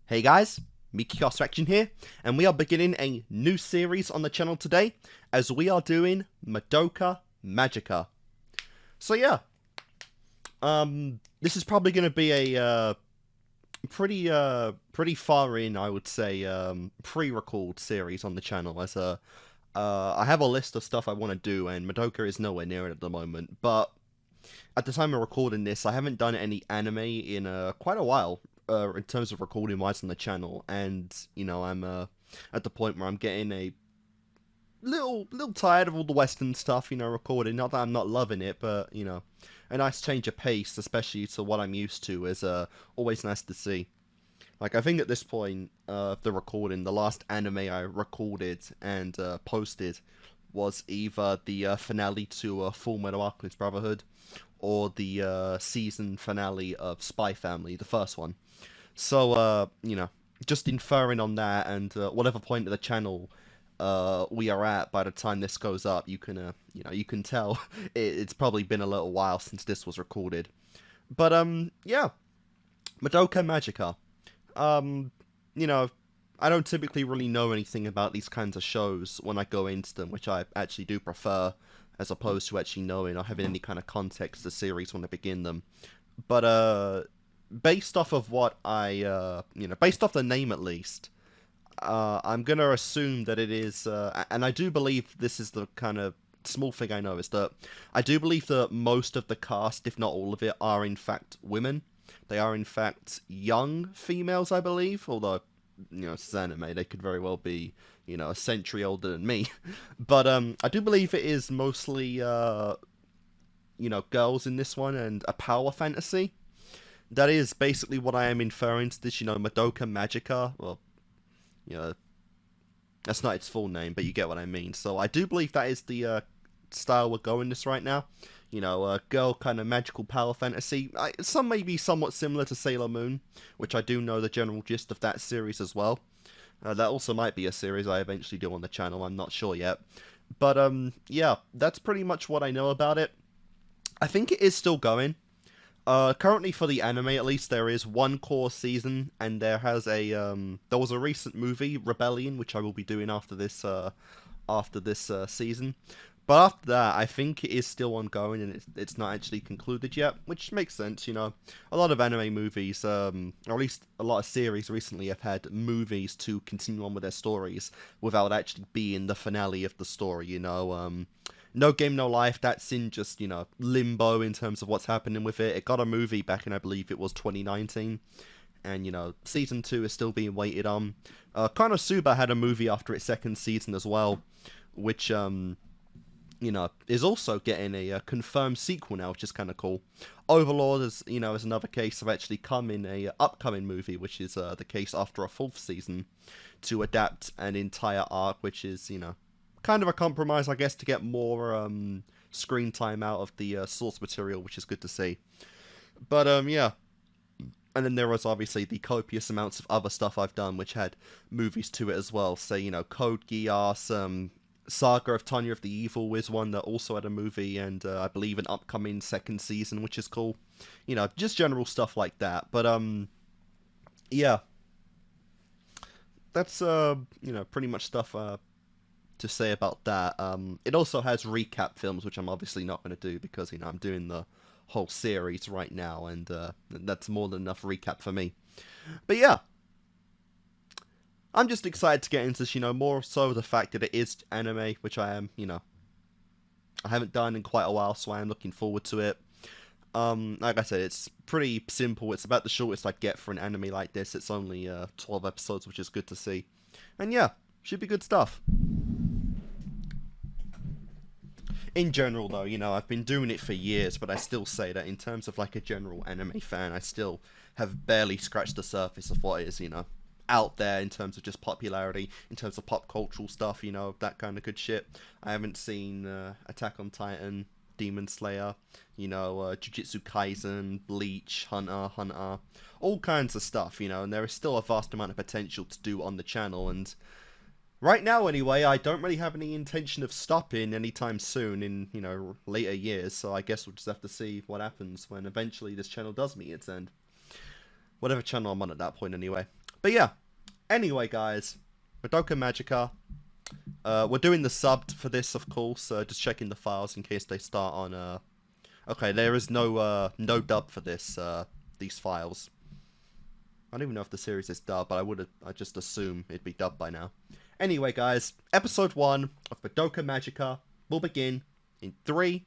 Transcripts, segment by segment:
Hey guys, me Kickassreaction here, and we are beginning a new series on the channel today, as we are doing Madoka Magica. So yeah, this is probably going to be a pretty far in, I would say, pre-record series on the channel, as I have a list of stuff I want to do, and Madoka is nowhere near it at the moment, but at the time of recording this, I haven't done any anime in quite a while, in terms of recording wise on the channel, and I'm at the point where I'm getting a little tired of all the Western stuff, recording. Not that I'm not loving it, but a nice change of pace, especially to what I'm used to, is always nice to see. Like, I think at this point of the recording, the last anime I recorded and posted was either the finale to Full Metal Alchemist Brotherhood, or the season finale of Spy Family, the first one. So, just inferring on that, and whatever point of the channel we are at by the time this goes up, you can tell it's probably been a little while since this was recorded. But yeah, Madoka Magica. Um, you know, I don't typically really know anything about these kinds of shows when I go into them, which I actually do prefer, as opposed to actually knowing or having any kind of context to the series when I begin them. But based off of what based off the name at least, I'm gonna assume that it is, and I do believe this is the kind of small thing I know, is that I do believe that most of the cast, if not all of it, are in fact women. They are in fact young females, I believe, although, it's anime, they could very well be, a century older than me. But I do believe it is mostly, girls in this one, and a power fantasy. That is basically what I am inferring to this, Madoka Magica. Well, you know, that's not its full name, but you get what I mean. So I do believe that is the style we're going this right now. A girl kind of magical power fantasy. Some may be somewhat similar to Sailor Moon, which I do know the general gist of that series as well. That also might be a series I eventually do on the channel, I'm not sure yet. But yeah, that's pretty much what I know about it. I think it is still going. Currently for the anime at least, there is one core season, and there was a recent movie, Rebellion, which I will be doing after this season. But after that, I think it is still ongoing, and it's not actually concluded yet, which makes sense. A lot of anime movies, or at least a lot of series recently, have had movies to continue on with their stories without actually being the finale of the story. No Game No Life, that's in just, limbo in terms of what's happening with it. It got a movie back in, I believe it was 2019, and season 2 is still being waited on. Konosuba had a movie after its second season as well, which is also getting a confirmed sequel now, which is kind of cool. Overlord is another case of actually coming a upcoming movie, which is the case after a fourth season, to adapt an entire arc, which is kind of a compromise, I guess, to get more screen time out of the source material, which is good to see. But yeah. And then there was obviously the copious amounts of other stuff I've done, which had movies to it as well. Say, Code Geass, Saga of Tanya of the Evil is one that also had a movie, and I believe an upcoming second season, which is cool. Just general stuff like that. But yeah, that's pretty much stuff to say about that. It also has recap films, which I'm obviously not going to do because I'm doing the whole series right now, and that's more than enough recap for me. But yeah, I'm just excited to get into this, more so the fact that it is anime, which I am, I haven't done in quite a while, so I am looking forward to it. Like I said, it's pretty simple. It's about the shortest I'd get for an anime like this. It's only 12 episodes, which is good to see. And yeah, should be good stuff. In general, though, I've been doing it for years, but I still say that in terms of like a general anime fan, I still have barely scratched the surface of what is, out there in terms of just popularity, in terms of pop cultural stuff, that kind of good shit. I haven't seen Attack on Titan, Demon Slayer, Jujutsu Kaisen, Bleach, Hunter, all kinds of stuff, and there is still a vast amount of potential to do on the channel, and right now, anyway, I don't really have any intention of stopping anytime soon in, later years, so I guess we'll just have to see what happens when eventually this channel does meet its end. Whatever channel I'm on at that point, anyway. But yeah, anyway, guys, Madoka Magica. We're doing the subbed for this, of course. Just checking the files in case they start on. Okay, there is no dub for this. These files. I don't even know if the series is dubbed, but I just assume it'd be dubbed by now. Anyway, guys, episode 1 of Madoka Magica will begin in 3,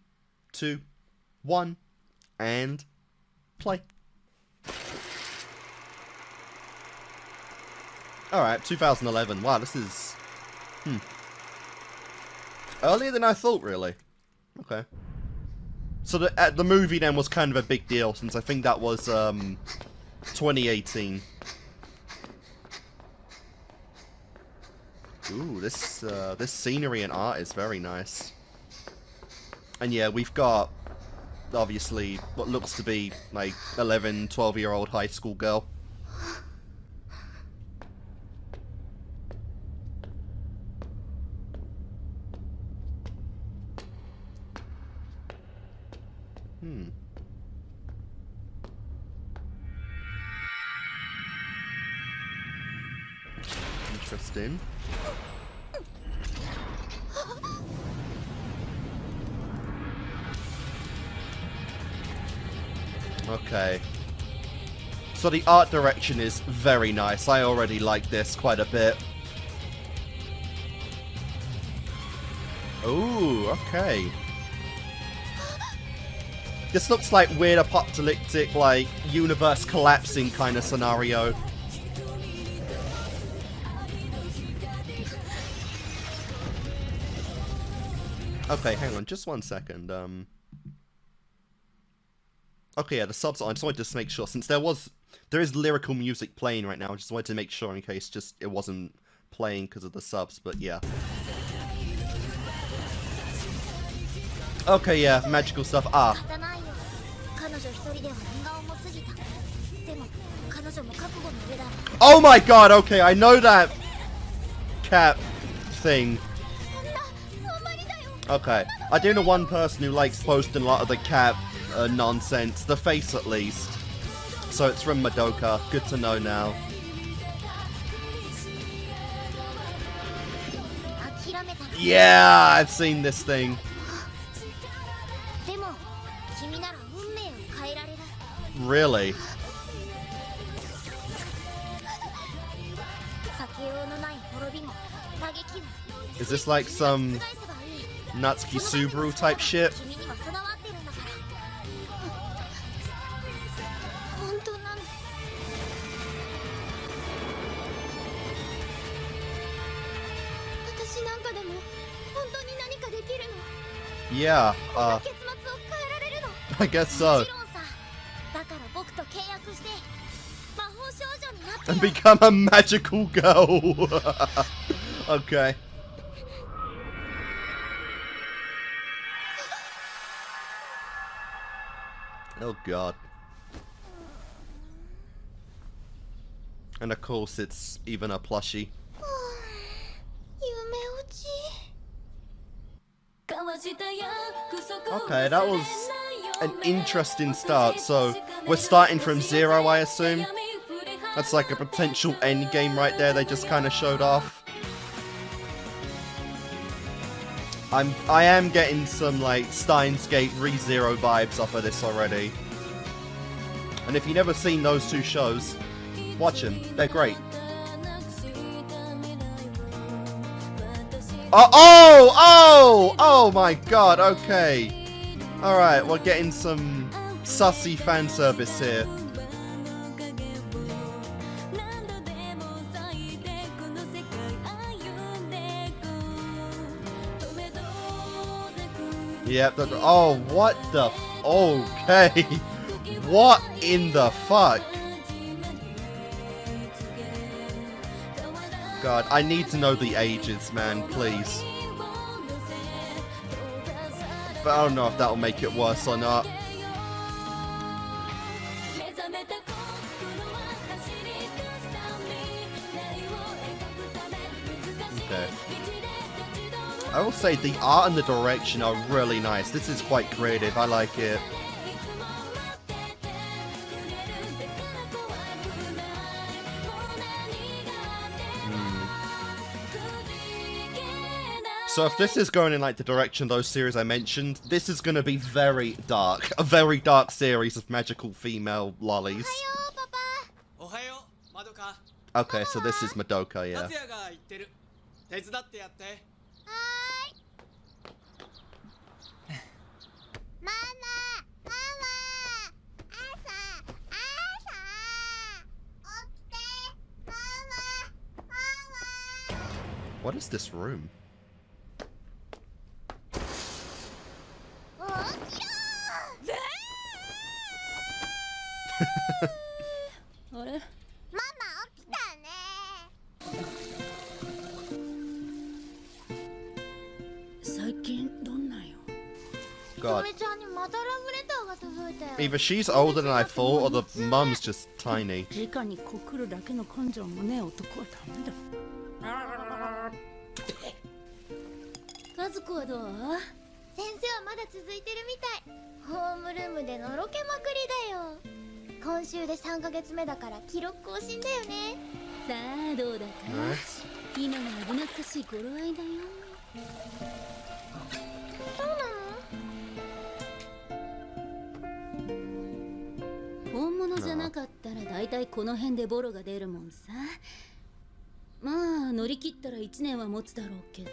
2, 1, and play. Alright, 2011. Wow, this is... earlier than I thought, really. Okay. So the movie then was kind of a big deal, since I think that was 2018. Ooh, this scenery and art is very nice. And yeah, we've got, obviously, what looks to be, like, 11, 12-year-old high school girl. Interesting. Okay. So the art direction is very nice. I already like this quite a bit. Ooh, okay. This looks like weird apocalyptic, like, universe collapsing kind of scenario. Okay, hang on, just 1 second. Okay, yeah, the subs. I just wanted to make sure, since there is lyrical music playing right now. I just wanted to make sure in case it wasn't playing because of the subs. But yeah. Okay, yeah, magical stuff. Ah. Oh my God! Okay, I know that cat thing. Okay, I do know one person who likes posting a lot of the cat nonsense. The face, at least. So it's from Madoka. Good to know now. Yeah, I've seen this thing. Really? Is this like some Natsuki Subaru type shit? Yeah, I guess so. And become a magical girl. Okay. Oh God. And of course it's even a plushie. Okay, that was an interesting start. So we're starting from 0, I assume. That's like a potential end game right there. They just kind of showed off. I am getting some like Steins Gate ReZero vibes off of this already. And if you've never seen those two shows, watch them. They're great. Oh my God, okay. Alright, we're getting some sussy fan service here. Yep, oh, what the okay. What in the fuck? God, I need to know the ages, man, please. But I don't know if that'll make it worse or not. Okay. I will say the art and the direction are really nice. This is quite creative. I like it. So if this is going in like the direction of those series I mentioned, this is going to be very dark. A very dark series of magical female lollies. Okay, so this is Madoka, yeah. What is this room? God. Either she's older than I thought, or the mum's just tiny. 家族はどう？先生はまだ続いてるみたい。ホームルームでのろけまくりだよ。今週で3ヶ月目だから記録更新だよね。さあどうだか。今の危なっかしい頃合いだよ。そうなの？本物じゃなかったらだいたいこの辺でボロが出るもんさ。まあ乗り切ったら1年は持つだろうけど。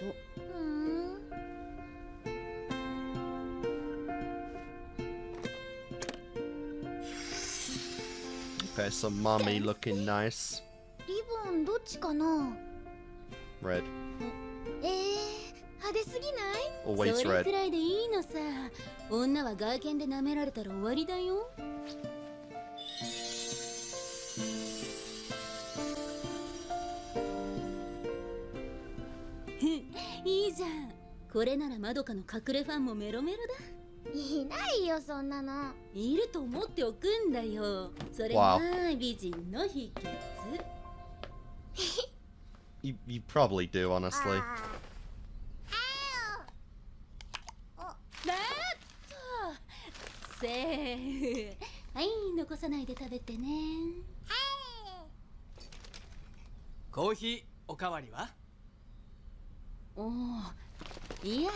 Okay, so mommy looking nice. リボンどっちかな？ Red. 派手すぎない？ Always それ red. くらいでいいのさ。女は外見で舐められたら終わりだよ。いいじゃん。これならまどかの隠れファンもメロメロだ。いないよそんなの。いると思っておくんだよ。それが美人の秘訣。You probably do, honestly. せーはい、残さないで食べてね。コーヒーおかわりは？おお、いや。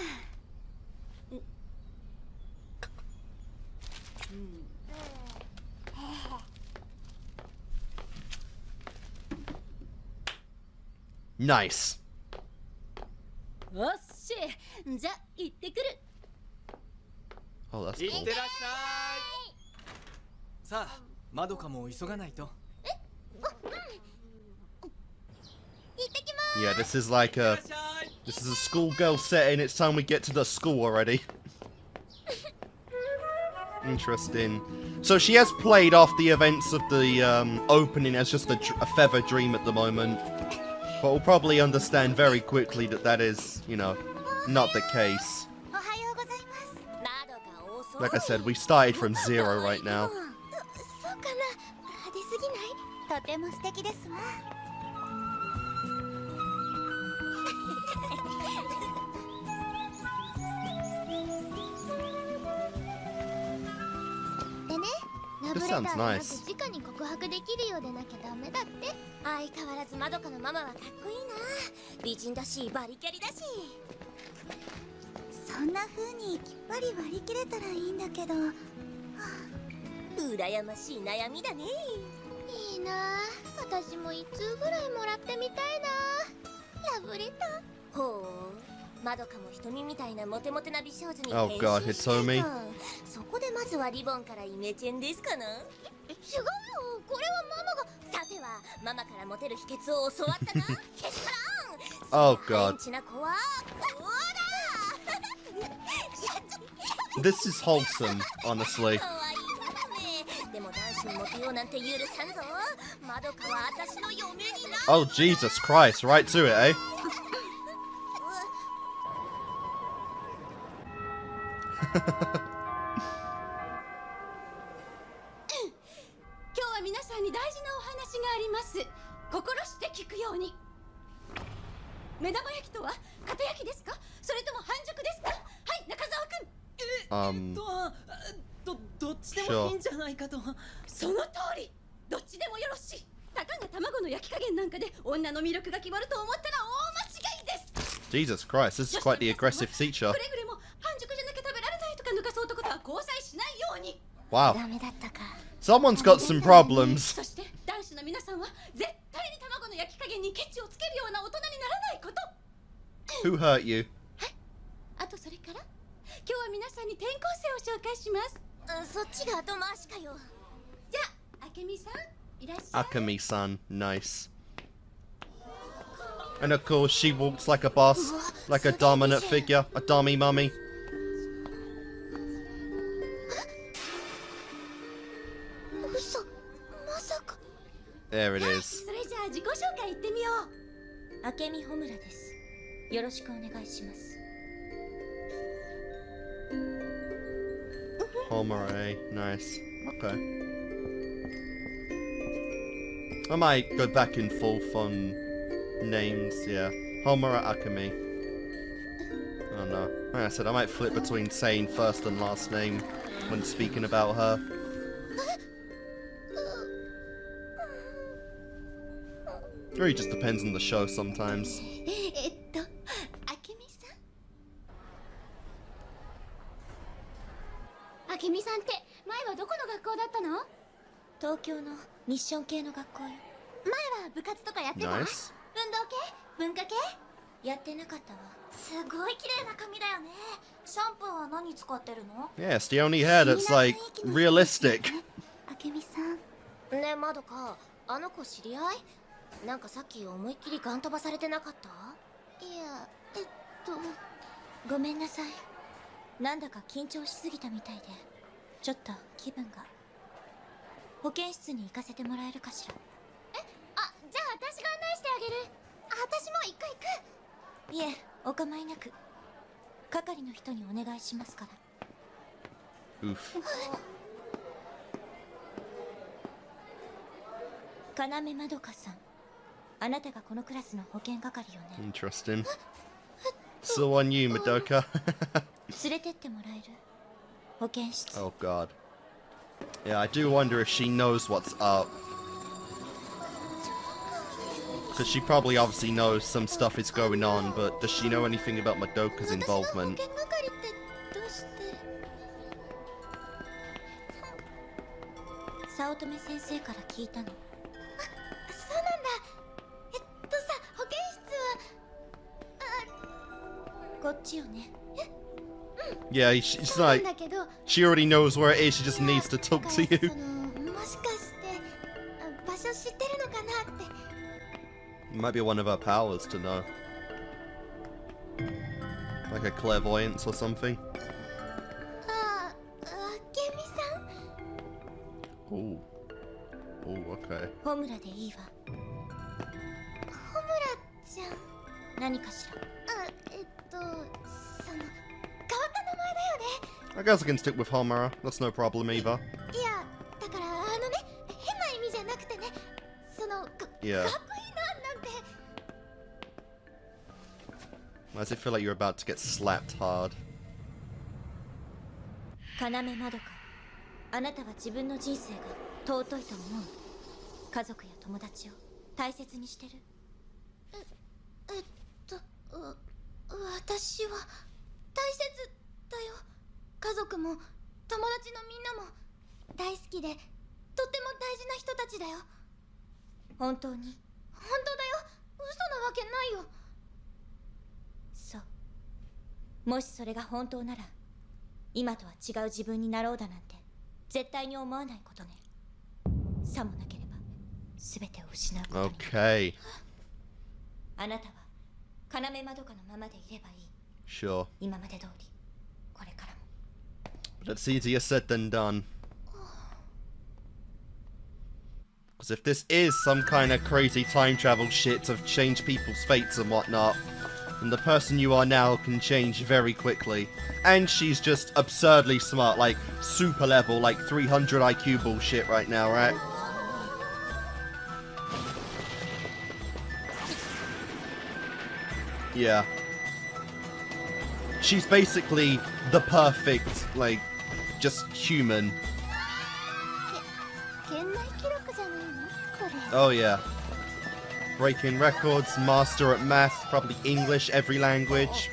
Nice. おっしゃ、じゃ行ってくる。Oh, that's いっ cool. てらっしゃい。さあ、まどかも急がないと。Yeah, this is like a schoolgirl setting. It's time we get to the school already. Interesting. So she has played off the events of the opening as just a feather dream at the moment. But we'll probably understand very quickly that that is, you know, not the case. Like I said, we started from zero right now. そうかな。派手すぎない？とても素敵ですわ。でね、ラブレターがなく直に告白できるようでなきゃダメだって。相変わらずまどかのママはかっこいいな。美人だしバリキャリだし。そんな風にきっぱり割り切れたらいいんだけど。羨ましい悩みだね。いいな。私も1通ぐらいもらってみたいな。ラブレター。ほう。まどかも瞳みたいなモテモテな美少女に変身してた。そこでまずはリボンからイメチェンですかな。違うよ。これはママが。さてはママからモテる秘訣を教わったな。けしからん。 Oh god. This is wholesome, honestly. Oh Jesus Christ, right to it, eh? 今日は皆さんに大事なお話があります。心して聞くように。目玉焼きとは片焼きですか？それとも半熟ですか？はい、中澤くん。どっちでもいいんじゃないかと。その通り。どっちでもよろしい。たかが卵の焼き加減なんかで女の魅力が決まると思ったら大間違いです。Jesus Christ, this is quite the aggressive teacher. Wow. Someone's got some problems. Who hurt you? Akemi-san, nice. And of course, she walks like a boss, like a dominant figure, a dummy mummy. There it is. Homura, nice. Okay. I might go back and forth on names, yeah. Homura Akemi. Oh no. Like I said, I might flip between saying first and last name when speaking about her. It really just depends on the show sometimes. Nice. Yeah, it's the only hair that's like realistic. ねえマドカ、あの子知り合い？なんかさっき思いっきりガン飛ばされてなかった？いや、ごめんなさい。なんだか緊張しすぎたみたいで、ちょっと気分が。保健室に行かせてもらえるかしら？え、あ、じゃあ私が案内してあげる。私も一回行く。いえ、お構いなく。係の人にお願いしますから。Oof. 要まどかさん、あなたがこのクラスの保健係よね。Interesting. It's all on you, Madoka. 連れてってもらえる？保健室。 Oh god. Yeah, I do wonder if she knows what's up. Because she probably obviously knows some stuff is going on, but does she know anything about Madoka's involvement? 早乙女先生から聞いたの。そうなんだ。さ、保健室はこっちよね。Yeah, she's like, she already knows where it is, she just needs to talk to you. もしかして場所知ってるのかなって。 It might be one of her powers to know. Like a clairvoyance or something. Ooh. Ooh, okay. ホムラでいいわ。ホムラちゃん。何かしら。その変わった名前だよね。I guess I can stick with Homura. That's no problem either. いや、だからね、変な意味じゃなくてね。Yeah. かっこいいななんて。 Why does it feel like you're about to get slapped hard? 要まどか。あなたは自分の人生が尊いと思う？家族や友達を大切にしてる？私は大切だよ。家族も友達のみんなも大好きでとっても大事な人たちだよ。本当に？本当だよ。嘘なわけないよ。そう。もしそれが本当なら、今とは違う自分になろうだなんて絶対に思わないことね。さもなければ全てを失うことに。Okay. あなたは要まどかのままでいればいい。Sure. 今まで通り、これからも。But it's easier said than done. Because if this is some kind of crazy time travel shit to change people's fates and whatnot, then the person you are now can change very quickly. And she's just absurdly smart, like super level, like 300 IQ bullshit right now, right? Yeah. She's basically the perfect, like, just human. Oh yeah. breaking records, master at math, probably English, every language,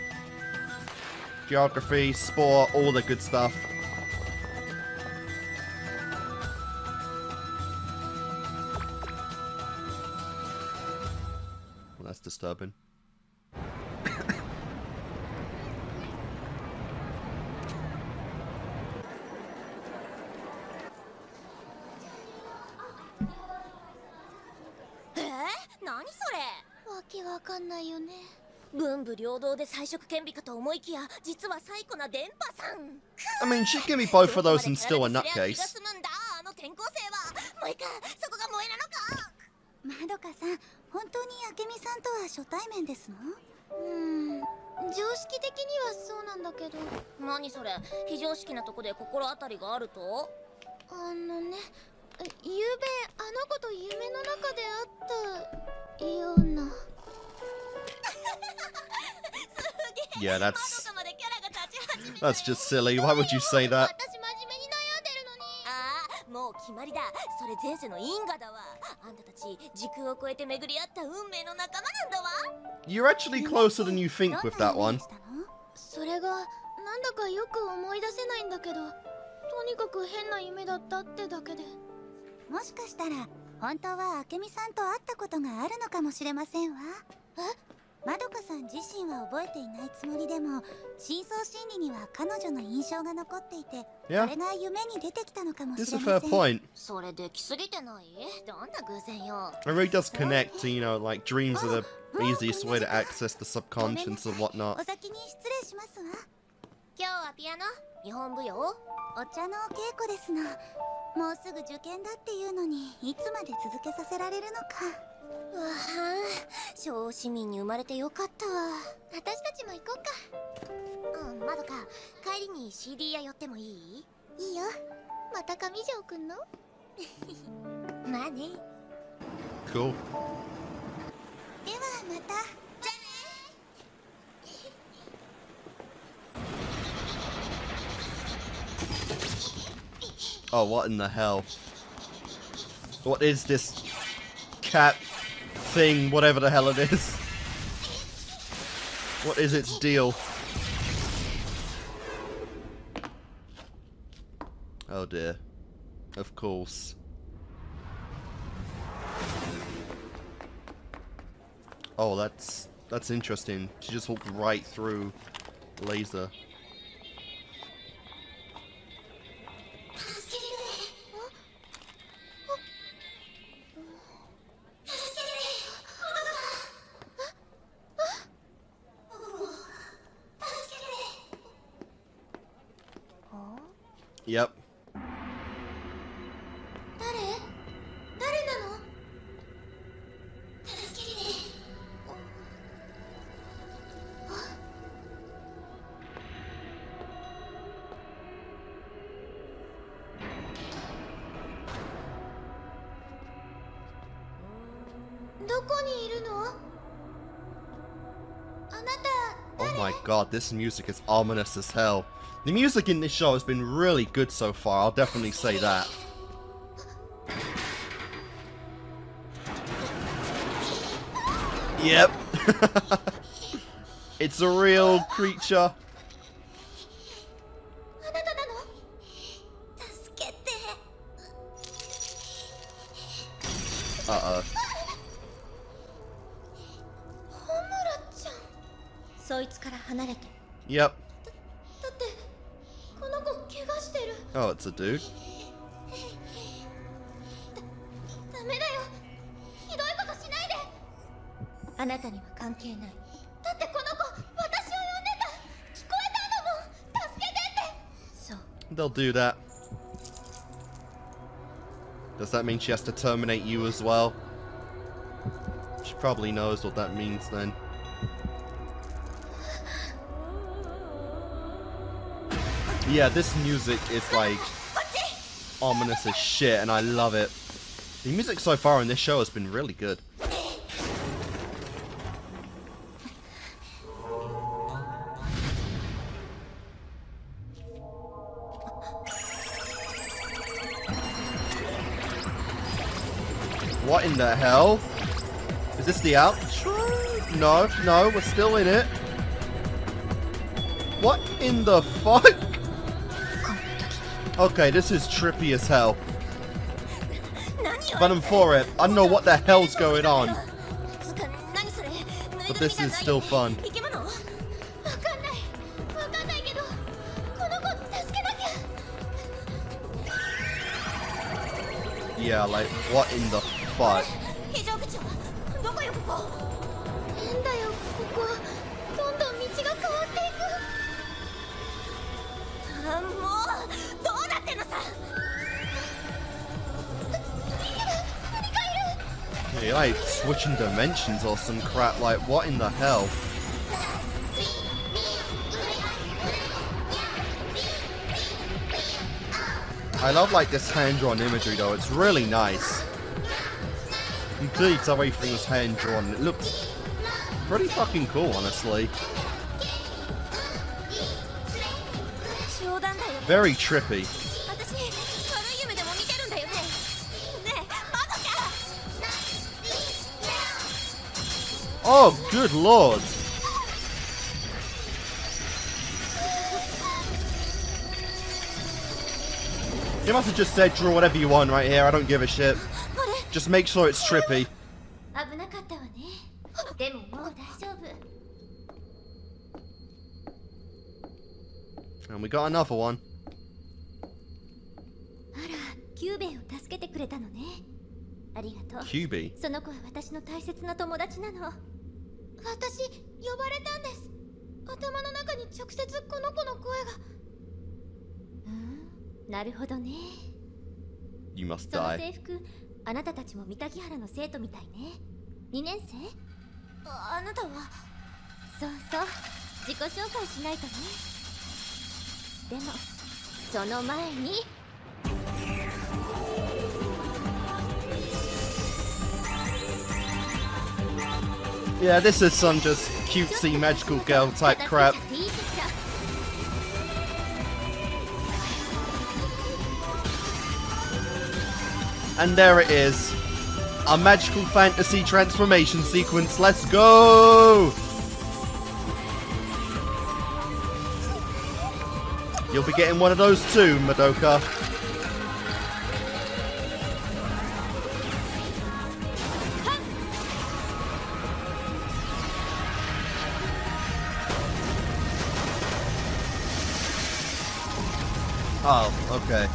geography, sport, all the good stuff. Well, that's disturbing.何それわけわかんないよね文武両道で才色兼備かと思いきや実は最古な電波さん I mean, she'd give me both of those and still a nutcase. あの転校生はもういいかそこが萌えなのかまどかさん本当に明美さんとは初対面ですの常識的にはそうなんだけど何それ非常識なとこで心当たりがあるとねゆうべあの子と夢の中で会ったようなYeah, that's just silly. Why would you say that? 私真面目に悩んでるのにああもう決まりだそれ前世の因果だわあんたたち時空を超えて巡り合った運命の仲間なんだわ You're actually closer than you think with that one. それがなんだかよく思い出せないんだけどとにかく変な夢だったってだけでもしかしたら本当は明美さんと会ったことがあるのかもしれませんわまどかさん自身は覚えていないつもりでも深層心理には彼女の印象が残っていて、Yeah. それが夢に出てきたのかもし This れ is ま a せ fair ん point. それできすぎてないどんな偶然よ It really does connect to, you know, like dreams are the easiest way to access the subconscious and whatnot. お先に失礼しますわ今日はピアノ日本舞踊お茶のお稽古ですのもうすぐ受験だっていうのにいつまで続けさせられるのかうわぁ小市民に生まれてよかったわ私たちも行こうかまどか帰りに CD 屋寄ってもいいいいよまた上条くんのまあね Cool. ではまたじゃあね Oh, what in the hell? What is this cat thing, whatever the hell it is? What is its deal? Oh dear. Of course. Oh, that's interesting. She just walked right through laser. Yep. 誰なの助けてどこにいるのあなた Oh my god, this music is ominous as hell. The music in this show has been really good so far, I'll definitely say that. Yep. It's a real creature. あなたなの助けて Uh-oh. ホムラちゃんそいつから離れて Yep. だってこの子怪我してる Oh, it's a dude. ダメだよひどいことしないであなたには関係ないだってこの子私を呼んでた聞こえたんだもん助けてってそう They'll do that. Does that mean she has to terminate you as well? She probably knows what that means then. Yeah, this music is like ominous as shit and I love it. The music so far in this show has been really good. What in the hell? Is this the outro? No, no, we're still in it. What in the fuck? Okay, this is trippy as hell. But I'm for it. I don't know what the hell's going on. But this is still fun. Yeah, like, what in the fuck? Yeah, you're like switching dimensions or some crap, like what in the hell? I love like this hand-drawn imagery though, it's really nice. You can clearly tell everything was hand-drawn, it looks pretty fucking cool, honestly. Very trippy. Oh, good lord! You must have just said draw whatever you want right here, I don't give a shit. Just make sure it's trippy. And we got another one. QB? その子は私の大切な友達なの。私、呼ばれたんです。頭の中に直接この子の声が。なるほどね。You must その die. 制服、あなたたちも三滝原の生徒みたいね。2年生？あなたは？そうそう、自己紹介しないとね。でも、その前に。Yeah, this is some just cutesy magical girl type crap. And there it is. A magical fantasy transformation sequence. Let's go! You'll be getting one of those too, Madoka. Oh, okay.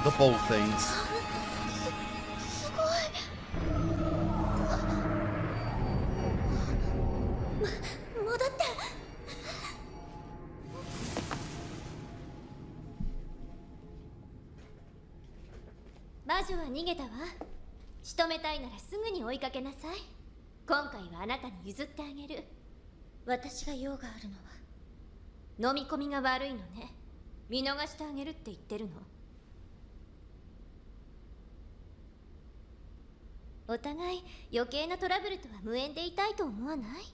The ball things. Magi は逃げたわ。仕留めたいならすぐに追いかけなさい。今回はあなたに譲ってあげる。私が用があるのは飲み込みが悪いのね。見逃してあげるって言ってるの。お互い余計なトラブルとは無縁でいたいと思わない？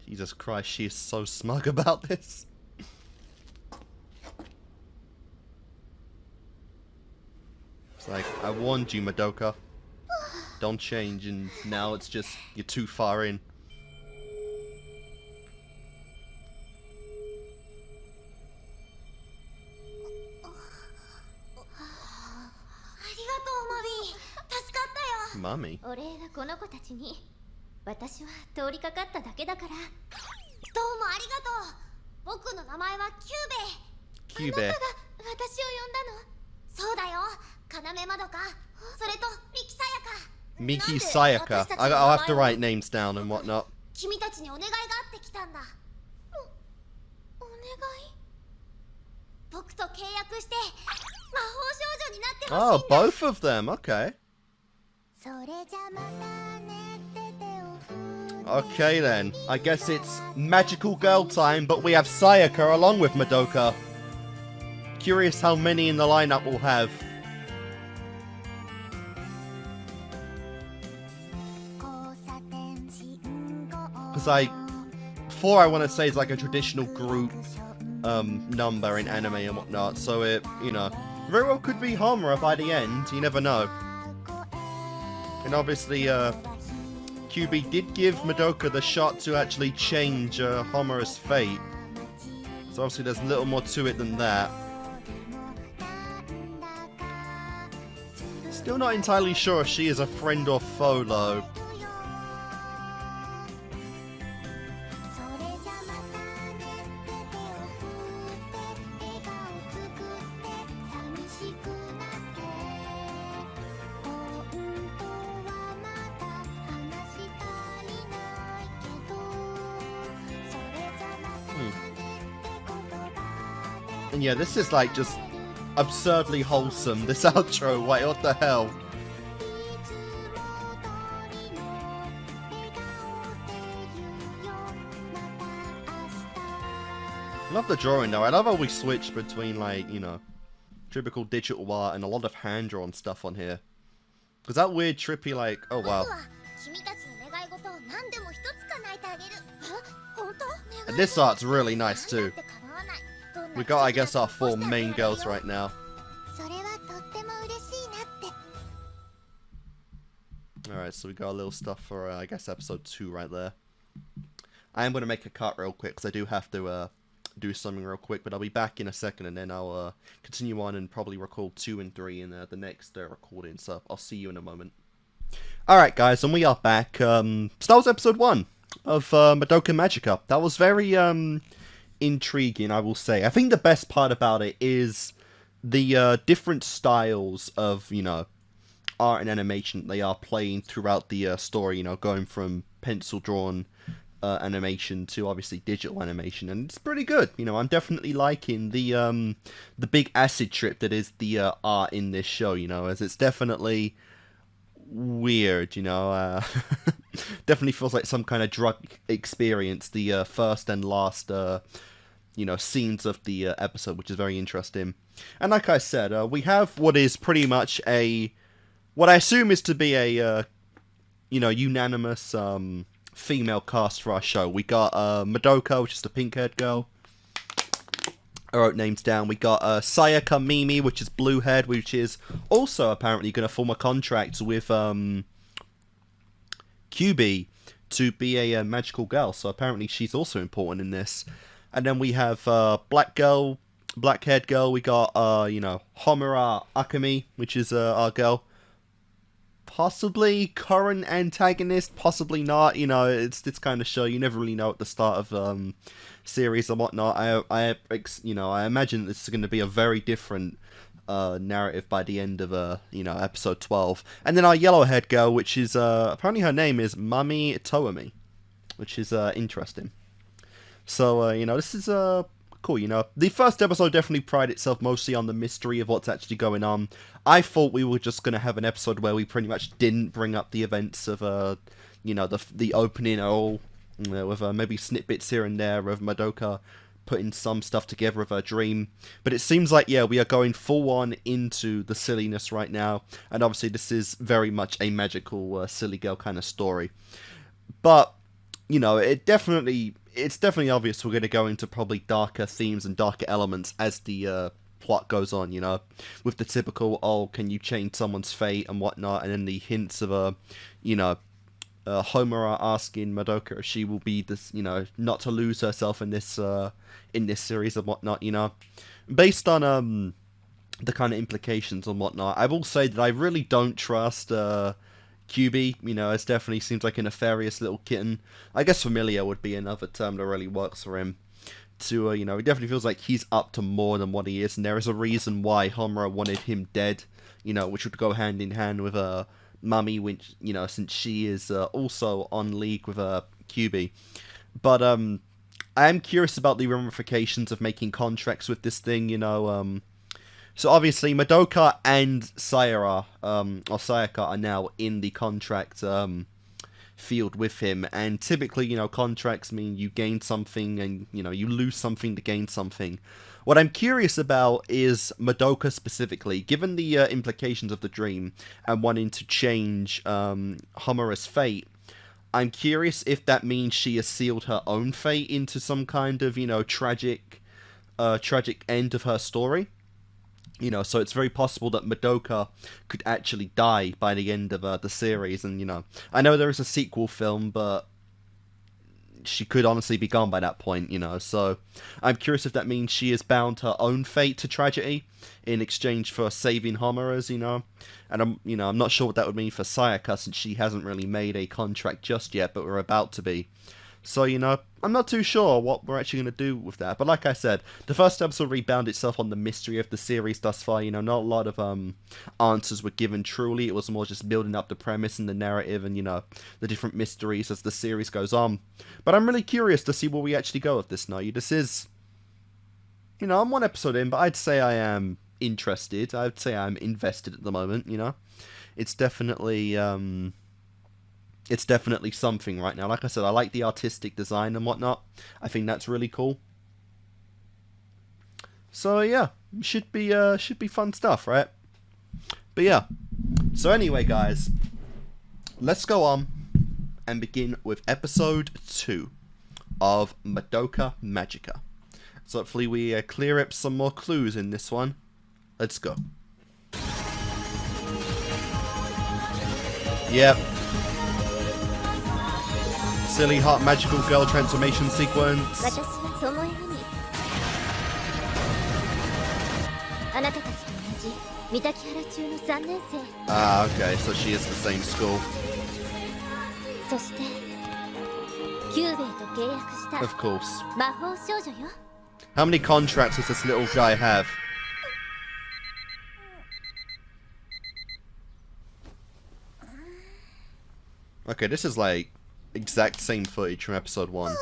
Jesus Christ, she is so smug about this. It's like, I warned you, Madoka. Don't change, and now it's just, you're too far in. Mommy? お礼がこの子たちに。私は通りかかっただけだから。どうもありがとう。僕の名前はキューベ。キューベ。あなたが私を呼んだの？そうだよ。要まどか。それとミキサヤカ。 Miki Sayaka. I'll have to write names down and whatnot. 君たちにお願いがあってきたんだ。お願い？僕と契約して魔法少女になってほしいんだ。 Oh, both of them. Okay. Okay then. I guess it's magical girl time, but we have Sayaka along with Madoka. Curious how many in the lineup we'll have. Because 4 I want to say is like a traditional group number in anime and whatnot, so it, you know, very well could be Homura by the end, you never know. And obviously, QB did give Madoka the shot to actually change Homura's fate, so obviously there's a little more to it than that. Still not entirely sure if she is a friend or foe, though. And yeah, this is like just absurdly wholesome, this outro. Wait, what the hell? I love the drawing though. I love how we switch between, like, you know, typical digital art and a lot of hand-drawn stuff on here. Because that weird trippy, like, oh wow. And this art's really nice too. We got, I guess, our 4 main girls right now. Alright, so we got a little stuff for, I guess, episode 2 right there. I am going to make a cut real quick, because I do have to do something real quick, but I'll be back in a second, and then I'll continue on and probably record 2 and 3 in the next recording, so I'll see you in a moment. Alright guys, and we are back. So that was episode 1 of Madoka Magica. That was very intriguing, I will say. I think the best part about it is the different styles of, you know, art and animation they are playing throughout the story, you know, going from pencil drawn animation to obviously digital animation, and it's pretty good. You know, I'm definitely liking the big acid trip that is the art in this show, you know, as it's definitely weird, you know. Definitely feels like some kind of drug experience, the first and last you know, scenes of the episode, which is very interesting. And like I said, we have what is pretty much what I assume is to be a you know, unanimous female cast for our show. We got Madoka, which is the pink-haired girl. I wrote names down. We got Sayaka Mimi, which is blue-haired, which is also apparently going to form a contract with QB to be a magical girl. So apparently she's also important in this. And then we have black-haired girl. We got you know, Homura Akemi, which is our girl. Possibly current antagonist, possibly not. You know, it's this kind of show. You never really know at the start of series and whatnot. You know, I imagine this is going to be a very different narrative by the end of you know, episode 12. And then our yellow-haired girl, which is apparently her name is Mami Toemi, which is interesting. So you know, this is cool. You know, the first episode definitely prided itself mostly on the mystery of what's actually going on. I thought we were just going to have an episode where we pretty much didn't bring up the events of you know, the opening at all, you know, with maybe snippets here and there of Madoka putting some stuff together of her dream. But it seems like, yeah, we are going full on into the silliness right now, and obviously this is very much a magical silly girl kind of story. But you know, it's definitely obvious we're going to go into probably darker themes and darker elements as the plot goes on, you know, with the typical, oh, can you change someone's fate and whatnot, and then the hints of you know, Homura asking Madoka if she will be this, you know, not to lose herself in this series and whatnot, you know. Based on the kind of implications and whatnot, I will say that I really don't trust QB. You know, it definitely seems like a nefarious little kitten. I guess familiar would be another term that really works for him. To you know, it definitely feels like he's up to more than what he is, and there is a reason why Homura wanted him dead. You know, which would go hand in hand with Mami, which, you know, since she is also on league with QB. But I am curious about the ramifications of making contracts with this thing. You know, so obviously Madoka and Sayaka are now in the contract field with him, and typically, you know, contracts mean you gain something and, you know, you lose something to gain something. What I'm curious about is Madoka specifically, given the implications of the dream and wanting to change Homura's fate. I'm curious if that means she has sealed her own fate into some kind of, you know, tragic tragic end of her story. You know, so it's very possible that Madoka could actually die by the end of the series. And, you know, I know there is a sequel film, but she could honestly be gone by that point, you know. So I'm curious if that means she has bound her own fate to tragedy in exchange for saving Homura's, you know. And I'm not sure what that would mean for Sayaka, since she hasn't really made a contract just yet, but we're about to be. So, you know, I'm not too sure what we're actually going to do with that. But like I said, the first episode rebounded itself on the mystery of the series thus far. You know, not a lot of answers were given truly. It was more just building up the premise and the narrative and, you know, the different mysteries as the series goes on. But I'm really curious to see where we actually go with this now. This is, you know, I'm one episode in, but I'd say I am interested. I'd say I'm invested at the moment, you know. It's definitely something right now. Like I said, I like the artistic design and whatnot. I think that's really cool. So yeah, should be fun stuff, right? But yeah. So anyway, guys, let's go on and begin with episode 2 of Madoka Magica. So hopefully we clear up some more clues in this one. Let's go. Yep. Silly hot magical girl transformation sequence. Ah, okay, so she is the same school. Of course. How many contracts does this little guy have? Okay, this is like exact same footage from episode 1.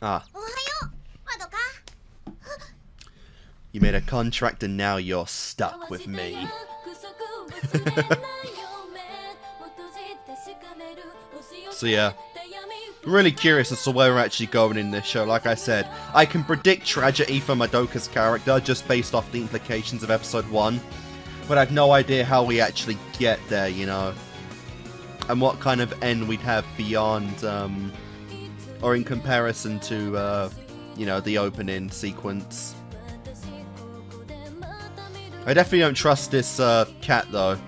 Ah. You made a contract and now you're stuck with me. So yeah, really curious as to where we're actually going in this show. Like I said, I can predict tragedy for Madoka's character just based off the implications of episode 1. But I have no idea how we actually get there, you know. And what kind of end we'd have beyond, or in comparison to, you know, the opening sequence. I definitely don't trust this cat, though.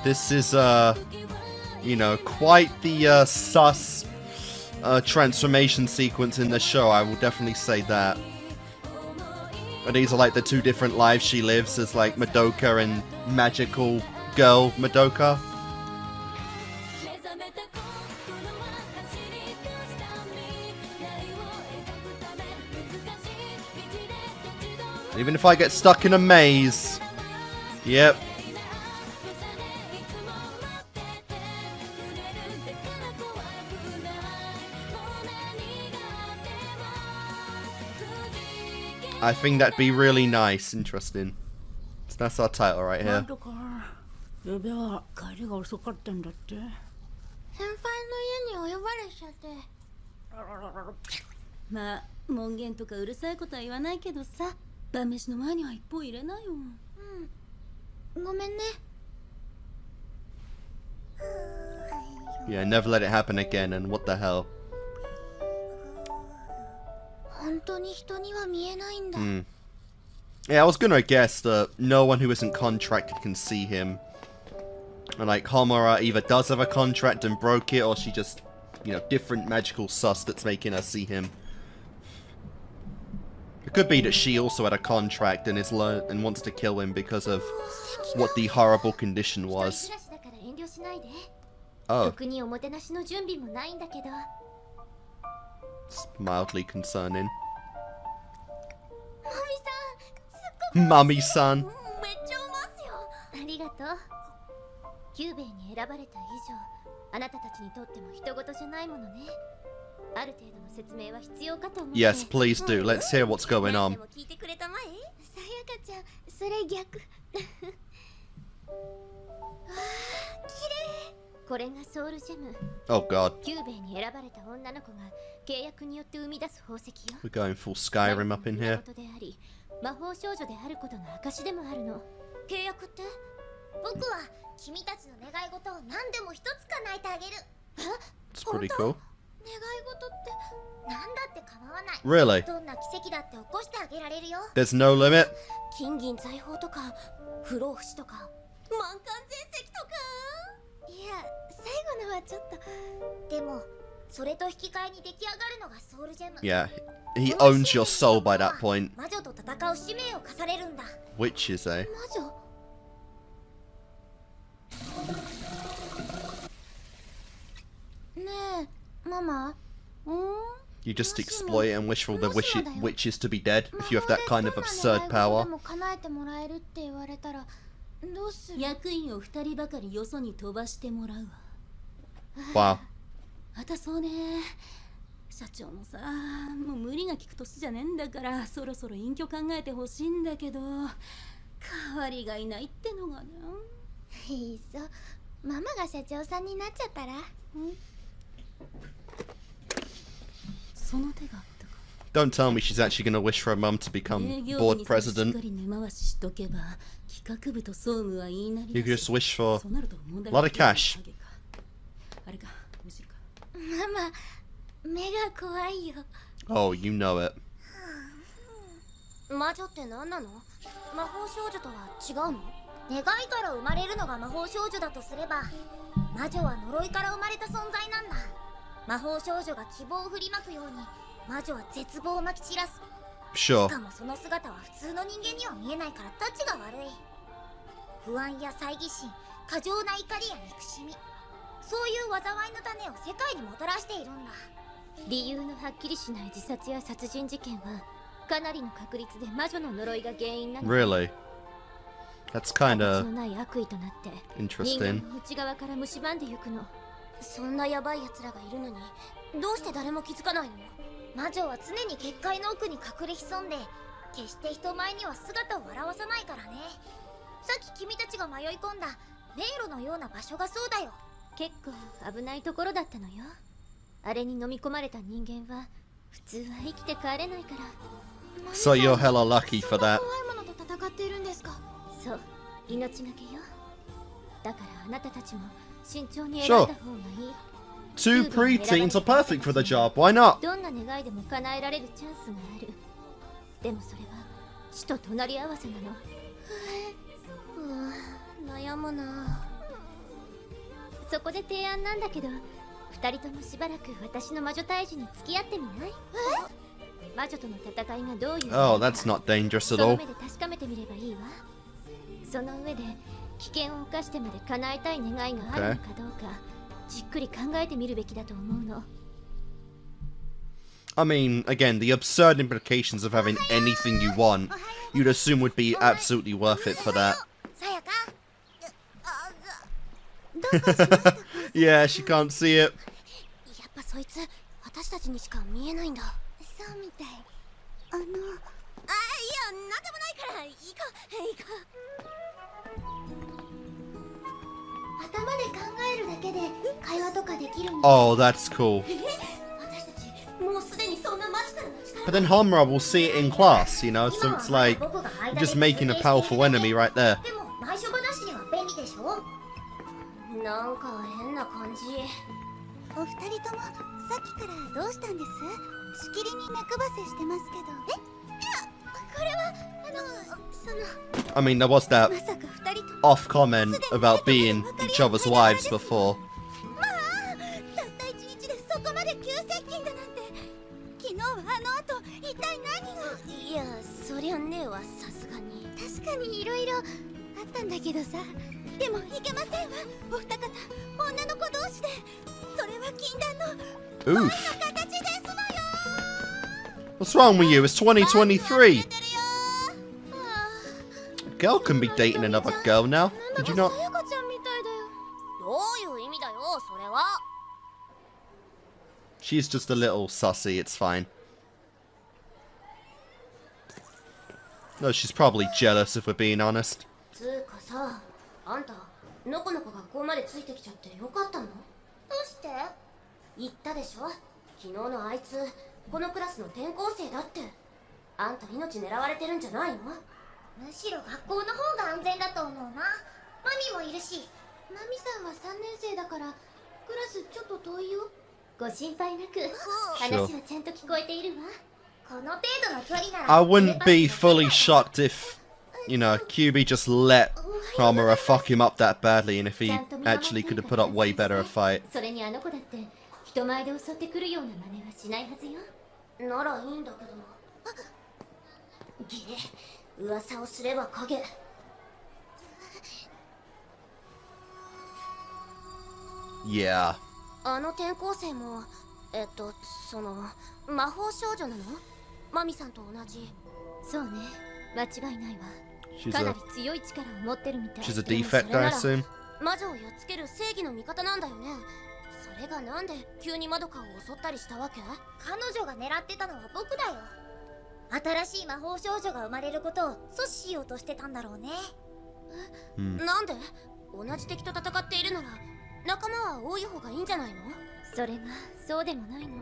This is, you know, quite the sus transformation sequence in the show. I will definitely say that. And these are like the two different lives she lives as like Madoka and magical girl Madoka. Even if I get stuck in a maze. Yep. I think that'd be really nice, interesting. So that's our title right here. Yeah, never let it happen again, and what the hell. Yeah, I was gonna guess that no one who isn't contracted can see him. And like Homura either does have a contract and broke it, or she just, you know, different magical sus that's making her see him. It could be that she also had a contract and and wants to kill him because of what the horrible condition was. Oh. It's mildly concerning. Mummy-san. Yes, please do. Let's hear what's going on. これがソウルジェム。 Oh god. キューベイに選ばれた女の子が契約によって生み出す宝石よ。 We're going full Skyrim up in here. 源であり魔法少女であることの証でもあるの。契約って？僕は君たちの願い事を何でも一つ叶えてあげる。え？ It's pretty cool. 願い事って何だって構わない。 Really? どんな奇跡だって起こしてあげられるよ。 There's no limit? 金銀財宝とか不老不死とか満貫全石とか。いや、最後のはちょっと。でもそれと引き換えに出来上がるのがソウルジェム。 Yeah, he owns your soul by that point. 魔女と戦う使命を課されるんだ。 Witches, eh? 魔女？ねえ、ママ。You just exploit and wish for the witches to be dead if you have that kind of absurd power. 役員を2人ばかりよそに飛ばしてもらうわ。 Wow. またそうね。社長もさ、もう無理が利く年じゃねえんだから、そろそろ隠居考えてほしいんだけど、代わりがいないってのがな。いっそママが社長さんになっちゃったら。その手があったか。 Don't tell me she's actually gonna wish for her mum to become board president. You could just wish for a lot of cash. ママ、目が怖いよ。 Oh, you know it. 魔女って何なの？魔法少女とは違うの？願いから生まれるのが魔法少女だとすれば、魔女は呪いから生まれた存在なんだ。魔法少女が希望を振りまくように、魔女は絶望をまき散らす。 Sure. しかもその姿は普通の人間には見えないからタチが悪い。不安や猜疑心、過剰な怒りや憎しみ、そういう災いの種を世界にもたらしているんだ。理由のはっきりしない自殺や殺人事件はかなりの確率で魔女の呪いが原因なの。 Really? That's kinda のない悪意となって人 interesting. 間の内側から蝕んでゆくの。そんなヤバい奴らがいるのにどうして誰も気づかないの？魔女は常に結界の奥に隠れ潜んで、決して人前には姿を現さないからね。さっき君たちが迷い込んだ迷路のような場所がそうだよ。結構危ないところだったのよ。あれに飲み込まれた人間は普通は生きて帰れないから。 So you're hella lucky for that. そう、命がけよ。だからあなたたちも慎重に選んだ方がいい。 Two preteens are perfect for the job. Why not? どんな願いでも叶えられるチャンスがある。でもそれは死と隣り合わせなの。悩むな。そこで提案なんだけど、二人ともしばらく私の魔女退治に付き合ってみない？魔女との戦いがどういう Oh, that's not dangerous そ at の all. 目で確かめてみればいいわ。その上で危険を冒してまで叶えたい願いがあるのかどうか、じっくり考えてみるべきだと思うの。 I mean, again, the absurd implications of having anything you want, you'd assume would be absolutely worth it for that. さやか。 Yeah, she can't see it. やっぱそいつ私たちにしか見えないんだ。そうみたい。いや、なんでもないから行こう。頭で考えるだけで会話とかできるんだ。 Oh, that's cool. 私たちもうすでにそんなマジカルな力。 But then Homura will see it in class, you know, so it's like you're just making a powerful enemy right there. でも内緒話には便利でしょ。なんか変な感じ。お二人ともさっきからどうしたんです？しきりに目配せしてますけど。いや、これはI mean, there was that まさか二人とも off comment about being each other's wives before. まあ、たった一日でそこまで急接近だなんて。昨日はあの後一体何が。いや、そりゃねえわ、さすがに。確かにいろいろあったんだけどさ。でもいけませんわ、お二方女の子同士で。それは禁断の Oof. 形ですのよ。 What's wrong with you? It's 2023. A girl can be dating another girl now. Did you not? さやかちゃんみたいだよ。どういう意味だよ、それは。 She's just a little sussy, it's fine. No, she's probably jealous if we're being honest. つうかさ、あんたのこのこ学校までついてきちゃってよかったの？どうして？言ったでしょ、昨日のあいつこのクラスの転校生だって。あんた命狙われてるんじゃないの？むしろ学校の方が安全だと思うな。マミもいるし。マミさんは3年生だからクラスちょっと遠いよ。ご心配なく、話はちゃんと聞こえているわ。この程度の距離なら I wouldn't be fully shocked if, you know, QB just let Homura fuck him up that badly, and if he actually could have put up way better a fight. それにあの子だって人前で襲ってくるような真似はしないはずよ。ならいいんだけど。ゲー、噂をすれば影。Yeah. あの転校生もその魔法少女なの？マミさんと同じ。そうね、間違いないわ。かなり強い力を持ってるみたい。She's a defect, I assume. 魔女をやっつける正義の味方なんだよね。それがなんで急にマドカを襲ったりしたわけ？彼女が狙ってたのは僕だよ。新しい魔法少女が生まれることを阻止しようとしてたんだろうね。なんで？同じ敵と戦っているなら仲間は多い方がいいんじゃないの？それがそうでもないの。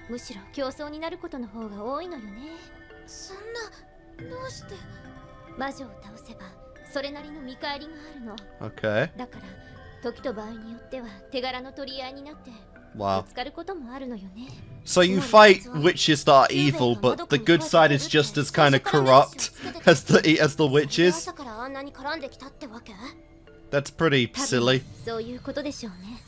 むしろ競争になることの方が多いのよね。そんな、どうして？魔女を倒せばそれなりの見返りがあるの。 Okay. だから時と場合によっては手柄の取り合いになって Wow. ぶつかることもあるのよね。 So you fight witches that are evil, but the good side is just as kind of corrupt as the witches. 朝からあんなに絡んできたってわけ？ That's pretty 多分 silly. そういうことでしょうね。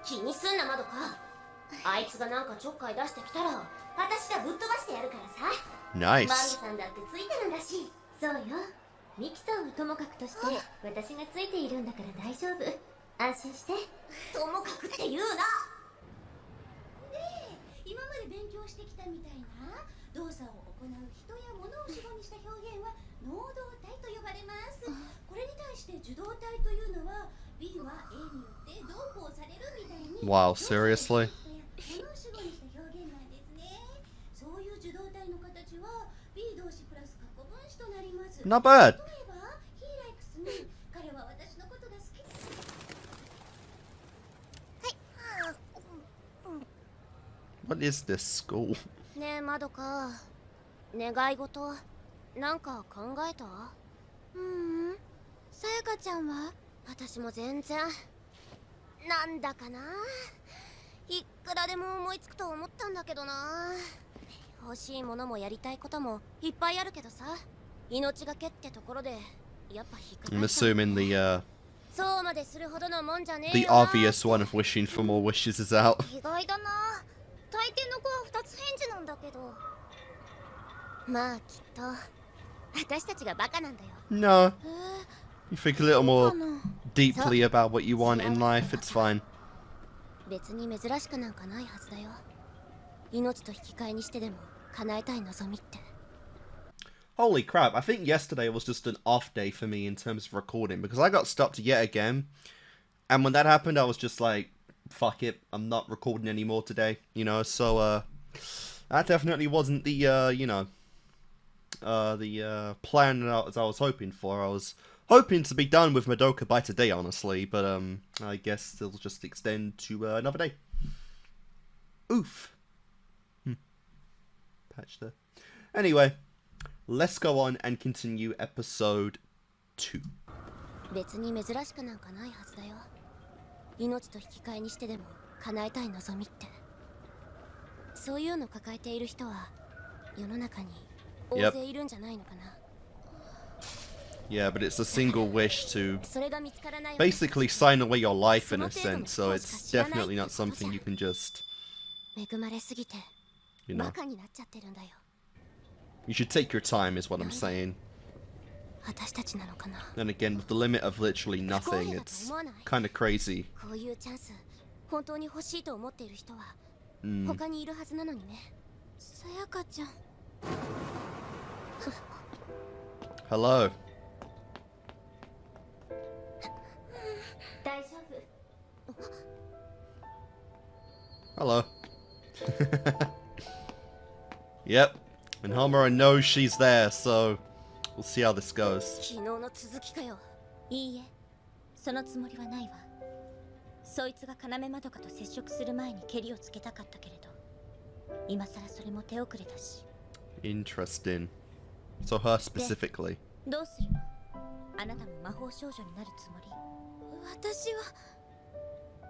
気にすんな、マドカ。あいつがなんかちょっかい出してきたら私がぶっ飛ばしてやるからさ。マミ Nice. さんだってついてるんだし。そうよ、ミキさんはともかくとして私がついているんだから大丈夫。安心して。ともかくって言うな。ねえ、今まで勉強してきたみたいな動作を行う人や物を主語にした表現は能動体と呼ばれます。これに対して受動体というのは B は A によってどうこうされるみたいに Wow, seriously? 物を主語にした表現なんですね。そういう受動体の形は B 動詞プラス過去分詞となります。 Not bad. 例えば He likes me、 彼は私のことが好き。 What is this school? ねえマドカ、願い事なんか考えた？さやかちゃんは？私も全然。なんだかな、いくらでも思いつくと思ったんだけどな。欲しいものもやりたいこともいっぱいあるけどさ、命がけってところでやっぱ引っかかっ I'm ちゃう。 assuming そうまでするほどのもんじゃねえ the よな。 obvious one of wishing for more wishes is out. 意外だな。大抵の子は2つ返事なんだけど。まあきっと私たちがバカなんだよ。 No. You think a little more deeply about what you want in life, it's fine. 別に珍しくなんかないはずだよ。命と引き換えにしてでも叶えたい望みって。 Holy crap, I think yesterday was just an off day for me in terms of recording, because I got stopped yet again. And when that happened, I was just like, fuck it, I'm not recording anymore today, you know, so, that definitely wasn't the, the plan as I was hoping for. I was hoping to be done with Madoka by today, honestly, but, I guess it'll just extend to, another day. Oof. Patch there. Anyway, let's go on and continue episode 2. 別に珍しくなんかないはずだよ。命と引き換えにしてでも叶えたい望みって。そういうの抱えている人は世の中に大勢いるんじゃないのかな。 Yeah, but it's a single wish to それが見つからない。 basically sign away your life in a sense, so it's definitely not something you can just, 恵まれすぎて you バ know. カになっちゃってるんだよ。 You should take your time is what I'm saying. 私たちなのかな。 Then again, with the limit of literally nothing, it's kind of crazy. こういうチャンス本当に欲しいと思っている人は Mm. 他にいるはずなのにね。さやかちゃん。 Hello. 大丈夫。 Hello. Yep. And Homura knows she's there, so We'll see how this goes. 昨日の続きかよ。いいえ、そのつもりはないわ。そいつが要まどかと接触する前にケリをつけたかったけれど、今さらそれも手遅れだし。Interesting. So her specifically. どうするの？あなたも魔法少女になるつもり？私は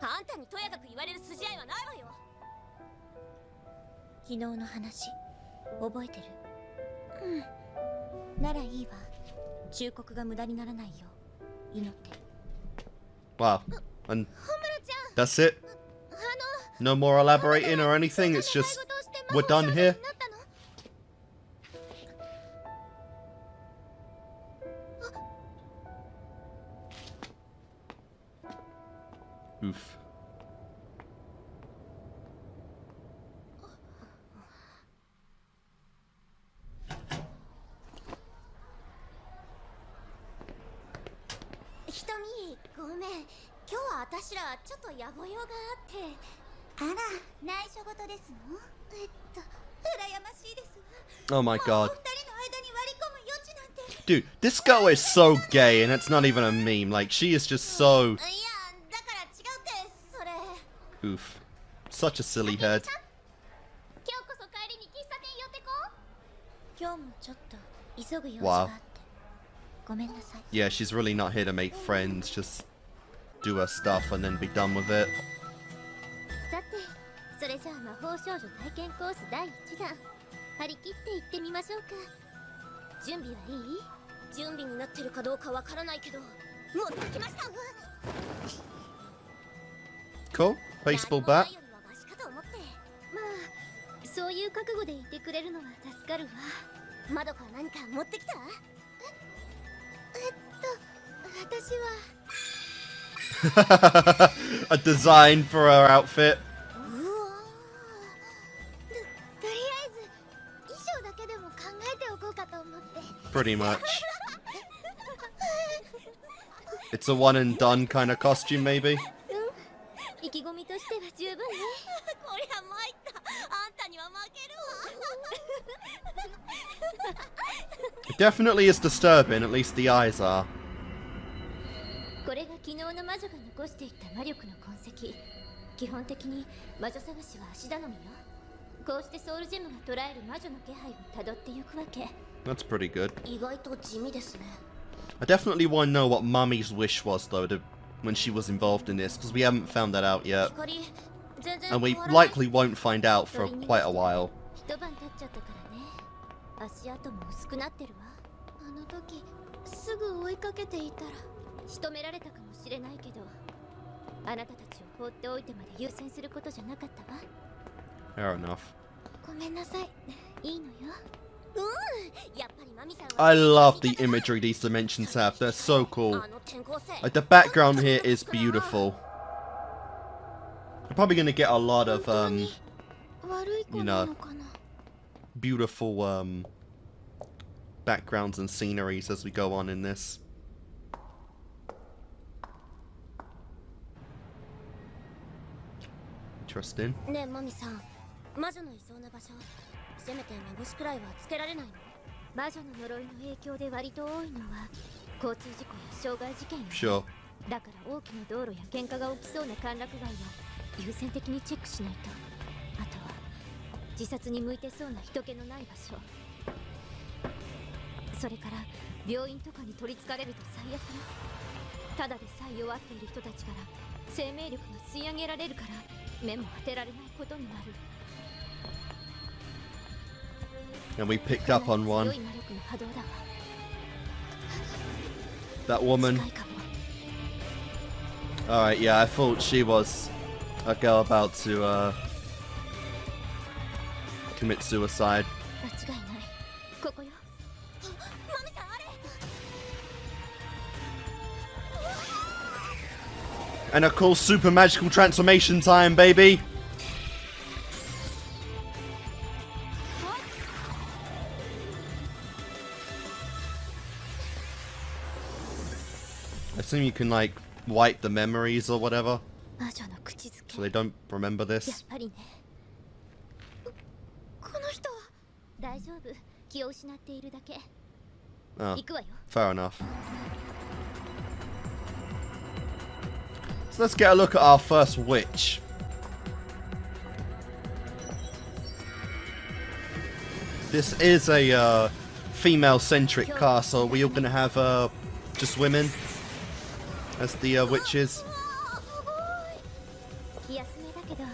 あんたにとやかく言われる筋合いはないわよ。昨日の話覚えてる？うん。ならいいわ。忠告が無駄にならないよう祈って。Wow. And that's it? No more elaborating or anything? It's just, we're done here? Oof. Hitomi, ごめん。今日は私らちょっと野暮用があって。あら、内緒事ですの？羨ましいですわ。 Oh my お god. 二人の間に割り込む余地なんて。 Dude, this girl is so gay and it's not even a meme. Like, she is just so... いや、だから違うって、それ。 Oof. Such a silly head. 今日こそ帰りに喫茶店寄ってこう。今日もちょっと急ぐ用事があって。ごめんなさい。Yeah, she's really not here to make friends. Just do her stuff and then be done with it. さて、それじゃあ魔法少女体験コース第1弾。張り切って行ってみましょうか。準備はいい？準備になってるかどうかわからないけど、持ってきました。Cool. Baseball bat. まあ、そういう覚悟でいてくれるのは助かるわ。まどかは何か持ってきた？私は A design for her outfit. とりあえず衣装だけでも考えておこうかと思って。 Pretty much. It's a one and done kind of costume, maybe. 意気込みとしては十分ね。こりゃ参った。あんたには負けるわ。 It definitely is disturbing, at least the eyes are. これが昨日の魔女が残していった魔力の痕跡。基本的に魔女探しは足頼みよ。こうしてソウルジェムが捉える魔女の気配を辿ってゆくわけ。 That's pretty good. 意外と地味ですね。 I definitely want to know what Mummy's wish was, though, when she was involved in this, because we haven't found that out yet. And we likely won't find out for quite a while. 一晩経っちゃったからね。足跡も薄くなってるわ。あの時すぐ追いかけていたら仕留められたかもしれないけど、あなたたちを放っておいてまで優先することじゃなかったわ。 Fair enough. ごめんなさい。いいのよ。やっぱりマミさんは I love the imagery these dimensions have. They're so cool. Like, the background here is beautiful. I'm probably gonna get a lot of, you know, beautiful, backgrounds and sceneries as we go on in this. Interesting. ねえマミさん、魔女のいそうな場所、せめて目星くらいはつけられないの？魔女の呪いの影響で割と多いのは交通事故や傷害事件よ。 Sure. だから大きな道路や喧嘩が起きそうな歓楽街は優先的にチェックしないと。あとは自殺に向いてそうな人気のない場所。それから病院とかに取りつかれると最悪よ。ただでさえ弱っている人たちから生命力が吸い上げられるから目も当てられないことになる。 And we picked up on one. That woman. Alright, yeah, I thought she was a girl about to commit suicide. And of course, super magical transformation time, baby! I assume you can, like, wipe the memories or whatever, so they don't remember this. この人は大丈夫。気を失っているだけ。Oh, 行くわよ。 fair enough. So let's get a look at our first witch. This is a female-centric cast, so we're all gonna have just women as the witches. 気休めだけど、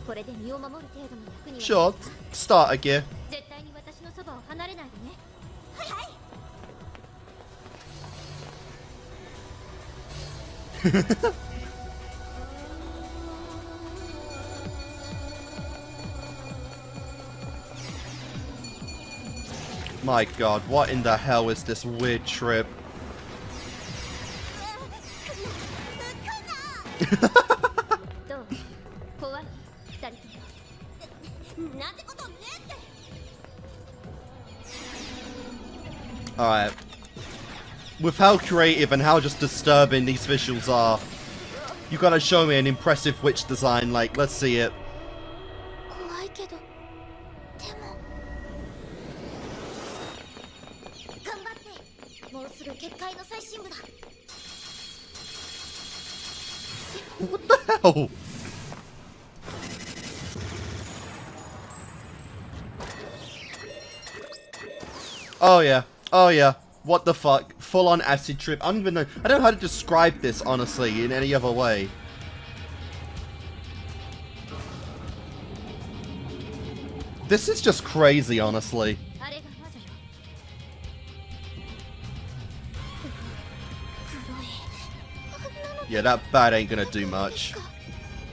これで身を守る程度の役には。 Sure, starter gear. 絶対に私のそばを離れないでね。はいはい。 My god, what in the hell is this weird trip? どう？怖い？二人とも。なんてことねって。 Alright. With how creative and how just disturbing these visuals are, you gotta show me an impressive witch design, like, let's see it. 怖いけど、でも。頑張って。もうすぐ結界の最深部だ。 What the hell? Oh yeah. Oh yeah. What the fuck? Full on acid trip. I don't even know. I don't know how to describe this, honestly, in any other way. This is just crazy, honestly. あれが魔女よ。黒い。なの Yeah, that bat ain't gonna do much.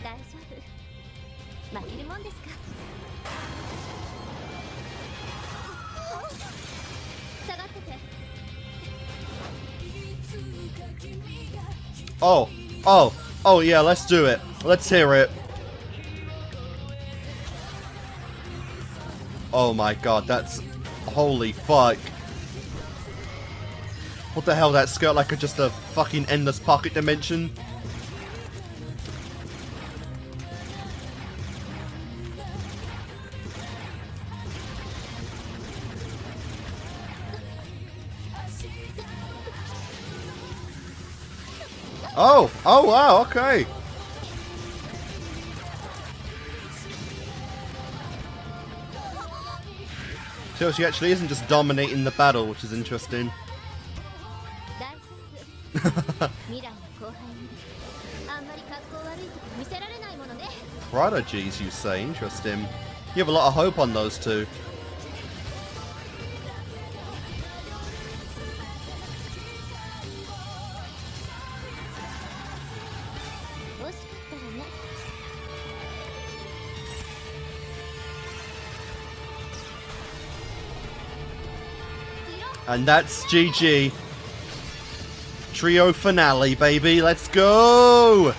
大丈夫。負けるもんですか。下がってて。 Oh, oh, oh yeah, let's do it. Let's hear it. Oh my god, that's... Holy fuck. What the hell, that skirt like just a fucking endless pocket dimension? Oh! Oh wow, okay. So she actually isn't just dominating the battle, which is interesting. 大丈夫。未来の後輩にあんまり格好悪いとこ見せられないものね。 Prodigies, you say? Interesting. You have a lot of hope on those two. 惜しかったわね。 And that's GG. Trio finale, baby. Let's go!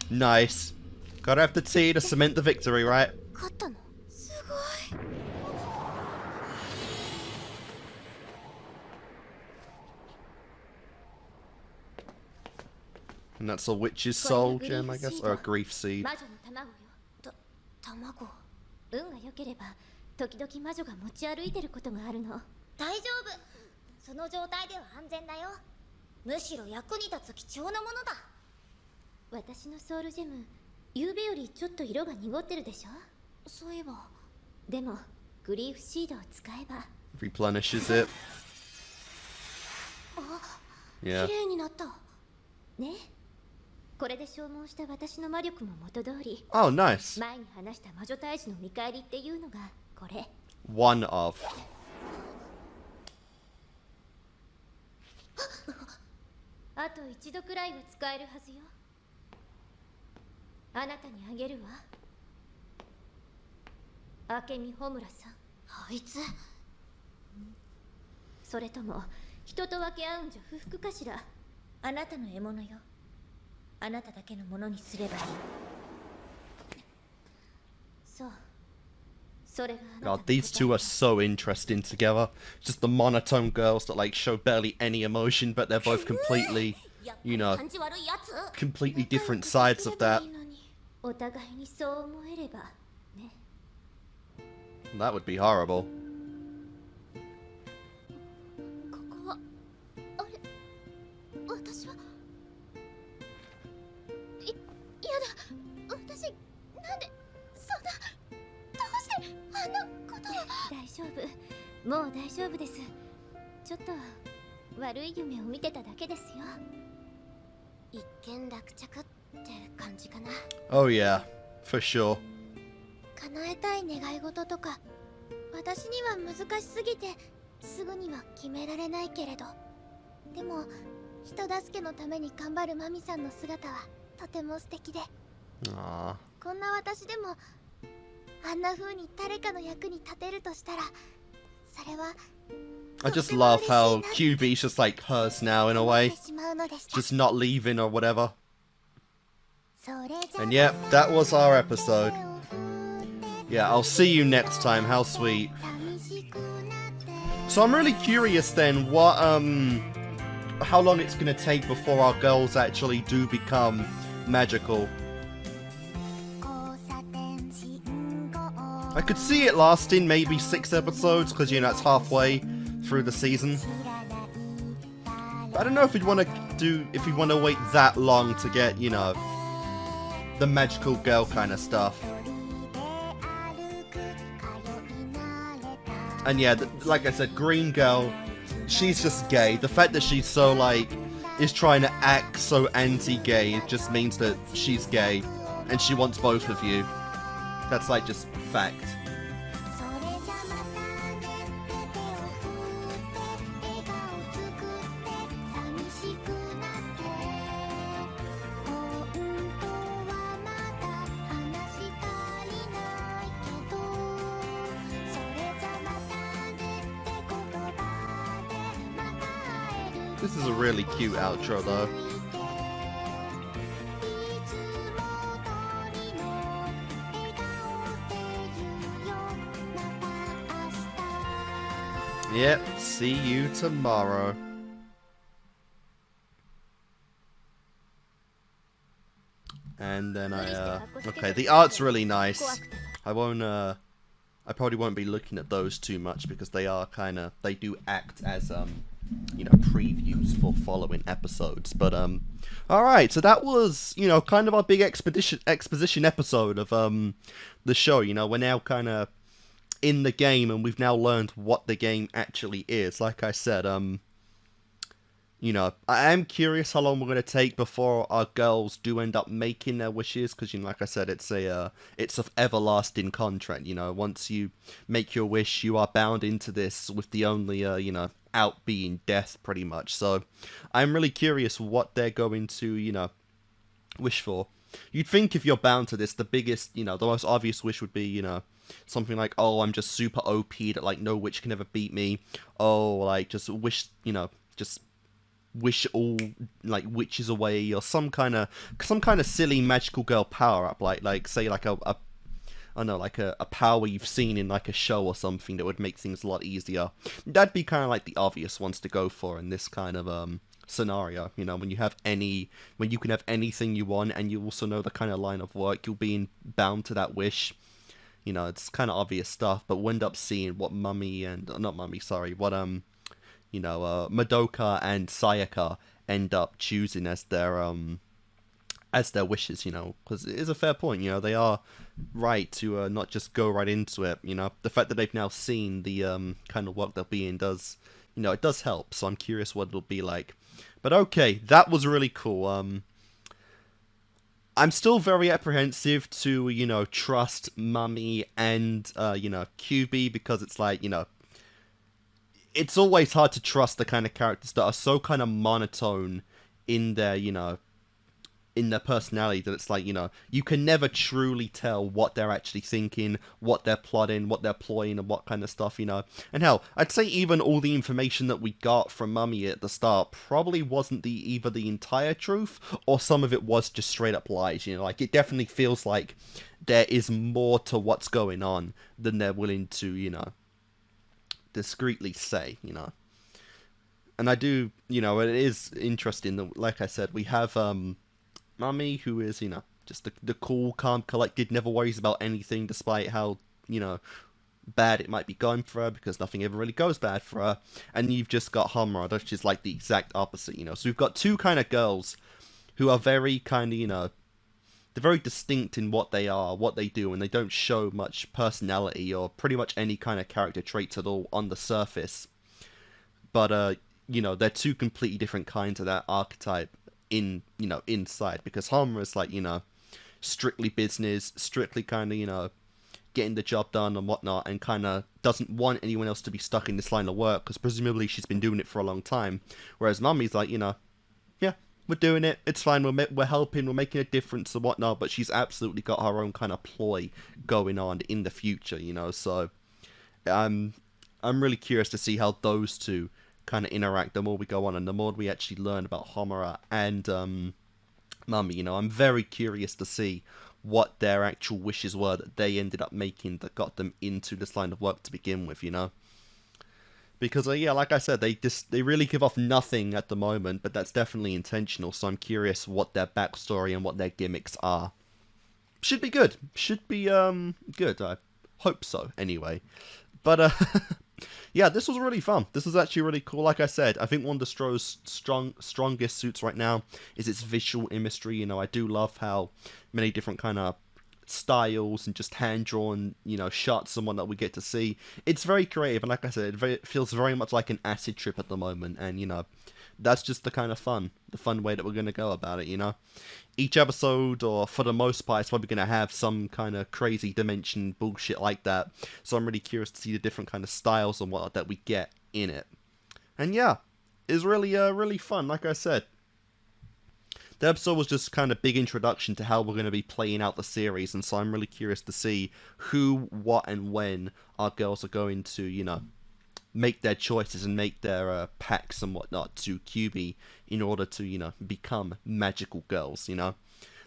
Nice. Gotta have the tea to cement the victory, right? 勝ったの？すごい。 And that's a witch's soul gem, I guess? Or a grief seed. 魔女の卵よ。卵。運が良ければ時々魔女が持ち歩いてることがあるの。大丈夫。その状態では安全だよ。むしろ役に立つ貴重なものだ。私のソウルジェム、昨べよりちょっと色が濁ってるでしょ。そういえば。でもグリーフシードを使えば Replenishes it. 綺 Yeah. 麗になったね。これで消耗した私の魔力も元通り。 Oh, nice. 前に話した魔女退治の見返りっていうのがこれ。 One of. あと一度くらいは使えるはずよ。あなたにあげるわ。明美穂村さん。あいつ。それとも人と分け合うんじゃ不服かしら。あなたの獲物よ。あなただけのものにすればいい。そう。それがあなたの God, these two are so interesting together. Just the monotone girls that like show barely any emotion, but they're both completely, you know, completely different sides of that. やっぱり感じ悪いやつ。お互いにそう思えればね。 That would be horrible. ここはあれ、私はやだ、私なんでそんな、どうしてあんなことを。大丈夫、もう大丈夫です。ちょっと悪い夢を見てただけですよ。一見落着って感じかな。 Oh yeah, for sure. 叶えたい願い事とか私には難しすぎてすぐには決められないけれど、でも人助けのために頑張るマミさんの姿はとても素敵で、 Aww. こんな私でもあんな風に誰かの役に立てるとしたら、それは I just love how QB's just like hers now in a 思っ way. てしまうのでした。 Just not leaving or whatever. それじゃ And yep, that was our episode. Yeah, I'll see you next time. How sweet. 寂しくなって So I'm really curious then what how long it's gonna take before our girls actually do become magical. 交差点信号 I could see it lasting maybe 6 episodes because you know it's halfway through the season. But I don't know if we'd want to wait that long to get, you know, the magical girl kind of stuff. And yeah, like I said, Green Girl, she's just gay. The fact that she's so, like, is trying to act so anti-gay just means that she's gay. And she wants both of you. That's, like, just fact. それじゃまたねって手を振って笑顔作って寂しくなって本当はまだ話したりないけどそれじゃまたねって言葉でまた会える This is a really cute outro, though. いつも通りの笑顔で言うよまた明日 Yep, see you tomorrow. And then okay, the art's really nice. I probably won't be looking at those too much because they do act as you know, previews for following episodes. But alright, so that was, you know, kind of our big exposition episode of the show. You know, we're now kind of in the game and we've now learned what the game actually is. Like I said, you know, I am curious how long we're going to take before our girls do end up making their wishes, because, you know, like I said, it's a everlasting contract. You know, once you make your wish, you are bound into this with the only, you know, out being death, pretty much. So I'm really curious what they're going to, you know, wish for. You'd think if you're bound to this, the biggest, you know, the most obvious wish would be, you know, something like, oh, I'm just super OP that, like, no witch can ever beat me. Oh, like, just wish, you know, just wish all, like, witches away, or some kind of silly magical girl power up, like say, like I don't know, like a power you've seen in, like, a show or something that would make things a lot easier. That'd be kind of like the obvious ones to go for in this kind of scenario. You know, when you can have anything you want, and you also know the kind of line of work you'll be bound to that wish. You know, it's kind of obvious stuff, but we'll end up seeing what what you know, Madoka and Sayaka end up choosing as their wishes, you know, because it is a fair point, you know, they are right to not just go right into it, you know. The fact that they've now seen the kind of work they'll be in does, you know, it does help, so I'm curious what it'll be like. But okay, that was really cool. I'm still very apprehensive to, you know, trust Mummy and, you know, QB, because it's like, you know, it's always hard to trust the kind of characters that are so kind of monotone in their, you know, in their personality, that it's like, you know, you can never truly tell what they're actually thinking, what they're plotting, what they're ploying, and what kind of stuff, you know. And hell, I'd say even all the information that we got from Mummy at the start probably wasn't either the entire truth, or some of it was just straight up lies, you know. Like, it definitely feels like there is more to what's going on than they're willing to, you know, discreetly say, you know. And I do, you know, it is interesting that, like I said, we have Mummy, who is, you know, Just the cool, calm, collected, never worries about anything despite how, you know, bad it might be going for her, because nothing ever really goes bad for her. And you've just got Homura, which is like the exact opposite, you know. So we've got two kind of girls who are very kind of, you know, they're very distinct in what they are, what they do, and they don't show much personality or pretty much any kind of character traits at all on the surface. But, you know, they're two completely different kinds of that archetype in, you know, inside. Because Homura is like, you know, strictly business, strictly kind of, you know, getting the job done and whatnot, and kind of doesn't want anyone else to be stuck in this line of work, because presumably she's been doing it for a long time. Whereas Mummy's like, you know, yeah, we're doing it, it's fine, we're helping, we're making a difference and whatnot, but she's absolutely got her own kind of ploy going on in the future, you know. So I'm really curious to see how those two kind of interact the more we go on, and the more we actually learn about Homura and Mummy. You know, I'm very curious to see what their actual wishes were that they ended up making that got them into this line of work to begin with, you know. Because, yeah, like I said, they really give off nothing at the moment, but that's definitely intentional, so I'm curious what their backstory and what their gimmicks are. Should be good. Should be, good. I hope so, anyway. But, yeah, this was really fun. This was actually really cool. Like I said, I think one of the show's strongest suits right now is its visual imagery. You know, I do love how many different kind of styles and just hand-drawn, you know, shots and whatnot we get to see. It's very creative, and like I said, it feels very much like an acid trip at the moment, and, you know, that's just the kind of the fun way that we're going to go about it, you know. Each episode, or for the most part, is probably going to have some kind of crazy dimension bullshit like that, so I'm really curious to see the different kind of styles and whatnot that we get in it. And yeah, it's really, really fun, like I said. The episode was just kind of big introduction to how we're going to be playing out the series, and so I'm really curious to see who, what, and when our girls are going to, you know, make their choices and make their packs and whatnot to QB in order to, you know, become magical girls, you know.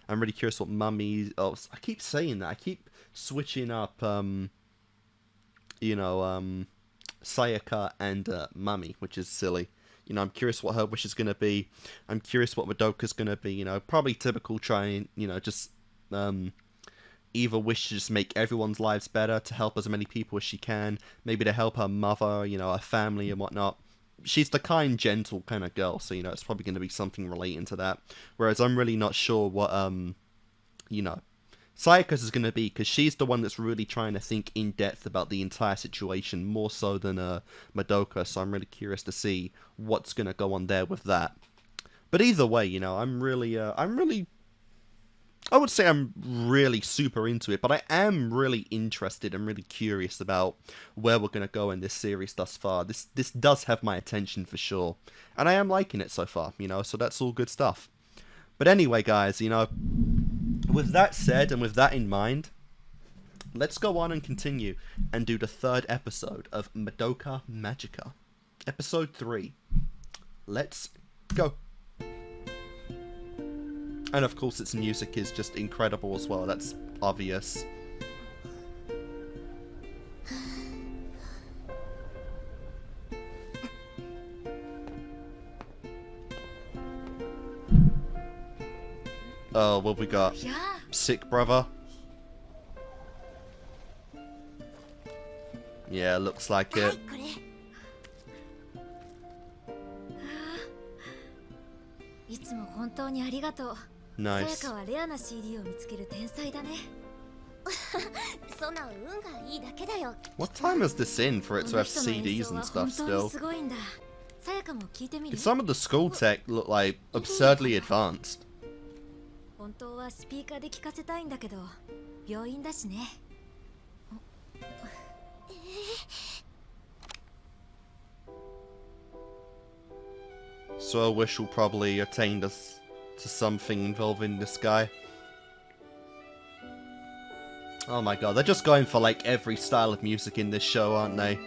I'm really curious what Mummy... Oh, I keep saying that. I keep switching up, you know, Sayaka and Mummy, which is silly. You know, I'm curious what her wish is going to be. I'm curious what Madoka's going to be, you know. Probably typical trying, you know, just either wish to just make everyone's lives better, to help as many people as she can. Maybe to help her mother, you know, her family and whatnot. She's the kind, gentle kind of girl, so, you know, it's probably going to be something relating to that. Whereas I'm really not sure what, you know, Sayaka's is going to be, because she's the one that's really trying to think in depth about the entire situation, more so than Madoka, so I'm really curious to see what's going to go on there with that. But either way, you know, I'm really, I would say I'm really super into it, but I am really interested and really curious about where we're going to go in this series thus far. This does have my attention for sure, and I am liking it so far, you know, so that's all good stuff. But anyway, guys, you know, with that said, and with that in mind, let's go on and continue and do the third episode of Madoka Magica. Episode 3. Let's go. And of course its music is just incredible as well, that's obvious. Oh, what we got? Sick brother? Yeah, looks like it. Nice. What time is this in for it to have CDs and stuff still? Some of the school tech look like absurdly advanced. So a wish will probably attain us to something involving this guy. Oh my god, they're just going for like every style of music in this show, aren't they?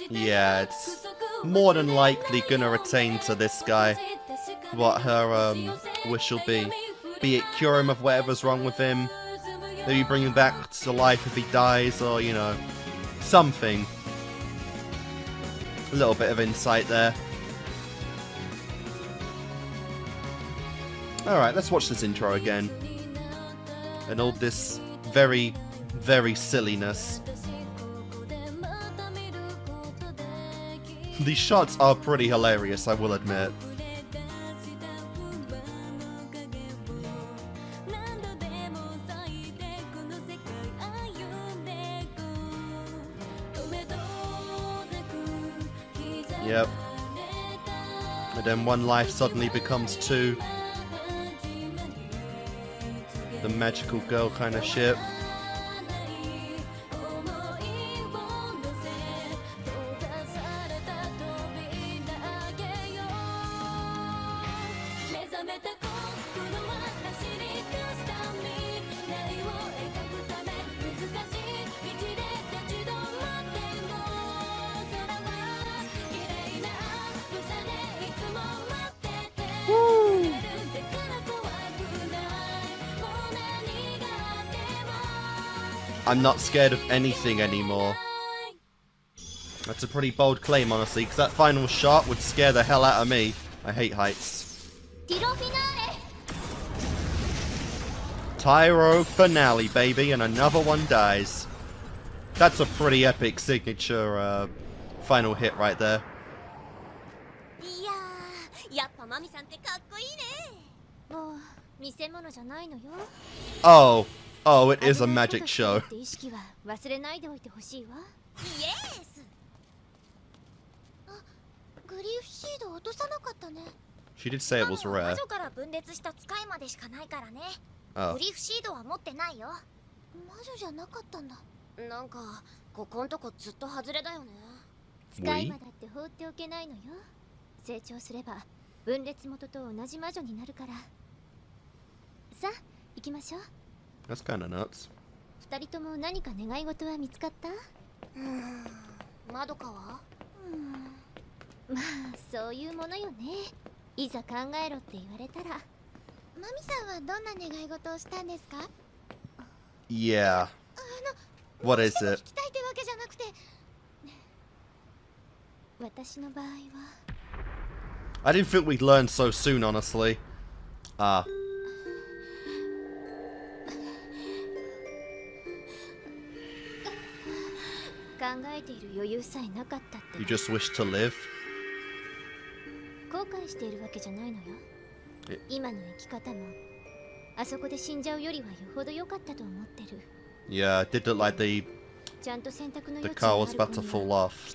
Yeah, it's more than likely gonna attain to this guy, what her wish will be. Be it cure him of whatever's wrong with him, maybe bring him back to life if he dies, or, you know, something. A little bit of insight there. Alright, let's watch this intro again. And all this very, very silliness. These shots are pretty hilarious, I will admit. Yep. And then one life suddenly becomes two. The magical girl kind of shit. I'm not scared of anything anymore. That's a pretty bold claim, honestly, because that final shot would scare the hell out of me. I hate heights. Tyro finale, baby, and another one dies. That's a pretty epic signature final hit right there. Oh, it is a magic show. She did say it was rare. Oh. That's kind of nuts. 二人とも何か願い事は見つかった？まどかは？まあそういうものよね。いざ考えろって言われたら。マミさんはどんな願い事をしたんですか？ Yeah. What is it? 聞きたいってわけじゃなくて。私の場合は。I didn't think we'd learn so soon, honestly. Ah. You just wish to live? Yeah, it did look like the car was about to fall off.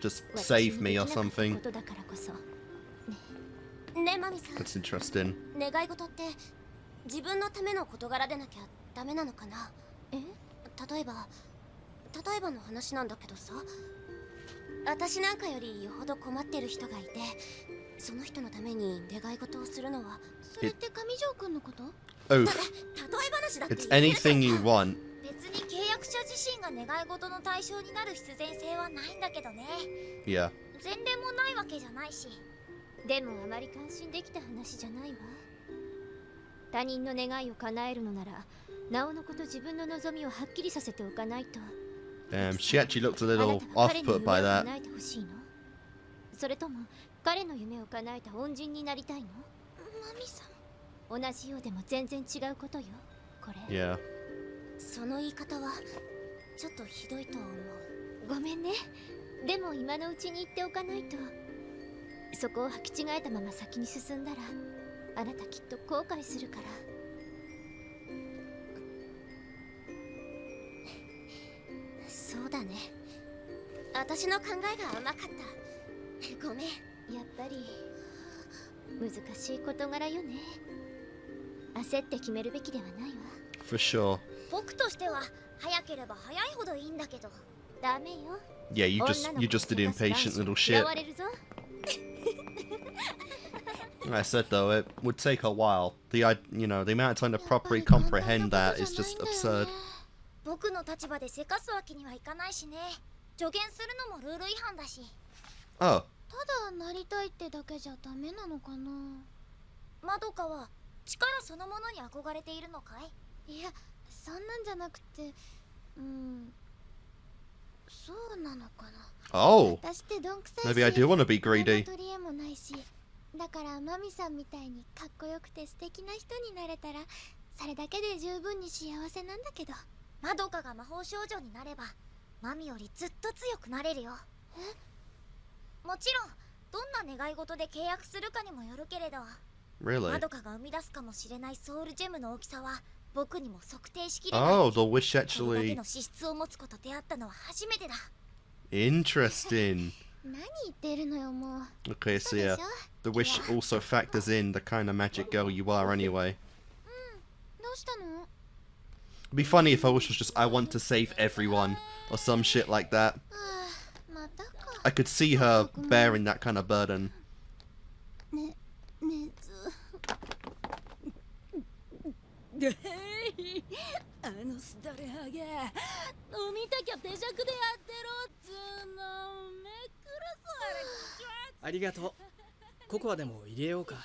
Just save me or something. That's interesting. 例えばの話なんだけどさ、私なんかよりよほど困ってる人がいて、その人のために願い事をするのは、それって上条くんのこと？ Oh, 例え話だって it's anything you want. 別に契約者自身が願い事の対象になる必然性はないんだけどね。Yeah. 前例もないわけじゃないし。でもあまり感心できた話じゃないわ。他人の願いを叶えるのなら。なおのこと自分の望みをはっきりさせておかないと。She actually looked a little off-put by that. それとも彼の夢を叶えた恩人になりたいの？マミさん。同じようでも全然違うことよ。これ。Yeah. その言い方はちょっとひどいと思う。ごめんね。でも今のうちに言っておかないと。そこを履き違えたまま先に進んだら、あなたきっと後悔するから。そうだね。私の考えが甘かった。ごめん。やっぱり難しい事柄よね。焦って決めるべきではないわ。For sure. 僕としては早ければ早いほどいいんだけど。ダメよ。Yeah, you just did impatient little shit. I said though, it would take a while. The amount of time to properly comprehend that is just absurd. 僕の立場でせかすわけにはいかないしね。助言するのもルール違反だし。Oh. ただなりたいってだけじゃダメなのかな。マドカは力そのものに憧れているのかい？いや、そんなんじゃなくて、そうなのかな。Oh, 私ってどんくさいし、 maybe I do want to be 何 greedy. の取り柄もないし、だからマミさんみたいにかっこよくて素敵な人になれたら、それだけで十分に幸せなんだけど。マドカが魔法少女になれば、マミよりずっと強くなれるよ。もちろんどんな願い事で契約するかにもよるけれど、 Really? マドカが生み出すかもしれないソウルジェムの大きさは僕にも測定しきれない。 Oh, the wish これだけ actually. の資質を持つ子と出会ったのは初めてだ。 Interesting. 何言ってるのよもう。 Okay, so yeah, the wish also factors in the kind of magic girl you are anyway. どうしたの？ It'd be funny if her wish was just, I want to save everyone, or some shit like that. またか。 I could see her bearing that kind of burden. あのすだれハゲ、飲みたきゃ手酌でやってろっつうの。めくるさありがとう。ココアでも入れようか。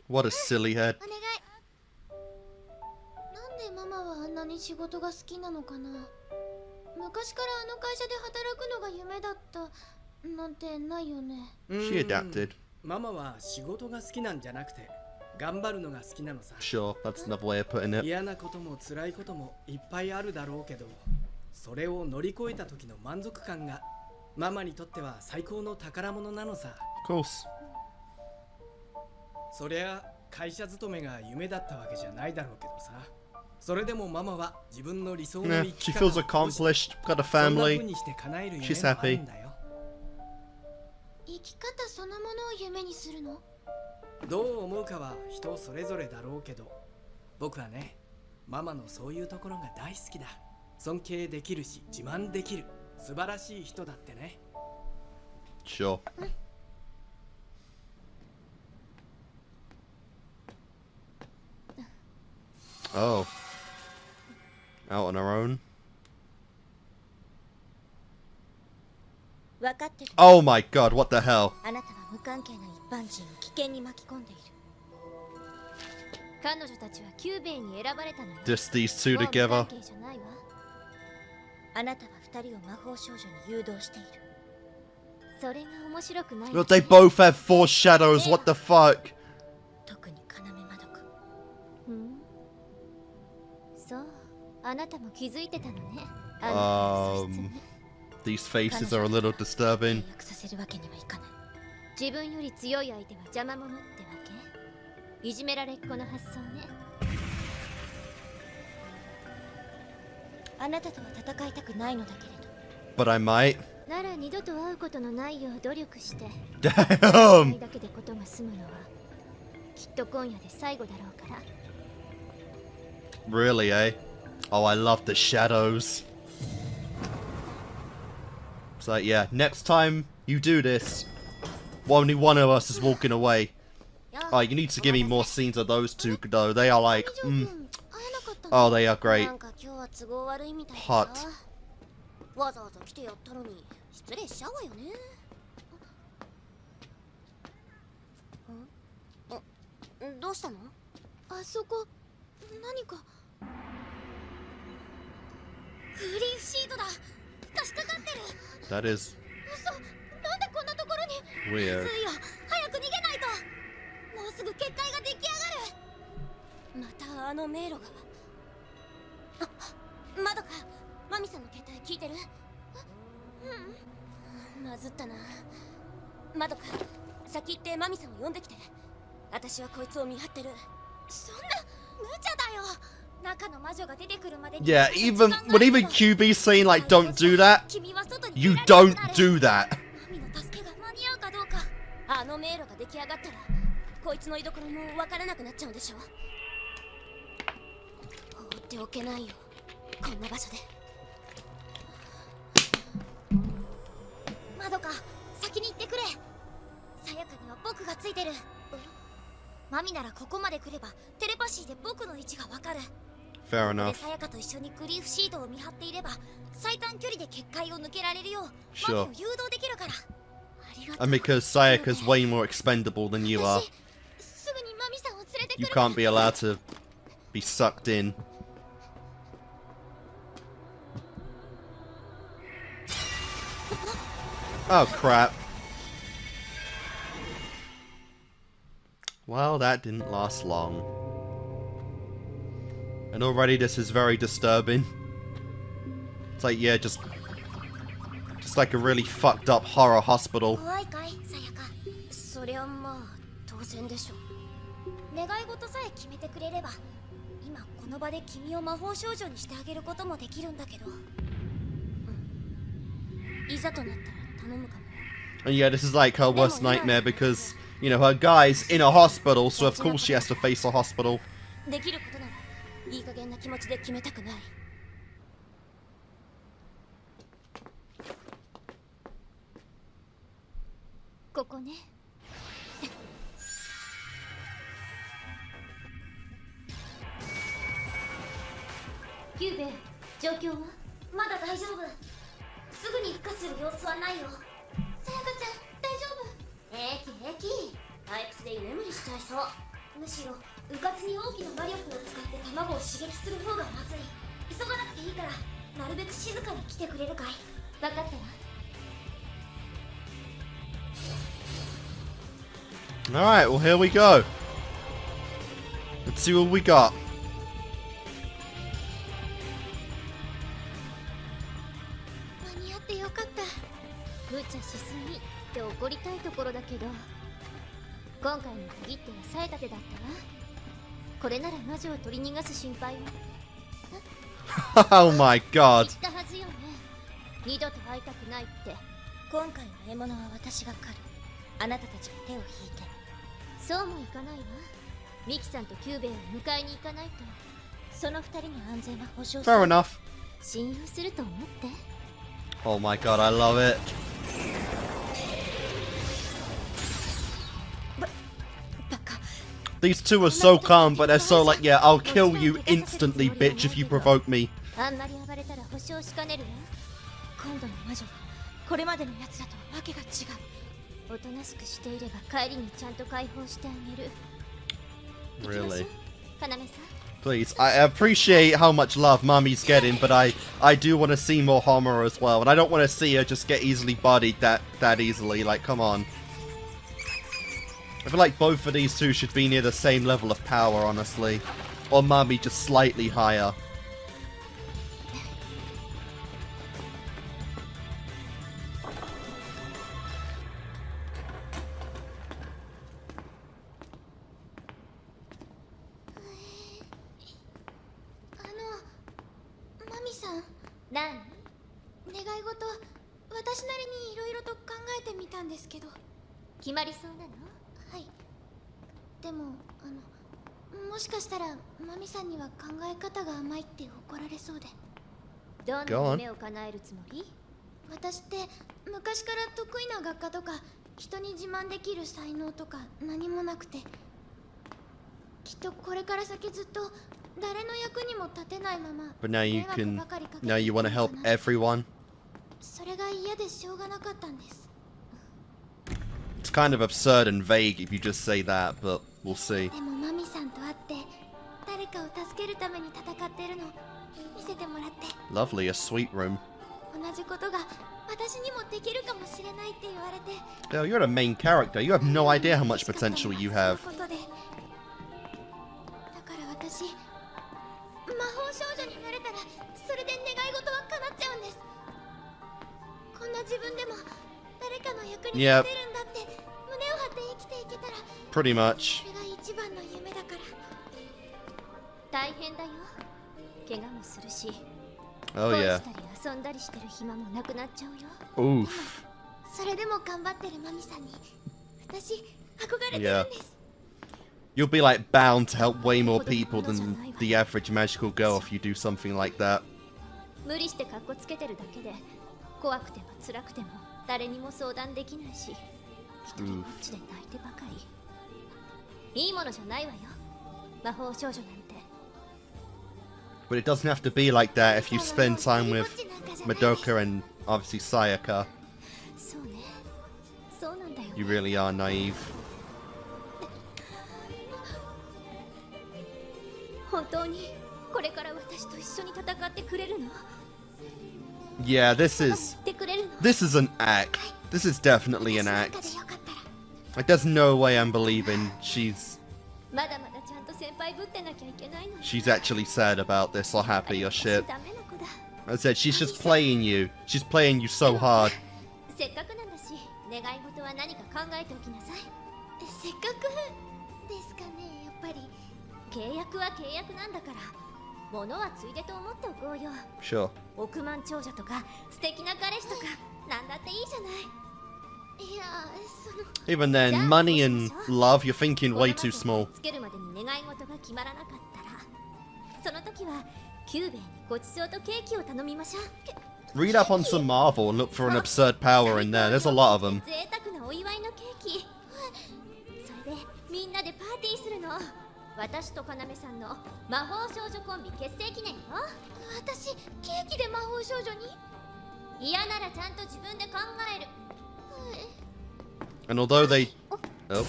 What a silly head. お願い。なんでママはあんなに仕事が好きなのかな。昔からあの会社で働くのが夢だったなんてないよね。 She adapted. ママは仕事が好きなんじゃなくて頑張るのが好きなのさ。 Sure, that's another way of putting it. 嫌なことも辛いこともいっぱいあるだろうけど、それを乗り越えた時の満足感がママにとっては最高の宝物なのさ。 Of course. そりゃ会社勤めが夢だったわけじゃないだろうけどさ。それでもママは自分の理想の Yeah, 生き she 方 feels を accomplished, got a そんな風 family. にして叶える夢 She's もある happy. んだよ。生き方そのものを夢にするの？どう思うかは人それぞれだろうけど、僕はね、ママのそういうところが大好きだ。尊敬できるし自慢できる素晴らしい人だってね。 Sure. Oh. Out on her own. 分かってる。 Oh my god, what the hell? あなたは無関係な一般人を危険に巻き込んでいる。彼女たちはキューベイに選ばれたのよ。 Just these two もう無 together. 関係じゃないわ。あなたは二人を魔法少女に誘導している。それが面白くない。 Look, they both have four shadows, what the fuck? 特に要まどか。そう、あなたも気づいてたのね。あなたの素質に。 These faces are a little disturbing. 契約させるわけにはいかない。自分より強い相手は邪魔者ってわけ？いじめられっ子の発想ね。あなたとは戦いたくないのだけれど。 But I might. なら二度と会うことのないよう努力して。 Damn! だけでことが済むのはきっと今夜で最後だろうから。 Really, eh? Oh, I love the shadows. It's like, yeah, next time you do this, only one of us is walking away. Oh, you need to give me more scenes of those two, though. They are like, oh, they are great. なんか今日は都合悪いみたいで Hot. さ。わざわざ来てやったのに失礼しちゃうわよね。どうしたの？あそこ何か。フリーシートだ。差し掛かってる。 That is 嘘。なんでこんなところに。 weird. まずいよ。早く逃げないと。もうすぐ結界が出来上がる。またあの迷路が。マドカ、マミさんの携帯聞いてる？まずったな。マドカ、先行ってマミさんを呼んできて。私はこいつを見張ってる。そんな無茶だよ。中の魔女が出てくるまでに。 Yeah, even QB's saying like, don't do that. 君は外に You 出られなく don't なる。 do that. マミの助けが間に合うかどうか。あの迷路が出来上がったらこいつの居所もわからなくなっちゃうんでしょ。放っておけないよ、こんな場所で。マドカ、先に行ってくれ。さやかには僕がついてる。マミならここまで来ればテレパシーで僕の位置がわかる。 Fair で enough. さやかと一緒にクリーフシードを見張っていれば最短距離で結界を抜けられるよう、マミ Sure. を誘導できるから。ありがとう。 And because Sayaka's way more expendable than you are. 私すぐにマミさんを連れて You can't be allowed to be sucked in. Oh crap. Well, that didn't last long. And already this is very disturbing. It's like, yeah, just like a really fucked up horror hospital. 怖いかい、さやか。そりゃまあ当然でしょ。願い事さえ決めてくれれば、今この場で君を魔法少女にしてあげることもできるんだけど。いざとなったら頼むかも。 And yeah, this is like her worst nightmare because, you know, her guy's in a hospital, so of course she has to face a hospital. できることならいい加減な気持ちで決めたくない。ここね。キューベ、状況は？まだ大丈夫。すぐに復活する様子はないよ。さやかちゃん、大丈夫？平気。退屈で居眠りしちゃいそう。むしろうかつに大きな魔力を使って卵を刺激する方がまずい。急がなくていいからなるべく静かに来てくれるかい？分かったわ。Alright, well here we go. Let's see what we got. 間に合ってよかった。無茶しすぎって怒りたいところだけど、今回に限っては冴えたてだったわ。これなら魔女を取り逃がす心配は。Oh my god. 言ったはずよね。二度と会いたくないって。今回の獲物は私が狩る。あなたたちが手を引いて。そうもいかないわ。ミキさんとキューベイを迎えに行かないと、その二人の安全は保証する。 Fair enough. 信用すると思って。 Oh my god, I love it. バカ。 These two are so calm, but they're so like, yeah, I'll kill you instantly, bitch, if you provoke me. あんまり暴れたら保証しかねるわ。今度の魔女はこれまでのやつらとはわけが違う。おとなしくしていれば帰りにちゃんと解放してあげる。 Really? かなめさん。 Please, I appreciate how much love Mommy's getting, but I do want to see more Homer as well, and I don't want to see her just get easily bodied that easily. Like, come on. I feel like both of these two should be near the same level of power, honestly, or Mommy just slightly higher. マミさん。何？願い事、私なりにいろいろと考えてみたんですけど。決まりそうなの？はい。でももしかしたらマミさんには考え方が甘いって怒られそうで。どんな夢を叶えるつもり？私って昔から得意な学科とか人に自慢できる才能とか何もなくて、きっとこれから先ずっと誰の役にも立てないまま。 But now you want to help everyone. それが嫌でしょうがなかったんです。 It's kind of absurd and vague if you just say that, but we'll see. でもマミさんと会って誰かを助けるために戦ってるの見せてもらって。 Lovely, a sweet room. 同じことが私にもできるかもしれないって言われて。 Hell, you're the main character. You have no idea how much potential you have. だから私魔法少女になれたらそれで願い事は叶っちゃうんです。こんな自分でも誰かの役に立てるんだって胸を張って生きていけたら。 Pretty much. それが一番の夢だから。大変だよ。怪我もするし。 Oh yeah. 恋したり遊んだりしてる暇もなくなっちゃうよ。 Oof. それでも頑張ってるマミさんに私憧れてるんです。 You'll be like bound to help way more people than the average magical girl if you do something like that. 無理してカッコつけてるだけで怖くても辛くても誰にも相談できないし、一人ぼっちで泣いてばかり。いいものじゃないわよ、魔法少女なんて。 But it doesn't have to be like that if you spend time with Madoka and obviously Sayaka. そうね、そうなんだよ。 You really are naive. 本当にこれから私と一緒に戦ってくれるの？ Yeah, this 言 is ってくれるの？ this is an act. This is definitely an 私の中 act. でよかったら Like, there's no way I'm believing she's まだまだちゃんと先輩ぶってなきゃいけないのに。 she's actually sad about this or happy or 私 shit. ダメな子だ。 I said she's just playing you. She's playing you so hard. せっかくなんだし、願い事は何か考えておきなさい。せっかくですかね、やっぱり。契約は契約なんだから、物はついでと思っておこうよ。 Sure. 億万長者とか素敵な彼氏とかなんだっていいじゃない。いや、その Even then, money and love, you're thinking way too small. つけるまでに願い事が決まらなかったら、その時はキューベイにごちそうとケーキを頼みましょう。 Read up on some Marvel and look for an absurd power in there. There's a lot of them. 贅沢なお祝いのケーキ。それでみんなでパーティーするの。私と要さんの魔法少女コンビ結成記念よ。私ケーキで魔法少女に？嫌ならちゃんと自分で考える。 And although they... Oh.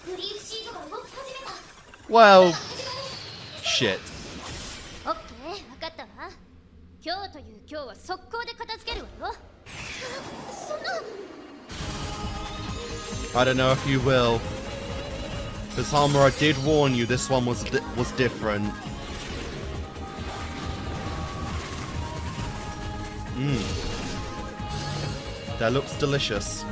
グリーフシートが動き始めた。 Well... Shit. オッケー、分かったわ。今日という今日は速攻で片付けるわよ。そんな。 I don't know if you will. Because Hamura, I did warn you this one was different. That looks delicious.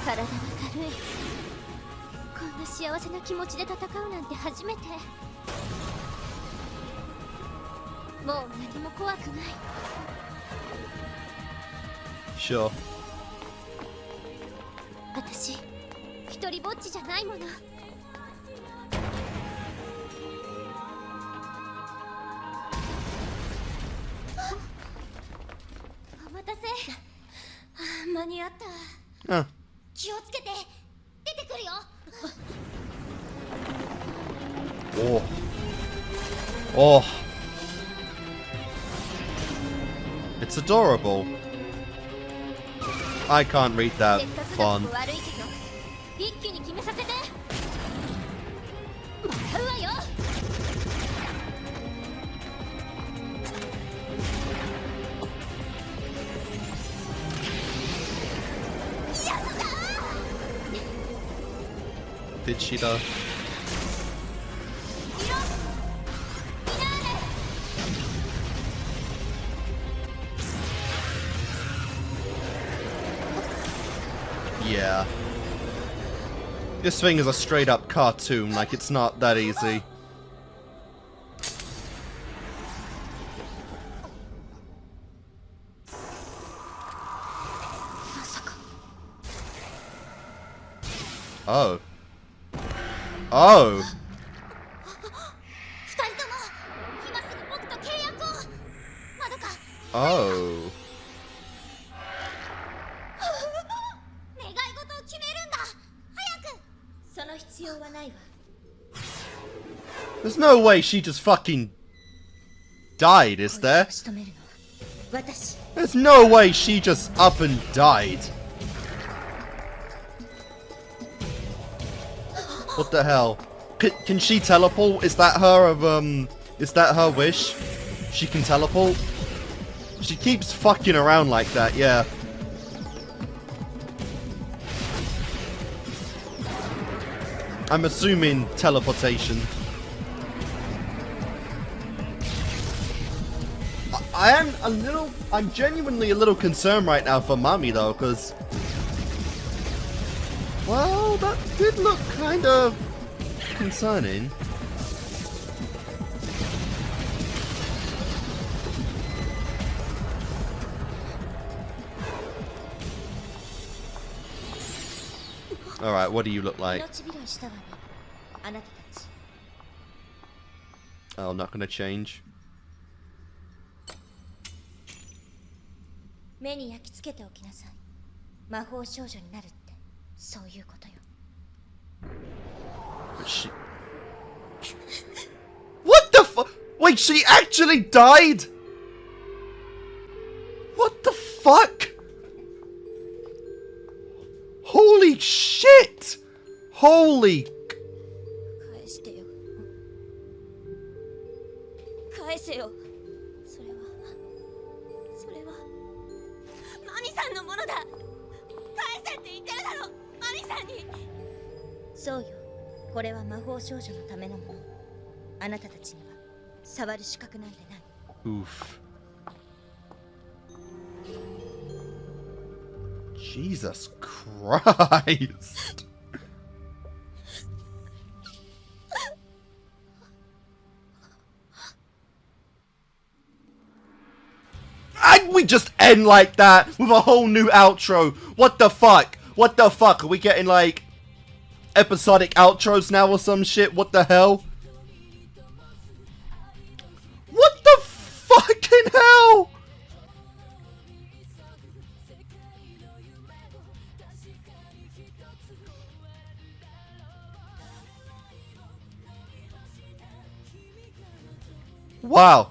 体が軽い。こんな幸せな気持ちで戦うなんて初めて。もう何も怖くない。 Sure. 私一人ぼっちじゃないもの。お待たせ。間に合った。 Ah. 気をつけて。出てくるよ。 Oh. Oh. It's adorable. I can't read that せっかくだ font. と悪いけど一気に決めさせて。もらうわよ。 Did she though? Yeah. This thing is a straight up cartoon, like it's not that easy. Oh. Oh. 二人とも今すぐ僕と契約を。まどか Oh. 願い事を決めるんだ。早く。その必要はないわ。 There's no way she just fucking died, is there? 仕留めるのは私。 There's no way she just up and died. What the hell? Can she teleport? Is that her is that her wish? She can teleport? She keeps fucking around like that, yeah. I'm assuming teleportation. I'm genuinely a little concerned right now for Mami though, because, well, that did look kind of concerning. Alright, what do you look like? 命拾いしたわね。あなたたち。 Oh, not gonna change. 目に焼き付けておきなさい。魔法少女になるってそういうことよ。She... What the fu- Wait, she actually died? What the fuck? Holy shit! Holy... 返してよ。返せよ。それはマミさんのものだ。返せって言ってるだろ、マミさんに。そうよ、これは魔法少女のためのもの。あなたたちには触る資格なんてない。 Oof. Jesus Christ. And we just end like that with a whole new outro. What the fuck? What the fuck? Are we getting like episodic outros now or some shit? What the hell? What the fucking hell? Wow.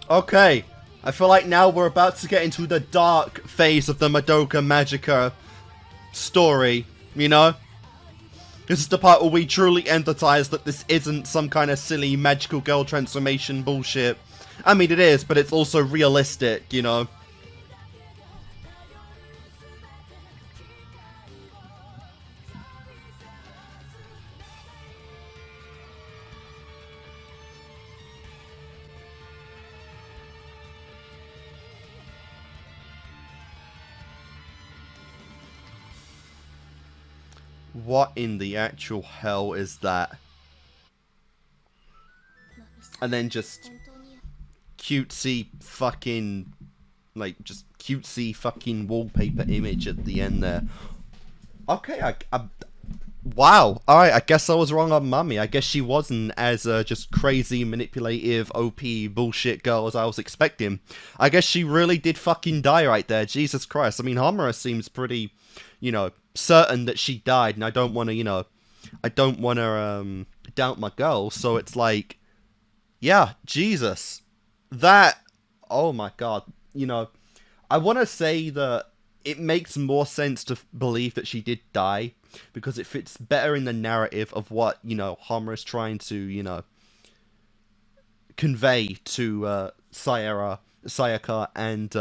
Okay, I feel like now we're about to get into the dark phase of the Madoka Magica story, you know? This is the part where we truly empathize that this isn't some kind of silly magical girl transformation bullshit. I mean, it is, but it's also realistic, you know? What in the actual hell is that? And then just cutesy fucking, like, just cutesy fucking wallpaper image at the end there. Okay, wow. Alright, I guess I was wrong on Mummy. I guess she wasn't as just crazy, manipulative, OP bullshit girl as I was expecting. I guess she really did fucking die right there. Jesus Christ. I mean, Homura seems pretty, you know, certain that she died, and I don't want to, you know, I don't want to doubt my girl, so it's like, yeah, Jesus, that, oh my god, you know, I want to say that it makes more sense to believe that she did die, because it fits better in the narrative of what, you know, Homura's trying to, you know, convey to Sayaka and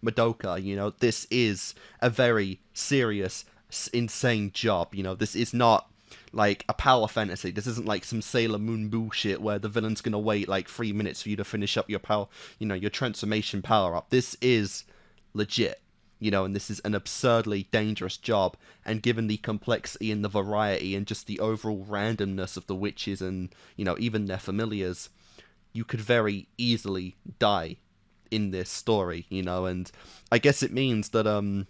Madoka. You know, this is a very serious, insane job. You know, this is not like a power fantasy. This isn't like some Sailor Moon bullshit where the villain's gonna wait like 3 minutes for you to finish up your power, you know, your transformation power up. This is legit, you know, and this is an absurdly dangerous job. And given the complexity and the variety and just the overall randomness of the witches and, you know, even their familiars, you could very easily die in this story, you know. And I guess it means that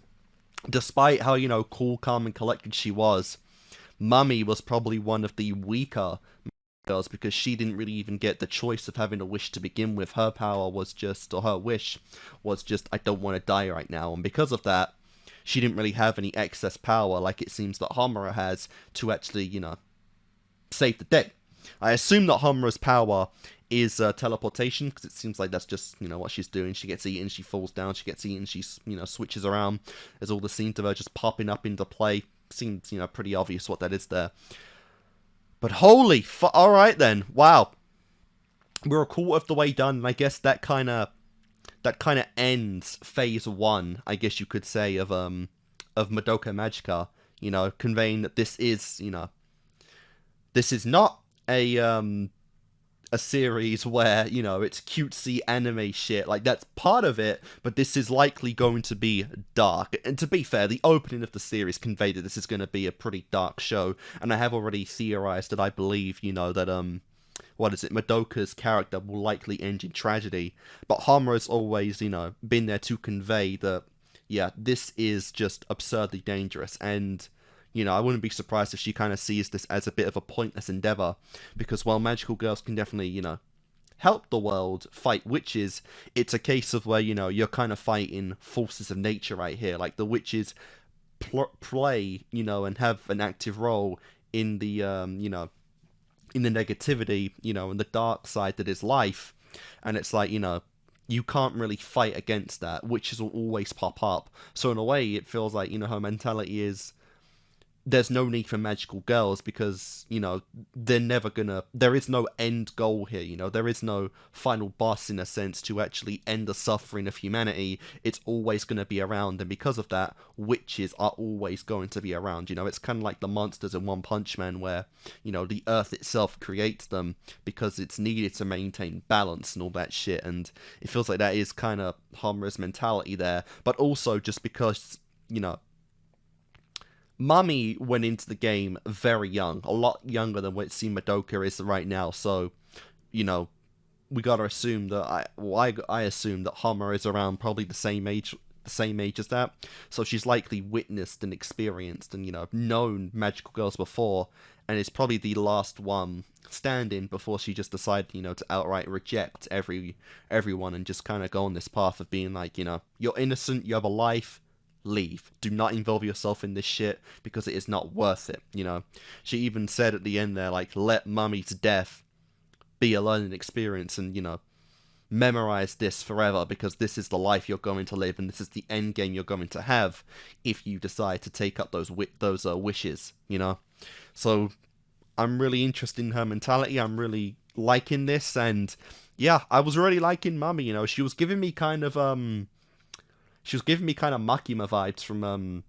despite how, you know, cool, calm and collected she was, Mummy was probably one of the weaker girls, because she didn't really even get the choice of having a wish to begin with. Her power was just, or her wish was just, I don't want to die right now. And because of that, she didn't really have any excess power like it seems that Homura has to actually, you know, save the day. I assume that Homura's power is teleportation, because it seems like that's just, you know, what she's doing. She gets eaten, she falls down, she gets eaten, she, you know, switches around. There's all the scenes of her just popping up into play. Seems, you know, pretty obvious what that is there. But holy alright then, wow. We're a quarter of the way done, and I guess that kind of ends phase 1, I guess you could say, of Madoka Magica, you know, conveying that this is, you know, this is not a series where, you know, it's cutesy anime shit. Like, that's part of it, but this is likely going to be dark. And to be fair, the opening of the series conveyed that this is going to be a pretty dark show, and I have already theorized that I believe, you know, that, Madoka's character will likely end in tragedy, but Homura's always, you know, been there to convey that, yeah, this is just absurdly dangerous, and, you know, I wouldn't be surprised if she kind of sees this as a bit of a pointless endeavor, because while magical girls can definitely, you know, help the world fight witches, it's a case of where, you know, you're kind of fighting forces of nature right here. Like, the witches play, you know, and have an active role in the, you know, in the negativity, you know, and the dark side that is life. And it's like, you know, you can't really fight against that. Witches will always pop up. So in a way, it feels like, you know, her mentality is, there's no need for magical girls, because, you know, they're never gonna, there is no end goal here, you know, there is no final boss in a sense to actually end the suffering of humanity. It's always gonna be around, and because of that, witches are always going to be around. You know, it's kind of like the monsters in One Punch Man, where, you know, the earth itself creates them because it's needed to maintain balance and all that shit, and it feels like that is kind of Homura's mentality there. But also just because, you know, Mami went into the game very young, a lot younger than what Madoka is right now. So, you know, we gotta assume that I assume that Homura is around probably the same age as that. So she's likely witnessed and experienced and, you know, known magical girls before, and is probably the last one standing before she just decided, you know, to outright reject everyone and just kind of go on this path of being like, you know, you're innocent, you have a life. Leave. Do not involve yourself in this shit, because it is not worth it, you know. She even said at the end there, like, let Mummy's death be a learning experience, and, you know, memorize this forever, because this is the life you're going to live, and this is the end game you're going to have if you decide to take up those wishes, you know. So I'm really interested in her mentality. I'm really liking this, and yeah, I was really liking Mummy, you know. She was giving me kind of Makima vibes from,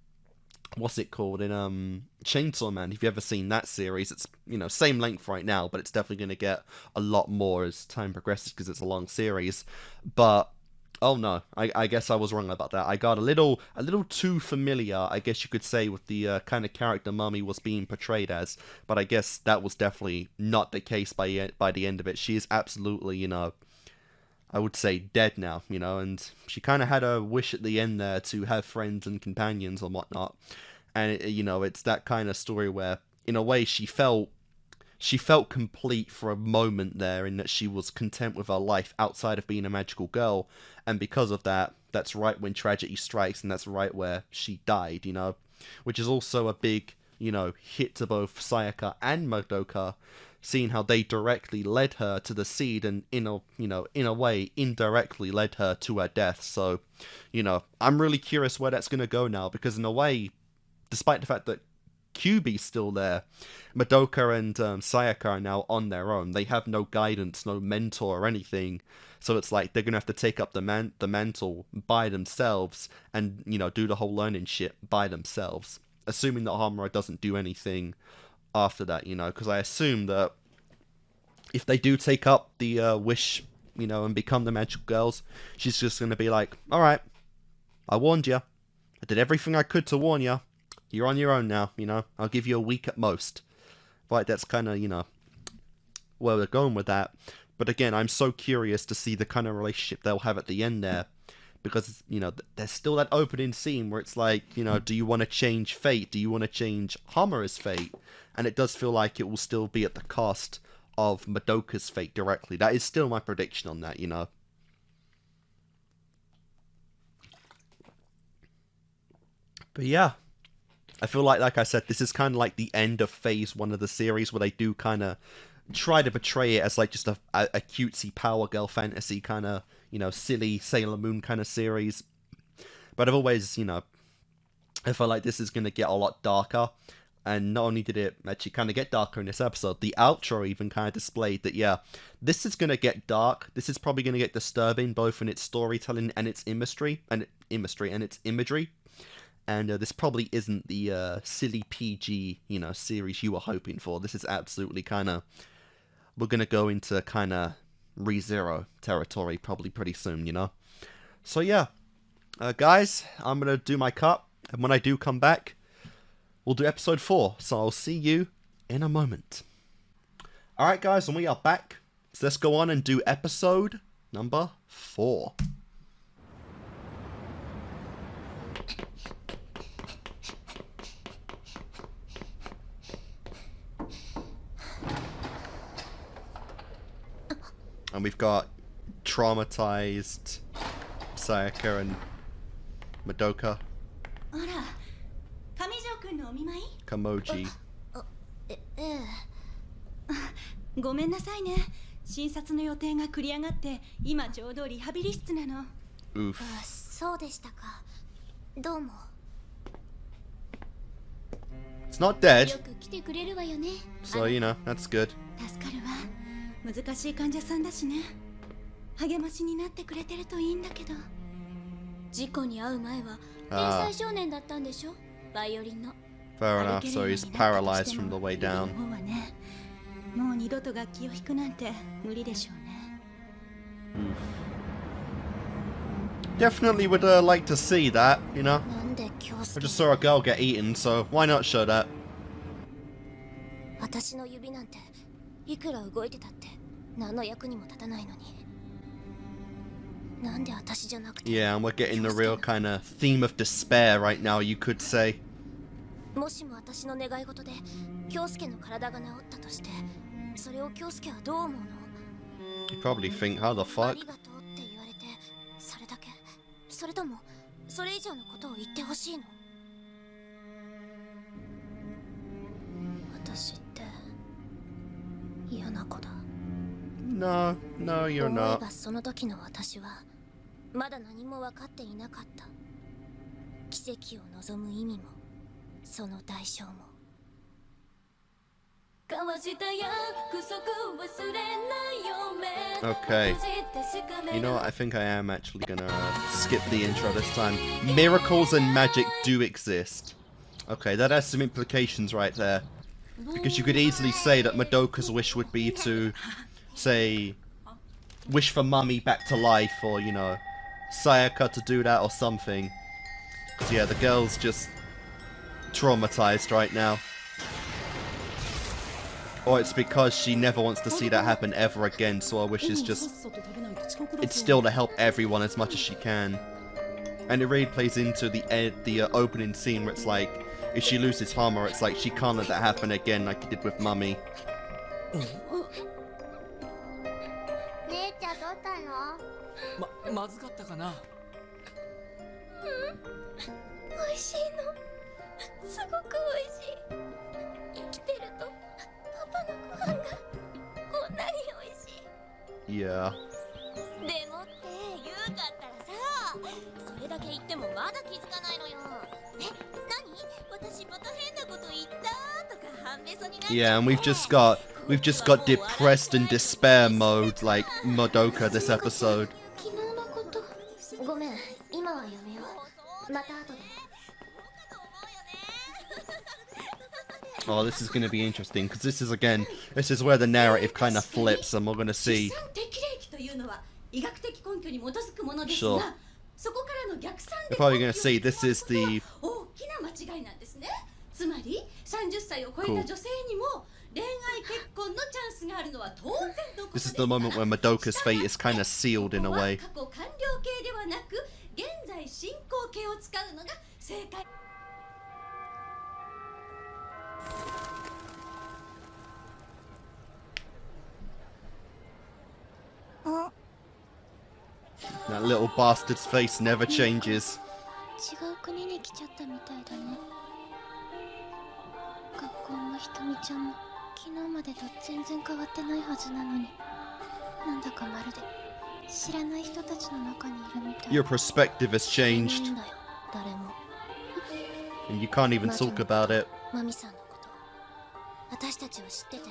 what's it called, in Chainsaw Man. If you've ever seen that series, it's, you know, same length right now, but it's definitely going to get a lot more as time progresses, because it's a long series. But, oh no, I guess I was wrong about that. I got a little too familiar, I guess you could say, with the kind of character Mummy was being portrayed as, but I guess that was definitely not the case by the end of it. She is absolutely, you know, I would say dead now, you know, and she kind of had a wish at the end there to have friends and companions and whatnot, and you know, it's that kind of story where, in a way, she felt complete for a moment there, in that she was content with her life outside of being a magical girl, and because of that, that's right when tragedy strikes, and that's right where she died, you know, which is also a big, you know, hit to both Sayaka and Madoka, seeing how they directly led her to the seed, and in a way indirectly led her to her death. So, you know, I'm really curious where that's gonna go now, because in a way, despite the fact that Kyuubi's still there, Madoka and Sayaka are now on their own. They have no guidance, no mentor or anything. So it's like they're gonna have to take up the mantle by themselves, and, you know, do the whole learning shit by themselves. Assuming that Homura doesn't do anything after that, you know, because I assume that if they do take up the wish, you know, and become the magical girls, she's just going to be like, alright, I warned you. I did everything I could to warn you. You're on your own now, you know. I'll give you a week at most. Right, that's kind of, you know, where we're going with that. But again, I'm so curious to see the kind of relationship they'll have at the end there. Because, you know, there's still that opening scene where it's like, you know, do you want to change fate? Do you want to change Homura's fate? And it does feel like it will still be at the cost of Madoka's fate directly. That is still my prediction on that, you know. But yeah, I feel like I said, this is kind of like the end of phase 1 of the series, where they do kind of try to portray it as like just a cutesy power girl fantasy kind of, you know, silly Sailor Moon kind of series. But I've always, you know, I feel like this is going to get a lot darker. And not only did it actually kind of get darker in this episode, the outro even kind of displayed that, yeah, this is going to get dark. This is probably going to get disturbing, both in its storytelling and its imagery. And this probably isn't the silly PG, you know, series you were hoping for. This is absolutely kind of, we're going to go into kind of ReZero territory probably pretty soon, you know. So yeah, guys, I'm going to do my cut. And when I do come back, we'll do episode 4, so I'll see you in a moment. Alright guys, and we are back. So let's go on and do episode number 4. And we've got traumatized Sayaka and Madoka. あら、上条くんのお見舞い？ Kamoji. ええ。ごめんなさいね。診察の予定が繰り上がって今ちょうどリハビリ室なの。 Oof. あ、そうでしたか。どうも。 It's not dead, よく来てくれるわよね。 so you know, that's good. 助かるわ。難しい患者さんだしね。励ましになってくれてるといいんだけど。事故に遭う前は天才少年だったんでしょ？バイオリンの。 Fair enough, so he's paralyzed from the way down. もう二度と楽器を弾くなんて無理でしょうね。 Definitely would like to see that, you know. なんで今 I 日 just saw a girl get eaten, so why not show that? 私の指なんていくら動いてたって何の役にも立たないのに。なんで私じゃなくて。 Yeah, and we're getting the real kind of theme of despair right now, you could say. もしも私の願い事で京介の体が治ったとして、それを京介はどう思うの？ You probably think, how the あ fuck? りがとうって言われてそれだけ？それともそれ以上のことを言ってほしいの？私って嫌な子だ。 No, no, you're 思え not. ばその時の私はまだ何も分かっていなかった。奇跡を望む意味もその代償も。交わした約束忘れないよ。 Okay. You know what? I think I am actually gonna skip the intro this time. Miracles and magic do exist. Okay, that has some implications right there. Because you could easily say that Madoka's wish would be to, say, wish for Mummy back to life, or, you know, Sayaka to do that or something. 'Cause yeah, the girl's just traumatized right now. Or it's because she never wants to see that happen ever again, so her wish is just... It's still to help everyone as much as she can. And it really plays into the opening scene where it's like, if she loses Hammer, it's like she can't let that happen again like it did with Mummy. 姉ちゃんどうしたの？まずかったかな。美味しいの。すごく美味しい。生きてるとパパのご飯がこんなに美味しい。 Yeah. でもって言うかったらさ、それだけ言ってもまだ気づかないのよ。え、何？私また変なこと言ったとか半べそになっちゃ Yeah, う。 and we've just got depressed and despair mode like Madoka this episode. 昨日のこと。ごめん、今はやめよう。また後で。 Oh, this is going to be interesting, because this is where the narrative kind of flips, and we're going to see... 出産適齢期というのは医学的根拠に基づくものですが、 Sure. そこからの逆算で You're probably going to see this is the... 大きな間違いなんですね。つまり30歳を超えた女性にも恋愛結婚のチャンスがあるのは当然のことで This す is が、 the moment where Madoka's fate is kind of sealed in a way. 過去完了形ではなく現在進行形を使うのが正解。 That little bastard's face never changes. 違う国に来ちゃったみたいだね。学校もひとみちゃんも昨日までと全然変わってないはずなのに、なんだかまるで知らない人たちの中にいるみたい。 Your perspective has 知らない changed, んだよ、誰も。 and you can't even talk about it. マミさんのこと、私たちは知ってて、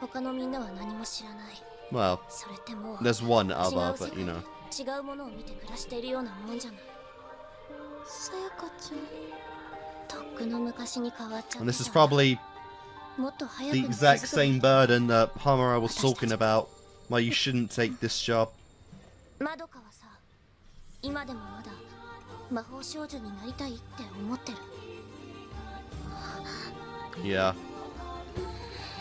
他のみんなは何も知らない。 Well, それってもう there's one 違 other, う世 but 界 you know. 違うものを見て暮らしているようなもんじゃない。さやかちゃん、とっくの昔に変わっちゃっ And this is た。 probably もっと早く the に気 exact づくべ same きだ。 burden that Hamura was talking about, why you shouldn't take this job. マドカはさ、今でもまだ魔法少女になりたいって思ってる。 Yeah.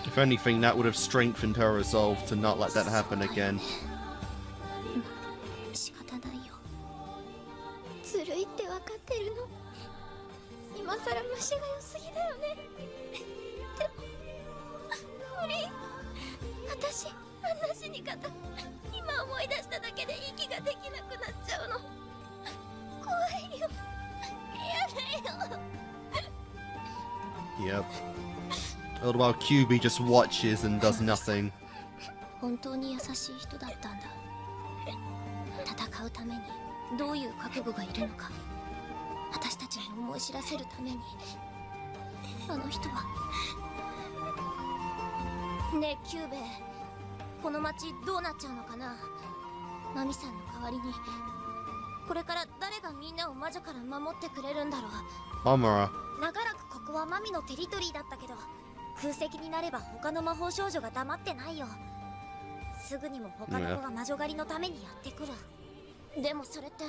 If anything, that would have strengthened her resolve to not let that happen again. 仕方ないよ。ずるいって分かってるの。今さら虫が良すぎだよね。でも無理。私あんな死に方今思い出しただけで息ができなくなっちゃうの。怖いよ。嫌だよ。 Yep. All the while QB just watches and does nothing. 本当に優しい人だったんだ。戦うためにどういう覚悟がいるのか私たちに思い知らせるために。あの人は。ねえキューベ、この町どうなっちゃうのかな。マミさんの代わりにこれから誰がみんなを魔女から守ってくれるんだろう。 Bummer. 長らくここはマミのテリトリーだったけど、空席になれば他の魔法少女が黙ってないよ。すぐにも他の子が魔女狩りのためにやってくる。でもそれって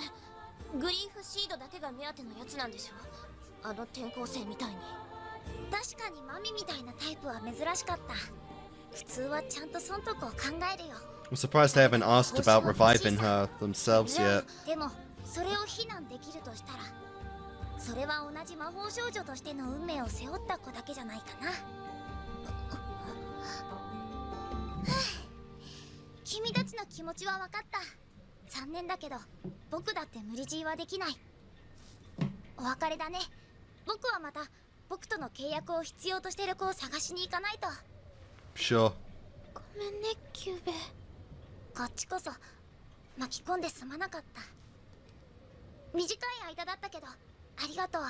グリーフシードだけが目当てのやつなんでしょ。あの転校生みたいに。確かにマミみたいなタイプは珍しかった。普通はちゃんとそんとこを考えるよ。 I'm surprised they haven't asked about reviving her themselves yet. でもそれを非難できるとしたら、それは同じ魔法少女としての運命を背負った子だけじゃないかな。君たちの気持ちは分かった。残念だけど僕だって無理強いはできない。お別れだね。僕はまた僕との契約を必要としている子を探しに行かないと。 Sure. ごめんねキューベ。こっちこそ巻き込んですまなかった。短い間だったけどありがとう。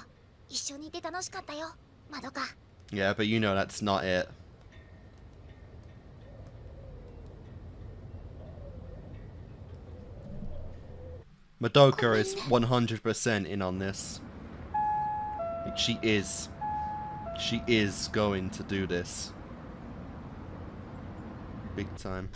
一緒にいて楽しかったよ、マドカ。 Yeah, but you know that's not it. Madoka is 100% in on this. Like, she is going to do this. Big time.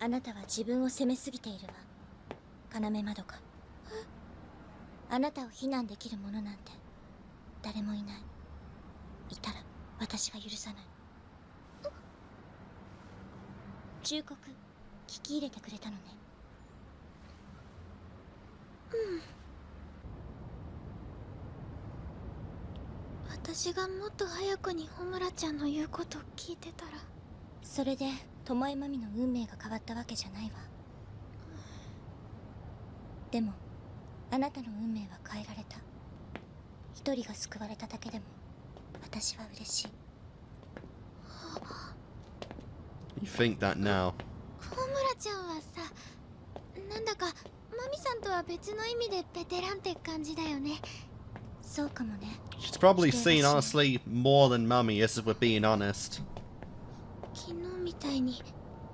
あなたは自分を責めすぎているわ、要まどか。あなたを非難できる者なんて誰もいない。いたら私が許さない。忠告聞き入れてくれたのね。私がもっと早くにホムラちゃんの言うことを聞いてたら。それで巴まみの運命が変わったわけじゃないわ。でもあなたの運命は変えられた。一人が救われただけでも私は嬉しい。 You think that now? ホムラちゃんはさ、なんだかマミさんとは別の意味でベテランって感じだよね。そうかもね。 She's probably seen, honestly, more than Mummy, if we're being honest. 昨日みたいに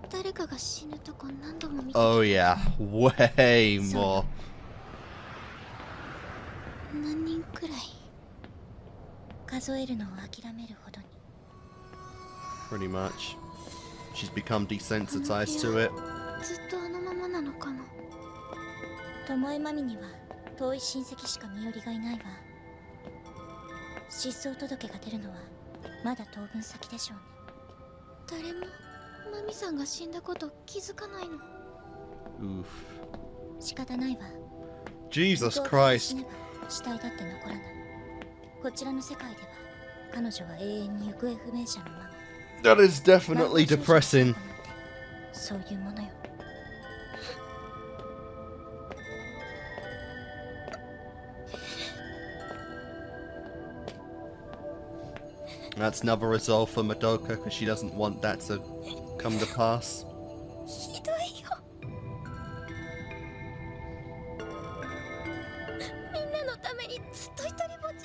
誰かが死ぬとこ何度も見て。 Oh yeah, way more. 何人くらい？数えるのを諦めるほどに。 Pretty much. She's become desensitized to it. ずっとあのままなのかな。巴まみには遠い親戚しか身寄りがいないわ。失踪届が出るのはまだ当分先でしょうね。誰もマミさんが死んだこと気づかないの。 Oof. 仕方ないわ。 Jesus 人が Christ. 死ねば死体だって残らない。こちらの世界では彼女は永遠に行方不明者のまま。 That is definitely depressing. そういうものよ。 That's another resolve for Madoka because she doesn't want that to come to pass. ひどいよ。みんなのためにずっと一人ぼっち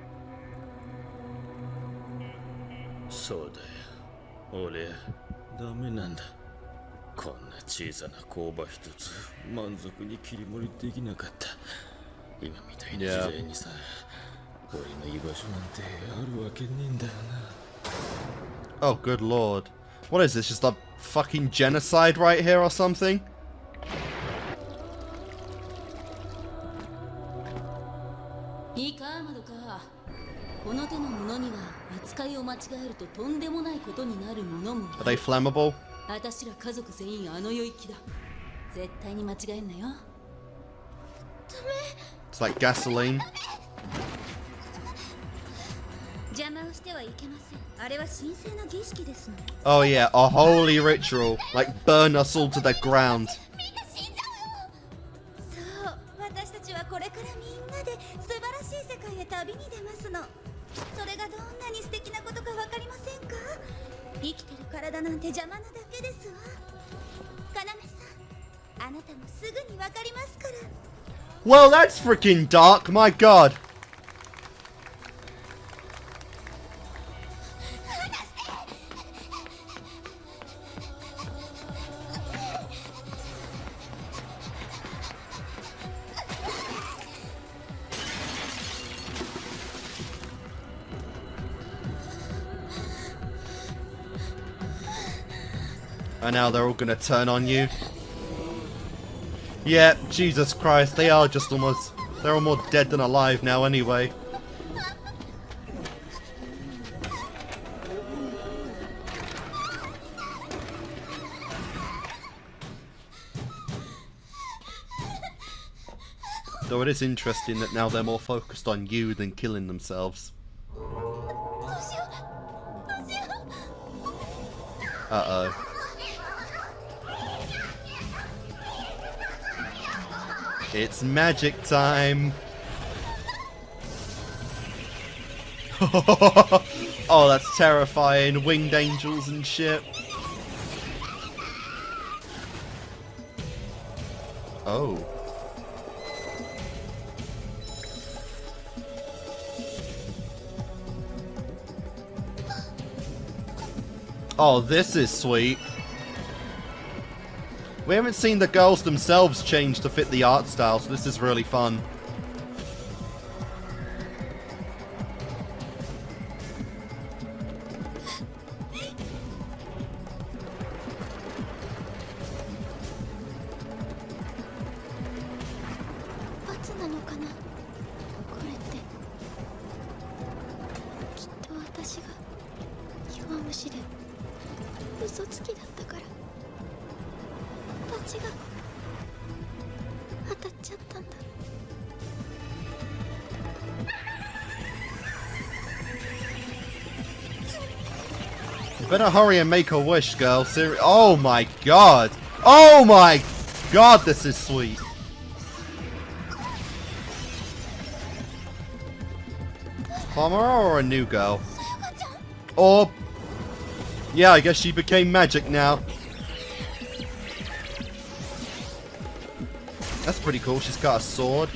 そうだよ。俺ダメなんだ。こんな小さな工場一つ満足に切り盛りできなかった。今みたいな時代にさ、俺の居場所なんてあるわけねえんだよな。 Oh, good lord. What is this? Just a fucking genocide right here or something? いいかマドカ、この手のものには扱いを間違えるととんでもないことになるものも Are they flammable? 私ら家族全員あの世行きだ。絶対に間違えんなよ。 It's like gasoline. 邪魔をしてはいけません。あれは神聖な儀式ですの。 Oh yeah, a holy ritual. Like burn us all to the ground. そう私たちはこれからみんなで素晴らしい世界へ旅に出ますの。それがどんなに素敵なことかわかりませんか？生きてる体なんて邪魔なだけですわ。かなめさん、あなたもすぐにわかりますから。 Well, that's freaking dark, my god. And now they're all gonna turn on you. Yeah, Jesus Christ, they are just almost... They're all more dead than alive now anyway. Though it is interesting that now they're more focused on you than killing themselves. Uh-oh. It's magic time! Oh, that's terrifying. Winged angels and shit. Oh. Oh, this is sweet. We haven't seen the girls themselves change to fit the art style, so this is really fun. Better hurry and make a wish, girl. Oh my god. Oh my god, this is sweet. Palmera or a new girl? Or... yeah, I guess she became magic now. That's pretty cool. She's got a sword.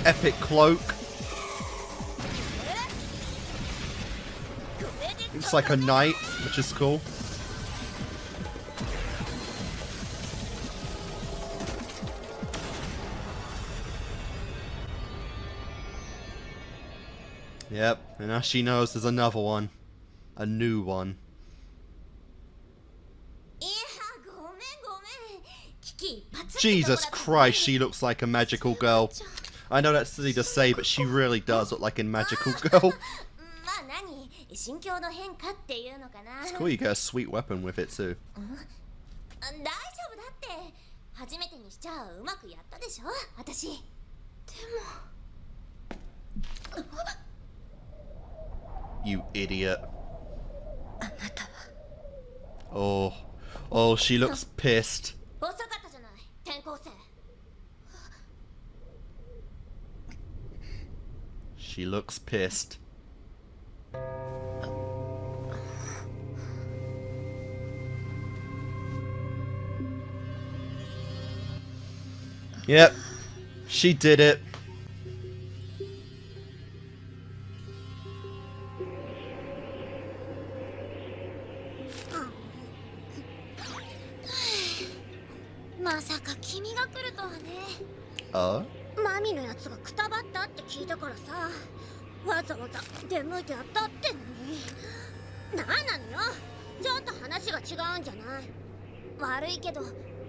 Epic cloak. Looks like a knight, which is cool. Yep, and now she knows there's another one. A new one. Jesus Christ, she looks like a magical girl. I know that's silly to say, but she really does look like a magical girl. It's cool you get a sweet weapon with it too. You idiot. Oh. Oh, she looks pissed. She looks pissed. Yep, she did it. マミのやつがくたばったって聞いたからさ、わざわざ出向いてやったってのに。なんなのよ、ちょっと話が違うんじゃない？悪いけど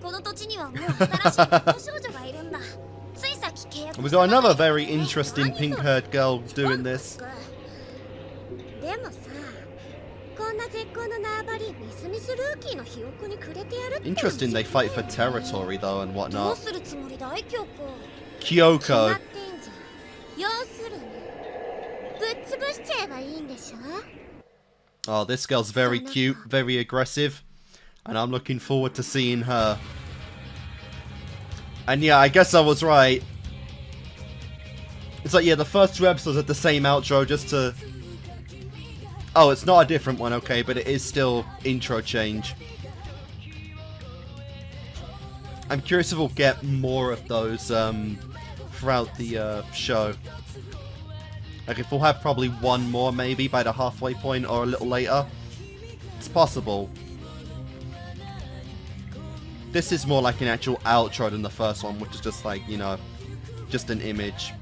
この土地にはもう新しい魔法少女がいるんだ。ついさっき契約。 We got another very interesting pink-haired girl doing this. でもさ、こんな絶好の縄張りミスミスルーキーのひよこにくれてやるって。 Interesting they fight for territory though and どう whatnot. するつもりだい、京子。 Kyoko. 決まってんじゃん。要するにぶっ潰しちゃえばいいんでしょ。 Oh, this girl's very cute, very aggressive, and I'm looking forward to seeing her. And yeah, I guess I was right. It's like, yeah, the first 2 episodes had the same outro just to... Oh, it's not a different one, okay, but it is still intro change. I'm curious if we'll get more of those throughout the show. Like, if we'll have probably one more, maybe, by the halfway point or a little later. It's possible. This is more like an actual outro than the first one, which is just like, you know, just an image.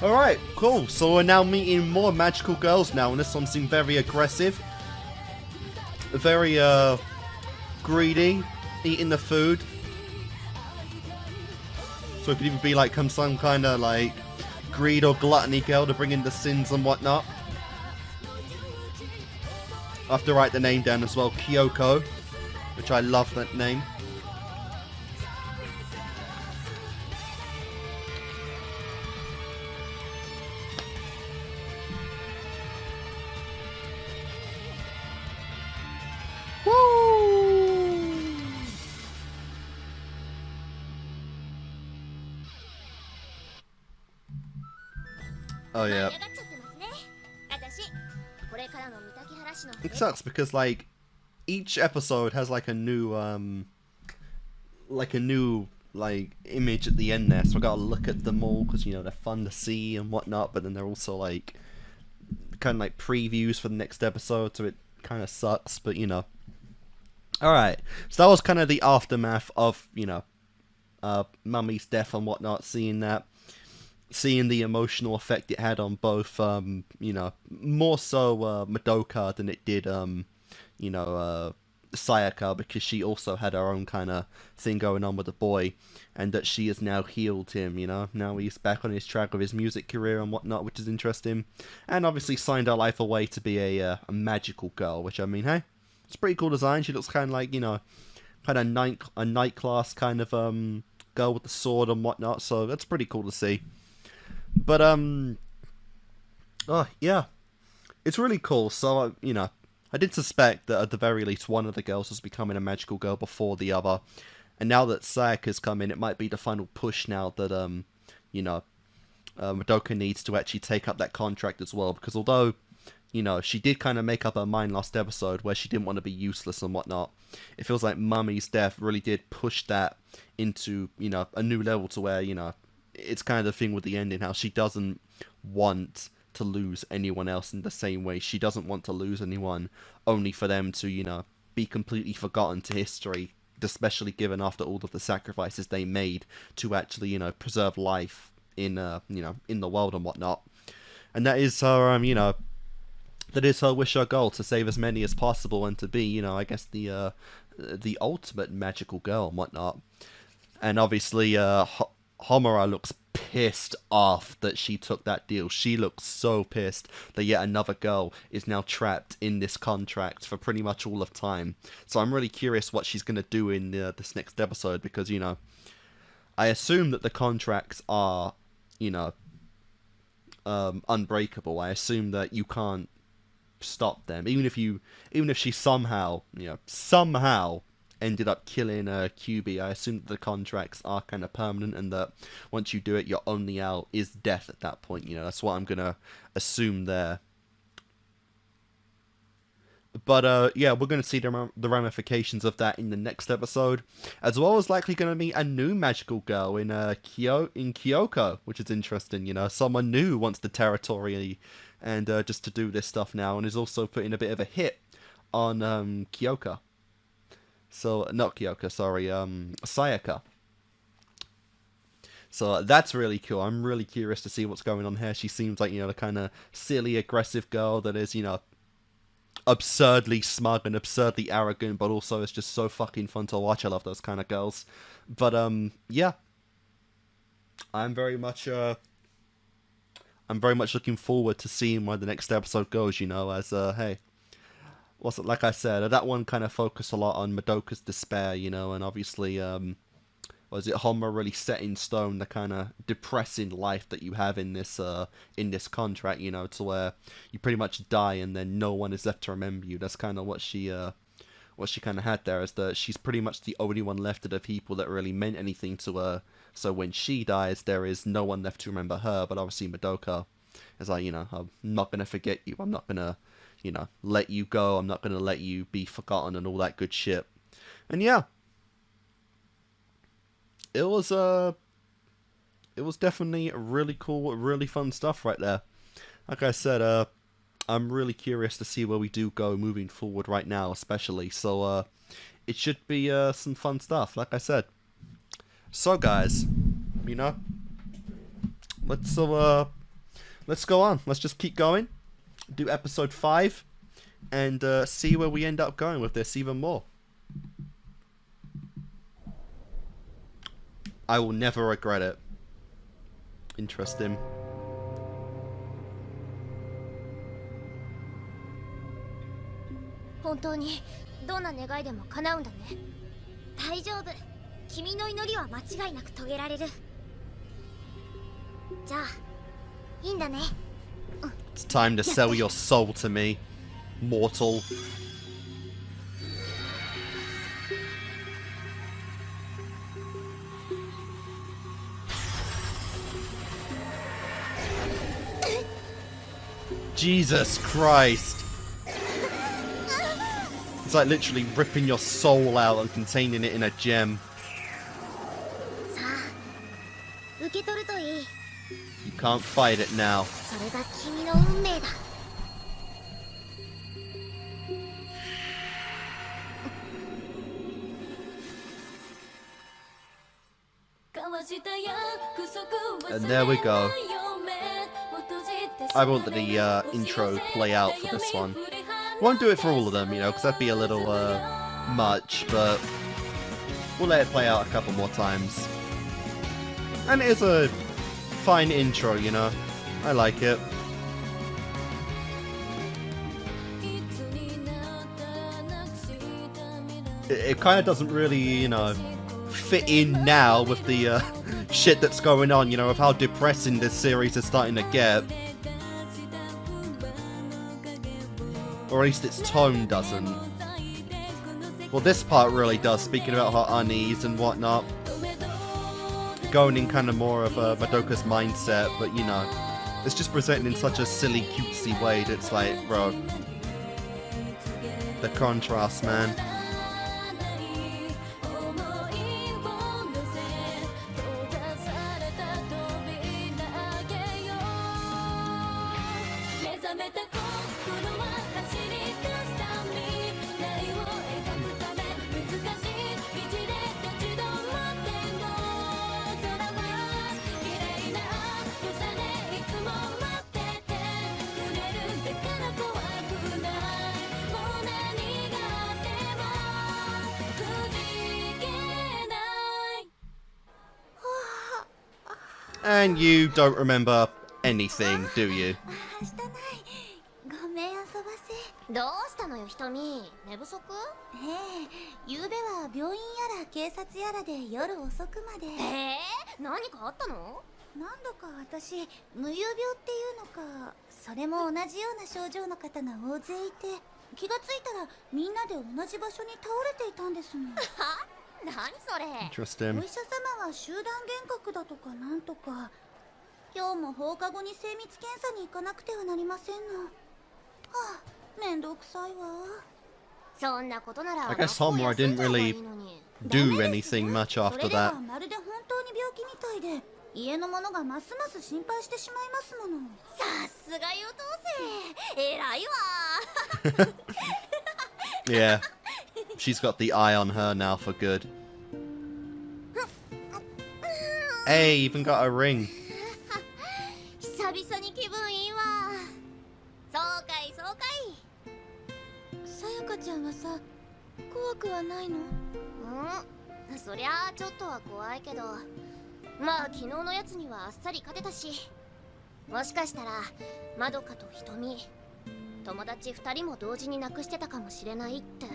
Alright, cool. So we're now meeting more magical girls now, and this one seemed very aggressive. Very, greedy, eating the food. So it could even be like some kind of like greed or gluttony girl to bring in the sins and whatnot. I have to write the name down as well, Kyoko, which I love that name. Oh yeah. It sucks because like each episode has like a new image at the end there, so I gotta look at them all because, you know, they're fun to see and whatnot, but then they're also like kind of like previews for the next episode, so it kind of sucks, but you know. Alright, so that was kind of the aftermath of, you know, Mummy's death and whatnot, seeing the emotional effect it had on both, you know, more so Madoka than it did, you know, Sayaka, because she also had her own kind of thing going on with the boy, and that she has now healed him, you know. Now he's back on his track of his music career and whatnot, which is interesting. And obviously signed her life away to be a magical girl, which, I mean, hey, it's a pretty cool design. She looks kind of like, you know, kind of a night class kind of girl with the sword and whatnot, so that's pretty cool to see. But, oh, yeah, it's really cool. So, you know, I did suspect that at the very least one of the girls was becoming a magical girl before the other. And now that Sayaka's come in, it might be the final push now that, you know, Madoka needs to actually take up that contract as well. Because although, you know, she did kind of make up her mind last episode where she didn't want to be useless and whatnot, it feels like Mummy's death really did push that into, you know, a new level to where, you know, it's kind of the thing with the ending, how she doesn't want to lose anyone else in the same way. She doesn't want to lose anyone only for them to, you know, be completely forgotten to history, especially given after all of the sacrifices they made to actually, you know, preserve life in, you know, in the world and whatnot. And that is her, you know, that is her wish, her goal, to save as many as possible and to be, you know, I guess the ultimate magical girl and whatnot. And obviously, Homura looks pissed off that she took that deal. She looks so pissed that yet another girl is now trapped in this contract for pretty much all of time. So I'm really curious what she's going to do in this next episode, because, you know, I assume that the contracts are, you know, unbreakable. I assume that you can't stop them. Even if she somehow, you know, somehow ended up killing QB, I assume that the contracts are kind of permanent, and that once you do it, your only out is death at that point. You know, that's what I'm gonna assume there. But yeah, we're gonna see the ramifications of that in the next episode, as well as likely gonna meet a new magical girl in Kyoko, which is interesting. You know, someone new wants the territory and just to do this stuff now, and is also putting a bit of a hit on Kyoka. So, not Kyoka, sorry, Sayaka. So that's really cool. I'm really curious to see what's going on here. She seems like, you know, the kind of silly, aggressive girl that is, you know, absurdly smug and absurdly arrogant, but also it's just so fucking fun to watch. I love those kind of girls. But, yeah. I'm very much looking forward to seeing where the next episode goes, you know, as, hey. Like I said, that one kind of focused a lot on Madoka's despair, you know, and obviously, Honma really set in stone the kind of depressing life that you have in this contract, you know, to where you pretty much die and then no one is left to remember you. That's kind of what she kind of had there, is that she's pretty much the only one left of the people that really meant anything to her. So when she dies, there is no one left to remember her. But obviously Madoka is like, you know, I'm not gonna forget you. I'm not gonna, you know, let you go. I'm not gonna let you be forgotten and all that good shit. And yeah. It was definitely really cool, really fun stuff right there. Like I said, I'm really curious to see where we do go moving forward right now, especially. So, it should be some fun stuff, like I said. So, guys, you know, let's go on. Let's just keep going, do episode 5, and see where we end up going with this even more. I will never regret it. Interesting. 本当にどんな願いでも叶うんだね。大丈夫。君の祈りは間違いなく遂げられる。じゃあ、いいんだね。It's time to sell your soul to me, mortal. Jesus Christ. It's like literally ripping your soul out and containing it in a gem. You can't fight it now. And there we go. I want the intro play out for this one. Won't do it for all of them, you know, because that'd be a little much, but we'll let it play out a couple more times. And it is a fine intro, you know. I like it. It kind of doesn't really, you know, fit in now with the shit that's going on, you know, of how depressing this series is starting to get. Or at least its tone doesn't. Well, this part really does, speaking about her unease and whatnot. Going in kind of more of Madoka's mindset, but you know, it's just presented in such a silly, cutesy way that it's like, bro. The contrast, man. And you don't remember anything, do you? どうしたのよ、ひとみ。寝不足？ゆうべは病院やら警察やらで夜遅くまで。何かあったの？なんだか私、無遊病っていうのか、それも同じような症状の方が大勢いて、気がついたらみんなで同じ場所に倒れていたんですもん。は？何それ？Interesting. お医者様は集団幻覚だとかなんとか。今日も放課後に精密検査に行かなくてはなりませんの。はあ、めんどくさいわ。そんなことなら。I guess Homura didn't really do anything much after that. まるで本当に病気みたいで、家の者がますます心配してしまいますもの。さすが優等生、偉いわ。Yeah. She's got the eye on her now for good. Hey, even got a ring. 久々に気分いいわ。そうかいそうかい。さやかちゃんはさ、怖くはないの？そりゃあちょっとは怖いけど、まあ昨日のやつにはあっさり勝てたし、もしかしたらまどかとひとみ、友達2人も同時に亡くしてたかもしれないって。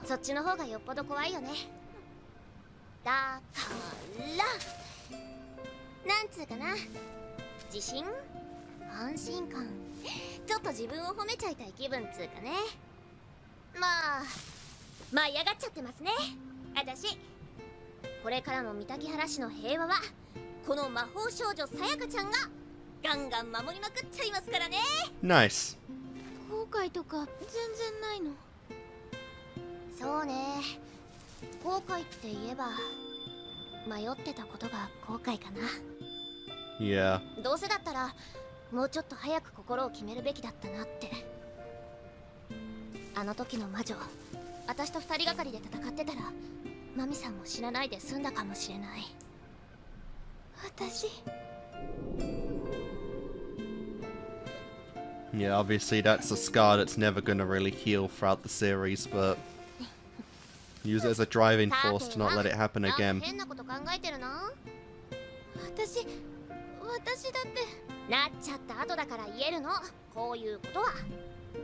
そっちの方がよっぽど怖いよね。だからなんつうかな、自信、安心感、ちょっと自分を褒めちゃいたい気分つうかね。まあ舞い上がっちゃってますね、私。これからも三滝原市の平和はこの魔法少女さやかちゃんがガンガン守りまくっちゃいますからね。Nice. 後悔とか全然ないの？そうね、後悔って言えば迷ってたことが後悔かな。Yeah. どうせだったらもうちょっと早く心を決めるべきだったなって。あの時の魔女、私と二人がかりで戦ってたらマミさんも死なないで済んだかもしれない。私。Yeah, obviously that's a scar that's never gonna really heal throughout the series, but use it as a driving force to not let it happen なんか again. 変なこと考えてるの？私だってなっちゃった後だから言えるの、こういうことは。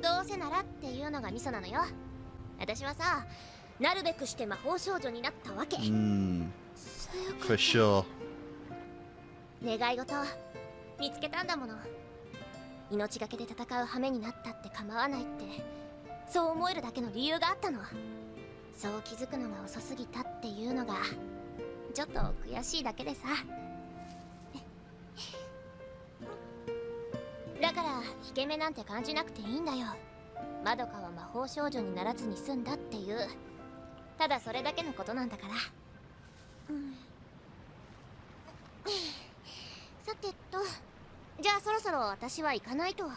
どうせならっていうのがミソなのよ。私はさ、なるべくして魔法少女になったわけ。For sure. 願い事見つけたんだもの。命がけで戦う羽目になったって構わないって、そう思えるだけの理由があったの。そう気づくのが遅すぎたっていうのがちょっと悔しいだけでさ。だから引け目なんて感じなくていいんだよ。まどかは魔法少女にならずに済んだっていう、ただそれだけのことなんだから。さてと、じゃあそろそろ私は行かないと。何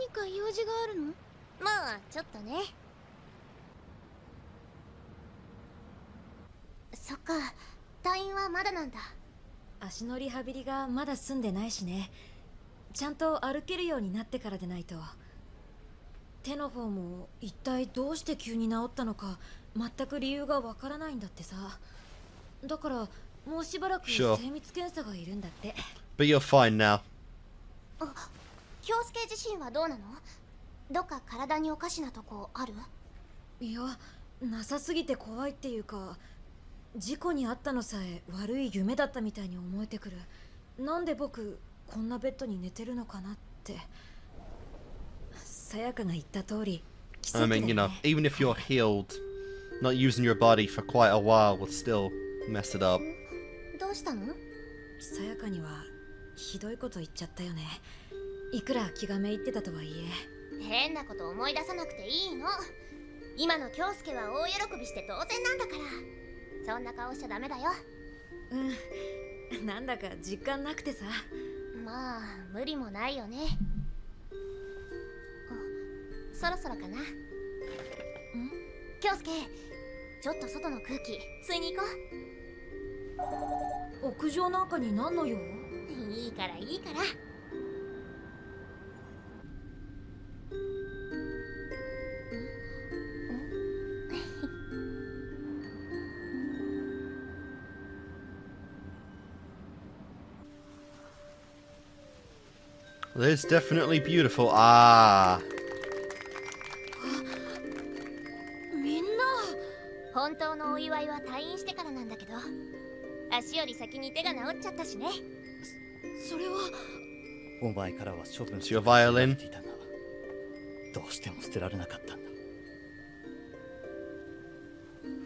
か用事があるの？まあちょっとね。そっか、退院はまだなんだ。足のリハビリがまだ済んでないしね。ちゃんと歩けるようになってからでないと。手の方も一体どうして急に治ったのか全く理由がわからないんだってさ。だからもうしばらく精密検査がいるんだって。But you're fine now. 京介自身はどうなの？どっか体におかしなとこある？いや、なさすぎて怖いっていうか、事故に遭ったのさえ悪い夢だったみたいに思えてくる。なんで僕こんなベッドに寝てるのかなって。さやかが言った通り、奇跡だよね。I mean, you know, even if you're healed, not using your body for quite a while will still mess it up. どうしたの？さやかにはひどいこと言っちゃったよね。いくら気がめいってたとはいえ。変なこと思い出さなくていいの。今の京介は大喜びして当然なんだから。そんな顔しちゃダメだよ。なんだか実感なくてさ。まあ無理もないよね。そろそろかな。京介、ちょっと外の空気吸いに行こう。屋上なんかになんのよ。いいからいいから。It's definitely beautiful. Ah. みんな、本当のお祝いは退院してからなんだけど、足より先に手が治っちゃったしね。それはお前からは処分していたが、どうしても捨てられなかったんだ。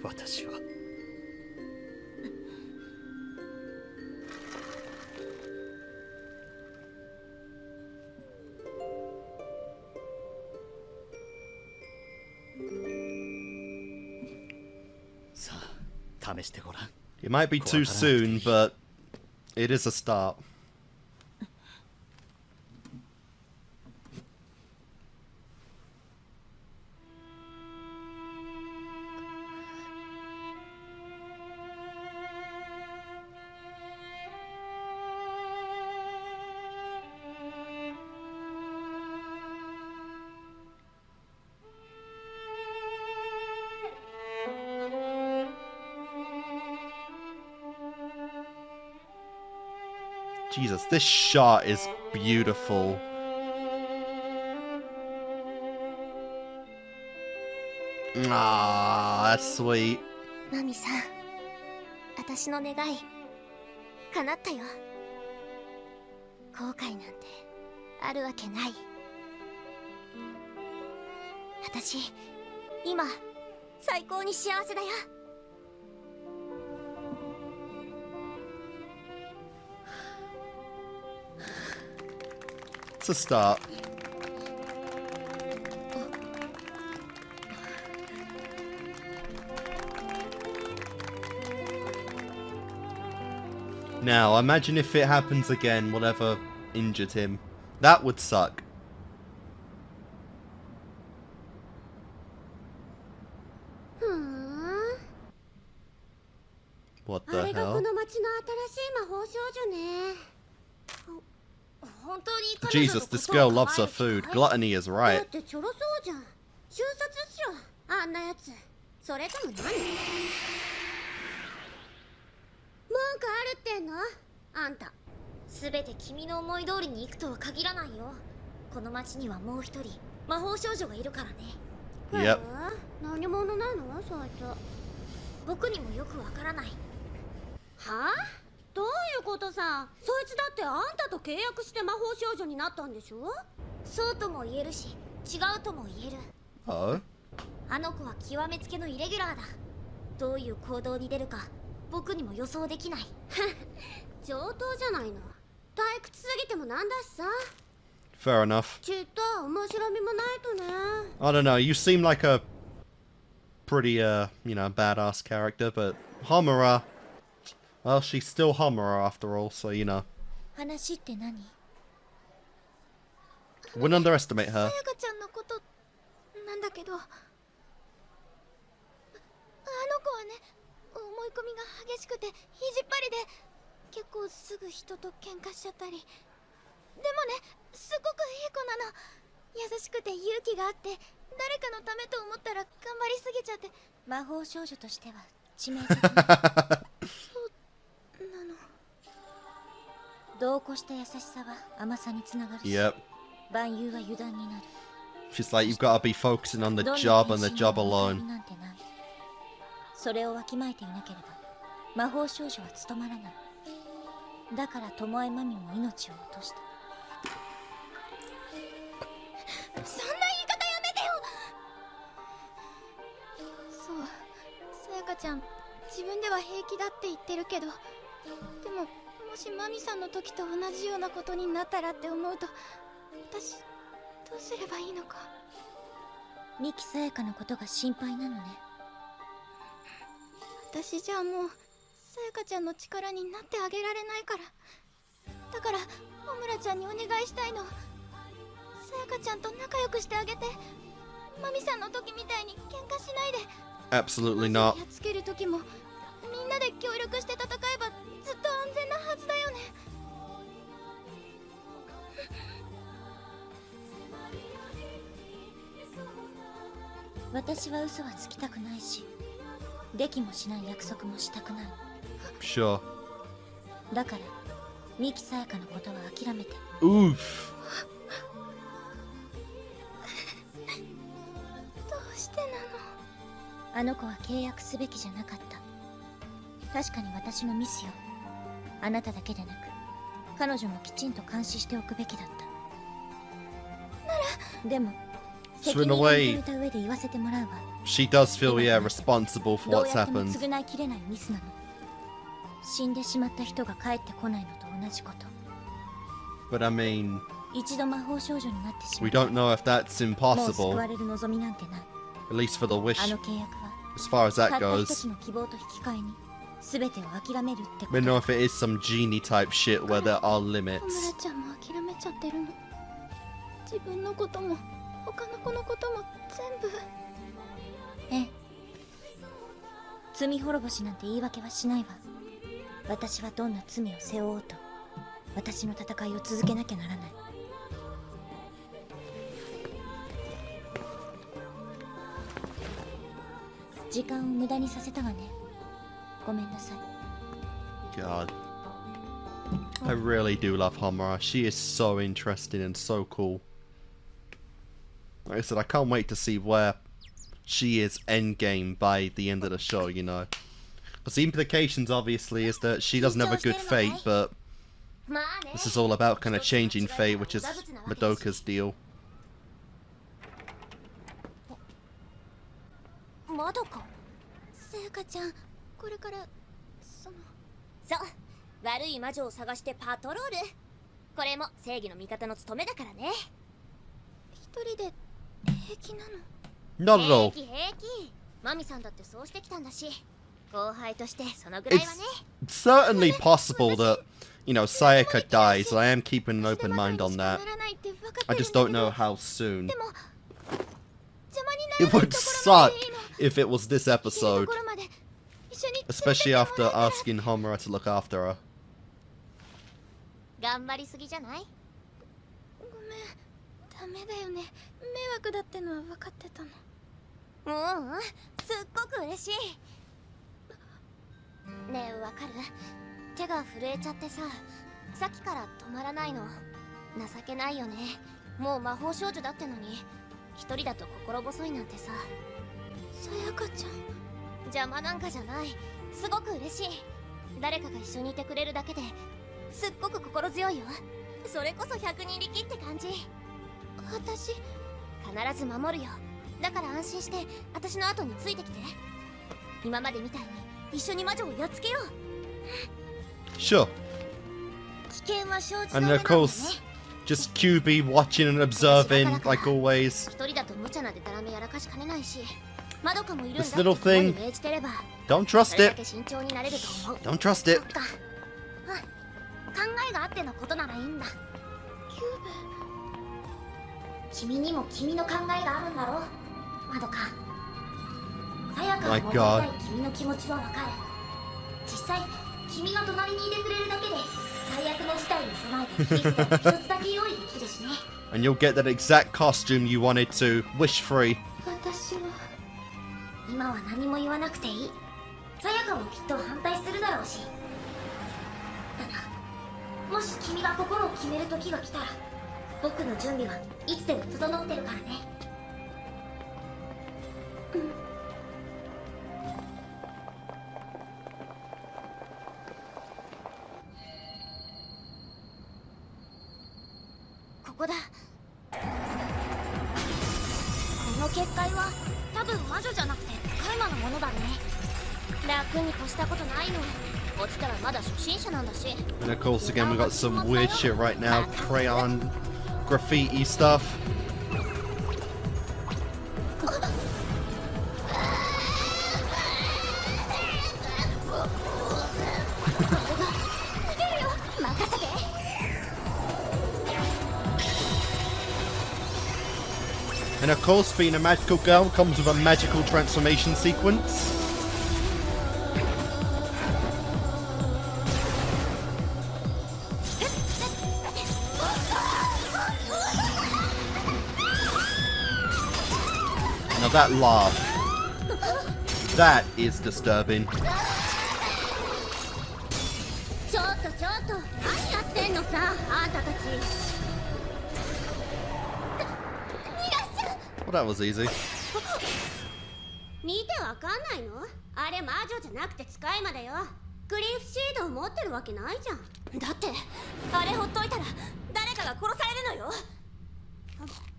私はさあ試してごらん。 It might be too soon, but It is a start. Jesus, this shot is beautiful. Ah, that's sweet. マミさん、私の願い叶ったよ。後悔なんてあるわけない。私今最高に幸せだよ。It's a start. Now, imagine if it happens again, whatever injured him. That would suck. ふーん。 What あ the れがこ hell? の町の新しい魔法少女ね。本当に彼女の Jesus, こと this を girl 可愛 loves her いかい food. Gluttony is だ right. ってちょろそうじゃん。瞬殺しろ。あんなやつ。それとも何？文句あるってんの？あんた。すべて君の思い通りに行くとは限らないよ。この町にはもう一人魔法少女がいるからね。Yep. 何者なのそいつ。僕にもよくわからない。はあ？どういうことさ。そいつだってあんたと契約して魔法少女になったんでしょ。そうとも言えるし、違うとも言える。 Oh? あの子は極めつけのイレギュラーだ。どういう行動に出るか僕にも予想できない。上等じゃないの。退屈すぎてもなんだしさ。 Fair enough. きっと面白みもないとね。 I don't know, you seem like a pretty, you know, badass character, but Homura, well, she's still Homura after all, so, you know. 話って何？ Wouldn't underestimate her. さやかちゃんのことなんだけど、あの子はね、思い込みが激しくて意地っ張りで、結構すぐ人と喧嘩しちゃったり。でもね、すごくいい子なの。優しくて勇気があって、誰かのためと思ったら頑張りすぎちゃって。魔法少女としては致命的な。そうなの。度を越した優しさは甘さにつながるし、 Yep. 万有は油断になる。 She's like, you've got to be focusing on the job and the job alone. それをわきまえていなければ魔法少女は務まらない。だから巴マミも命を落とした。そんな言い方やめてよ。そう、さやかちゃん自分では平気だって言ってるけど、でももしマミさんの時と同じようなことになったらって思うと、私どうすればいいのか。ミキさやかのことが心配なのね。私じゃあもうさやかちゃんの力になってあげられないから。だから小村ちゃんにお願いしたいの。さやかちゃんと仲良くしてあげて。マミさんの時みたいに喧嘩しないで。 Absolutely not. やっつける時もみんなで協力して戦えばずっと安全なはずだよね。私は嘘はつきたくないし、できもしない約束もしたくない。 Sure. だからミキさやかのことは諦めて。 Oof. どうしてなの。あの子は契約すべきじゃなかった。確かに私のミスよ。あなただけでなく彼女もきちんと監視しておくべきだった。ならでも So in a way, 責任を認めた上で言わせてもらうわ。 she does feel, yeah, responsible for どう what's やっても happened. 償いきれないミスなの。死んでしまった人が帰ってこないのと同じこと。 But I mean, 一度魔法少女になってしま we ったら don't know if that's もう救 impossible, われる望みなんてない。 at least for the wish, あの契約は as far as た that った一 goes. つの希望と引き換えに全てを諦めるってこ But と no, if it is some genie type shit where there are ホムラ limits. ちゃんも諦めちゃってるの。自分のことも他の子のことも全部。ええ、罪滅ぼしなんて言い訳はしないわ。私はどんな罪を背負おうと私の戦いを続けなきゃならない。時間を無駄にさせたわね。ごめんなさい。 God. I really do love Homura. She is so interesting and so cool. Like I said, I can't wait to see where she is endgame by the end of the show, you know. Because the implications, obviously, is that she doesn't have a good fate, but this is all about kind of changing fate, which is Madoka's deal. まどか。さやかちゃん、これからその。そう、悪い魔女を探してパトロール。これも正義の味方の務めだからね。一人で平気なの？ Not at all. 平気平気。マミさんだってそうしてきたんだし、後輩としてそのぐらいはね。It's certainly possible that, you know, Sayaka dies. I am keeping an open mind on that. I just don't know how soon. It would suck if it was this episode, especially after asking Homura to look after her. 頑張りすぎじゃない？ごめん、ダメだよね。迷惑だってのは分かってたの。すっごく嬉しい。ねえ、わかる？手が震えちゃってさ、さっきから止まらないの。情けないよね。もう魔法少女だってのに一人だと心細いなんてさ。さやかちゃん、邪魔なんかじゃない。すごく嬉しい。誰かが一緒にいてくれるだけですっごく心強いよ。それこそ100人力って感じ。私必ず守るよ。だから安心して私の後についてきて。今までみたいに一緒に魔女をやっつけよう。 Sure. 危険は承知 And の上 of なんだね。 course, just QB watching and observing, like always. 一人だと無茶なでたらめやらかしかねないし、マドカもいるんだっ This て little 心に thing, 命じてれば don't そ trust れだ it. け慎重になれると思う。 Don't trust そ it. っか。考えがあってのことならいいんだ。君にも君の考えがあるんだろ、マドカ。さやかが戻りたい君の気持ちはわかる。実際君が隣にいてくれるだけで最悪の事態に備えて一つだけ用意できるしね。 And you'll get that exact costume you wanted to, wish free. 私は今は何も言わなくていい。さやかもきっと反対するだろうし。だがもし君が心を決める時が来たら、僕の準備はいつでも整ってるからね。ここだ。この結界は多分魔女じゃなくて使い魔のものだね。楽に越したことないよ。落ちたらまだ初心者なんだし。 And of course, again, we got some weird shit right now. Crayon, graffiti stuff. And of course, being a magical girl comes with a magical transformation sequence. Now that laugh, that is disturbing. ちょっとちょっと、何やってんのさ、あんたたち。 Well, that was easy. 見てわかんないの？あれ魔女じゃなくて使い魔だよ。グリーフシードを持ってるわけないじゃん。だってあれほっといたら誰かが殺されるのよ。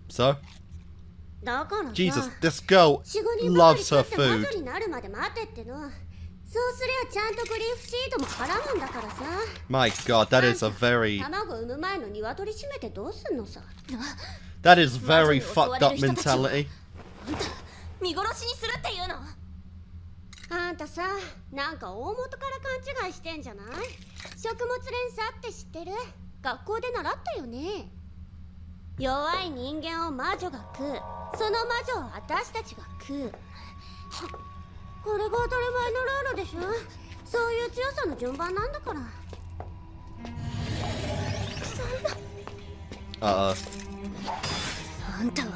So, だからさ、 Jesus, this girl 4、5人ばかり loves 取 her って魔 food. 女になるまで待てっての。そうすりゃちゃんとグリーフシードも絡むんだからさ。 My God, that is a very, 卵産む前の鶏締めてどうすんのさ。 that is very fucked up mentality. 見殺しにするっていうの？あんたさ、なんか大元から勘違いしてんじゃない？食物連鎖って知ってる？学校で習ったよね。弱い人間を魔女が食う、その魔女を私たちが食う。これが当たり前のルールでしょ。そういう強さの順番なんだから。ああんたは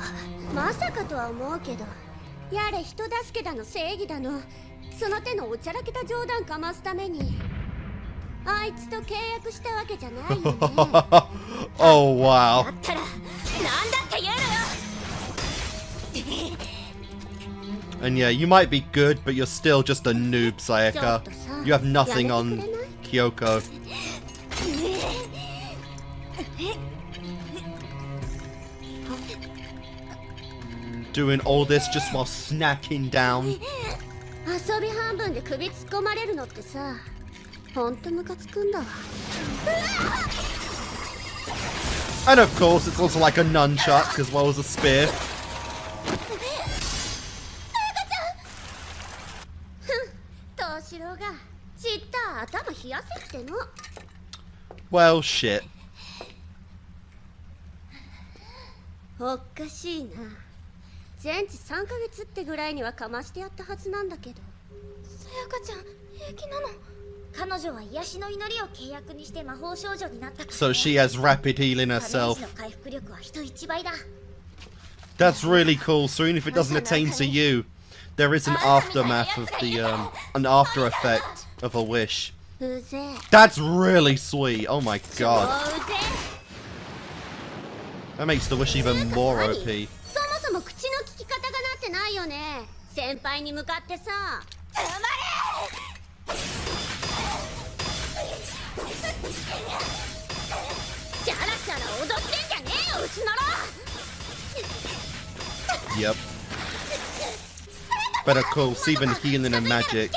まさかとは思うけど、やれ人助けだの正義だの、その手のおちゃらけた冗談かますためにあいつと契約したわけじゃないよね。Oh wow. だったらなんだって言うのよ。 And yeah, you might be good, but you're still just a noob, Sayaka. You have nothing on Kyoko. Doing all this just while snacking down. 遊び半分で首突っ込まれるのってさ、ほんとムカつくんだわ。 And of course, it's also like a nunchuck as well as a spear. トシロがちった頭冷やせっての。 Well, shit. おっかしいな。全治3ヶ月ってぐらいにはかましてやったはずなんだけど。さやかちゃん平気なの？彼女は癒しの祈りを契約にして魔法少女になったから。 So she has rapid healing ダメー herself. ジの回復力は人一倍だ。 That's really cool. So even if it doesn't attain to you, there is an aftermath of the an after effect of a wish. うぜえ。 That's really sweet. Oh my 超 god. うぜえ。 That makes the wish even more 何？ OP. そもそも口の利き方がなってないよね。先輩に向かってさ。止まれ！チャラチャラ踊ってんじゃねえよ、牛のろ。 Yep. But of course, even healing and magic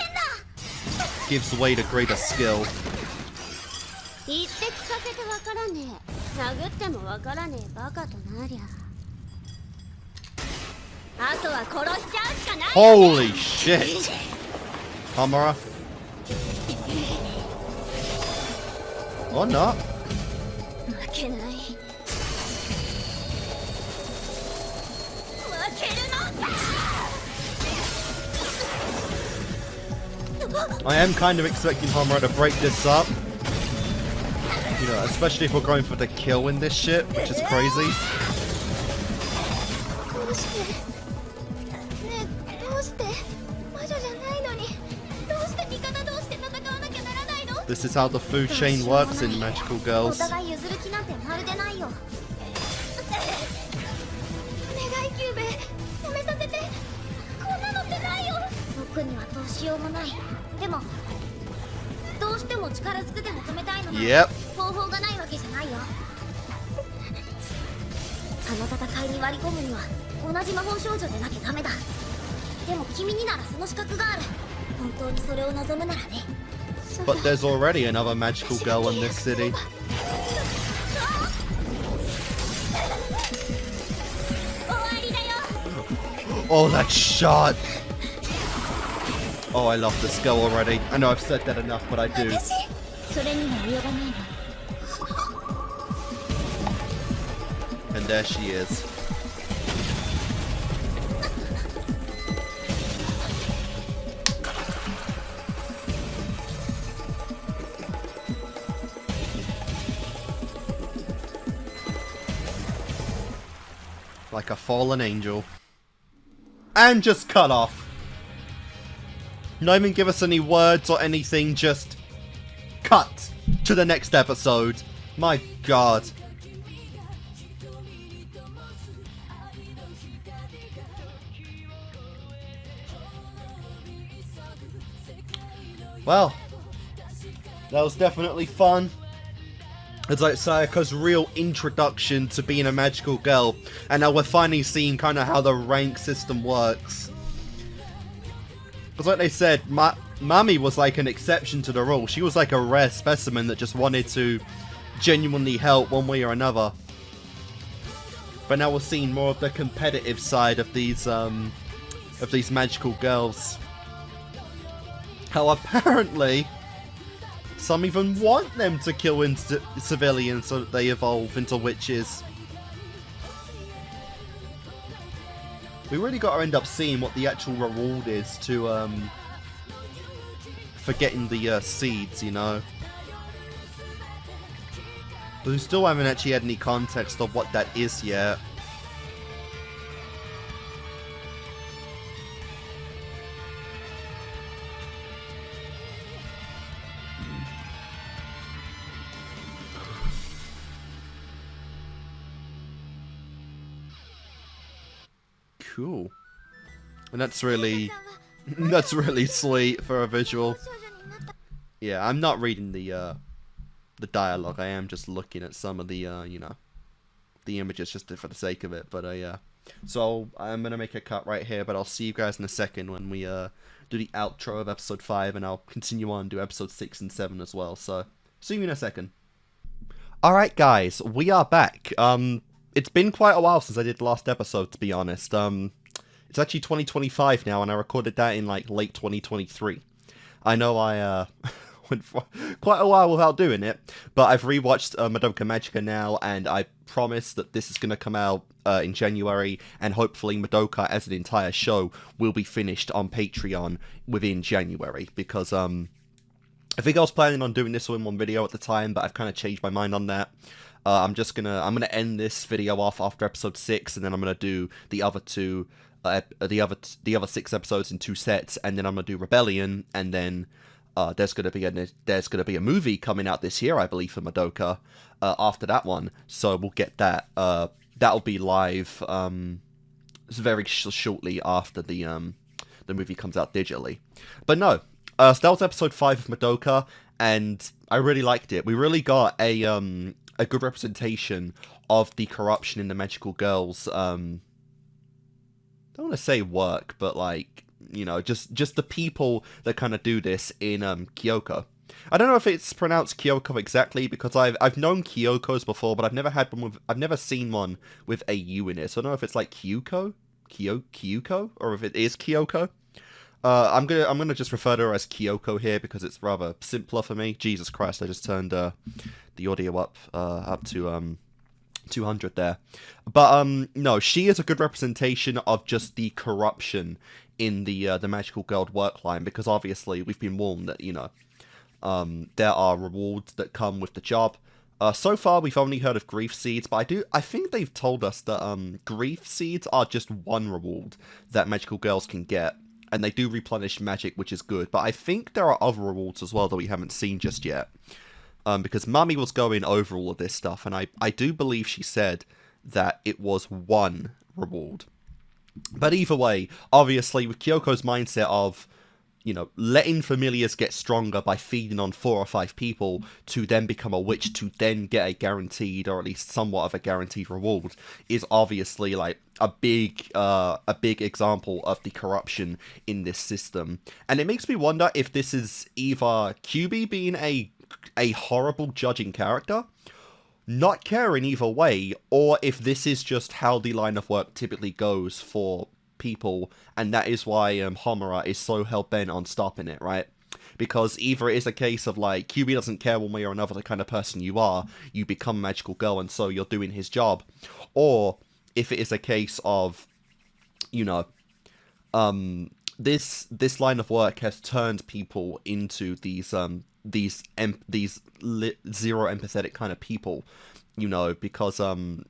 gives way to greater skill. 言って聞かせてわからねえ。殴ってもわからねえバカとなりゃ。あとは殺しちゃうしかないよね。 Holy shit. Hamura. Or not. 負けない。負けるのだ。 I am kind of expecting Hamura to break this up. You know, especially if we're going for the kill in this shit, which is crazy. どうしてねえ、どうして魔女じゃないのにどうして味方同士で戦わなきゃならないの？ This is how the food chain works in Magical お Girls. 互い譲る気なんてまるでないよ。お願いキューベ、やめさせて。こんなのってないよ。僕にはどうしようもない。でもどうしても力ずくでも止めたいのなら Yep. 方法がないわけじゃないよ。あの戦いに割り込むには同じ魔法少女でなきゃダメだ。でも君にならその資格がある。本当にそれを望むならね。 But there's already another magical girl in this city. 終わりだよ。 Oh, that shot! Oh, I love this girl already. I know I've said that enough, but I do. それにも及ばないわ。 And there she is. Like a fallen angel. And just cut off. Not even give us any words or anything, just cut to the next episode. My god. Well, that was definitely fun. It's like Sayaka's real introduction to being a magical girl, and now we're finally seeing kind of how the rank system works. Because like they said, Mami was like an exception to the rule. She was like a rare specimen that just wanted to genuinely help one way or another. But now we're seeing more of the competitive side of these magical girls. how apparently some even want them to kill civilians so that they evolve into witches. We really got to end up seeing what the actual reward is to, for getting the seeds, you know. But we still haven't actually had any context of what that is yet. Cool. And that's really sweet for a visual. Yeah, I'm not reading the dialogue. I am just looking at some of the you know, the images just for the sake of it. But yeah. So I'm gonna make a cut right here, but I'll see you guys in a second when we do the outro of episode 5, and I'll continue on to episode 6 and 7 as well. So see you in a second. All right, guys, we are back. It's been quite a while since I did the last episode, to be honest. It's actually 2025 now, and I recorded that in, like, late 2023. I know I, went for quite a while without doing it, but I've rewatched Madoka Magica now, and I promise that this is going to come out in January, and hopefully Madoka as an entire show will be finished on Patreon within January, because, I think I was planning on doing this all in one video at the time, but I've kind of changed my mind on that. I'm gonna end this video off after episode 6, and then I'm gonna do the other 6 episodes in 2 sets, and then I'm gonna do Rebellion, and then there's gonna be a movie coming out this year, I believe, for Madoka after that one. So we'll get that. That'll be live very shortly after the movie comes out digitally. But no, so that was episode 5 of Madoka, and I really liked it. We really got a good representation of the corruption in the magical girls. I don't want to say work, but, like, you know, just the people that kind of do this in Kyoko. I don't know if it's pronounced Kyoko exactly, because I've known Kyokos before, but I've never seen one with a U in it. So I don't know if it's like Kyoko, or if it is Kyoko. I'm gonna just refer to her as Kyoko here because it's rather simpler for me. Jesus Christ, I just turned the audio up to 200 there. But no, she is a good representation of just the corruption in the magical girl work line, because obviously we've been warned that, you know, there are rewards that come with the job. So far we've only heard of grief seeds, but I think they've told us that grief seeds are just one reward that magical girls can get, and they do replenish magic, which is good. But I think there are other rewards as well that we haven't seen just yet. Because Mami was going over all of this stuff, and I do believe she said that it was one reward. But either way, obviously, with Kyoko's mindset of, you know, letting familiars get stronger by feeding on 4 or 5 people to then become a witch to then get a guaranteed, or at least somewhat of a guaranteed reward, is obviously, like, a big example of the corruption in this system. And it makes me wonder if this is either QB being a horrible judging character, not caring either way, or if this is just how the line of work typically goes for people, and that is why Homura is so hell-bent on stopping it, right? Because either it is a case of, like, QB doesn't care one way or another the kind of person you are, you become a magical girl and so you're doing his job, or if it is a case of, you know, this line of work has turned people into these zero empathetic kind of people, you know, because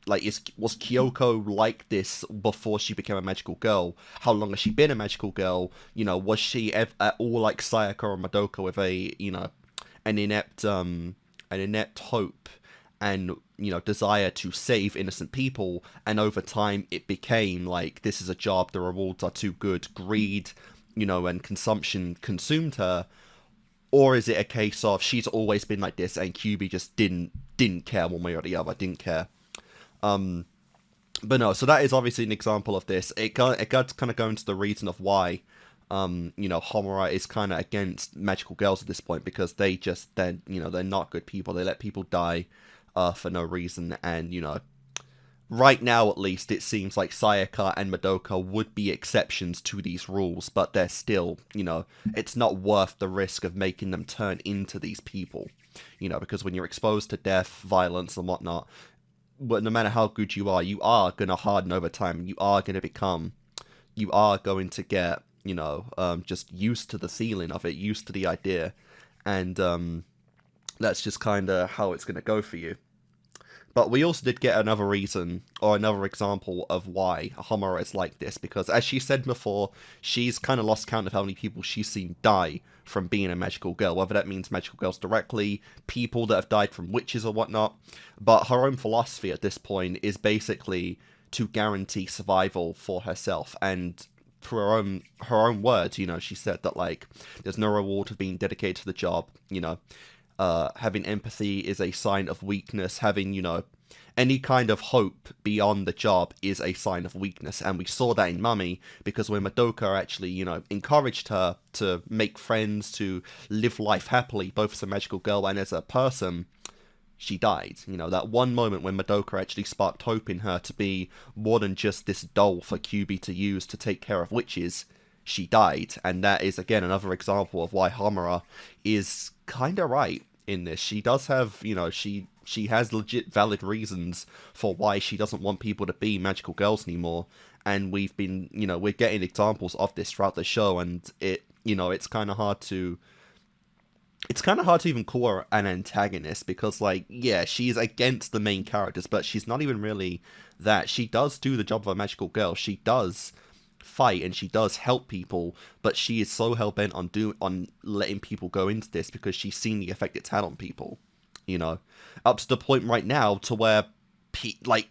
like, was Kyoko like this before she became a magical girl? How long has she been a magical girl? You know, was she at all like Sayaka or Madoka with a, you know, an inept hope and, you know, desire to save innocent people, and over time it became like, this is a job, the rewards are too good, greed, you know, and consumption consumed her? Or is it a case of she's always been like this and QB just didn't care one way or the other, didn't care? But no, so that is obviously an example of this. It got to kind of go into the reason of why, you know, Homura is kind of against magical girls at this point, because they're you know, they're not good people. They let people die for no reason, and, you know, right now at least, it seems like Sayaka and Madoka would be exceptions to these rules, but they're still, you know, it's not worth the risk of making them turn into these people. You know, because when you're exposed to death, violence, and whatnot, but no matter how good you are going to harden over time. You are going to get, you know, just used to the feeling of it, used to the idea. And that's just kind of how it's going to go for you. But we also did get another reason, or another example of why Homura is like this, because as she said before, she's kind of lost count of how many people she's seen die from being a magical girl, whether that means magical girls directly, people that have died from witches or whatnot. But her own philosophy at this point is basically to guarantee survival for herself, and for her own words, you know, she said that, like, there's no reward for being dedicated to the job, you know. Having empathy is a sign of weakness. Having, you know, any kind of hope beyond the job is a sign of weakness. And we saw that in Mummy, because when Madoka actually, you know, encouraged her to make friends, to live life happily, both as a magical girl and as a person, she died. You know, that one moment when Madoka actually sparked hope in her to be more than just this doll for QB to use to take care of witches, she died. And that is, again, another example of why Homura is kind of right in this. She does have, you know, she has legit valid reasons for why she doesn't want people to be magical girls anymore, and we've been, you know, we're getting examples of this throughout the show, and it, you know, it's kind of hard to even call her an antagonist, because, like, yeah, she's against the main characters, but she's not even really that. She does do the job of a magical girl. She does fight and she does help people, but she is so hell-bent on letting people go into this because she's seen the effect it's had on people, you know, up to the point right now to where like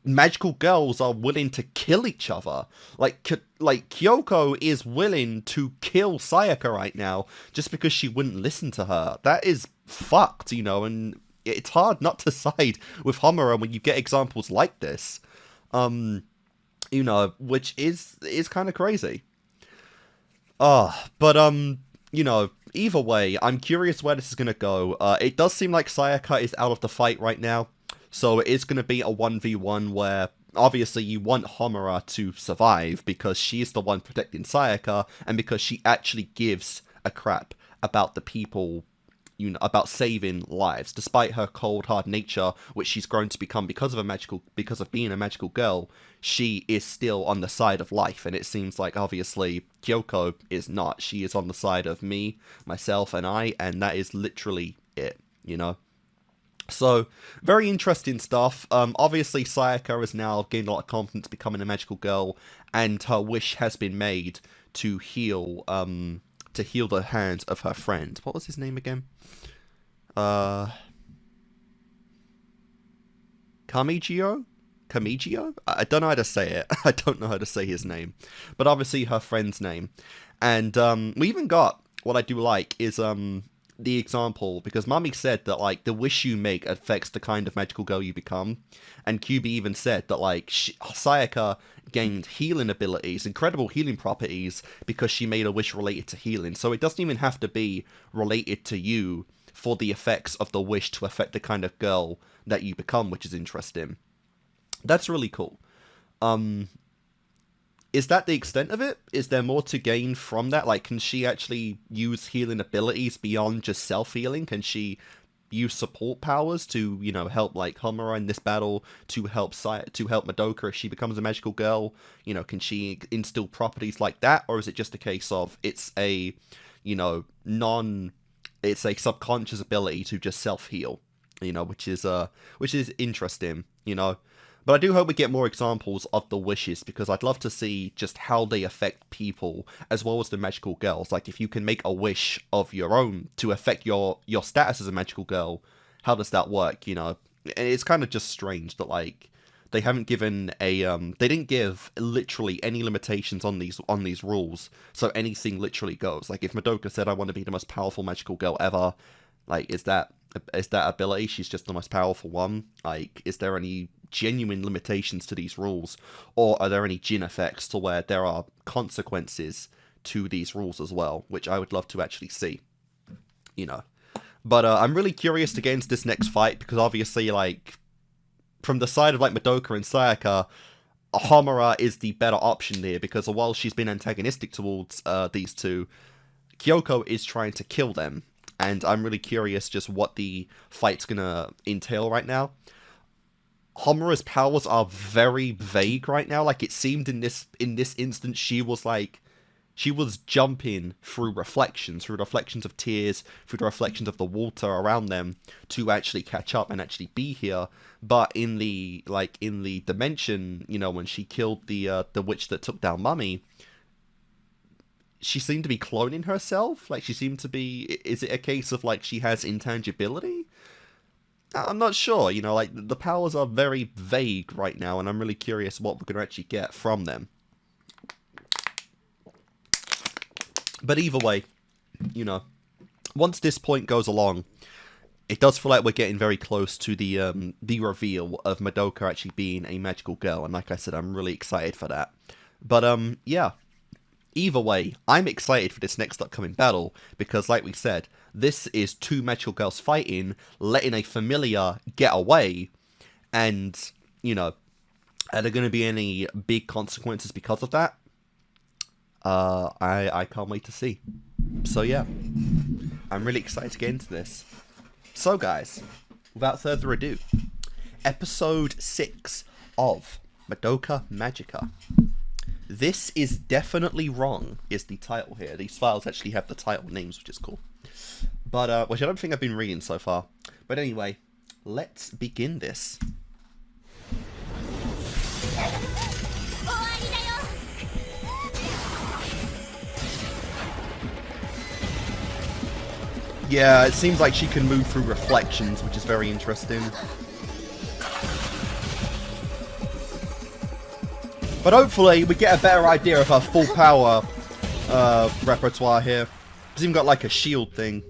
magical girls are willing to kill each other. Like Kyoko is willing to kill Sayaka right now just because she wouldn't listen to her. That is fucked, you know, and it's hard not to side with Homura when you get examples like this. You know, which is kind of crazy. But you know, either way, I'm curious where this is gonna go. It does seem like Sayaka is out of the fight right now, so it is gonna be a 1v1 where obviously you want Homura to survive because she's the one protecting Sayaka, and because she actually gives a crap about the people, you know, about saving lives, despite her cold, hard nature, which she's grown to become because of being a magical girl. She is still on the side of life, and it seems like obviously Kyoko is not. She is on the side of me, myself, and I, and that is literally it, you know. So, very interesting stuff. Obviously Sayaka has now gained a lot of confidence becoming a magical girl, and her wish has been made to heal the hands of her friend. What was his name again? Kamigio? I don't know how to say it. I don't know how to say his name. But obviously her friend's name. And we even got, what I do like, is the example, because Mami said that, like, the wish you make affects the kind of magical girl you become. And QB even said that, like, Sayaka gained healing abilities, incredible healing properties, because she made a wish related to healing. So it doesn't even have to be related to you for the effects of the wish to affect the kind of girl that you become, which is interesting. That's really cool. Is that the extent of it? Is there more to gain from that? Like, can she actually use healing abilities beyond just self-healing? Can she use support powers to, you know, help, like, Homura in this battle, to help Madoka if she becomes a magical girl? You know, can she instill properties like that? Or is it just a case of it's a, you know, it's a subconscious ability to just self-heal, you know, which is interesting, you know. But I do hope we get more examples of the wishes, because I'd love to see just how they affect people, as well as the magical girls. Like, if you can make a wish of your own to affect your status as a magical girl, how does that work, you know? And it's kind of just strange that, like, they haven't given a, they didn't give literally any limitations on these rules, so anything literally goes. Like, if Madoka said, I want to be the most powerful magical girl ever, like, is that ability? She's just the most powerful one? Like, is there any genuine limitations to these rules, or are there any Jin effects to where there are consequences to these rules as well, which I would love to actually see, you know. But I'm really curious to get into this next fight, because obviously, like, from the side of like Madoka and Sayaka, Homura is the better option there, because while she's been antagonistic towards these two, Kyoko is trying to kill them, and I'm really curious just what the fight's gonna entail right now. Homura's powers are very vague right now. Like, it seemed in this instance she was jumping through reflections of tears, through the reflections of the water around them to actually catch up and actually be here. But in the dimension, you know, when she killed the witch that took down Mummy, she seemed to be cloning herself. Like, she seemed to be... Is it a case of, like, she has intangibility? I'm not sure, you know, like, the powers are very vague right now, and I'm really curious what we're going to actually get from them. But either way, you know, once this point goes along, it does feel like we're getting very close to the reveal of Madoka actually being a magical girl, and like I said, I'm really excited for that. But, yeah. Either way, I'm excited for this next upcoming battle, because like we said, this is two magical girls fighting, letting a familiar get away, and, you know, are there going to be any big consequences because of that? I can't wait to see. So yeah, I'm really excited to get into this. So guys, without further ado, episode 6 of Madoka Magica. This is definitely wrong, is the title here. These files actually have the title names, which is cool. But, which I don't think I've been reading so far. But anyway, let's begin this. Yeah, it seems like she can move through reflections, which is very interesting. But hopefully we get a better idea of her full power repertoire here. She's even got like a shield thing.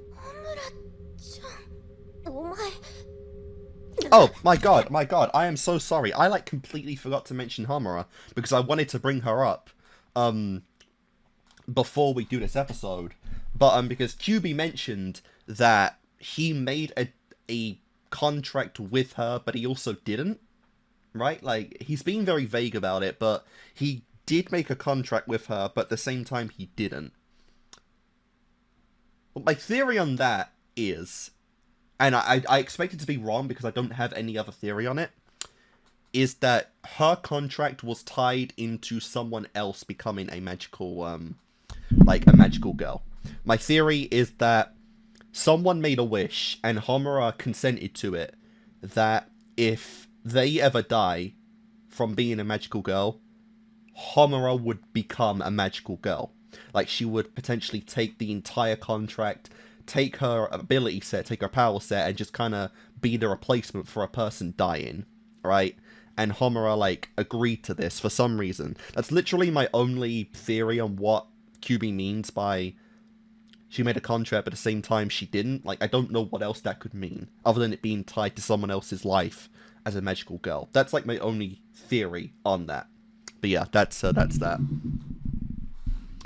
Oh my god, I am so sorry. I like completely forgot to mention Homura because I wanted to bring her up before we do this episode. But because QB mentioned that he made a contract with her, but he also didn't. Right? Like, he's being very vague about it, but he did make a contract with her, but at the same time he didn't. Well, my theory on that is, and I expect it to be wrong because I don't have any other theory on it, is that her contract was tied into someone else becoming a magical, like a magical girl. My theory is that someone made a wish, and Homura consented to it, that if they ever die from being a magical girl, Homura would become a magical girl. Like, she would potentially take the entire contract, take her ability set, take her power set, and just kind of be the replacement for a person dying, right? And Homura, like, agreed to this for some reason. That's literally my only theory on what QB means by she made a contract, but at the same time she didn't. Like, I don't know what else that could mean, other than it being tied to someone else's life as a magical girl. That's like my only theory on that. But yeah, that's that.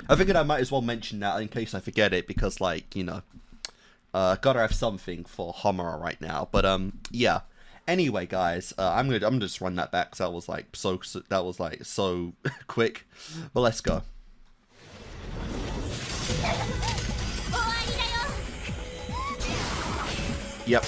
I figured I might as well mention that in case I forget it, because, like, you know, gotta have something for Homura right now. But yeah. Anyway, guys, I'm gonna just run that back because that was like so quick. But let's go. Yep.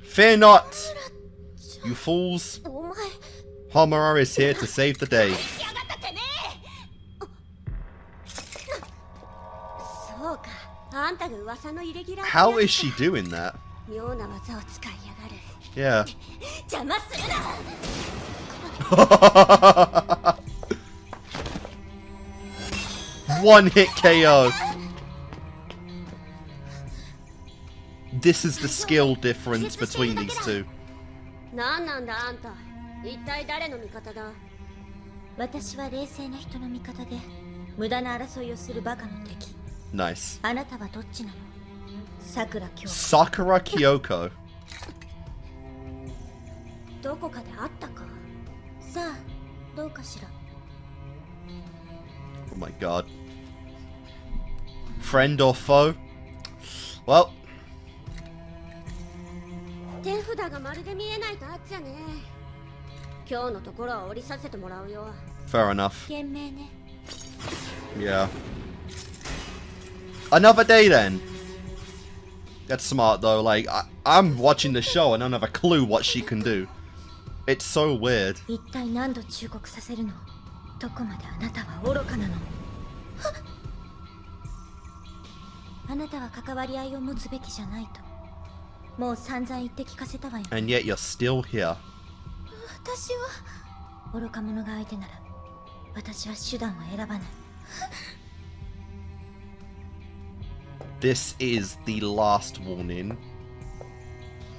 Fear not, you fools. Homura is here to save the day. How is she doing that? Yeah. One hit KO. This is the skill difference between these two. Nice. Sakura Kyoko. どこかで会ったか。さあどうかしら。 Oh my god. Friend or foe? Well. 手札がまるで見えないとあっちゃね。今日のところは降りさせてもらうよ。 Fair enough. 懸命ね。 Yeah. Another day then. That's smart though. Like I'm watching the show and I don't have a clue what she can do. It's so weird. 一体何度忠告させるの。どこまであなたは愚かなの。あなたは関わり合いを持つべきじゃないと。もう散々言って聞かせたわよ。 And yet you're still here. 私は愚か者が相手なら私は手段を選ばない。 This is the last warning.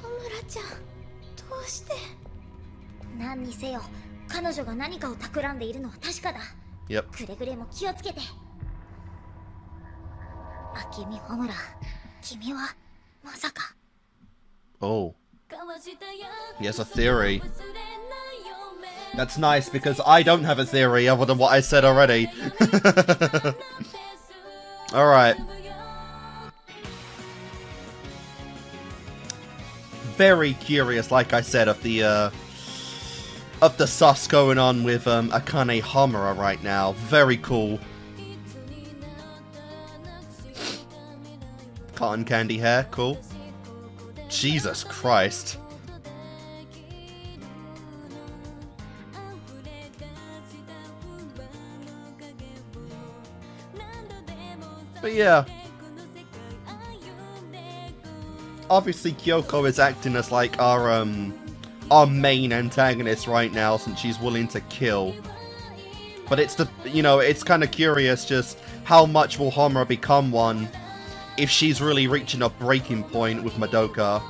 小村ちゃん、どうして。何にせよ彼女が何かを企んでいるのは確かだ。 Yep. くれぐれも気をつけて。明美穂村、君はまさか。 Oh. He has a theory. That's nice because I don't have a theory other than what I said already. Alright. Very curious, like I said, of the sus going on with Akane Homura right now. Very cool. Cotton candy hair, cool. Jesus Christ. But yeah. Obviously Kyoko is acting as like our main antagonist right now since she's willing to kill. But it's the, you know, it's kind of curious just how much will Homura become one if she's really reaching a breaking point with Madoka.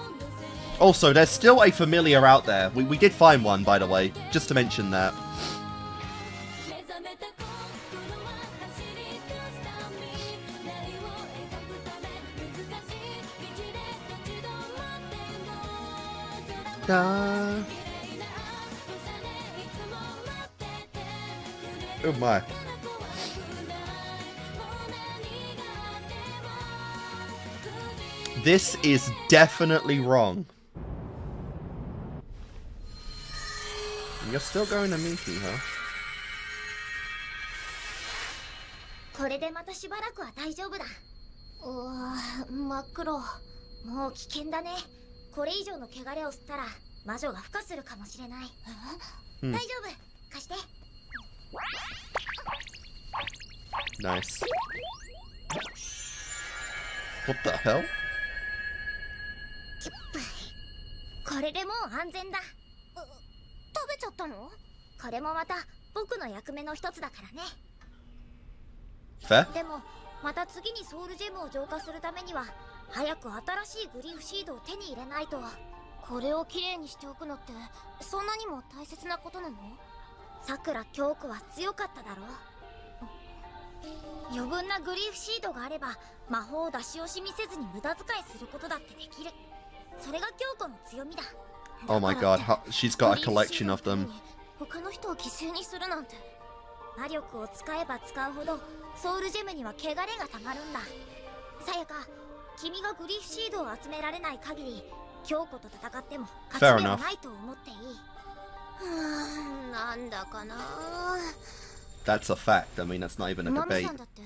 Also, there's still a familiar out there. We did find one, by the way, just to mention that. Oh my. This is definitely wrong. You're still going to meet me, huh? これでまたしばらくは大丈夫だ。うわ、真っ黒。もう危険だね。これ以上の汚れを吸ったら魔女が孵化するかもしれない。大丈夫。貸して。Nice. What the hell? これでもう安全だ。食べちゃったの？これもまた僕の役目の一つだからね。Fair? でもまた次にソウルジェムを浄化するためには早く新しいグリフシードを手に入れないと。これをきれいにしておくのってそんなにも大切なことなの？さくら京子は強かっただろう。余分なグリフシードがあれば魔法を出し惜しみせずに無駄遣いすることだってできる。それが京子の強みだ。 Oh my god, she's got a collection of them. 他の人を犠牲にするなんて。魔力を使えば使うほどソウルジェムには汚れがたまるんだ。さやか、君がグリフシードを集められない限り京子と戦っても勝ち目はないと思っていい。なんだかな。 That's a fact. I mean, that's not even a マミ debate. さんだって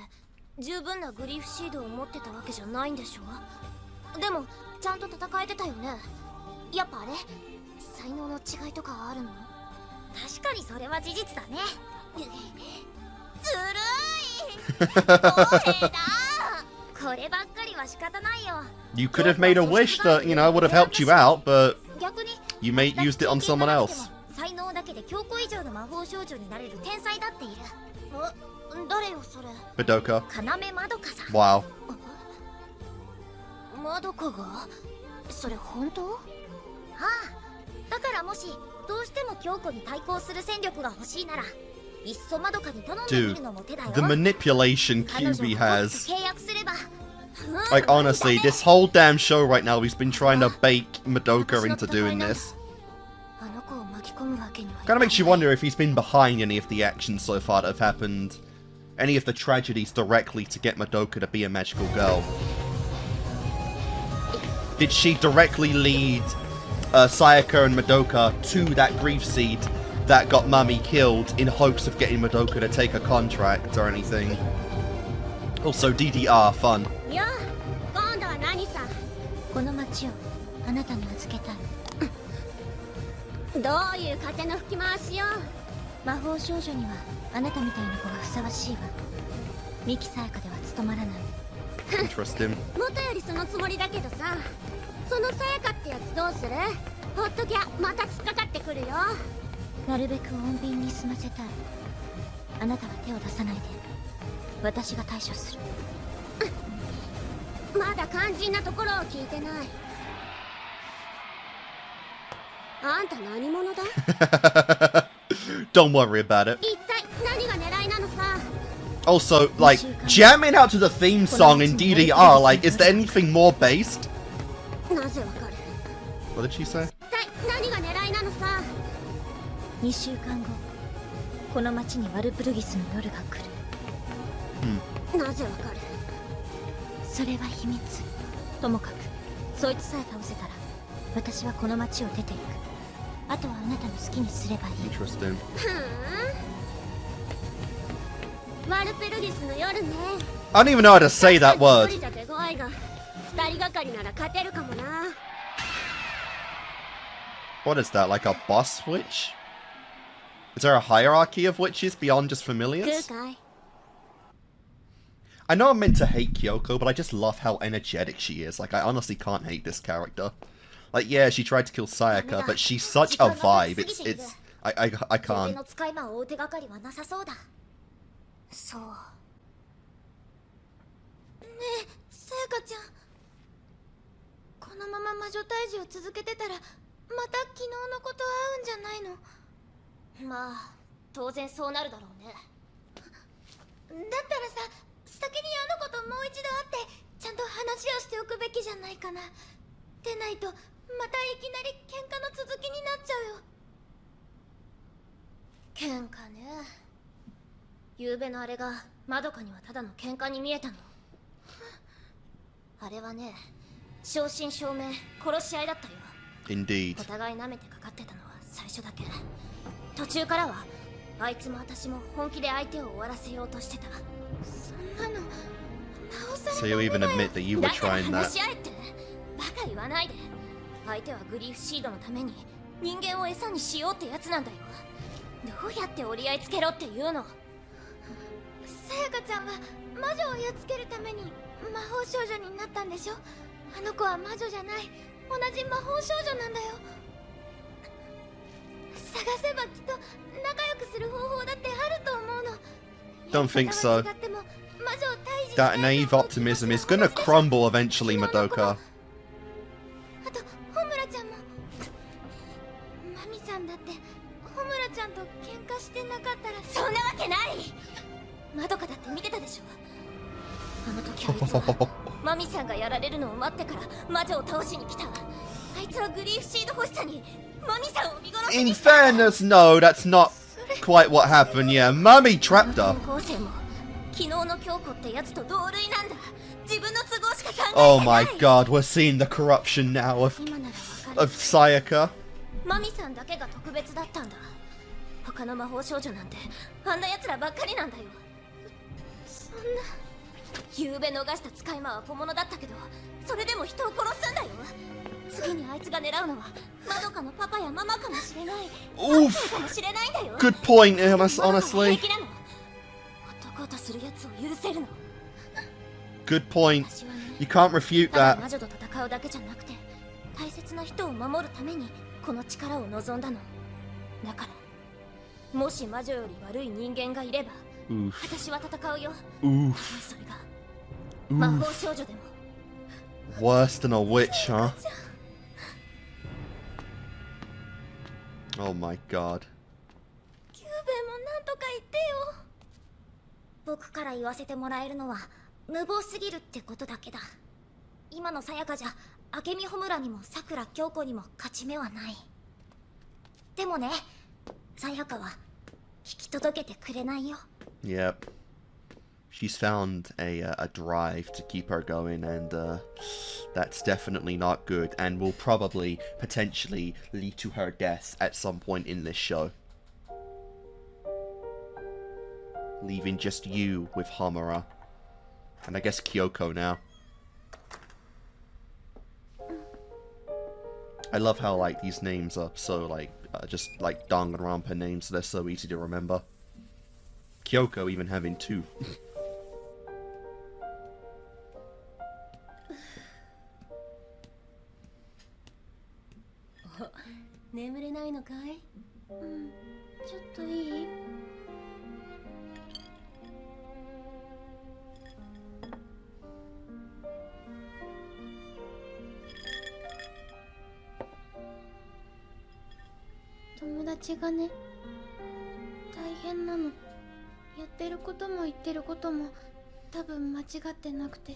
十分なグリフシードを持ってたわけじゃないんでしょ。でもちゃんと戦えてたよね。やっぱあれ才能の違いとかあるの？確かにそれは事実だね。ずるい。こればっかりは仕方ないよ。 You could have made a wish that, you know, would have helped you out, but you used it on someone else. 才能だけで強固以上の魔法少女になれる天才だっている。誰よそれ。 Madoka. 要まどかさん。 Wow. まどかが？それ本当？ああ。だからもしどうしても京子に対抗する戦力が欲しいなら、いっそまどかに頼んでみるのも手だよ。 The manipulation QB has. 契約すれば。Like, honestly, this whole damn show right now, he's been trying to bait Madoka into doing this. あの子をむわけにはい Kind of makes you wonder if he's been behind any of the actions so far that have happened, any of the tragedies directly to get Madoka to be a magical girl. Did she directly lead Sayaka and Madoka to that grief seed that got Mami killed in hopes of getting Madoka to take a contract or anything? Also, DDR, fun. よ今度は何さこの町をあなたに預けたいどういう風の吹き回しよ魔法少女にはあなたみたいな子がふさわしいわミキサヤカでは務まらない Interesting. 元よりそのつもりだけどさそのさやかってやつどうするほっときゃまた突っかかってくるよなるべく穏便に済ませたいあなたは手を出さないで私が対処するまだ肝心なところを聞いてないあんた何者だ Don't worry about it. 一体何が狙いなのさ Also, like, jamming out to the theme song in DDR, like, is there anything more based? なぜわかる What did she say? 一体何が狙いなのさ2週間後この町にワルプルギスの夜が来る、なぜわかるそれは秘密ともかくそいつさえ倒せたら私はこの町を出ていくあとはあなたの好きにすればいい Interesting. ワルプルギスの夜ね I don't even know how to say that word. 一人じゃ手強いが二人がかりなら勝てるかもな What is that, like a boss witch? Is there a hierarchy of witches beyond just 来る familiars? かい I know I'm meant to hate Kyoko, but I just love how energetic she is. Like, I honestly can't hate this character. Like, yeah, she tried to kill Sayaka, but she's such a vibe. I 全 can't. の使い魔を追う手がかりはなさそうだそうねえさやかちゃんこのまま魔女退治を続けてたらまた昨日の子と会うんじゃないのまあ当然そうなるだろうねだったらさ先にあの子ともう一度会ってちゃんと話をしておくべきじゃないかなでないとまたいきなり喧嘩の続きになっちゃうよ喧嘩ね昨夜のあれがまどかにはただの喧嘩に見えたのあれはね正真正銘殺し合いだったよ Indeed. お互い舐めてかかってたのは最初だけ途中からはあいつも私も本気で相手を終わらせようとしてたそんなのなおさら So you even admit that you were だから trying 話 that. し合えってバカ言わないで相手はグリーフシードのために人間を餌にしようってやつなんだよどうやって折り合いつけろっていうのさやかちゃんは魔女をやっつけるために魔法少女になったんでしょあの子は魔女じゃない同じ魔法少女なんだよ探せばきっと仲良くする方法だってあると思うの Don't think so. That naive optimism is gonna crumble eventually, Madoka. あとホムラちゃんもマミさんだってホムラちゃんと喧嘩してなかったらそんなわけないマドカだって見てたでしょあの時あいつはマミさんがやられるのを待ってから魔女を倒しに来たあいつはグリーフシード欲しさにマミさんを見殺し In にした fairness, no, that's not quite what happened. Yeah, Mummy trapped her. 昨日の京子ってやつと同類なんだ自分の都合しか考えてない Oh my god, we're seeing the corruption now of 今ならわかる Sayaka. マミさんだけが特別だったんだ他の魔法少女なんてあんな奴らばっかりなんだよそんな夕べ逃した使い魔は小物だったけどそれでも人を殺すんだよ次にあいつが狙うのはマドカのパパやママかもしれない Oof. かもしれないんだよ Good point, honestly. 平気なの男とする奴を許せるの Good point. 私はね You can't refute ただ that. 魔女と戦うだけじゃなくて大切な人を守るためにこの力を望んだのだからもし魔女より悪い人間がいれば Oof. 私は戦うよ Oof. それが魔法少女でも Worse than a witch, huh? Oh my god. キューベもなんとか言ってよ僕から言わせてもらえるのは無謀すぎるってことだけだ今のさやかじゃ明美ホムラにもさくら京子にも勝ち目はないでもねさやかは引き届けてくれないよ。 Yep. She's found a drive to keep her going, and that's definitely not good, and will probably potentially lead to her death at some point in this show. Leaving just you with Homura. And I guess Kyoko now. I love how, like, these names are so, like, just, like, Danganronpa names, so they're so easy to remember. Kyoko even having 2. 眠れないのかい？ちょっといい？友達がね、大変なの。やってることも言ってることも多分間違ってなくて、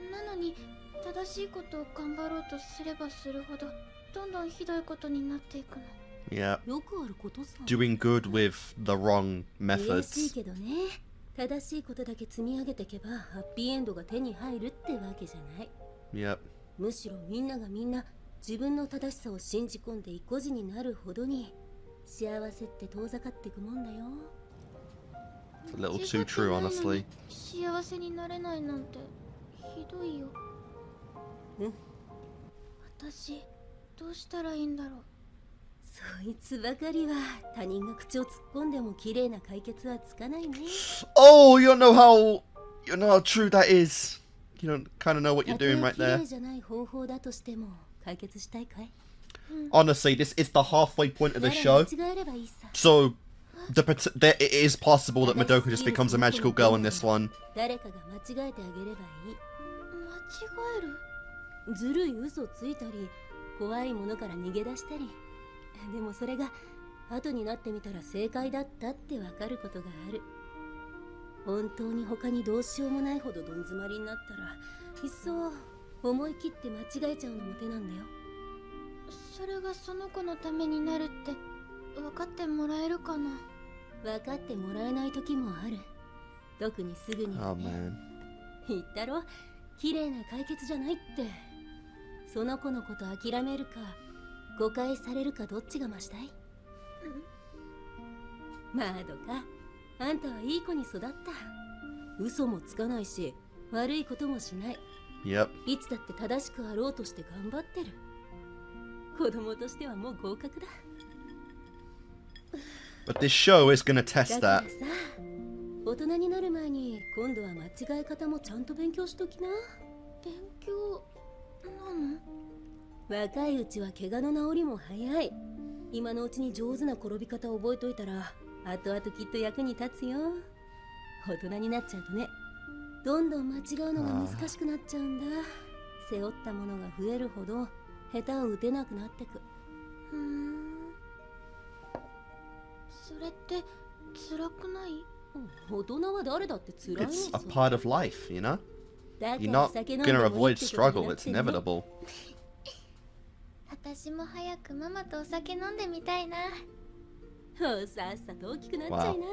なのに正しいことを頑張ろうとすればするほどどんどんひどいことになっていくの。Yeah. よくあることさ。 Doing good with the wrong 嬉しい methods. けどね。正しいことだけ積み上げていけばハッピーエンドが手に入るってわけじゃない。Yep. むしろみんながみんな自分の正しさを信じ込んで意固地になるほどに幸せって遠ざかっていくもんだよ。 It's a little too true, honestly. 幸せになれないなんてひどいよ。私どうしたらいいんだろう。そいつばかりは他人が口を突っ込んでも綺麗な解決はつかないね。 Oh, you know how true that is. You don't kind of know what you're たとえ doing right 綺 there. 麗じゃない方法だとしても解決したいかい？ Honestly, this is the halfway point of the なら show. 間違えればいいさ。 So, it is possible that Madoka just becomes a magical girl in this one. 誰かが間違えてあげればいい。間違える？ずるい嘘ついたり怖いものから逃げ出したり、でもそれが後になってみたら正解だったってわかることがある。本当に他にどうしようもないほどどん詰まりになったらいっそ思い切って間違えちゃうのも手なんだよ。それがその子のためになるって分かってもらえるかな。分かってもらえない時もある。特にすぐには Oh ね。 man. 言ったろ、綺麗な解決じゃないって。その子のこと諦めるか誤解されるかどっちが増したい？マドカ、あんたはいい子に育った。嘘もつかないし悪いこともしない。 Yep. いつだって正しくあろうとして頑張ってる。子供としてはもう合格だ。 But this show is gonna test だから that. さ、大人になる前に今度は間違え方もちゃんと勉強しときな。勉強なの？若いうちは怪我の治りも早い。今のうちに上手な転び方を覚えといたら後々きっと役に立つよ。大人になっちゃうとね、どんどん間違うのが難しくなっちゃうんだ。背負ったものが増えるほど下手を打てなくなってく。それって辛くない？大人は誰だって辛いの It's さ。 a part of life, you know? だか You're ら not 酒飲んで gonna もいい avoid ってことに struggle. なっ It's てんの。 inevitable. 私も早くママとお酒飲んでみたいな。さっさと大きくなっちゃいな。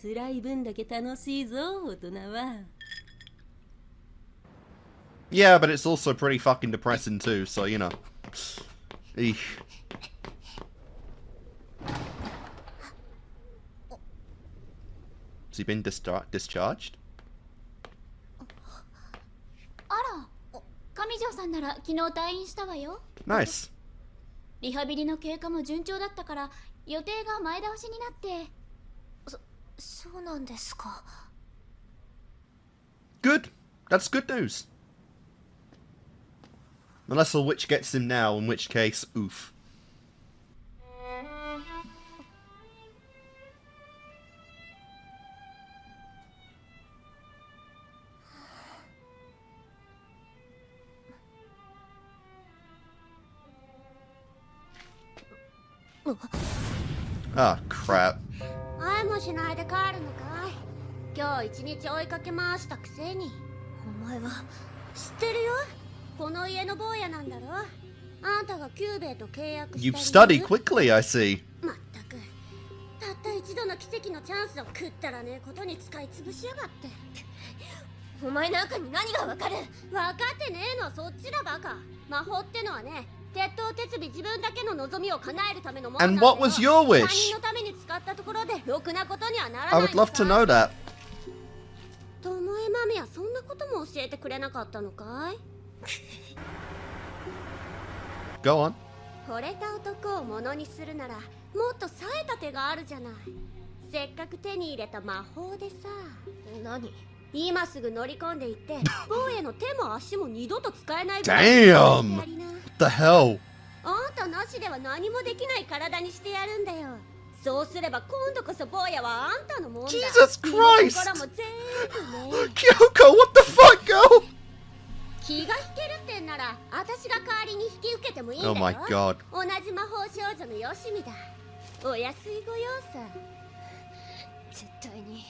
辛い分だけ楽しいぞ、大人は。 Yeah, but it's also pretty fucking depressing too, so, you know. Eesh. Has he been discharged? あら、上条さんなら昨日退院したわよ。 Nice. リハビリの経過も順調だったから予定が前倒しになって。そうなんですか。 Good. That's good news. Unless a witch gets him now, in which case, oof. Ah, crap. 会いもしないで帰るのかい。今日一日追いかけ回したくせに。お前は知ってるよ。この家の坊やなんだろ。あんたがキューベイと契約した You study quickly, I see. まっ一度の奇跡のチャンスを食ったらねえことに使い潰しやがって。お前なんかに何がわかる？分かってねえのはそっちだバカ。魔法ってのはね、鉄頭鉄尾自分だけの望みを叶えるためのものなん And だよ。 what was your 他 wish? 人のために使ったところでろくなことにはなら I ない would love to know that. ともえ豆はそんなことも教えてくれなかったのかい？ Go on. 惚れた男をものにするならもっと冴えた手があるじゃない。せっかく手に入れた魔法でさ。何？今すぐ乗り込んでいって坊への手も足も二度と使えないぐらい Damn! What the hell? あんたなしでは何もできない体にしてやるんだよ。そうすれば今度こそ坊やはあんたのもんだ。 Jesus Christ! 心も全部ね。 Kyoko, what the fuck, girl? 気が引けるってんなら私が代わりに引き受けてもいいんだよ。 Oh my god. 同じ魔法少女のよしみだ。お安いご用さ。絶対に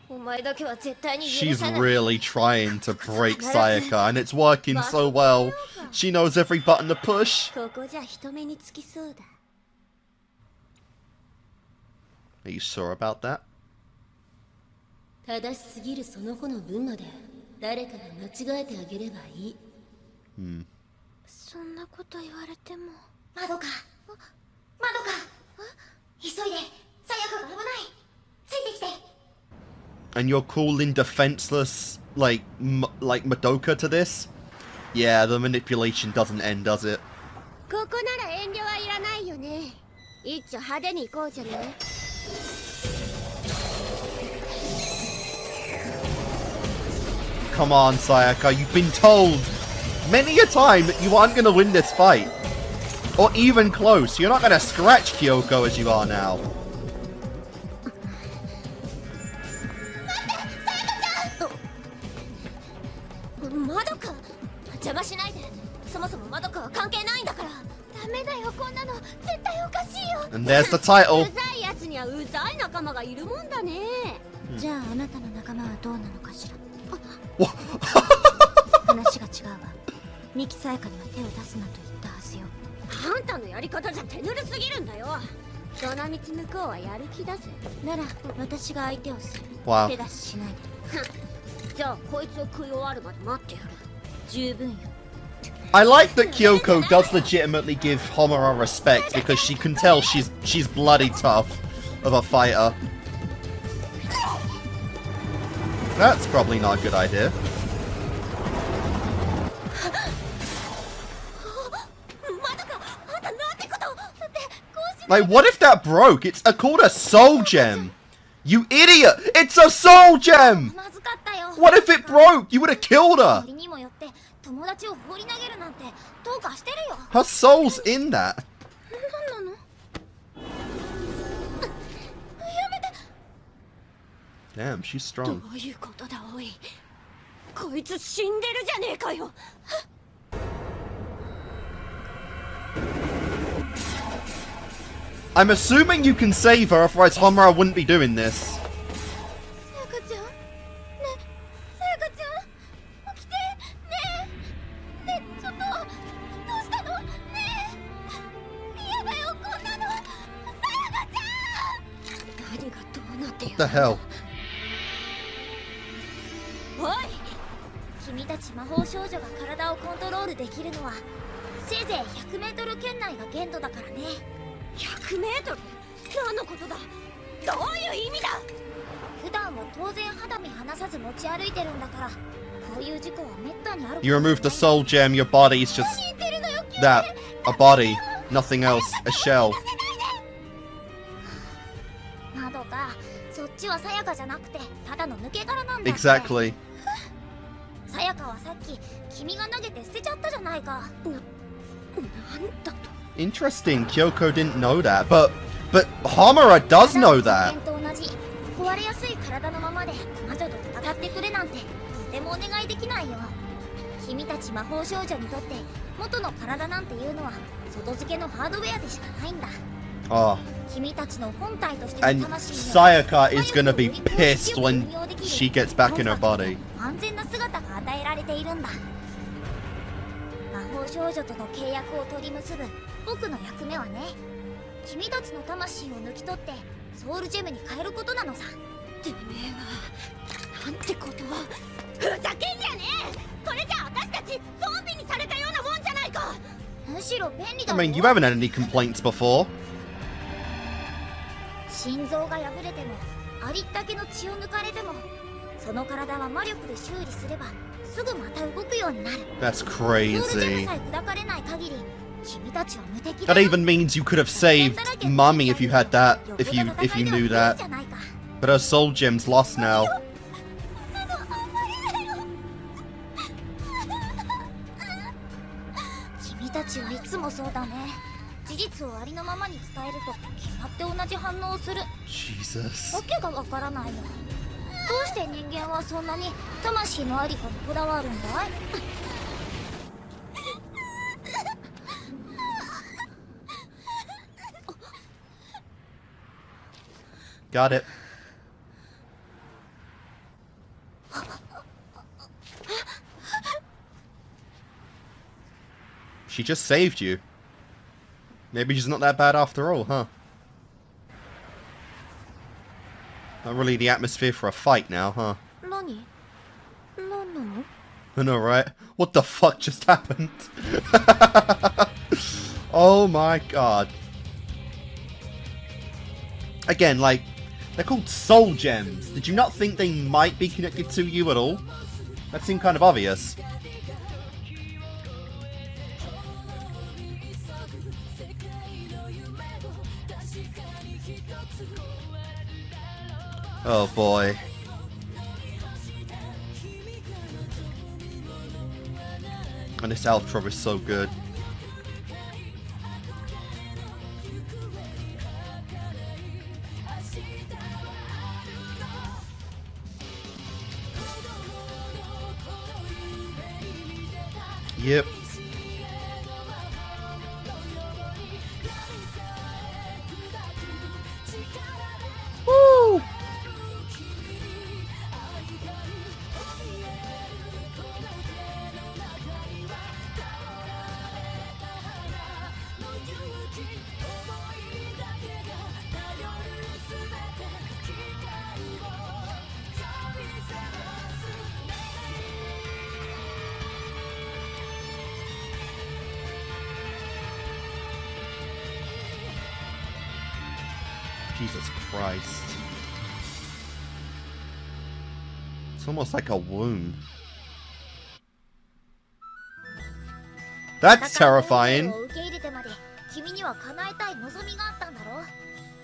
お前だけは絶対に許 She's さない。 really trying to break Sayaka, and it's working so well. She knows every button to push. ここじゃ人目につきそうだ。 Are you sure about that? 正しすぎるその子の分まで誰かが間違えてあげればいい。そんなこと言われても。マドカ、急いで、さやかが危ない。ついてきて。 And you're calling defenseless, like Madoka to this? Yeah, the manipulation doesn't end, does it? ここなら遠慮はいらないよね。一丁派手に行こうじゃない。 Come on, Sayaka, you've been told many a time that you aren't going to win this fight. Or even close. You're not going to scratch Kyoko as you are now. マドカ、邪魔しないで。そもそもマドカは関係ないんだから。ダメだよ、こんなの絶対おかしいよ。 And there's the title. うざいやつにはうざい仲間がいるもんだね。じゃああなたの仲間はどうなのかしら。話が違うわ。ミキサヤカには手を出すなと言ったはずよ。あんたのやり方じゃ手ぬるすぎるんだよ。どの道向こうはやる気だぜ。なら私が相手をする。 Wow. 手出ししないで。じゃあこいつを食い終わるまで待ってやる。十分よ。 I like that Kyoko does legitimately give Homura respect because she can tell she's bloody tough of a fighter. That's probably not a good idea. Like, what if that broke? It's called a soul gem. You idiot! It's a soul gem! まずかったよ。 What if it broke? You would have killed her. にもよって友達を放り投げるなんてどうかしてるよ。 Her soul's in that. 何なの？ Damn, she's strong. どういうことだおい。こいつ死んでるじゃねえかよ。 I'm assuming you can save her, otherwise Homura wouldn't be doing this. さやかちゃん、ねえ、さやかちゃん、起きて、ねえ、ねえ、ちょっと、どうしたの？ねえ、嫌だよ、こんなの、さやかちゃん。何がどうなってや What the hell? おい、君たち魔法少女が体をコントロールできるのはせいぜい100メートル圏内が限度だからね。100メートル？何のことだ？どういう意味だ？普段は当然肌身離さず持ち歩いてるんだから、こういう事故はめったにある。 You remove the soul gem, your body is just that, a body, nothing else, a shell. などか、そっちはさやかじゃなくてただの抜け殻なんだって。 Exactly. さやかはさっき君が投げて捨てちゃったじゃないか。なんだと。 Interesting, Kyoko didn't know that, but Homura does know that. と同じ壊れやすい体のままで魔女と戦ってくれなんてとてもお願いできないよ。君たち魔法少女にとって元の体なんていうのは外付けのハードウェアでしかないんだ。 Oh. 君たちの本体としての And 魂に Sayaka is gonna be pissed when she gets back in her body. 安全な姿が与えられているんだ。魔法少女との契約を取り結ぶ僕の役目はね、君たちの魂を抜き取ってソウルジェムに変えることなのさ。てめえがなんてことを。ふざけんじゃねえ。これじゃ私たちゾンビにされたようなもんじゃないか。むしろ便利だ I ろ。 mean, you haven't had any complaints before. 心臓が破れてもありったけの血を抜かれてもその体は魔力で修理すればすぐまた動くようになる。 That's ソウルジェ crazy. ムさえ砕かれない限り君たちは無敵 That だよ。 even means you could have saved Mummy if you had that, if you knew that. But her soul gem's lost now. 君たちはいつもそうだね。事実をありのままに伝えると決まって同じ反応をする。 Jesus. わけがわからないの。どうして人間はそんなに魂のありかにこだわるんだい？ Got it. She just saved you. Maybe she's not that bad after all, huh? Not really the atmosphere for a fight now, huh? 何？何なの？ I know, right? What the fuck just happened? Oh my god. Again, like, they're called soul gems. Did you not think they might be connected to you at all? That seemed kind of obvious. Oh boy. And this outro is so good. Yep. Woo! Jesus Christ. It's almost like a wound. That's terrifying. 受け入れてまで君には叶えたい望みがあったんだろう。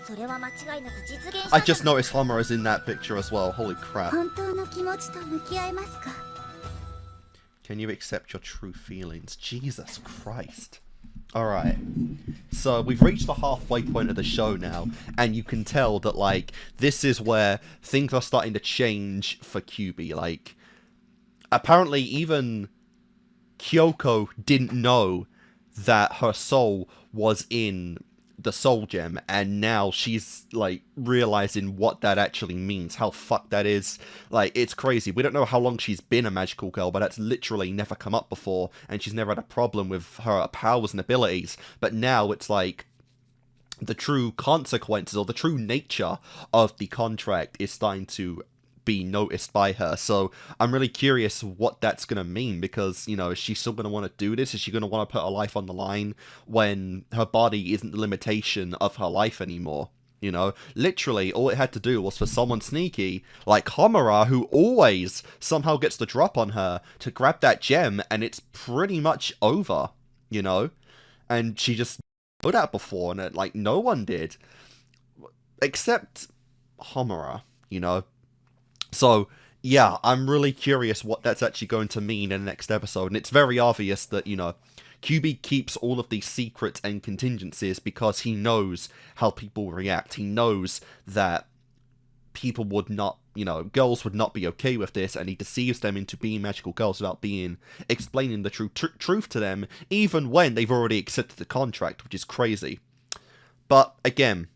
それは間違いなく実現した。 I just noticed Homura's in that picture as well. Holy crap. 本当の気持ちと向き合えますか？ Can you accept your true feelings? Jesus Christ. Alright. So we've reached the halfway point of the show now, and you can tell that, like, this is where things are starting to change for QB. Like, apparently even Kyoko didn't know that her soul was in the soul gem, and now she's like realizing what that actually means, how fucked that is. Like, it's crazy. We don't know how long she's been a magical girl, but that's literally never come up before, and she's never had a problem with her powers and abilities. But now it's like the true consequences or the true nature of the contract is starting to be noticed by her. So I'm really curious what that's going to mean, because, you know, is she still going to want to do this? Is she going to want to put her life on the line when her body isn't the limitation of her life anymore? You know, literally all it had to do was for someone sneaky like Homura, who always somehow gets the drop on her, to grab that gem, and it's pretty much over, you know? And she just put that before, and it, like, no one did except Homura, you know? So, yeah, I'm really curious what that's actually going to mean in the next episode. And it's very obvious that, you know, QB keeps all of these secrets and contingencies because he knows how people react. He knows that people would not, you know, girls would not be okay with this, and he deceives them into being magical girls without explaining the truth to them, even when they've already accepted the contract, which is crazy. But, again,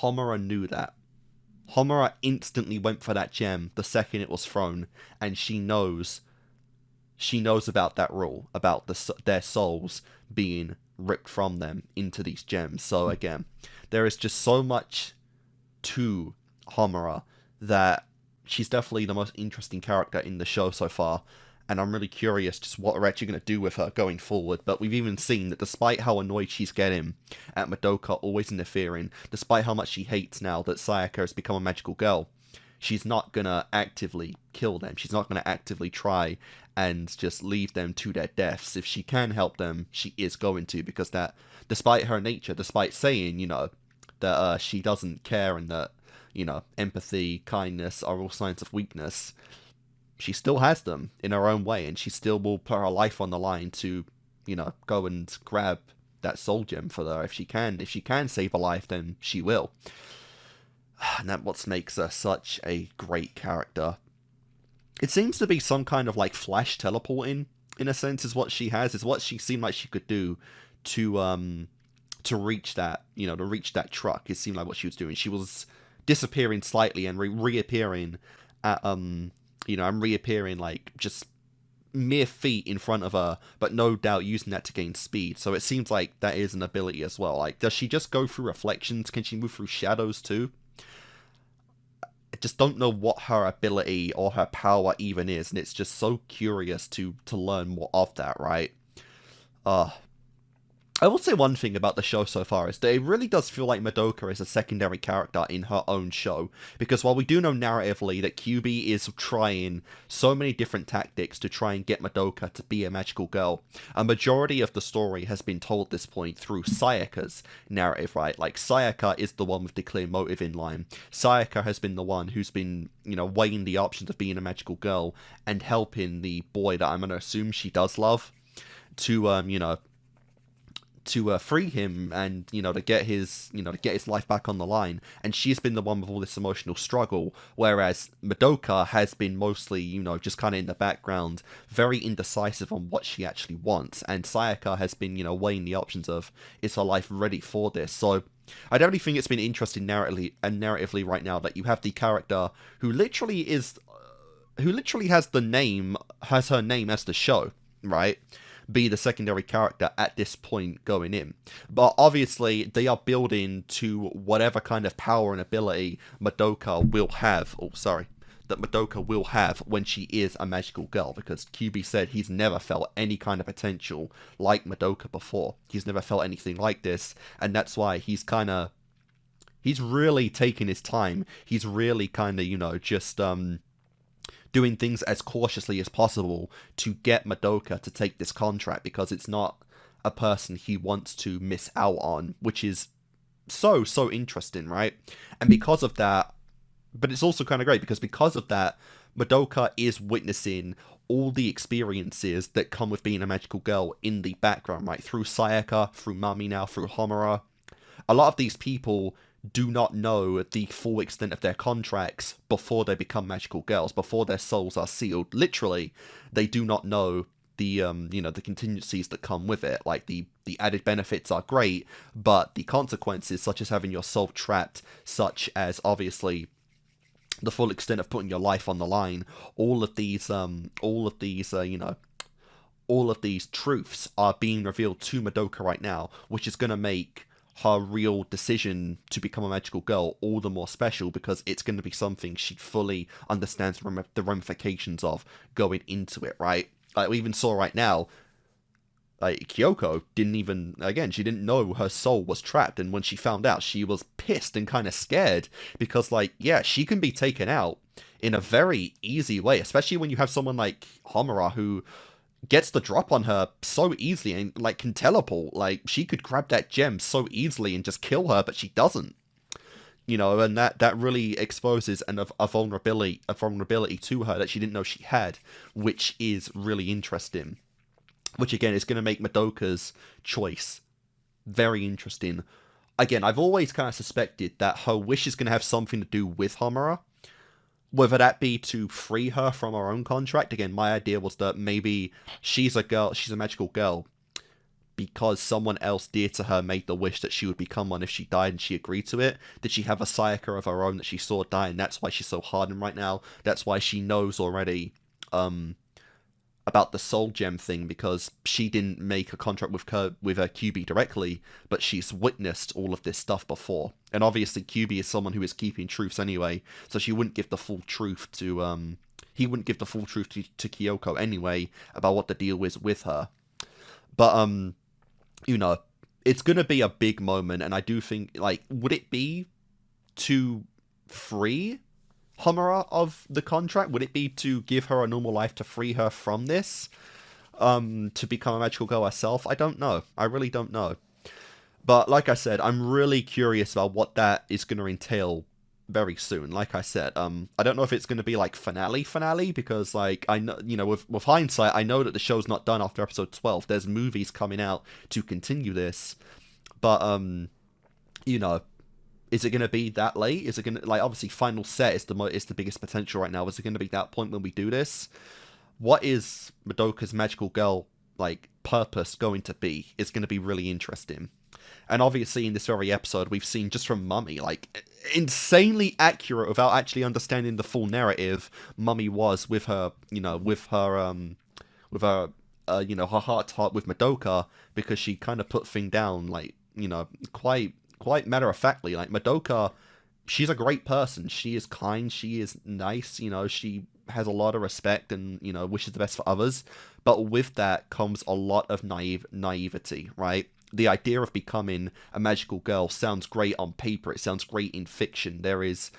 Homura knew that. Homura instantly went for that gem the second it was thrown, and she knows about that rule, about their souls being ripped from them into these gems. So again, There is just so much to Homura that she's definitely the most interesting character in the show so far, and I'm really curious just what we're actually going to do with her going forward. But we've even seen that despite how annoyed she's getting at Madoka always interfering, despite how much she hates now that Sayaka has become a magical girl, she's not going to actively kill them. She's not going to actively try and just leave them to their deaths. If she can help them, she is going to, because that, despite her nature, despite saying, that she doesn't care and that, empathy, kindness are all signs of weakness, she still has them in her own way, and she still will put her life on the line to, go and grab that soul gem for her. If she can save a life, then she will. And that's what makes her such a great character. It seems to be some kind of like flash teleporting, in a sense, is what she has, is what she seemed like she could do to reach that, to reach that truck. It seemed like what she was doing. She was disappearing slightly and reappearing at, and reappearing like just mere feet in front of her, but no doubt using that to gain speed. So it seems like that is an ability as well. Like, does she just go through reflections? Can she move through shadows too? I just don't know what her ability or her power even is, and it's just so curious to learn more of that, right? I will say one thing about the show so far is that it really does feel like Madoka is a secondary character in her own show, because while we do know narratively that QB is trying so many different tactics to try and get Madoka to be a magical girl, a majority of the story has been told at this point through Sayaka's narrative, right? Like, Sayaka is the one with the clear motive in line. Sayaka has been the one who's been, weighing the options of being a magical girl and helping the boy that I'm going to assume she does love to, to free him and, to get his life back on the line. And she's been the one with all this emotional struggle, whereas Madoka has been mostly, just kind of in the background, very indecisive on what she actually wants. And Sayaka has been, weighing the options of, is her life ready for this? So I definitely think it's been interesting narratively right now that you have the character who literally has her name as the show, right? Be the secondary character at this point going in. But obviously, they are building to whatever kind of power and ability Madoka will have. That Madoka will have when she is a magical girl, because QB said he's never felt any kind of potential like Madoka before. He's never felt anything like this, and that's why he's really taking his time. He's really kind of, just doing things as cautiously as possible to get Madoka to take this contract, because it's not a person he wants to miss out on, which is so interesting, right? And because of that, but it's also kind of great because of that, Madoka is witnessing all the experiences that come with being a magical girl in the background, right? Through Sayaka, through Mami now, through Homura. A lot of these people do not know the full extent of their contracts before they become magical girls, before their souls are sealed. Literally, they do not know the the contingencies that come with it. Like, the added benefits are great, but the consequences, such as having your soul trapped, such as obviously the full extent of putting your life on the line, all of these truths are being revealed to Madoka right now, which is going to make her real decision to become a magical girl all the more special, because it's going to be something she fully understands the ramifications of going into it, right? Like, we even saw right now, like, Kyoko she didn't know her soul was trapped, and when she found out, she was pissed and kind of scared, because, like, yeah, she can be taken out in a very easy way, especially when you have someone like Homura who gets the drop on her so easily and, like, can teleport. Like, she could grab that gem so easily and just kill her, but she doesn't. And that really exposes a vulnerability to her that she didn't know she had, which is really interesting. Which, again, is going to make Madoka's choice very interesting. Again, I've always kind of suspected that her wish is going to have something to do with Homura. Whether that be to free her from her own contract. Again, my idea was that maybe she's a magical girl because someone else dear to her made the wish that she would become one if she died, and she agreed to it. Did she have a Sayaka of her own that she saw die, and that's why she's so hardened right now? That's why she knows already about the soul gem thing, because she didn't make a contract with QB directly, but she's witnessed all of this stuff before. And obviously QB is someone who is keeping truths anyway, so she wouldn't give the full truth to he wouldn't give the full truth to Kyoko anyway about what the deal is with her. But you know, it's gonna be a big moment, and I do think, like, would it be to free Homura of the contract? Would it be to give her a normal life to free her from this? To become a magical girl herself? I don't know. I really don't know. But like I said, I'm really curious about what that is going to entail very soon. Like I said, I don't know if it's going to be like finale, because like, I know, you know, with hindsight, I know that the show's not done after episode 12. There's movies coming out to continue this. But, you know, is it going to be that late? Is it going to, like, obviously final set is the biggest potential right now. Is it going to be that point when we do this? What is Madoka's magical girl, like, purpose going to be? It's going to be really interesting. And obviously in this very episode, we've seen just from Mummy, like, insanely accurate without actually understanding the full narrative, Mummy was with her, you know, with her, you know, her heart-to-heart with Madoka, because she kind of put thing down, like, you know, quite matter-of-factly. Like, Madoka, she's a great person. She is kind, she is nice, you know, she has a lot of respect and, you know, wishes the best for others. But with that comes a lot of naivety, right? The idea of becoming a magical girl sounds great on paper. It sounds great in fiction. There is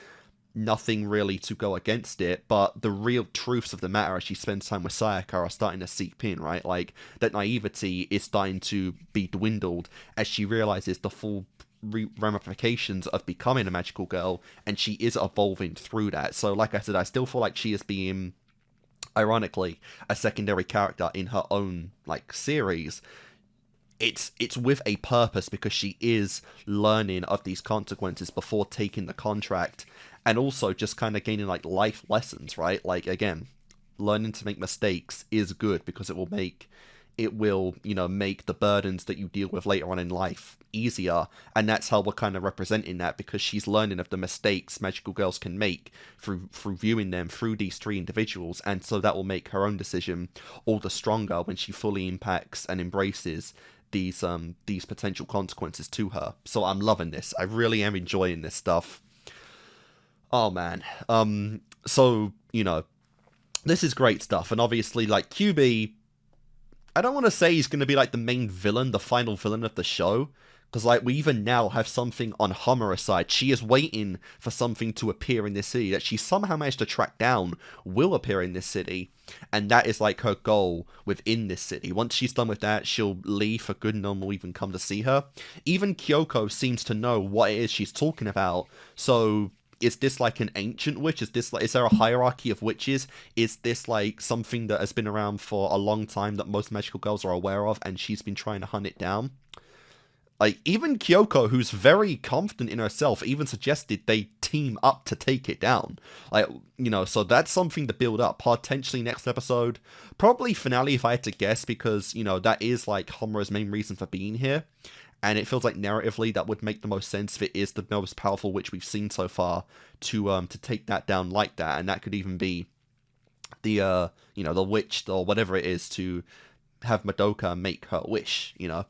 nothing really to go against it, but the real truths of the matter as she spends time with Sayaka are starting to seep in, right? Like, that naivety is starting to be dwindled as she realizes the full ramifications of becoming a magical girl, and she is evolving through that. So like I said, I still feel like she is being, ironically, a secondary character in her own, like, series. It's with a purpose, because she is learning of these consequences before taking the contract, and also just kind of gaining, like, life lessons, right? Like, again, learning to make mistakes is good, because it will, you know, make the burdens that you deal with later on in life easier. And that's how we're kind of representing that, because she's learning of the mistakes magical girls can make through viewing them through these three individuals. And so that will make her own decision all the stronger when she fully impacts and embraces these potential consequences to her. So I'm loving this. I really am enjoying this stuff. Oh man. So, you know, this is great stuff. And obviously, like, QB, I don't want to say he's going to be, like, the main villain, the final villain of the show, because, like, we even now have something on Homura's side. She is waiting for something to appear in this city that she somehow managed to track down will appear in this city, and that is, like, her goal within this city. Once she's done with that, she'll leave for good, no one will even come to see her. Even Kyoko seems to know what it is she's talking about, so is this like an ancient witch? Is there a hierarchy of witches? Is this like something that has been around for a long time that most magical girls are aware of, and she's been trying to hunt it down? Like, even Kyoko, who's very confident in herself, even suggested they team up to take it down. Like, you know, so that's something to build up. Potentially next episode. Probably finale if I had to guess, because, you know, that is like Homura's main reason for being here. And it feels like narratively that would make the most sense if it is the most powerful witch we've seen so far to take that down like that. And that could even be the, you know, the witch or whatever it is to have Madoka make her wish, you know.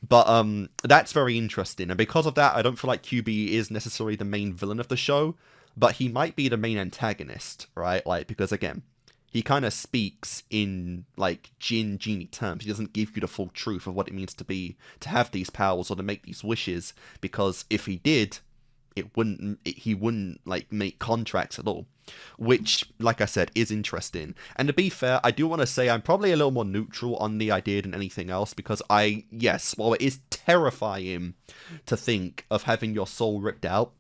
But that's very interesting. And because of that, I don't feel like QB is necessarily the main villain of the show, but he might be the main antagonist, right? Like, because again, he kind of speaks in, like, genie terms. He doesn't give you the full truth of what it means to have these powers or to make these wishes, because if he did, he wouldn't, like, make contracts at all. Which, like I said, is interesting. And to be fair, I do want to say I'm probably a little more neutral on the idea than anything else, because while it is terrifying to think of having your soul ripped out,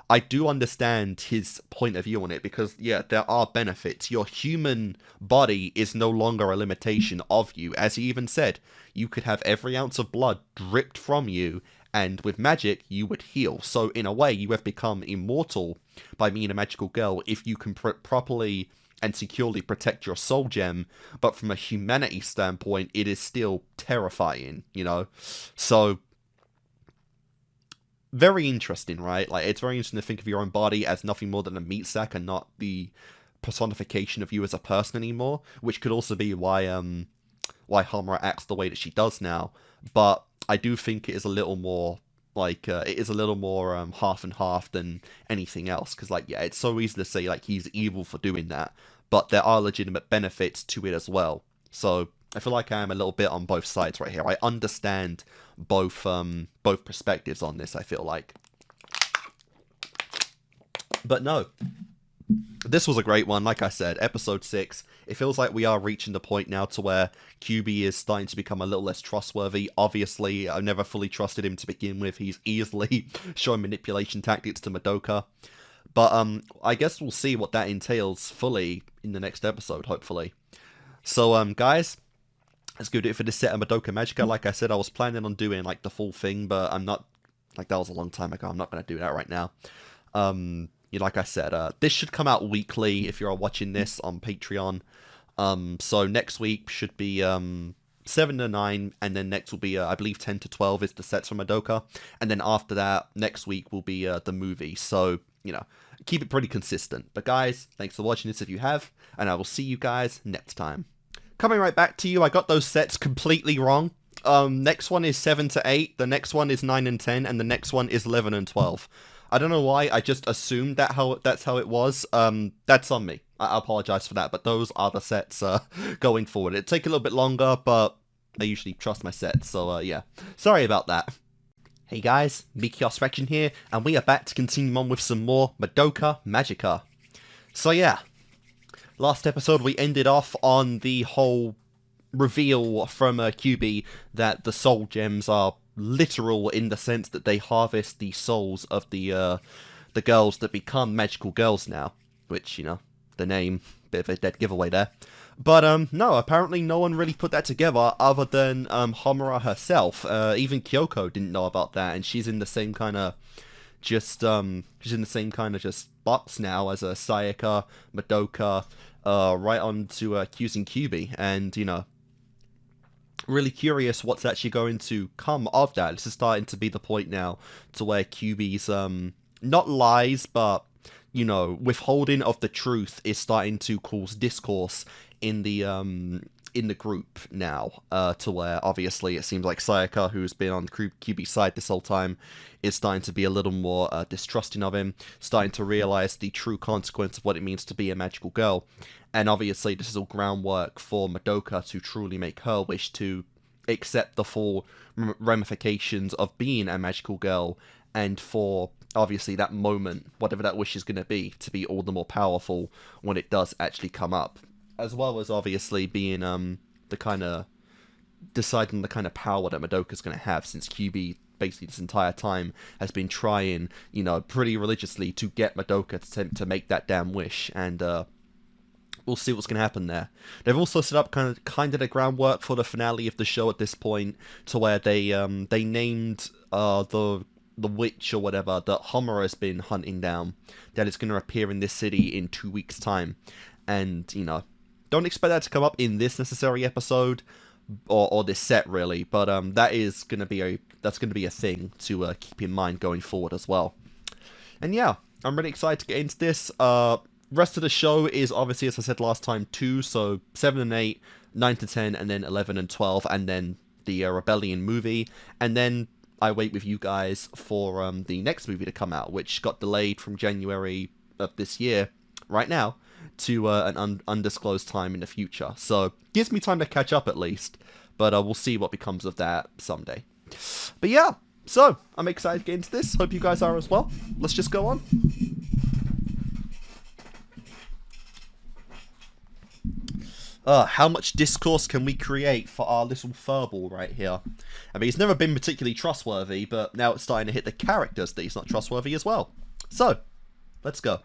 I do understand his point of view on it, because, yeah, there are benefits. Your human body is no longer a limitation of you. As he even said, you could have every ounce of blood dripped from you, and with magic, you would heal. So, in a way, you have become immortal by being a magical girl if you can properly and securely protect your soul gem. But from a humanity standpoint, it is still terrifying, you know? So, very interesting, right? Like, it's very interesting to think of your own body as nothing more than a meat sack and not the personification of you as a person anymore, which could also be why Homura acts the way that she does now. But I do think it is a little more like it is a little more half and half than anything else, because like, yeah, it's so easy to say like he's evil for doing that, but there are legitimate benefits to it as well. So I feel like I am a little bit on both sides right here. I understand both perspectives on this, I feel like. But no, this was a great one. Like I said, episode 6, it feels like we are reaching the point now to where QB is starting to become a little less trustworthy. Obviously, I've never fully trusted him to begin with. He's easily showing manipulation tactics to Madoka. But I guess we'll see what that entails fully in the next episode, hopefully. So, guys, let's go do it for this set of Madoka Magica. Like I said, I was planning on doing like the full thing, but I'm not, like, that was a long time ago. I'm not going to do that right now. Like I said, this should come out weekly if you're watching this on Patreon. So next week should be 7 to 9, and then next will be, I believe, 10 to 12 is the sets from Madoka. And then after that, next week will be the movie. So, you know, keep it pretty consistent. But guys, thanks for watching this if you have, and I will see you guys next time. Coming right back to you, I got those sets completely wrong. Next one is 7 to 8, the next one is 9 and 10, and the next one is 11 and 12. I don't know why, I just assumed that's how it was. That's on me. I apologize for that, but those are the sets going forward. It'd take a little bit longer, but I usually trust my sets, so yeah. Sorry about that. Hey guys, Kickassreaction here, and we are back to continue on with some more Madoka Magica. So yeah, last episode we ended off on the whole reveal from QB that the soul gems are literal in the sense that they harvest the souls of the girls that become magical girls now, which, you know, the name, bit of a dead giveaway there. But no, apparently no one really put that together other than Homura herself. Even Kyoko didn't know about that, and she's in the same kind of just box now as a Sayaka, Madoka, right on to accusing QB, and you know, really curious what's actually going to come of that. This is starting to be the point now to where QB's not lies, but you know, withholding of the truth is starting to cause discourse in the group now, to where obviously it seems like Sayaka, who's been on QB's side this whole time, is starting to be a little more distrusting of him, starting to realize the true consequence of what it means to be a magical girl. And obviously this is all groundwork for Madoka to truly make her wish to accept the full ramifications of being a magical girl, and for obviously that moment, whatever that wish is going to be all the more powerful when it does actually come up. As well as obviously being the kind of deciding the kind of power that Madoka's going to have, since QB basically this entire time has been trying, you know, pretty religiously to get Madoka to make that damn wish, and we'll see what's going to happen there. They've also set up kind of the groundwork for the finale of the show at this point, to where they named the witch or whatever that Homura has been hunting down, that is going to appear in this city in 2 weeks' time, and you know, don't expect that to come up in this necessary episode or this set really, but that's going to be a thing to keep in mind going forward as well. And yeah, I'm really excited to get into this. Rest of the show is obviously, as I said last time, 2, so 7 and 8, 9 to 10, and then 11 and 12, and then the Rebellion movie, and then I wait with you guys for the next movie to come out, which got delayed from January of this year, right now, to an undisclosed time in the future. So, gives me time to catch up at least, but we'll see what becomes of that someday. But yeah, so, I'm excited to get into this. Hope you guys are as well. Let's just go on. How much discourse can we create for our little furball right here? I mean, he's never been particularly trustworthy, but now it's starting to hit the characters that he's not trustworthy as well. So, let's go.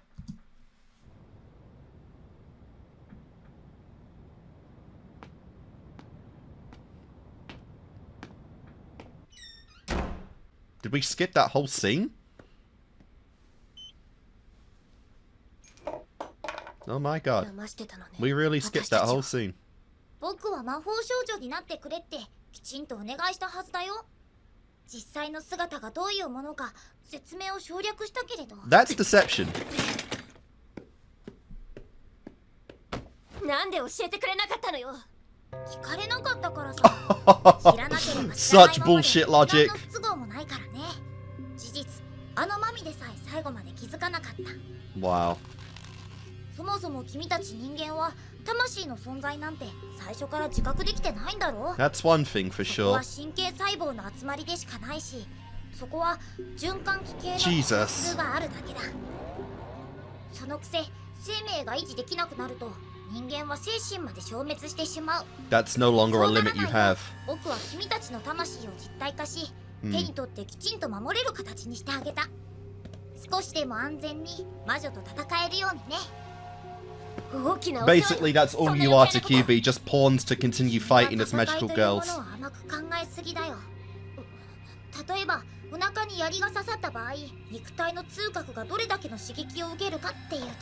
Did we skip that whole scene? Oh my god. We really skipped that whole scene. 僕は魔法少女になってくれってきちんとお願いしたはずだよ。実際の姿がどういうものか説明を省略したけれど。That's deception. なんで教えてくれなかったのよ。聞かれなかったからさ。知らなければ知らない Such ままで bullshit logic. 何の不都合もないからね。事実、あのマミでさえ最後まで気づかなかった。Wow. そもそも君たち人間は魂の存在なんて最初から自覚できてないんだろ。 That's one thing for そこは sure. 神経細胞の集まりでしかないし、そこは循環器系の Jesus. 数があるだけだ。そのくせ生命が維持できなくなると人間は精神まで消滅してしまう。 That's no longer a そうなら limit ない you have. 僕は君たちの魂を実体化し、手に取ってきちんと守れる形にしてあげた。少しでも安全に魔女と戦えるようにね。大きなお世話よ。 Basically, that's all you are to QB, just pawns to continue fighting as magical 戦いというも girls. のを甘く考えすぎだよ。例えばお腹に槍が刺さった場合、肉体の痛覚がどれだけの刺激を受けるかっていうとね。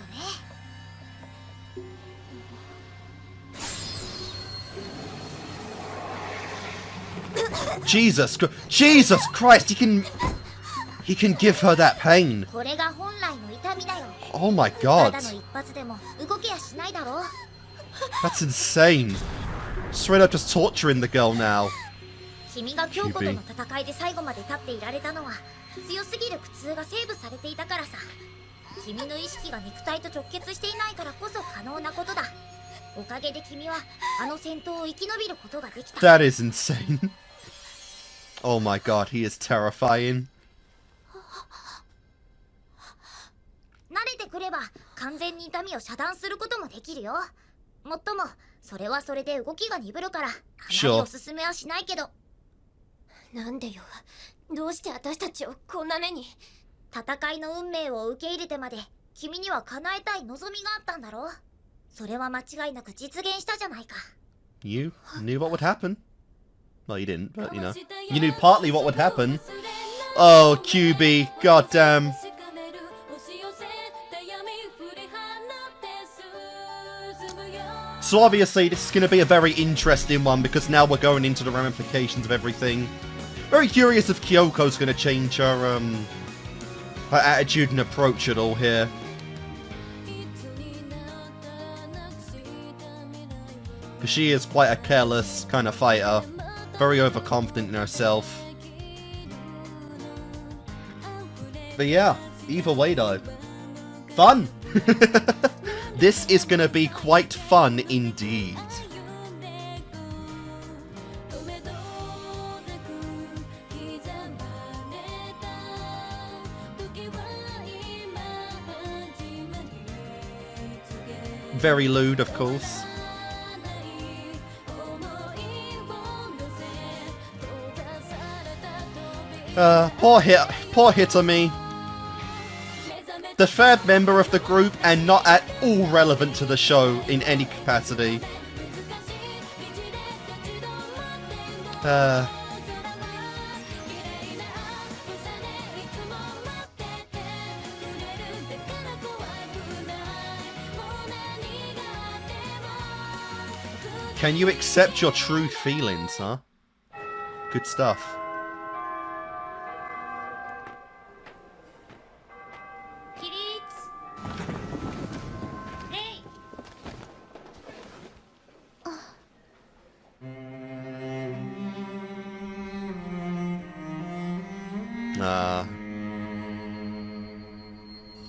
Jesus Christ, he can give her that pain. これが本来の痛みだよ。 Oh my た god. だの一発でも動けやしないだろう。 That's insane. Straight up just torturing the girl now. 君が京子との戦いで最後まで立っていられたのは強すぎる苦痛がセーブされていたからさ。君の意識が肉体と直結していないからこそ可能なことだ。おかげで君はあの戦闘を生き延びることができた。 That is insane. Oh my god, he is terrifying. 慣れてくれば完全に痛みを遮断することもできるよ。もっともそれはそれで動きが鈍るからあまりおすすめはしないけど。なんでよ。どうして私たちをこんな目に。戦いの運命を受け入れてまで君には叶えたい望みがあったんだろう。それは間違いなく実現したじゃないか。 You knew what would happen. Well, you didn't, but you know. You knew partly what would happen. Oh, QB, goddamn. So obviously this is going to be a very interesting one because now we're going into the ramifications of everything. Very curious if Kyoko's going to change her attitude and approach at all here. Because she is quite a careless kind of fighter. Very overconfident in herself. But yeah, either way though. Fun! This is gonna be quite fun indeed. Very lewd, of course. Poor Hitomi. The third member of the group and not at all relevant to the show in any capacity. Can you accept your true feelings, huh? Good stuff.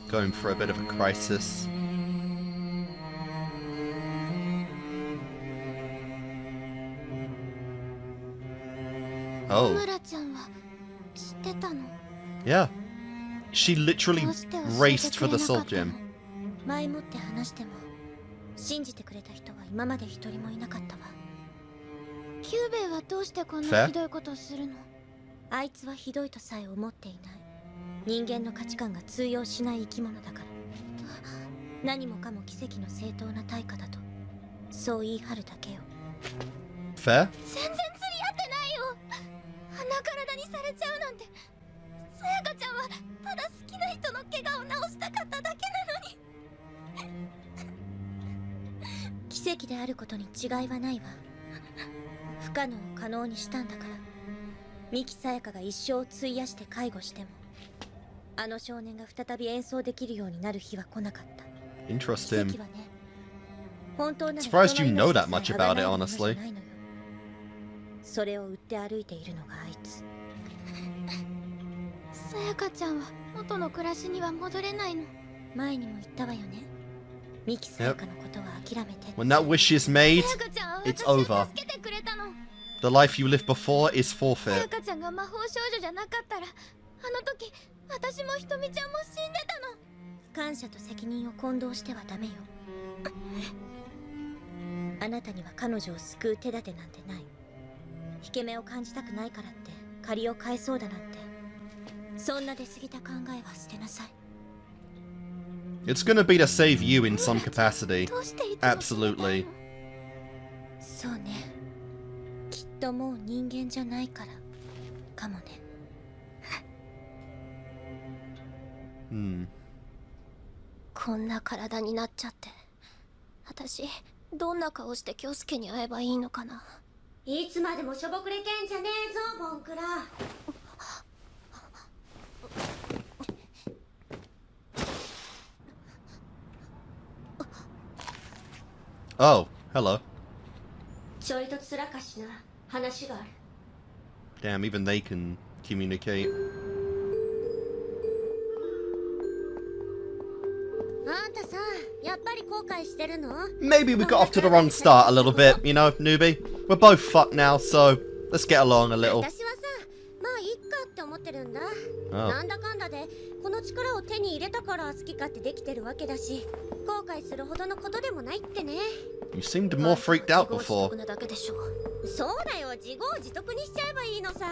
Going for a bit of a crisis. Oh. Yeah. She literally raced for the Soul Gem. 前もって話しても信じてくれた人は今まで一人もいなかったわ。キューベイはどうしてこんなひどいことをするの？あいつはひどいとさえ思っていない。人間の価値観が通用しない生き物だから。何もかも奇跡の正当な対価だとそう言い張るだけよ。 Fair? 全然釣り合ってないよ。あんな体にされちゃうなんて。さやかちゃんはただ好きな人の怪我を治したかっただけなのに。奇跡であることに違いはないわ。不可能を可能にしたんだから。三木さやかが一生を費やして介護してもあの少年が再び演奏できるようになる日は来なかった。 Interesting. 奇跡はね、Surprised you know that much about it, honestly. それを売って歩いているのがあいつ。さやかちゃんは元の暮らしには戻れないの。前にも言ったわよね。ミキさやかのことは諦めて。 When that wish is made, it's over. The life you lived before is さ forfeit. やかちゃんが魔法少女じゃなかったら、あの時私もひとみちゃんも死んでたの。感謝と責任を混同してはダメよ。あなたには彼女を救う手立てなんてない。引け目を感じたくないからって借りを返そうだなんて、そんな出過ぎた考えは捨てなさい。 It's gonna be to save you in some capacity. どうしていつも死にたい Absolutely. の？そうね。きっともう人間じゃないからかもね。こんな体になっちゃって、私どんな顔して京介に会えばいいのかな。いつまでもしょぼくれけんじゃねえぞ、ボンクラ。Oh, hello. ちょいとつらかしな話がある。 Damn, even they can communicate. あんたさ、やっぱり後悔してるの？ Maybe we got off to the wrong start a little bit, you know, newbie. We're both fucked now, so let's get along a little. 私はさ、まあいっかって思ってるんだ。 Oh. なんだかんだでこの力を手に入れたから好き勝手できてるわけだし、後悔するほどのことでもないってね。 You seemed more freaked out 自業自 before. 得なだけでしょ。そうだよ、自業自得にしちゃえばいいのさ。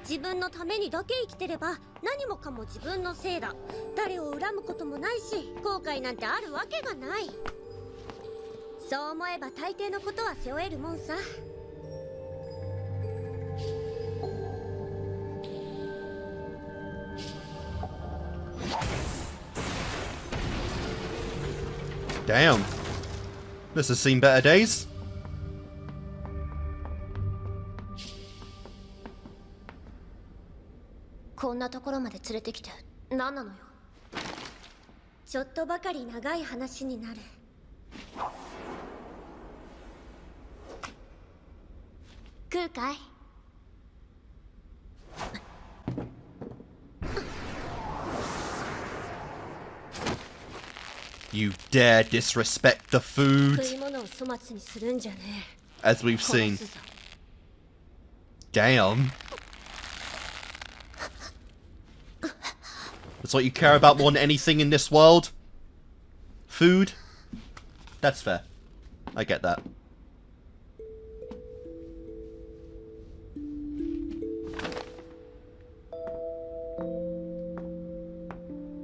自分のためにだけ生きてれば何もかも自分のせいだ。誰を恨むこともないし、後悔なんてあるわけがない。そう思えば大抵のことは背負えるもんさ。 Damn. This has seen better days. こんなところまで連れてきて何なのよ。ちょっとばかり長い話になる。食うかい？ You dare disrespect the 食 food, い物を粗末にするんじゃね as we've え。殺 seen. すぞ。 Damn. That's what you care about more than anything in this world? Food? That's fair. I get that.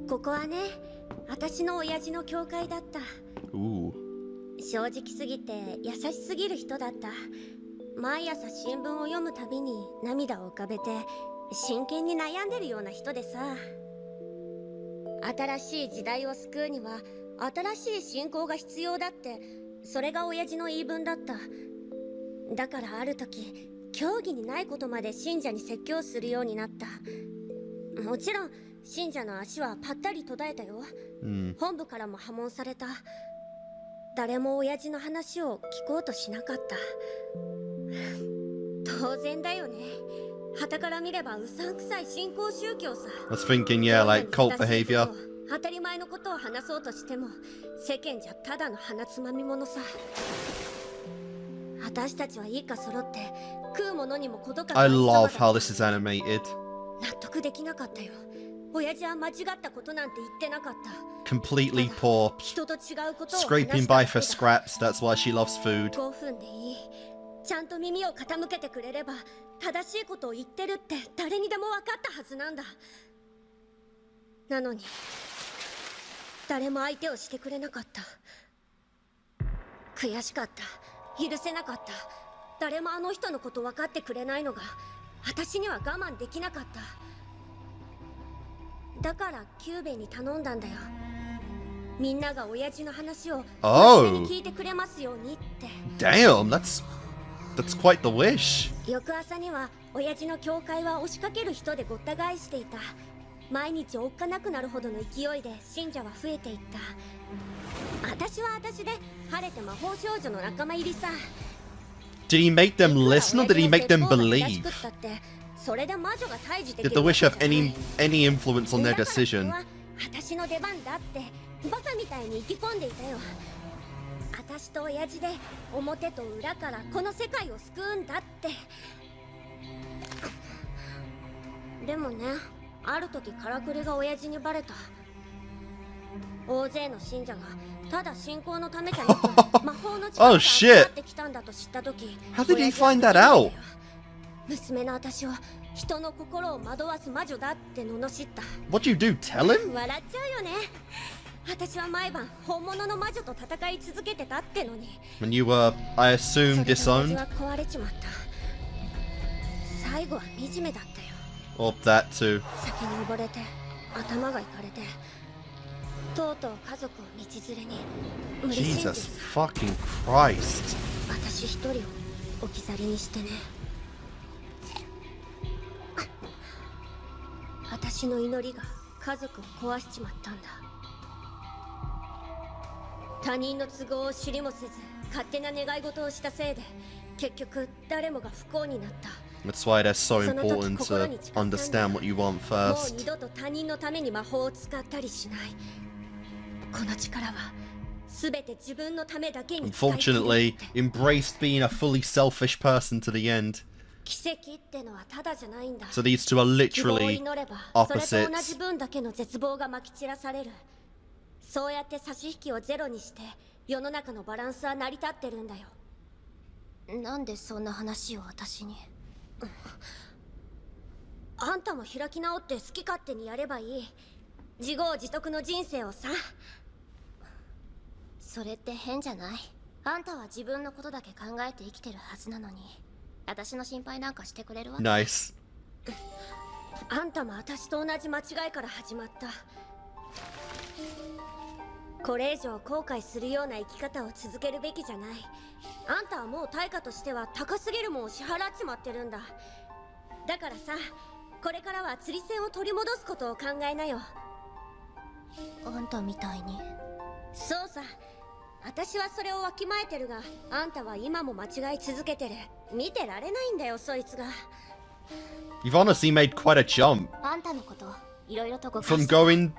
ここはね、私の親父の教会だった。 Ooh. 正直すぎて優しすぎる人だった。毎朝新聞を読むたびに涙を浮かべて真剣に悩んでるような人でさ。新しい時代を救うには新しい信仰が必要だって、それが親父の言い分だった。だからある時、教義にないことまで信者に説教するようになった。もちろん信者の足はぱったり途絶えたよ。本部からも破門された。誰も親父の話を聞こうとしなかった。当然だよね。傍から見ればうさんくさい新興宗教さ。 I was thinking, yeah, like cult behavior. 当たり前のことを話そうとしても世間じゃただの鼻つまみ者さ。私たちは一家揃って食うものにもことか I love how this is animated. 納得できなかったよ。親父は間違ったことなんて言ってなかった。 Completely poor. 人と違うことを話 Scraping した by だけ for だ。 scraps, that's why she loves food. 5分でいい。ちゃんと耳を傾けてくれれば正しいことを言ってるって誰にでも分かったはずなんだ。なのに誰も相手をしてくれなかった。悔しかった。許せなかった。誰もあの人のこと分かってくれないのが私には我慢できなかった。だからキューベに頼んだんだよ。みんなが親父の話を真面目に聞いてくれますようにって。 Damn, that's quite the wish. 翌朝には親父の教会は押しかける人でごった返していた。毎日おっかなくなるほどの勢いで信者は増えていった。私は私で晴れて魔法少女の仲間入りさ。 Did he make them listen or did he make them believe? それで魔女が退治でき Did る the wish have any influence on their decision? 私の出番だってバカみたいに意気込んでいたよ。私と親父で表と裏からこの世界を救うんだって。でもね、ある時からくりが親父にバレた。大勢の信者がただ信仰のためじゃなく魔法の力が集まってきたんだと知った時、 How did he find that out? 娘の私を人の心を惑わす魔女だって罵った。 What'd you do? Tell him? 笑っちゃうよね。私は毎晩本物の魔女と戦い続けてたってのに。 When you were, I assume, それ disowned? で親父は壊れちまった。最後は惨めだったよ。 Or that too. 酒に溺れて頭がいかれて、とうとう家族を道連れに無理心中 Jesus さ。 fucking Christ. 私一人を置き去りにしてね。私の祈りが家族を壊しちまったんだ。他人の都合を知りもせず勝手な願い事をしたせいで結局誰もが不幸になった。 That's why that's so important to understand what you want もう first. 二度と他人のために魔法を使ったりしない。この力は全て自分のためだけに使い切るって。 Unfortunately, embraced being a fully selfish person to the end. 奇跡ってのはただじゃないんだ。 So these two are 希望を literally 祈ればそれと同 opposites. じ分だけの絶望がまき散らされる。そうやって差し引きをゼロにして世の中のバランスは成り立ってるんだよ。なんでそんな話を私に。あんたも開き直って好き勝手にやればいい。自業自得の人生をさ。それって変じゃない？あんたは自分のことだけ考えて生きてるはずなのに、私の心配なんかしてくれるわけ？ Nice. あんたも私と同じ間違いから始まった。これ以上後悔するような生き方を続けるべきじゃない。あんたはもう対価としては高すぎるもんを支払っちまってるんだ。だからさ、これからは釣り銭を取り戻すことを考えなよ。あんたみたいに。そうさ、私はそれをわきまえてるが、あんたは今も間違い続けてる。見てられないんだよ、そいつが。 You've honestly made quite a jump あんたのこといろいろと誤解 from した。 going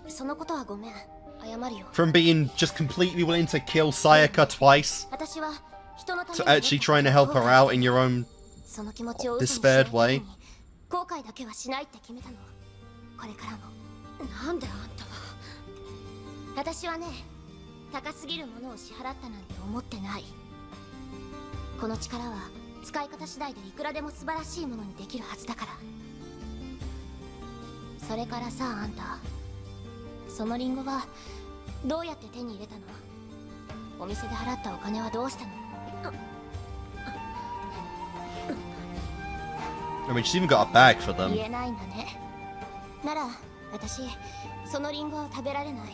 そのことはごめん。謝るよ。 from being just completely willing to kill Sayaka twice 私は人のため to に actually trying to help her out in your own その気持ちを嘘にし despaired ない way. 後悔だけはしないって決めたの。これからも。なんであんたは。私はね、高すぎるものを支払ったなんて思ってない。この力は使い方次第でいくらでも素晴らしいものにできるはずだから。それからさ、あんた、そのリンゴはどうやって手に入れたの？お店で払ったお金はどうしたの？ I mean, she's even got a bag for them. 言えないんだね。なら私そのリンゴは食べられない。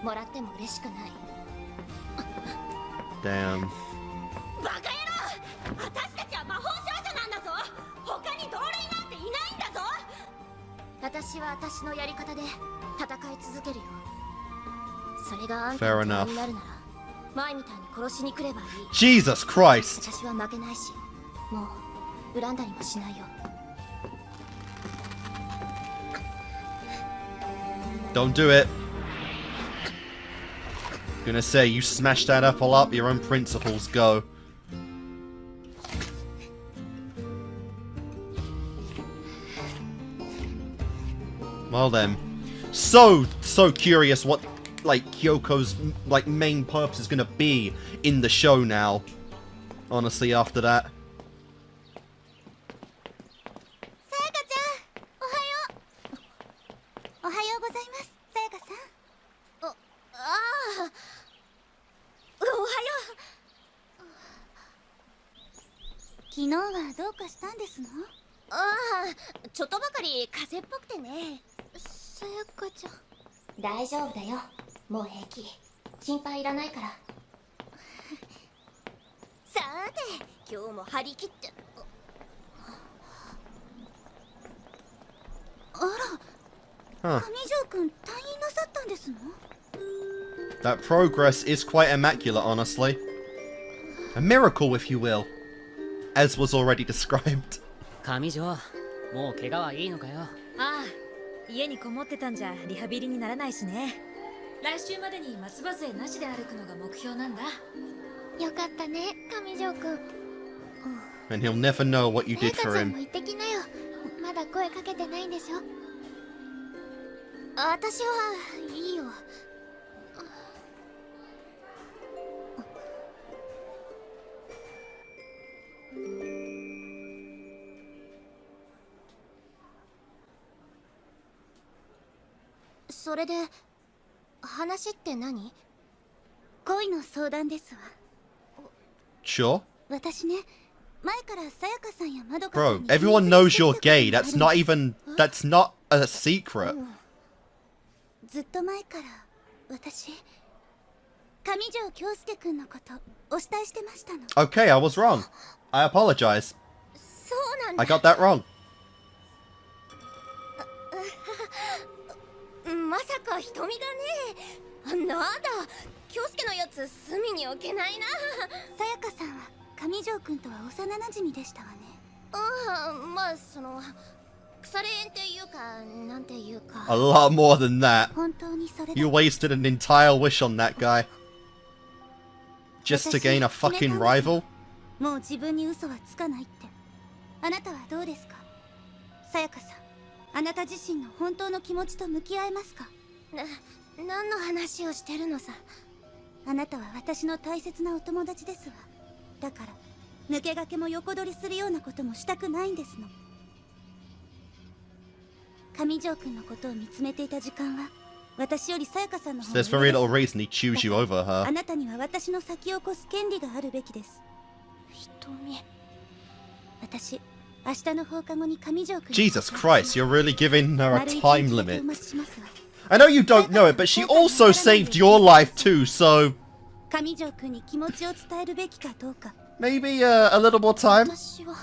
もらっても嬉しくない。 Damn. バカ野郎！私たちは魔法少女なんだぞ。他に同類なんていないんだぞ。私は私のやり方で戦い続けるよ。それがあんたの手になるなら前みたいに殺しに来ればいい。 Jesus Christ. 私は負けないし、もう恨んだりもしないよ。 Don't do it. Gonna say, you smash that apple up, your own principles go. Well then. So curious what, like, Kyoko's, like, main purpose is gonna be in the show now. Honestly, after that. さやかちゃん、おはよう。おはようございます、さやかさん。おはよう。昨日はどうかしたんですの？ちょっとばかり風邪っぽくてね。さやかちゃん。大丈夫だよ。もう平気。心配いらないから。さて、今日も張り切って。あら、Huh. 上条くん退院なさったんですの？ That progress is quite immaculate, honestly. A miracle, if you will. As was already described. 上条、もう怪我はいいのかよ。ああ、家にこもってたんじゃリハビリにならないしね。来週までに松葉杖なしで歩くのが目標なんだ。よかったね、上条くん。 And he'll never know what you did さや for かちゃん him. も行ってきなよ。まだ声かけてないんでしょ？私はいいよ。それで話って何？恋の相談ですわ。 Sure. 私ね、前からさやかさんやまどかさ Bro, んに everyone knows you're gay. That's not a secret. ずっと前から私、上条京介くんのことお慕いしてましたの。 Okay, I was wrong. I apologize. そうなん I だ。 got that wrong. まさか瞳がね。なんだ、京介のやつ隅に置けないな。さやかさんは上条くんとは幼馴染でしたわね。ああ、まあその腐れ縁っていうかなんていうか。 A lot more than that. 本当にそれだ。 You wasted an entire wish on that guy. Just to gain a fucking rival? もう自分に嘘はつかないって。あなたはどうですか？さやかさん、あなた自身の本当の気持ちと向き合えますか？何の話をしてるのさ。あなたは私の大切なお友達ですわ。だから抜け駆けも横取りするようなこともしたくないんですの。上条くんのことを見つめていた時間は私よりさやかさんの方 There's very little reason he'd choose you over あ her. なたには私の先を越す権利があるべきです。瞳。私、明日の放課後に上条くんに Jesus Christ, you're really giving her a 丸一 time 日だけ limit. お待ちしますわ。 I know you don't know it, but she also saved your life too, so 上条くんに気持ちを伝えるべきかどうか。 maybe a little more time. 私は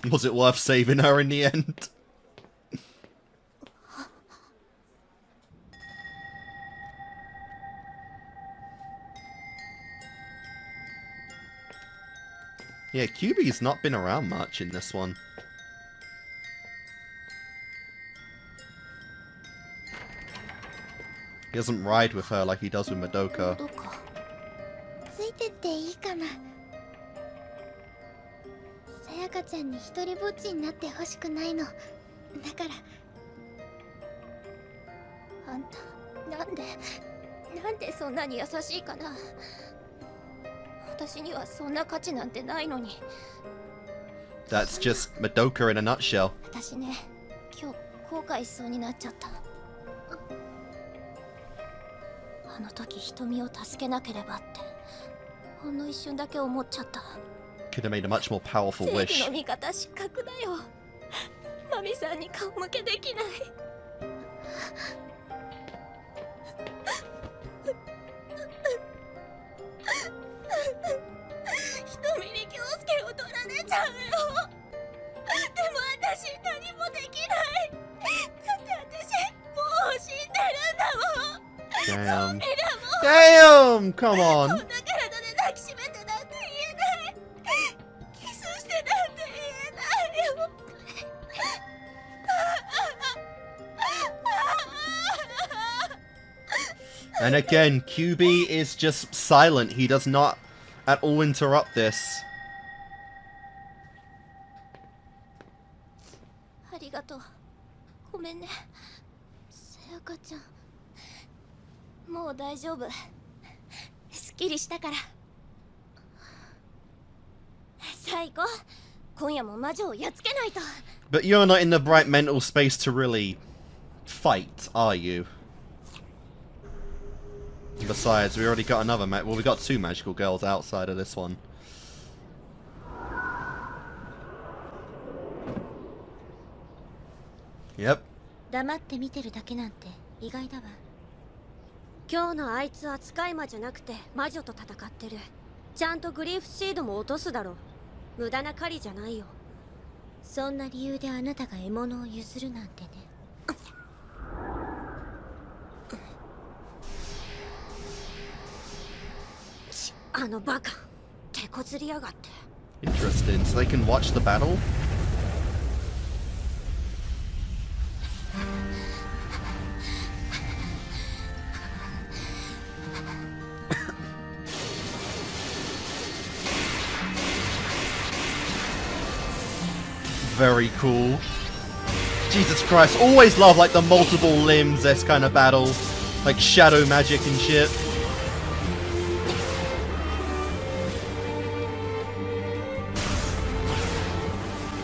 Was it worth saving her in the end? Yeah, QB's not been around much in this one. He doesn't ride with her like he does with Madoka. どうか。ついてっていいかな。さやかちゃんに一人ぼっちになってほしくないの。だからあんたなんでそんなに優しいかな。私にはそんな価値なんてないのに。 That's just Madoka in a nutshell. 私ね、今日後悔しそうになっちゃった。あの時瞳を助けなければってほんの一瞬だけ思っちゃった。 Could have made a much more powerful 正義 wish. の味方失格だよ。マミさんに顔向けできない。瞳に京介を取られちゃうよ。でも私何もできない。だって私もう死んでるんだもん。 Damn. Damn! Come こん on. な体で抱きしめてなんて言えない。キスしてなんて言えないよ。 And again, QB is just silent. He does not at all interrupt this. ありがとう。ごめんね。さやかちゃん。もう大丈夫。すっきりしたから。さあ行こう。今夜も魔女をやっつけないと。 But you're not in the right mental space to really fight, are you? Besides, we already got another well, we got two magical girls outside of this one. Yep. 黙って見てるだけなんて意外だわ。今日のあいつは使い魔じゃなくて魔女と戦ってる。ちゃんとグリーフシードも落とすだろう。無駄な狩りじゃないよ。そんな理由であなたが獲物を譲るなんてね。あのバカ、手こずりやがって。Interesting. So they can watch the battle? Very cool. Jesus Christ, always love like the multiple limbs, this kind of battle. Like shadow magic and shit.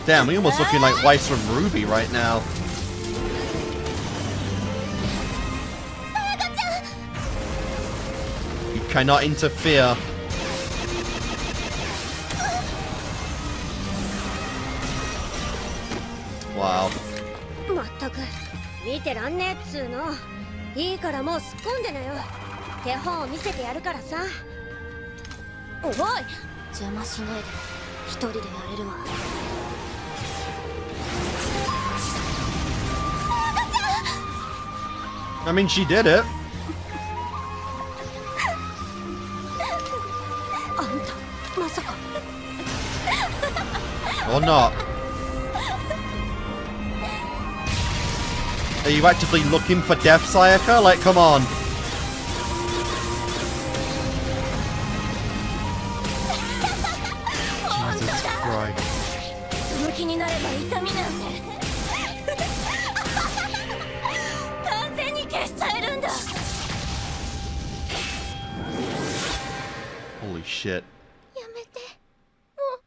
Damn, we almost looking like Weiss from Ruby right now. You cannot interfere. Wow. まったく見てらんねえっつうの。いいからもう突っ込んでなよ。手本を見せてやるからさ。おい、邪魔しねえで一人でやれるわ。I mean, she did it. あんたまさか。 Or not. Are you actively looking for death, Sayaka? Like, come on. Jesus Christ. その気になれば痛みなんて完全に消しちゃえるんだ。 Holy shit. やめて、もう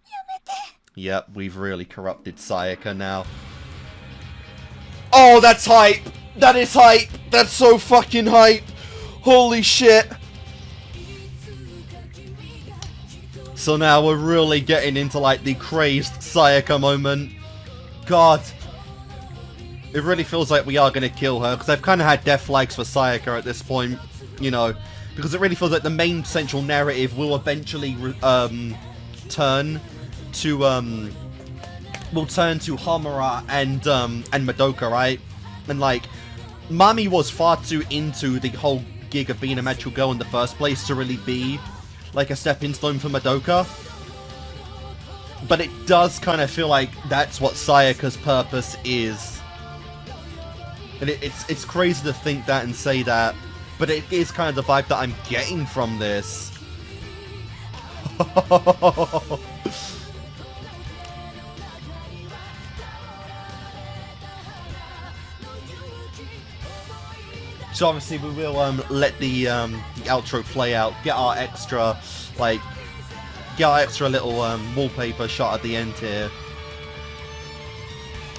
やめて。 Yep, we've really corrupted Sayaka now. Oh, that's hype! That is hype! That's so fucking hype! Holy shit! So now we're really getting into like the crazed Sayaka moment. God. It really feels like we are going to kill her, because I've kind of had death flags for Sayaka at this point, you know, because it really feels like the main central narrative will eventually turn to Homura and Madoka, right? And like, Mami was far too into the whole gig of being a magical girl in the first place to really be like a stepping stone for Madoka. But it does kind of feel like that's what Sayaka's purpose is. And it's crazy to think that and say that, but it is kind of the vibe that I'm getting from this. So obviously we will let the outro play out, get our extra little wallpaper shot at the end here,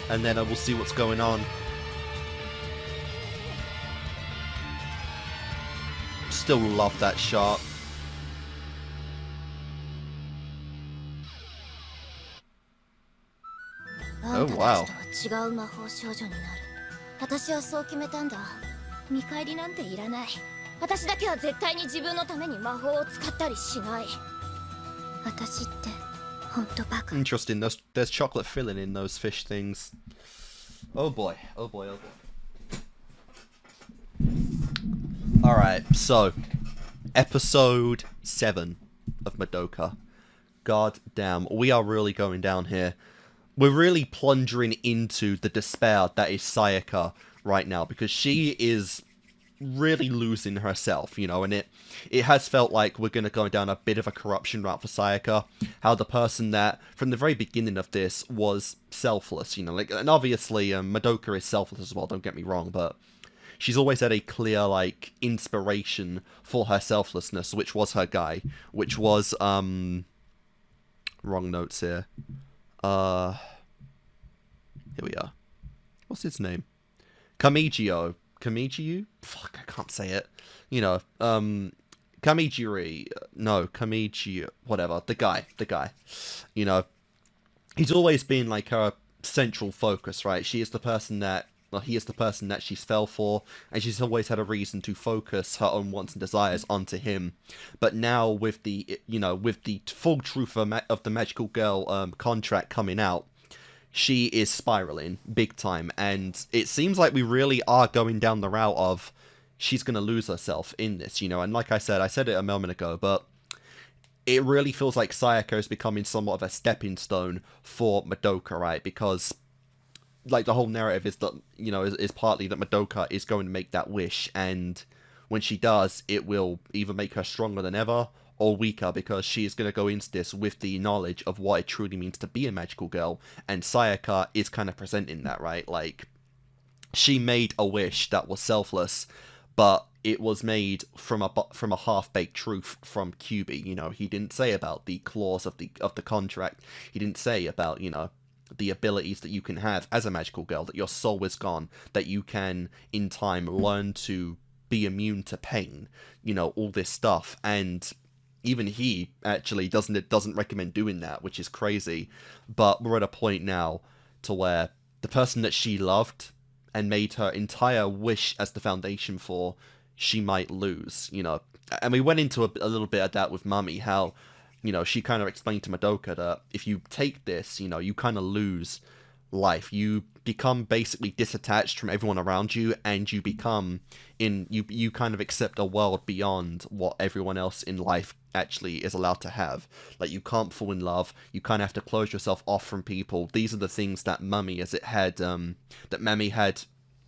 and then we'll see what's going on. Still love that shot. Oh wow. 違う魔法少女になる。私はそう決めたんだ。見返りなんていらない。私だけは絶対に自分のために魔法を使ったりしない。私って本当バカ。 Interesting. There's chocolate filling in those fish things. Oh boy. Oh boy. Oh boy. All right. So, episode 7 of Madoka. God damn, we are really going down here. We're really plunging into the despair that is Sayaka right now, because she is really losing herself, you know, and it has felt like we're going to go down a bit of a corruption route for Sayaka. How the person that, from the very beginning of this, was selfless, you know, like, and obviously Madoka is selfless as well, don't get me wrong, but she's always had a clear, like, inspiration for her selflessness, which was her guy, which was, wrong notes here. Here we are. What's his name? Kamijio. Kamijio? Fuck, I can't say it. You know, Kamijiri. No, Kamijio. Whatever. The guy. You know, he's always been, like, her central focus, right? She is the person that, well, he is the person that she's fell for, and she's always had a reason to focus her own wants and desires onto him. But now, with the, you know, with the full truth of the Magical Girl contract coming out, she is spiraling big time, and it seems like we really are going down the route of she's going to lose herself in this, you know. And like I said it a moment ago, but it really feels like Sayaka is becoming somewhat of a stepping stone for Madoka, right? Because like the whole narrative is that, you know, is partly that Madoka is going to make that wish, and when she does, it will either make her stronger than ever or weaker, because she is going to go into this with the knowledge of what it truly means to be a magical girl, and Sayaka is kind of presenting that, right? Like, she made a wish that was selfless, but it was made from a half-baked truth from QB. You know, he didn't say about the clause of the contract. He didn't say about, you know, the abilities that you can have as a magical girl, that your soul is gone, that you can in time learn to be immune to pain, you know, all this stuff. And even he actually doesn't recommend doing that, which is crazy. But we're at a point now to where the person that she loved and made her entire wish as the foundation for, she might lose, you know. And we went into a little bit of that with Mami, how, you know, she kind of explained to Madoka that if you take this, you know, you kind of lose life. You become basically disattached from everyone around you, and you become you kind of accept a world beyond what everyone else in life actually is allowed to have. Like, you can't fall in love, you kind of have to close yourself off from people. These are the things that Mami had,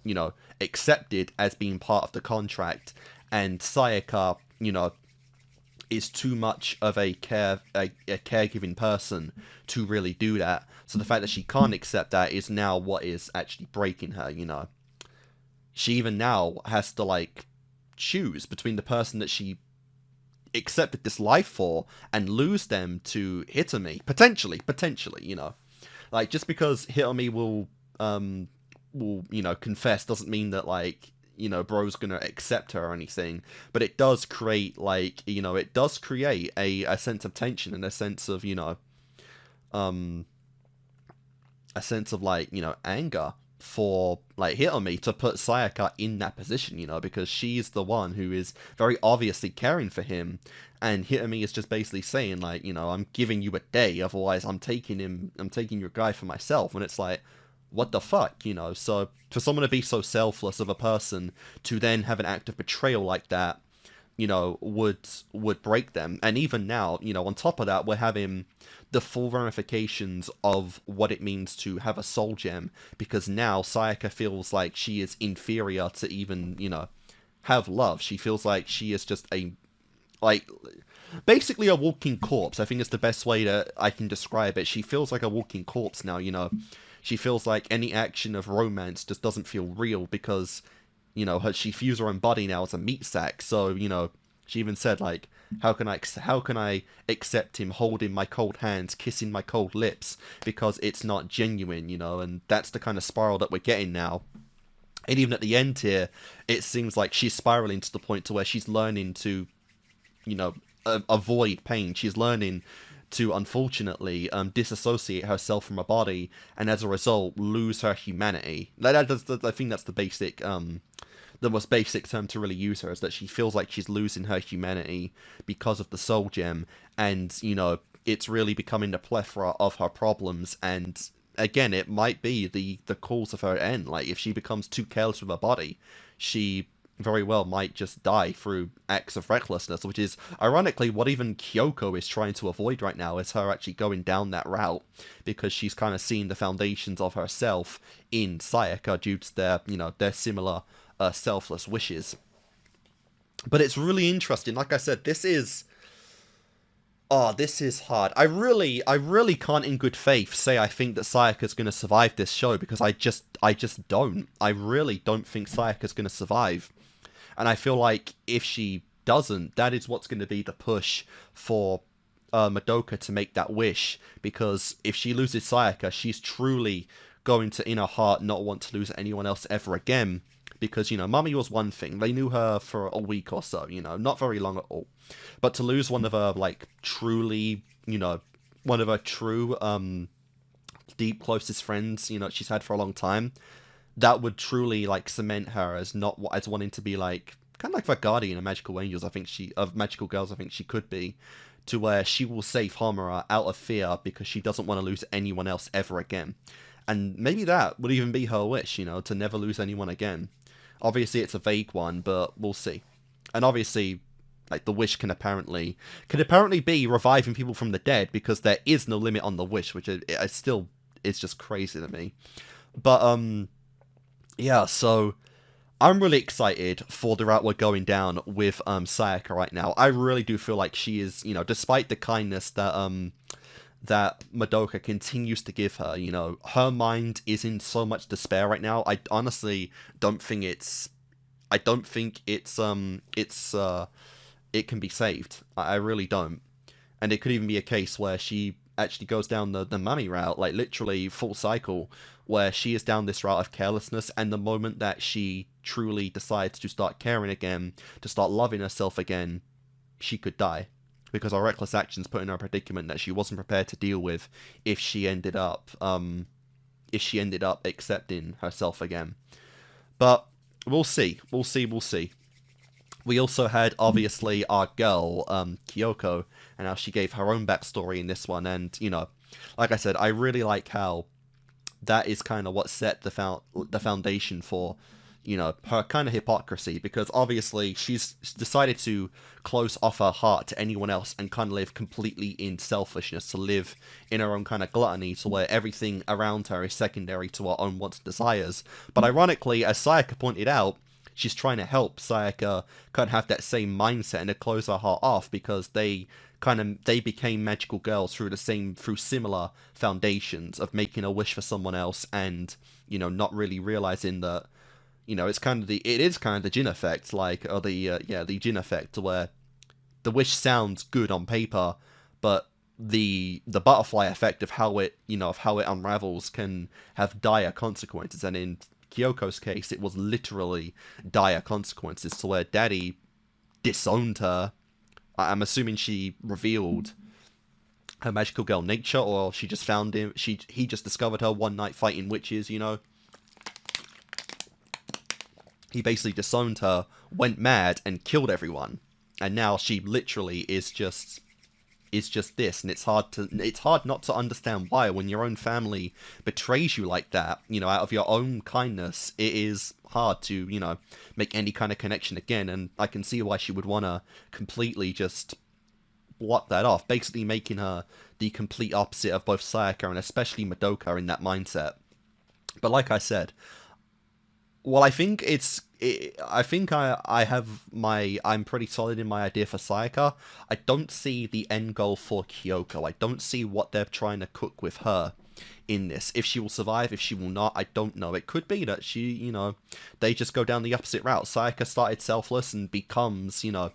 you know, accepted as being part of the contract, and Sayaka, you know, is too much of a caregiving person to really do that. So the fact that she can't accept that is now what is actually breaking her, you know. She even now has to, like, choose between the person that she accepted this life for and lose them to Hitomi. Potentially, you know. Like, just because Hitomi will, you know, confess doesn't mean that, like, you know, bro's gonna accept her or anything. But it does create, like, you know, it does create a sense of tension and a sense of, you know, a sense of, like, you know, anger for, like, Hitomi to put Sayaka in that position, you know, because she's the one who is very obviously caring for him, and Hitomi is just basically saying, like, you know, I'm giving you a day, otherwise I'm taking your guy for myself. And it's like, what the fuck, you know? So for someone to be so selfless of a person to then have an act of betrayal like that, you know, would break them. And even now, you know, on top of that, we're having the full ramifications of what it means to have a soul gem, because now Sayaka feels like she is inferior to even, you know, have love. She feels like she is just basically a walking corpse. I think it's the best way that I can describe it. She feels like a walking corpse now, you know. She feels like any action of romance just doesn't feel real, because, you know, she views her own body now as a meat sack. So, you know, she even said, like, how can I accept him holding my cold hands, kissing my cold lips, because it's not genuine, you know? And that's the kind of spiral that we're getting now. And even at the end here, it seems like she's spiraling to the point to where she's learning to, you know, avoid pain. She's learning to, unfortunately, disassociate herself from her body, and as a result lose her humanity. I think that's the basic, the most basic term to really use her, is that she feels like she's losing her humanity because of the soul gem, and, you know, it's really becoming the plethora of her problems. And again, it might be the cause of her end. Like, if she becomes too careless with her body, she very well might just die through acts of recklessness, which is ironically what even Kyoko is trying to avoid right now, is her actually going down that route, because she's kind of seen the foundations of herself in Sayaka due to their, you know, their similar selfless wishes. But it's really interesting. Like I said, this is hard. I really can't in good faith say I think that Sayaka's going to survive this show, because I just don't. I really don't think Sayaka's going to survive. And I feel like if she doesn't, that is what's going to be the push for Madoka to make that wish. Because if she loses Sayaka, she's truly going to, in her heart, not want to lose anyone else ever again. Because, you know, Mami was one thing. They knew her for a week or so, you know, not very long at all. But to lose one of her, like, truly, you know, one of her true, deep, closest friends, you know, she's had for a long time, that would truly, like, cement her as as wanting to be, like, kind of like the guardian of magical angels, of magical girls, I think she could be, to where she will save Homura out of fear because she doesn't want to lose anyone else ever again. And maybe that would even be her wish, you know, to never lose anyone again. Obviously, it's a vague one, but we'll see. And obviously, like, the wish can apparently be reviving people from the dead, because there is no limit on the wish, which is still is just crazy to me. But yeah, so I'm really excited for the route we're going down with Sayaka right now. I really do feel like she is, you know, despite the kindness that that Madoka continues to give her, you know, her mind is in so much despair right now. I honestly don't think it can be saved. I really don't. And it could even be a case where she actually goes down the Mami route, like literally full cycle, where she is down this route of carelessness, and the moment that she truly decides to start caring again, to start loving herself again, she could die. Because her reckless actions put in her a predicament that she wasn't prepared to deal with if she ended up accepting herself again. But we'll see. We'll see. We also had, obviously, our girl, Kyoko, and how she gave her own backstory in this one. And, you know, like I said, I really like how that is kind of what set the foundation for, you know, her kind of hypocrisy. Because, obviously, she's decided to close off her heart to anyone else and kind of live completely in selfishness, to live in her own kind of gluttony, to where everything around her is secondary to her own wants and desires. But ironically, as Sayaka pointed out, she's trying to help Sayaka kind of have that same mindset and to close her heart off, because they became magical girls through similar foundations of making a wish for someone else, and, you know, not really realizing that, you know, it is kind of the Jin effect, like, or the Jin effect, where the wish sounds good on paper, but the butterfly effect of how it unravels can have dire consequences. And in Kyoko's case, it was literally dire consequences, to where Daddy disowned her. I'm assuming she revealed her magical girl nature, or she just found him. He just discovered her one night fighting witches, you know. He basically disowned her, went mad, and killed everyone. And now she literally is just this, and it's hard not to understand why, when your own family betrays you like that, you know, out of your own kindness. It is hard to, you know, make any kind of connection again, and I can see why she would want to completely just block that off, basically making her the complete opposite of both Sayaka and especially Madoka in that mindset. But like I said, well, I'm pretty solid in my idea for Sayaka. I don't see the end goal for Kyoko. I don't see what they're trying to cook with her in this. If she will survive, if she will not, I don't know. It could be that she, you know, they just go down the opposite route. Sayaka started selfless and becomes, you know,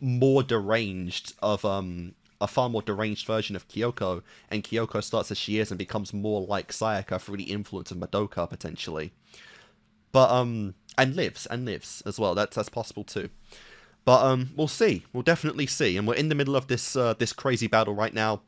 more deranged of, a far more deranged version of Kyoko, and Kyoko starts as she is and becomes more like Sayaka through the influence of Madoka, potentially. But, and lives as well. That's possible too. But, we'll see. We'll definitely see. And we're in the middle of this crazy battle right now.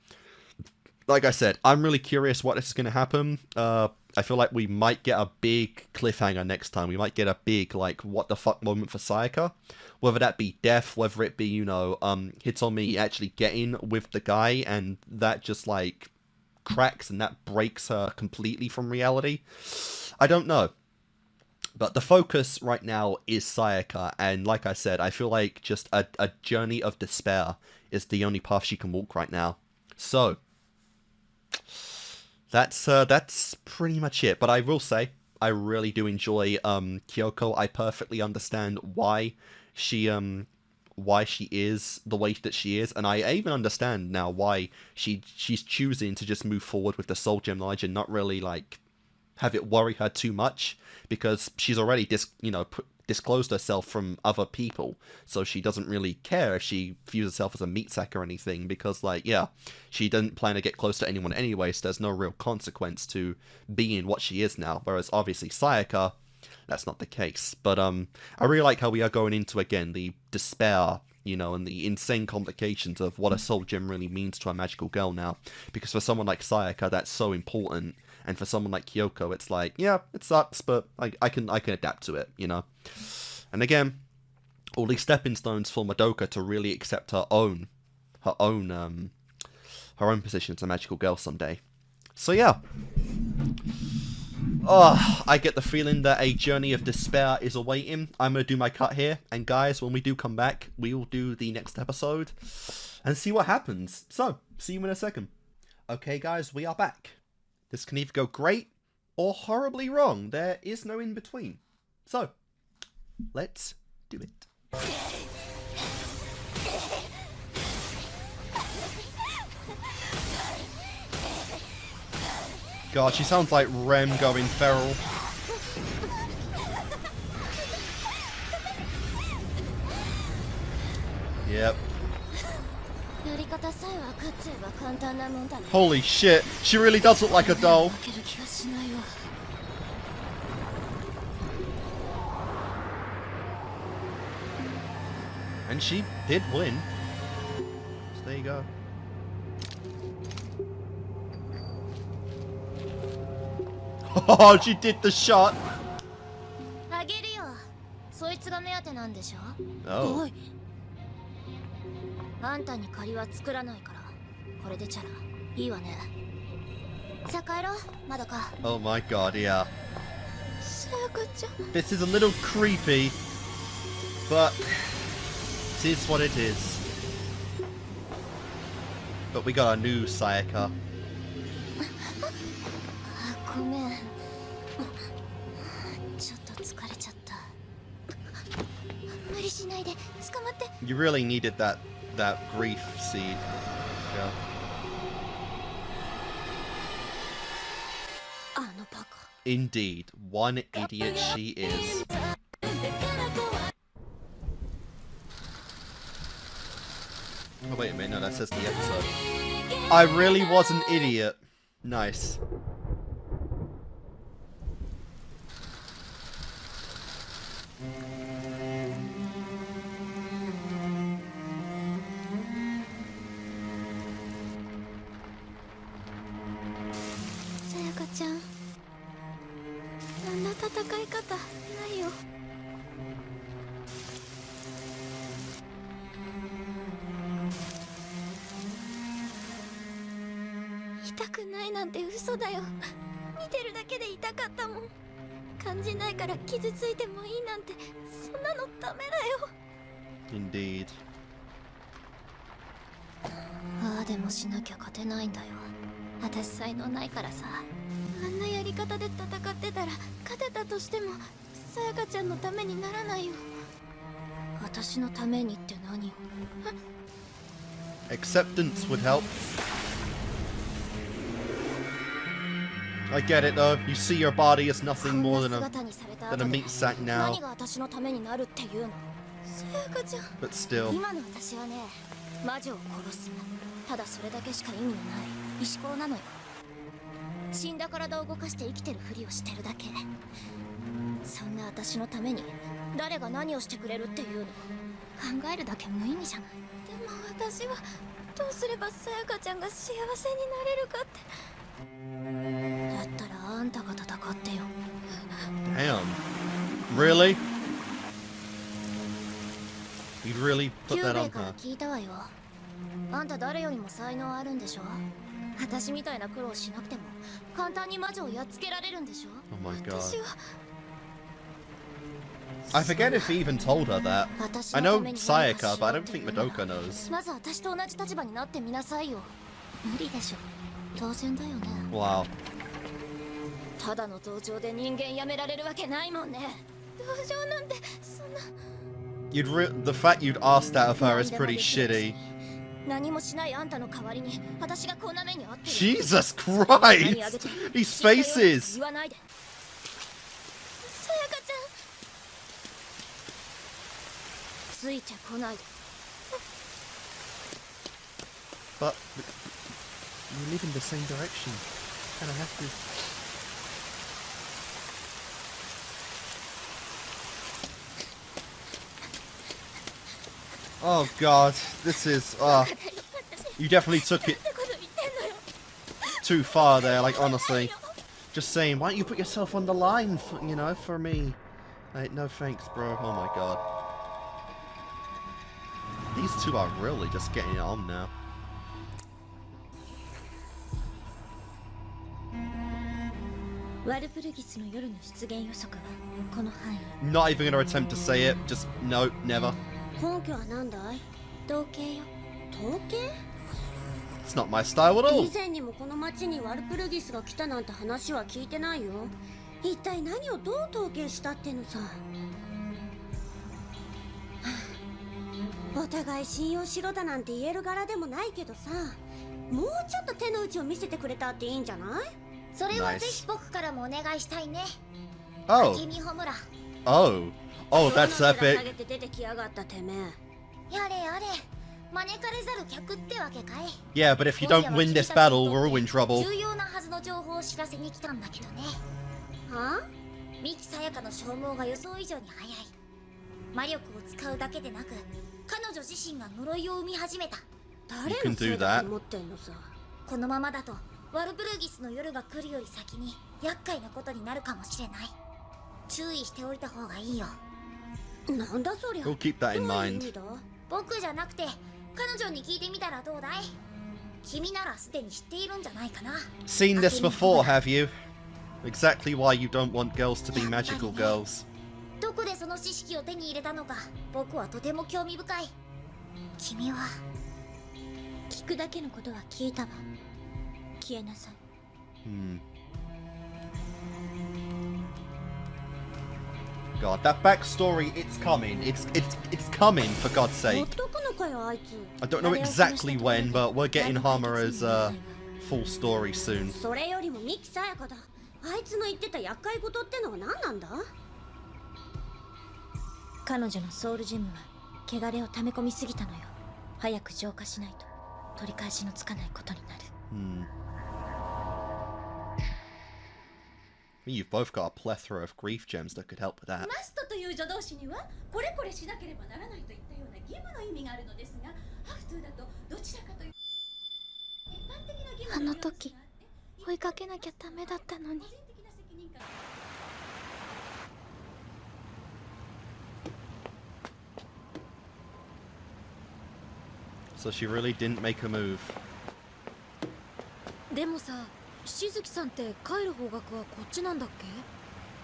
Like I said, I'm really curious what is going to happen. I feel like we might get a big cliffhanger next time. We might get a big, like, what the fuck moment for Sayaka. Whether that be death, whether it be, you know, Hitomi actually getting with the guy, and that just, like, cracks and that breaks her completely from reality. I don't know. But the focus right now is Sayaka, and like I said, I feel like just a journey of despair is the only path she can walk right now. So, that's pretty much it. But I will say, I really do enjoy Kyoko. I perfectly understand why she is the way that she is, and I even understand now why she's choosing to just move forward with the Soul Gem knowledge and not really, like, have it worry her too much, because she's already disclosed herself from other people, so she doesn't really care if she views herself as a meat sack or anything, because, like, yeah, she didn't plan to get close to anyone anyway, so there's no real consequence to being what she is now, whereas obviously Sayaka, that's not the case. But I really like how we are going into, again, the despair, you know, and the insane complications of what a soul gem really means to a magical girl now, because for someone like Sayaka, that's so important. And for someone like Kyoko, it's like, yeah, it sucks, but I can adapt to it, you know? And again, all these stepping stones for Madoka to really accept her own position as a magical girl someday. So yeah. Oh, I get the feeling that a journey of despair is awaiting. I'm going to do my cut here. And guys, when we do come back, we will do the next episode and see what happens. So, see you in a second. Okay, guys, we are back. This can either go great or horribly wrong. There is no in between. So, let's do it. God, she sounds like Rem going feral. Yep. Holy shit, she really does look like a doll. And she did win. So there you go. Oh, she did the shot. Oh. あんたに借りは作らないから、これでチャラいいわね。さあ帰ろう、まだか。Oh my god, yeah. さやかちゃん。 This is a little creepy, but it is what it is. But we got a new Sayaka. ごめん。ちょっと疲れちゃった。無理しないで、捕まって。 You really needed that grief seed. Yeah. あのバカ。 Indeed, one idiot she is. Oh wait a minute, no, that says the episode. I really was an idiot. Nice. Sayakaちゃん、あんな戦い方ないよ。痛くないなんて嘘だよ。見てるだけで痛かったもん。感じないから傷ついてもいいなんて、そんなのダメだよ。 Indeed. ああでもしなきゃ勝てないんだよ。私才能ないからさ。あんなやり方で戦ってたら勝てたとしてもさやかちゃんのためにならないよ。私のためにって何を？ Acceptance would help. I get it though. You see your body as nothing more than a meat sack now. 何が私のためになるっていうの？さやかちゃん。 But still. 今の私はね、魔女を殺す。ただそれだけしか意味のない石ころなのよ。死んだ体を動かして生きてるふりをしてるだけ。そんな私のために誰が何をしてくれるっていうの？考えるだけ無意味じゃない。でも私はどうすればさやかちゃんが幸せになれるかって。だったらあんたが戦ってよ。 Damn. Really? You'd really put that on から her? 聞いたわよ。あんた誰よりも才能あるんでしょ？私みたいな苦労しなくても簡単に魔女をやっつけられるんでしょ？ Oh my god. 私は I forget if he even told her that. I know Sayaka, but I don't think Madoka knows. まず私と同じ立場になってみなさいよ。無理でしょ。当然だよね。 Wow. ただの同情で人間やめられるわけないもんね。同情なんてそんな。 The fact you'd ask that of her is pretty shitty. 何もしないあんたの代わりに私がこんな目に遭ってる。 Jesus Christ! These faces! 言わないで。さやかちゃん。ついてこないで。 But you live in the same direction. Kinda have to. Oh god, this is you definitely took it too far there, like honestly. Just saying, why don't you put yourself on the line for, you know, for me? Like, no thanks, bro. Oh my god. These two are really just getting it on now. ワルプルギスの夜の出現予測はこの範囲。 Not even gonna attempt to say it. Just no, never. 根拠は何だい？統計よ。統計？ It's not my style at all. 以前にもこの町にワルプルギスが来たなんて話は聞いてないよ。一体何をどう統計したってのさ。お互い信用しろだなんて言える柄でもないけどさ、もうちょっと手の内を見せてくれたっていいんじゃない？それはぜひ僕からもお願いしたいね。 Oh. 君ホムラ。 Oh. Oh, that's 下 epic. げて出てきやがったてめえ。やれやれ。招かれざる客ってわけかい。 Yeah, but if you don't win this battle, we're all in trouble. 重要なはずの情報を知らせに来たんだけどね。はあ？三木さやかの消耗が予想以上に早い。魔力を使うだけでなく、彼女自身が呪いを生み始めた。誰のせいだと思ってんのさ。このままだとワルプルギスの夜が来るより先に厄介なことになるかもしれない。注意しておいた方がいいよ。なんだそりゃ。 We'll keep that in どういう mind. 意味だ？僕じゃなくて彼女に聞いてみたらどうだい？君ならすでに知っているんじゃないかな。 Seen this before, have you? Exactly why you don't want girls to be magical girls. どこでその知識を手に入れたのか、僕はとても興味深い。君は聞くだけのことは聞いたわ。消えなさい。God, that backstory, it's coming. It's coming, for God's ほ sake. っとくのかよあいつ。 I don't know exactly when, but we're getting Hamura's full story soon. それよりもミキサヤカだ。あいつの言ってた厄介事ってのは何なんだ？彼女のソウルジェムは汚れを溜め込みすぎたのよ。早く浄化しないと取り返しのつかないことになる。You've both got a plethora of grief gems that could help with that. マストという助動詞にはこれこれしなければならないといったような義務の意味があるのですが、ハフトゥーだとどちらかという一般的な義務のあの時追いかけなきゃダメだったのに。 So she really didn't make a move. でもさ、しずきさんって帰る方角はこっちなんだっ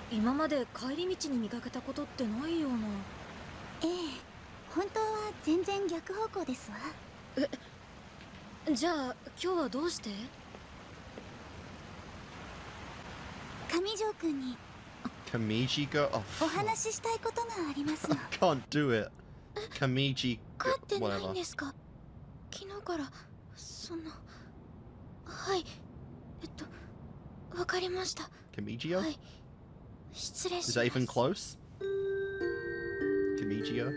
け？今まで帰り道に見かけたことってないような。ええ、本当は全然逆方向ですわ。じゃあ今日はどうして？上条くんに Kamiji go? Oh, お話ししたいことがありますの。 can't do it. Kamiji, 帰ってないん whatever. ですか？昨日からそのはい、わかりました。 Kamijio? はい、失礼します。 Is that even close? Kamijio?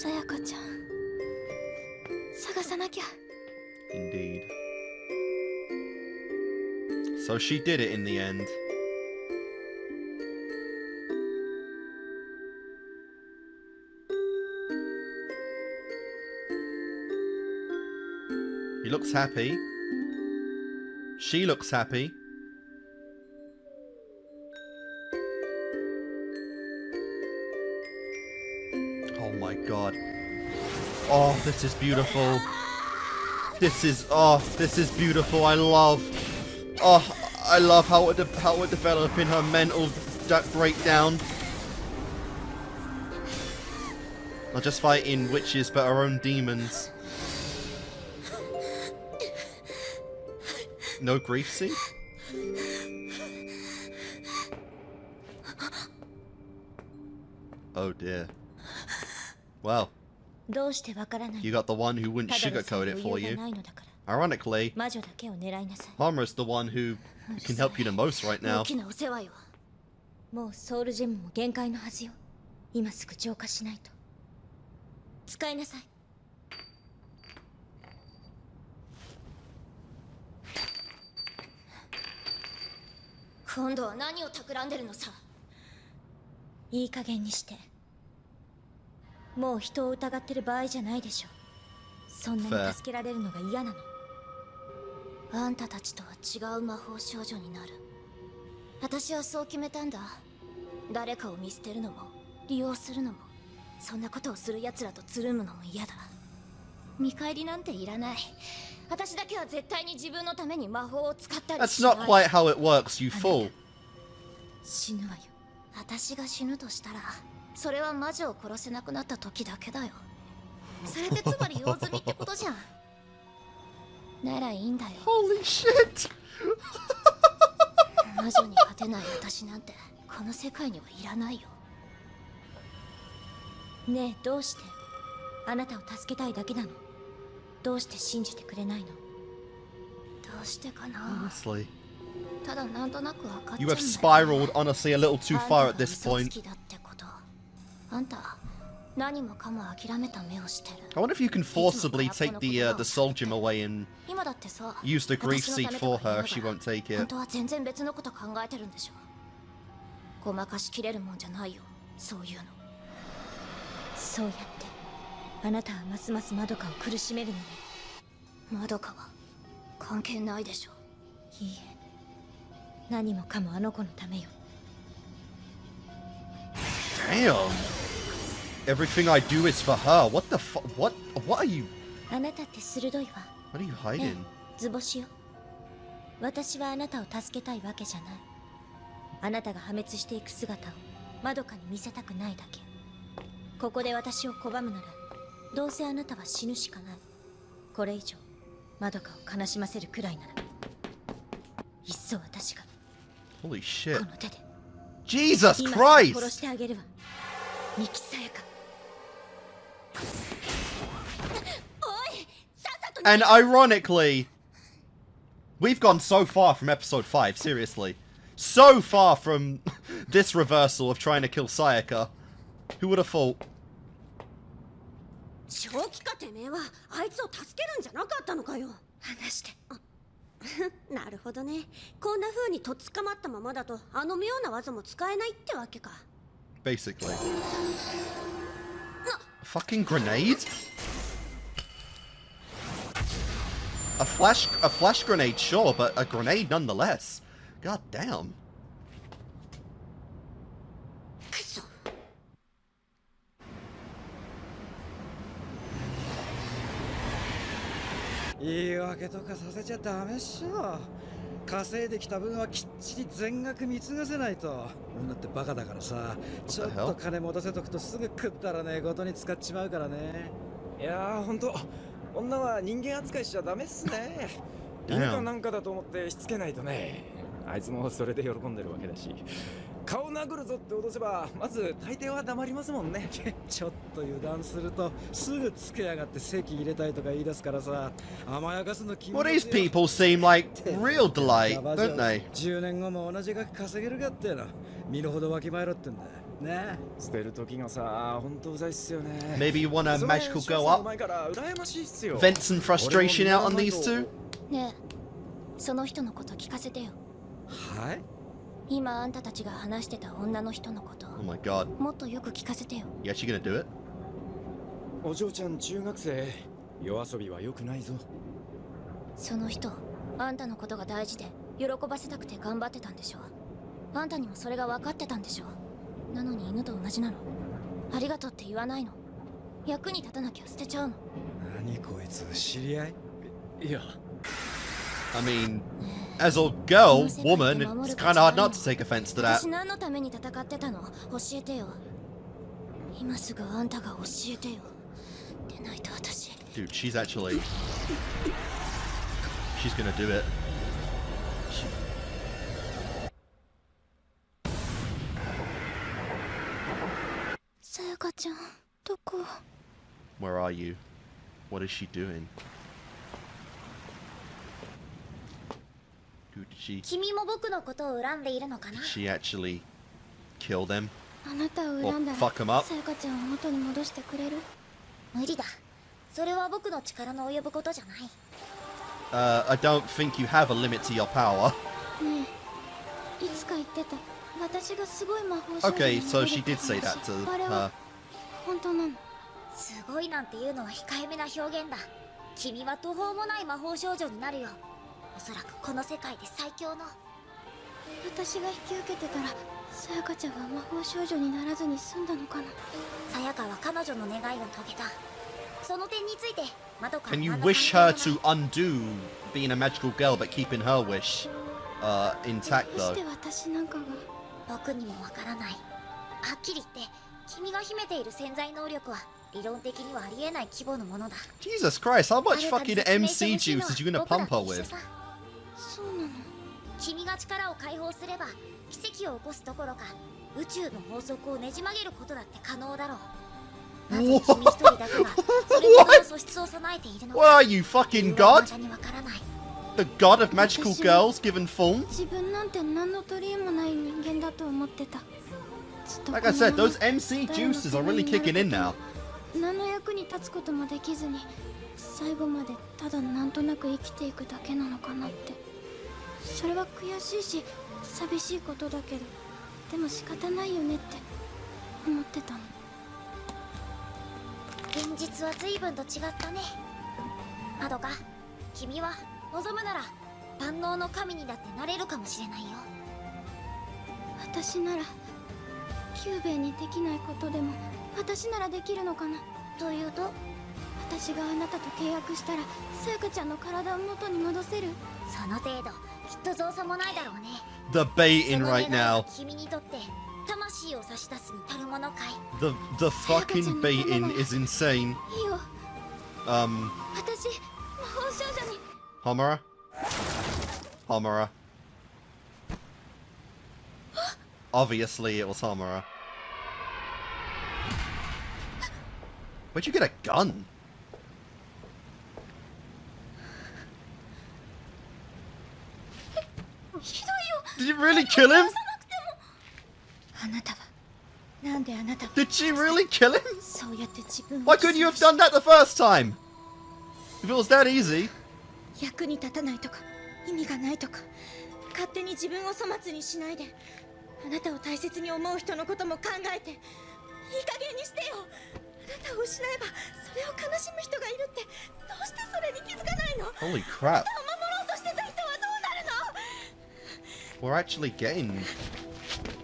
さやかちゃん、探さなきゃ。 Indeed. So she did it in the end. He looks happy. She looks happy. Oh my god. Oh, this is beautiful. This is beautiful. I love how it developing her mental breakdown. Not just fighting witches, but her own demons. No grief scene? Oh dear. Well, どうしてわからない？ you got the one who wouldn't ただでさえ sugarcoat it 余 for 裕 you. がないのだから。 Ironically, 魔女だけを狙いなさい。 Palmer's the one who can help you the most right 大 now. きなお世話よ。もうソウルジェムも限界のはずよ。今すぐ浄化しないと。使いなさい。今度は何を企んでるのさ。いい加減にして。もう人を疑ってる場合じゃないでしょ。そんなに助けられるのが嫌なの。あんたたちとは違う魔法少女になる。私はそう決めたんだ。誰かを見捨てるのも利用するのもそんなことをする奴らとつるむのも嫌だ。見返りなんていらない。私だけは絶対に自分のために魔法を使ったり That's しない。 not quite how it works, you fool. 死ぬわよ。私が死ぬとしたら、それは魔女を殺せなくなった時だけだよ。それってつまり用済みってことじゃん。ならいいんだよ。 Holy shit! 魔女に勝てない私なんてこの世界にはいらないよ。ねえ、どうしてあなたを助けたいだけなの？どうして信じてくれないの？どうしてかな。 Honestly. ただなんとなく分かっちゃうんだ You よ have spiraled, honestly, a little too far at this あん point. たが嘘つきだってこと。あんた何もかも諦めた目をしてる。 I wonder if you can forcibly take the soul gem away and 今だってさ、 use the grief 私の seed た for めとか言 her いな if she がら won't take 本 it. 当は全然別のこと考えてるんでしょ。ごまかしきれるもんじゃないよ、そういうの。そうやってあなたはますますまどかを苦しめるのね。まどかは関係ないでしょ。いいえ、何もかもあの子のためよ。 Damn. Everything I do is for her. What the fuck? What are you? あなたって鋭いわ。 What are you ね hiding? え、図星よ。私はあなたを助けたいわけじゃない。あなたが破滅していく姿をまどかに見せたくないだけ。ここで私を拒むなら、どうせあなたは死ぬしかない。これ以上まどかを悲しませるくらいなら、いっそ私が Holy こ shit. の手で Jesus 今すぐ殺 Christ! してあげるわ。ミキサヤか。 And ironically, we've gone so far from episode 5, seriously. So far from this reversal of trying to kill Sayaka. Who would have thought? 正気かてめえはあいつを助けるんじゃなかったのかよ。話して。なるほどね。こんな風にとっ捕まったままだとあの妙な技も使えないってわけか。 Basically. A fucking grenade? A flash grenade, sure, but a grenade nonetheless. God damn. くそ。言い訳とかさせちゃダメっしょ。稼いできた分はきっちり全額貢がせないと。女ってバカだからさ、ちょっと金持たせとくとすぐ食ったらねえことに使っちまうからね。いやーほんと、女は人間扱いしちゃダメっすね。犬かなんかだと思ってしつけないとね。あいつもそれで喜んでるわけだし。顔殴るぞって脅せばまず大抵は黙りますもんね。ちょっと油断するとすぐつけやがって席入れたいとか言い出すからさ、甘やかすの気持ち。 Well, these people seem like real delight, don't they? 10年後も同じ額稼げるかっての。身の程わきまえろってんだ。ね、捨てる時がさ、本当うざいっすよね。 Maybe you want a magical go up? Vent some frustration out on these two? ねえ、その人のこと聞かせてよ。はい？今あんたたちが話してた女の人のこと。 Oh my god. もっとよく聞かせてよ。 You actually gonna do it? お嬢ちゃん中学生。夜遊びは良くないぞ。その人、あんたのことが大事で喜ばせたくて頑張ってたんでしょ。あんたにもそれが分かってたんでしょ。なのに犬と同じなの。ありがとうって言わないの。役に立たなきゃ捨てちゃうの。何こいつ、知り合い？いや。I mean, as a girl, woman, it's kind of hard not to take offense to that. 私何のために戦ってたの？教えてよ。今すぐあんたが教えてよ。でないと私。Dude, she's actually... She's gonna do it. Sayakaちゃん、どこ？ Where are you? What is she doing? Dude, did 君も僕のことを恨んでいるのかな？ she actually kill them? あなたを恨んだ Or ら fuck them up? さやかちゃんを元に戻してくれる？無理だ。それは僕の力の及ぶことじゃない。I don't think you have a limit to your power. ねえ、いつか言ってた。私がすごい魔法少女 Okay, に so なれる she って did say that to あれ her. は本当なの？すごいなんていうのは控えめな表現だ。君は途方もない魔法少女になるよ。おそらくこの世界で最強の。私が引き受けてたらさやかちゃんは魔法少女にならずに済んだのかな。さやかは彼女の願いを遂げた。その点についてまどかは Can you 何の wish 関 her 係も to undo being a magical girl but keeping her wish intact どうし though? て私なんかが。僕にもわからない。はっきり言って君が秘めている潜在能力は理論的にはありえない規模のものだ。 Jesus Christ, how much 誰かに fucking 説明して MC ほしいの juice は is you gonna 僕ら pump と her 一緒 with? さ。そうなの。君が力を解放すれば奇跡を起こすどころか宇宙の法則をねじ曲げることだって可能だろう。なぜ君一人だけがそれほどの素質を備えているのか。 What are you, fucking 理由は god? 未だにわからない。 The god of magical girls given form? 自分なんて何の取り柄もない人間だと思ってた。ずっと Like I said, このまま those MC juices are really kicking in now. 何の役に立つこともできずに最後までただなんとなく生きていくだけなのかなって。それは悔しいし寂しいことだけど、でも仕方ないよねって思ってたの。現実は随分と違ったね。まどか、君は望むなら万能の神にだってなれるかもしれないよ。私ならキューベイにできないことでも私ならできるのかな。というと、私があなたと契約したらさやかちゃんの体を元に戻せる。その程度きっと造作もないだろうね。 The baiting その right 願いは now. 君にとって魂を差し出すに足るものかい。 The fucking baiting is insane. いいよ。 私魔法少女に。 Homura? Homura. Obviously it was Homura. Where'd you get a gun? ひどいよ。 Did you really kill him? あなたはなんであなたは Did she really kill him? そうやって自分を Why couldn't you have done that the first time? If it was that easy. 役に立たないとか意味がないとか勝手に自分を粗末にしないで、あなたを大切に思う人のことも考えていい加減にしてよ。あなたを失えばそれを悲しむ人がいるって、どうしてそれに気づかないの。 Holy crap. 守ろうとしてた人はどうなるの。 We're actually getting...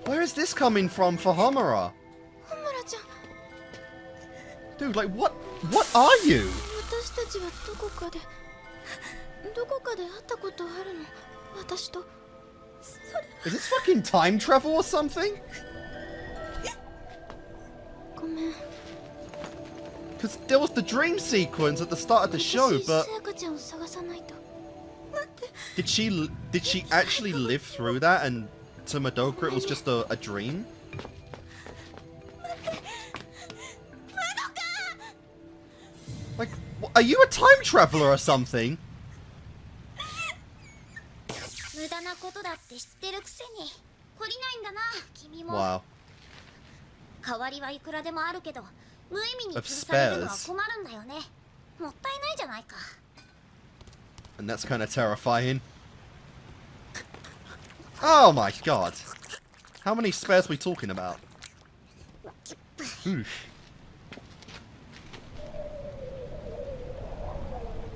Where is this coming from for Homura? ホムラちゃん。 Dude, like, what are you? 私たちはどこかで会ったことあるの。私と。 Is this fucking time travel or something? ごめん。 Because there was the dream sequence at the start of the show, 私 but さやかちゃんを探さないと。 did she actually live through that, and to Madoka it was just a dream? Like, are you a time traveler or something? 無駄なことだって知ってるくせに懲りないんだな君も。 Wow. 代わりはいくらでもあるけど無意味に潰されるのは困るんだよね。もったいないじゃないか。 And that's kind of terrifying. Oh my god. How many spares are we talking about? Oof.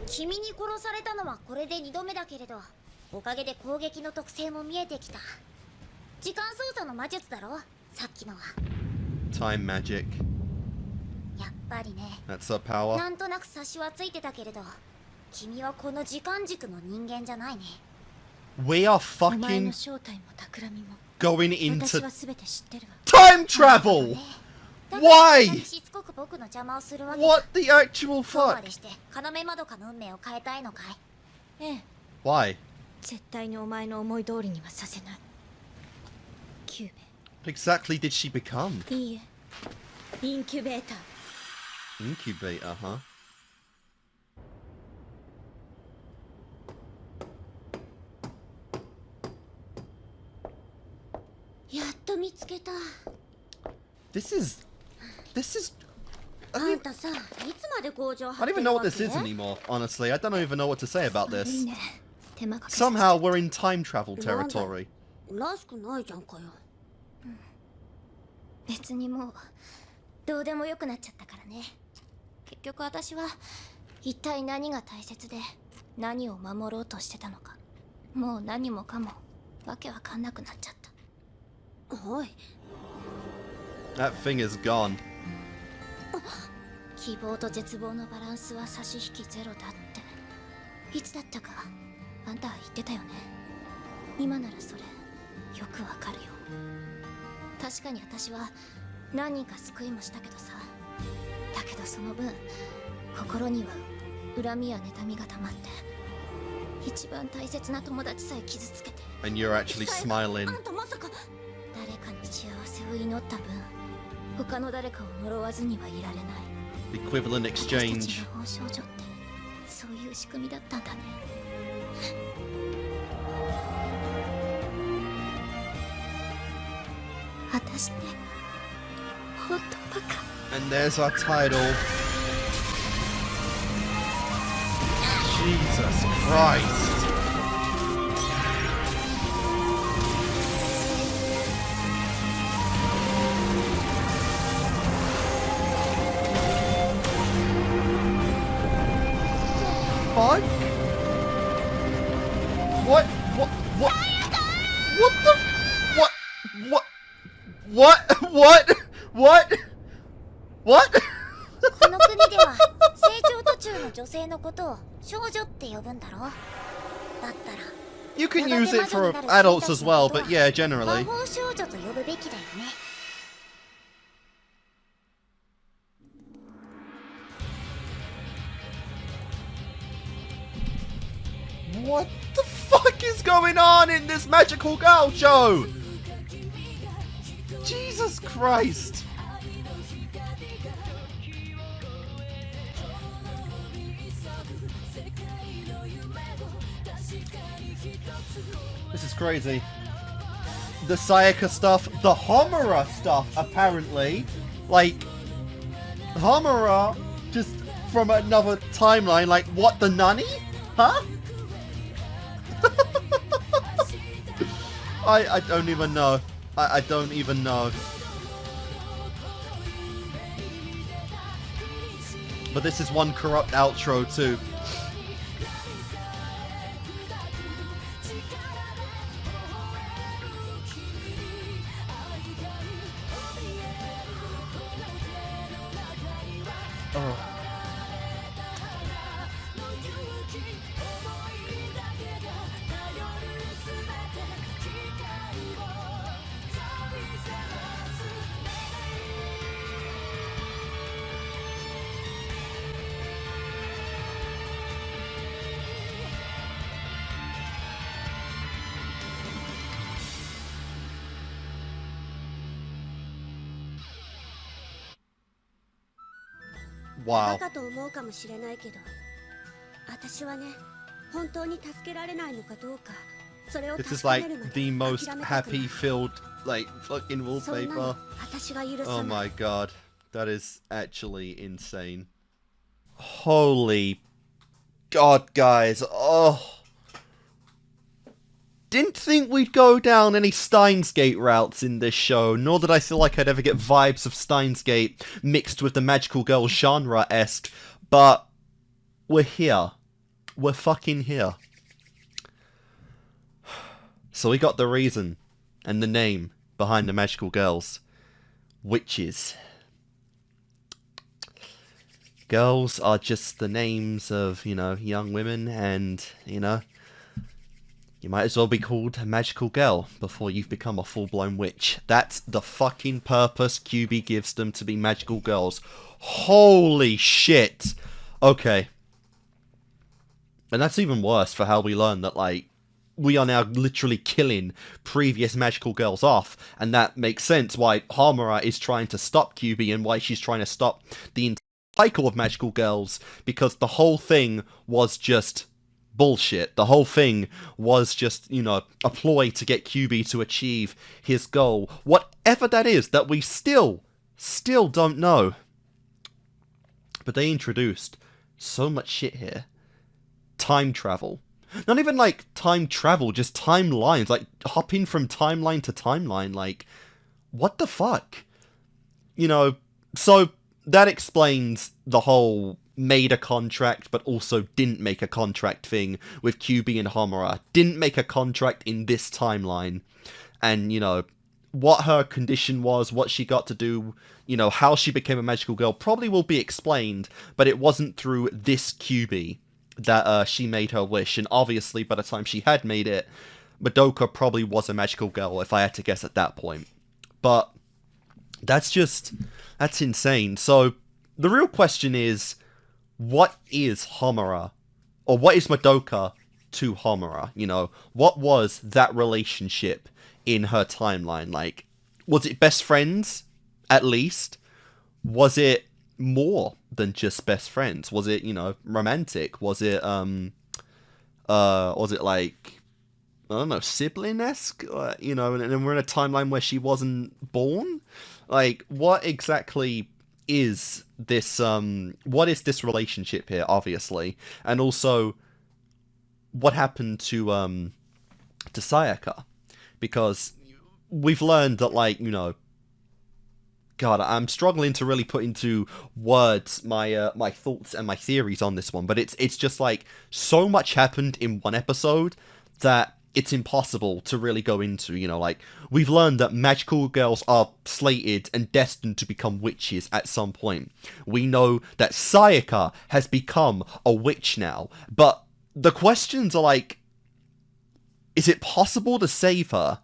君に殺されたのはこれで2度目だけれど、おかげで攻撃の特性も見えてきた。時間操作の魔術だろさっきのは。 Time magic. やっぱりね。 That's her power. なんとなく察しはついてたけれど、君はこの時間軸の人間じゃないね。 We are お前の fucking 正体も企みも going 私 into は全て知ってるわ。 time travel! だから Why? しつこく僕の邪魔をするわけだ。 What the actual そうま fuck? でして要まどかの運命を変えたいのかい。ええ、 Why? 絶対にお前の思い通りにはさせない。キュー What exactly did she become? ベ。いいえ、インキュベーター。 Incubator, huh? やっと見つけた。 This is... I あ mean, んたさ、いつまで工場 I 張っ don't て even る know わ what け？ this is anymore, honestly. I don't even know what to say about いい this. ね。手間かけさせて Somehow we're in time travel territory. らしくないじゃんかよ。別にもうどうでもよくなっちゃったからね。結局私は一体何が大切で何を守ろうとしてたのか、もう何もかもわけわかんなくなっちゃった。おい。That thing is gone. 希望と絶望のバランスは差し引きゼロだっていつだったかあんたは言ってたよね。今ならそれよくわかるよ。確かに私は何人か救いもしたけどさ、だけどその分心には恨みや妬みが溜まって一番大切な友達さえ傷つけて。 And you're actually smiling. あんたまさか誰かの幸せを祈った分他の誰かを呪わずにはいられない。 Equivalent 私た exchange. ちの魔法少女ってそういう仕組みだったんだね。私ってほんとバカ。 And there's our title. Jesus Christ. Fuck? What? What? What? What the? What? What? What? What? What? この国では成長途中の女性のことを少女って呼ぶんだろ。だったら You can use it for adults as well, but yeah, 魔 generally. 法少女と呼ぶべきだよね。 What the fuck is going on in this magical girl show? Jesus Christ. This is crazy. The Sayaka stuff, the Homura stuff, apparently. Like, Homura, just from another timeline, like, what, the Nani? Huh? I don't even know. I don't even know. But this is one corrupt outro too. Oh. Wow. バカと思うかもしれないけど、私はね、本当に助けられないのかどうか、それを This 確 is かめ like るまで the most 諦めたくない。 happy filled like fucking そんなの wallpaper. 私が許 Oh さない。 my god. That is actually insane. Holy god, guys. Oh. Didn't think we'd go down any Steins Gate routes in this show, nor did I feel like I'd ever get vibes of Steins Gate mixed with the magical girl genre-esque, but we're here. We're fucking here. So we got the reason and the name behind the magical girls. Witches. Girls are just the names of, you know, young women, and, you know, you might as well be called a magical girl before you've become a full-blown witch. That's the fucking purpose QB gives them, to be magical girls. Holy shit! Okay. And that's even worse for how we learn that, like, we are now literally killing previous magical girls off, and that makes sense why Hamura is trying to stop QB and why she's trying to stop the entire cycle of magical girls, because the whole thing was just bullshit. The whole thing was just, you know, a ploy to get QB to achieve his goal. Whatever that is, that we still don't know. But they introduced so much shit here. Time travel. Not even like time travel, just timelines. Like, hopping from timeline to timeline. Like, what the fuck? You know, so that explains the whole made a contract but also didn't make a contract thing with QB and Homura. Didn't make a contract in this timeline. And, you know, what her condition was, what she got to do, you know, how she became a magical girl probably will be explained, but it wasn't through this QB that she made her wish. And obviously, by the time she had made it, Madoka probably was a magical girl, if I had to guess at that point. But that's insane. So the real question is, what is Homura? Or what is Madoka to Homura? You know, what was that relationship in her timeline? Like, was it best friends, at least? Was it more than just best friends? Was it, you know, romantic? Was it like, I don't know, sibling-esque? You know, and we're in a timeline where she wasn't born? Like, what exactly is this, what is this relationship here, obviously? And also, what happened to Sayaka? Because we've learned that, like, you know, God, I'm struggling to really put into words my my thoughts and my theories on this one, but it's just like so much happened in one episode that it's impossible to really go into. You know, like, we've learned that magical girls are slated and destined to become witches at some point. We know that Sayaka has become a witch now, but the questions are like, is it possible to save her?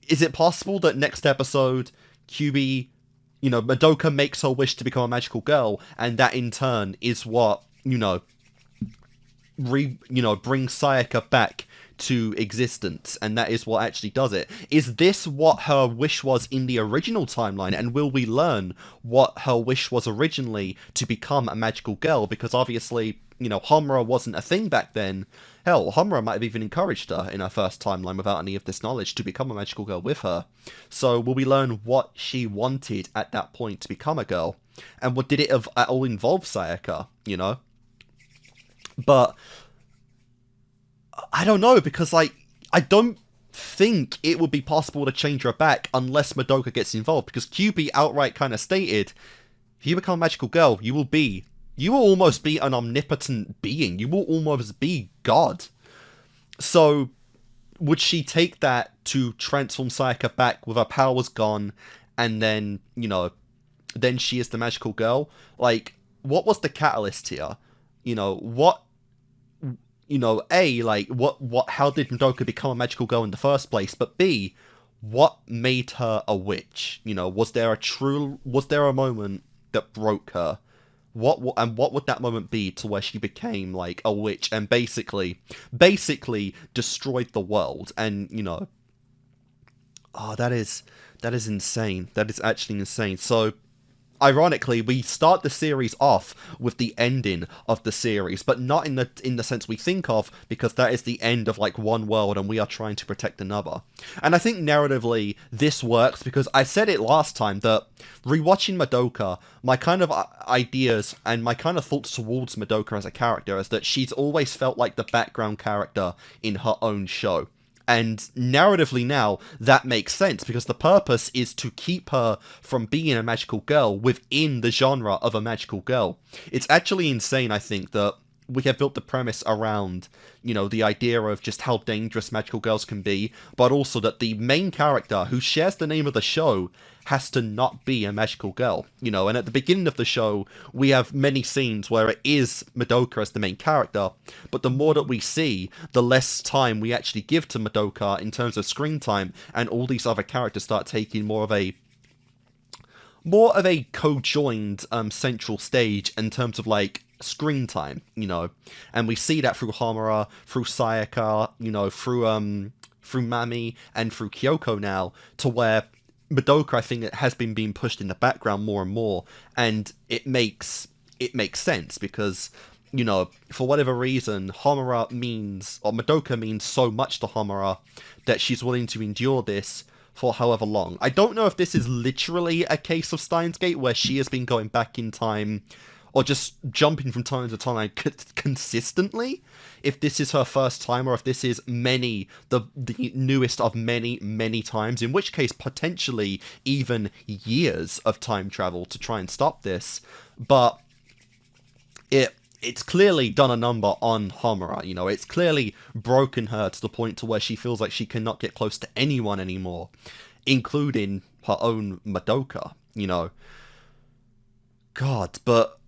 Is it possible that next episode, QB, you know, Madoka makes her wish to become a magical girl, and that in turn is what, you know, brings Sayaka back to existence, and that is what actually does it? Is this what her wish was in the original timeline, and will we learn what her wish was originally to become a magical girl? Because obviously, you know, Homura wasn't a thing back then. Hell, Homura might have even encouraged her in her first timeline without any of this knowledge to become a magical girl with her. So will we learn what she wanted at that point to become a girl? And what did it at all involve Sayaka, you know? But I don't know, because, like, I don't think it would be possible to change her back unless Madoka gets involved, because QB outright kind of stated, if you become a magical girl, you will almost be an omnipotent being. You will almost be God. So, would she take that to transform Sayaka back with her powers gone, and then, you know, then she is the magical girl? Like, what was the catalyst here? You know, what... You know, A, like, how did Madoka become a magical girl in the first place? But B, what made her a witch? You know, was there a moment that broke her? What would that moment be to where she became, like, a witch and basically destroyed the world? And, you know, that is insane. That is actually insane. So, ironically, we start the series off with the ending of the series, but not in the sense we think of, because that is the end of, like, one world and we are trying to protect another. And I think narratively this works, because I said it last time that rewatching Madoka, my kind of ideas and my kind of thoughts towards Madoka as a character is that she's always felt like the background character in her own show. And narratively now, that makes sense, because the purpose is to keep her from being a magical girl within the genre of a magical girl. It's actually insane, I think, that we have built the premise around, you know, the idea of just how dangerous magical girls can be, but also that the main character, who shares the name of the show, has to not be a magical girl, you know. And at the beginning of the show, we have many scenes where it is Madoka as the main character, but the more that we see, the less time we actually give to Madoka in terms of screen time, and all these other characters start taking more of a co-joined central stage in terms of, like, screen time, you know. And we see that through Homura, through Sayaka, you know, through Mami, and through Kyoko now, to where Madoka, I think, it has been being pushed in the background more and more, and it makes sense, because, you know, for whatever reason, Madoka means so much to Homura that she's willing to endure this for however long. I don't know if this is literally a case of Steins Gate, where she has been going back in time, or just jumping from time to time consistently. If this is her first time, or if this is the newest of many times, in which case potentially even years of time travel to try and stop this. But it's clearly done a number on Homura, you know, it's clearly broken her to the point to where she feels like she cannot get close to anyone anymore, including her own Madoka, you know. God, but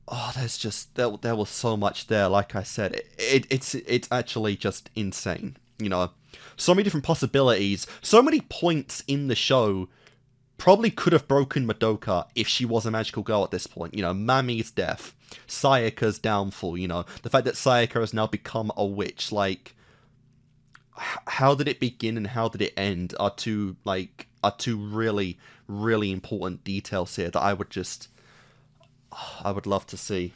oh, there's just there was so much there. Like I said, it's actually just insane, you know. So many different possibilities, so many points in the show probably could have broken Madoka if she was a magical girl at this point. You know, Mami's death, Sayaka's downfall, you know, the fact that Sayaka has now become a witch. Like, how did it begin and how did it end are two really, really important details here that I would love to see.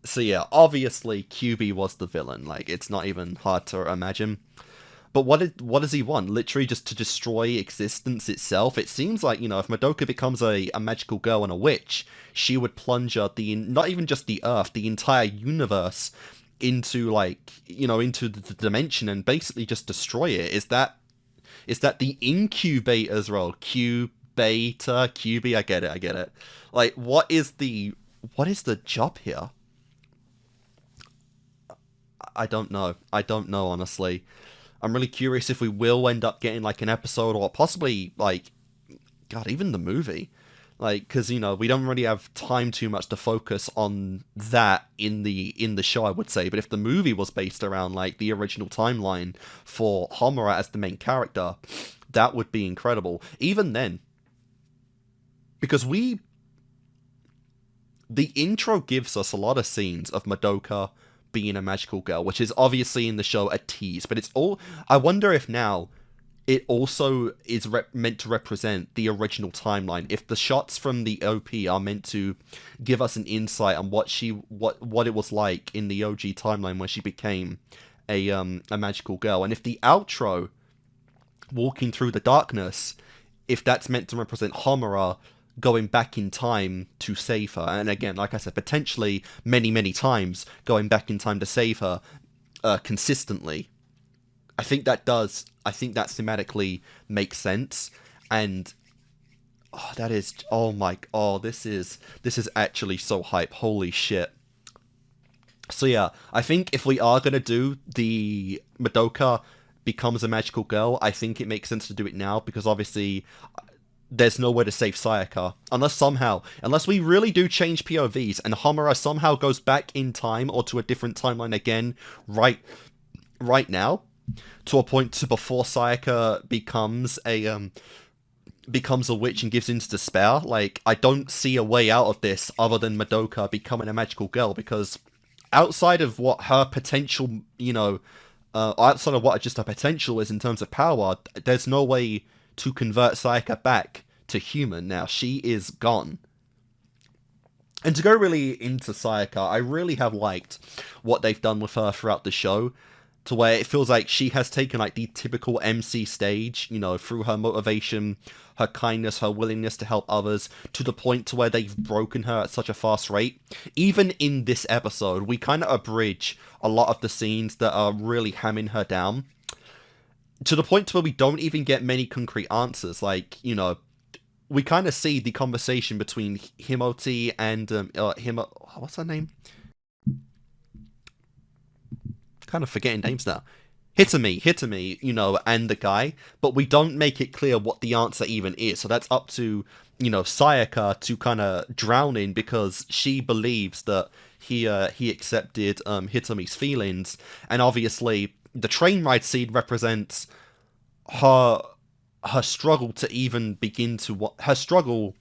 So yeah, obviously QB was the villain. Like, it's not even hard to imagine. But what does he want? Literally just to destroy existence itself? It seems like, you know, if Madoka becomes a magical girl and a witch, she would plunge not even just the Earth, the entire universe into, like, you know, into the dimension and basically just destroy it. Is that the incubator's role? Q-beta, QB, I get it. Like, what is the job here? I don't know, honestly. I'm really curious if we will end up getting, like, an episode or possibly, like, God, even the movie. Like, because, you know, we don't really have time too much to focus on that in the show, I would say. But if the movie was based around, like, the original timeline for Homura as the main character, that would be incredible. Even then, because the intro gives us a lot of scenes of Madoka being a magical girl, which is obviously in the show a tease, but it's all, I wonder if now it also is meant to represent the original timeline, if the shots from the OP are meant to give us an insight on what it was like in the OG timeline when she became a magical girl, and if the outro, walking through the darkness, if that's meant to represent Homura going back in time to save her. And again, like I said, potentially many, many times going back in time to save her consistently. I think that thematically makes sense. And this is actually so hype. Holy shit. So yeah, I think if we are going to do the Madoka becomes a magical girl, I think it makes sense to do it now, because obviously there's nowhere to save Sayaka. Unless we really do change POVs and Homura somehow goes back in time or to a different timeline again right now, to a point to before Sayaka becomes a witch and gives into despair. Like, I don't see a way out of this other than Madoka becoming a magical girl, because outside of what her potential, you know, outside of what just her potential is in terms of power, there's no way to convert Sayaka back to human now. She is gone. And to go really into Sayaka, I really have liked what they've done with her throughout the show, to where it feels like she has taken, like, the typical MC stage, you know, through her motivation, her kindness, her willingness to help others, to the point to where they've broken her at such a fast rate. Even in this episode, we kind of abridge a lot of the scenes that are really hamming her down, to the point to where we don't even get many concrete answers. Like, you know, we kind of see the conversation between Himoti and what's her name? Kind of forgetting names now. Hitami, you know, and the guy, but we don't make it clear what the answer even is. So that's up to, you know, Sayaka to kind of drown in, because she believes that he accepted Hitami's feelings, and obviously the train ride scene represents her struggle to even begin to struggle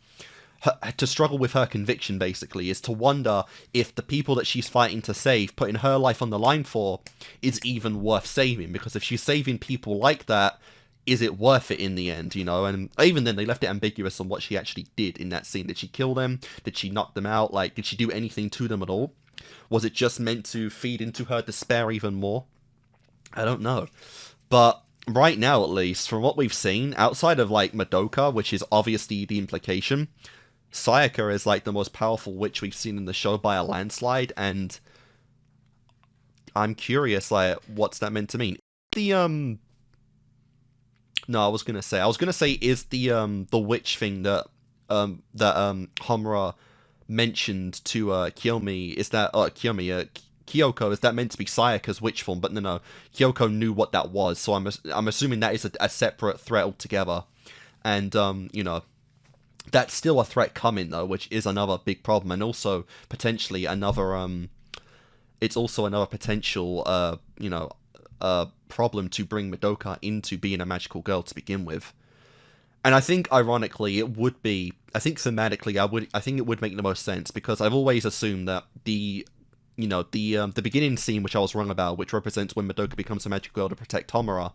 with her conviction, basically, is to wonder if the people that she's fighting to save, putting her life on the line for, is even worth saving. Because if she's saving people like that, is it worth it in the end, you know? And even then, they left it ambiguous on what she actually did in that scene. Did she kill them? Did she knock them out? Like, did she do anything to them at all? Was it just meant to feed into her despair even more? I don't know. But right now, at least, from what we've seen, outside of, like, Madoka, which is obviously the implication, Sayaka is, like, the most powerful witch we've seen in the show by a landslide, and I'm curious, like, what's that meant to mean? I was gonna say, is the witch thing that Homura mentioned to Kiyomi, is that Kyoko, is that meant to be Sayaka's witch form? But no, Kyoko knew what that was, so I'm assuming that is a separate threat altogether. And you know, that's still a threat coming though, which is another big problem, and also potentially another it's also another potential you know, problem to bring Madoka into being a magical girl to begin with. And I think, ironically, it would be... I think thematically, I think it would make the most sense, because I've always assumed that the beginning scene, which I was wrong about, which represents when Madoka becomes a magical girl to protect Homura,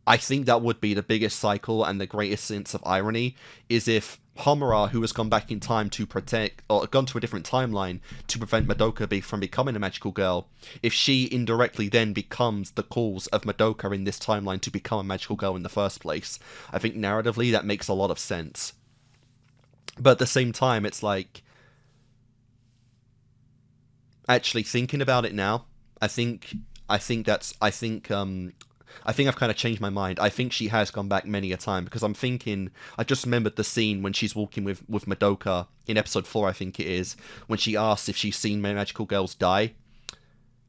I think that would be the biggest cycle and the greatest sense of irony, is if Homura, who has gone back in time to protect, or gone to a different timeline to prevent Madoka from becoming a magical girl, if she indirectly then becomes the cause of Madoka in this timeline to become a magical girl in the first place. I think narratively that makes a lot of sense. But at the same time, it's like, actually thinking about it now, I think I've kind of changed my mind. I think she has gone back many a time, because I'm thinking, I just remembered the scene when she's walking with Madoka in episode 4, I think it is, when she asks if she's seen many magical girls die.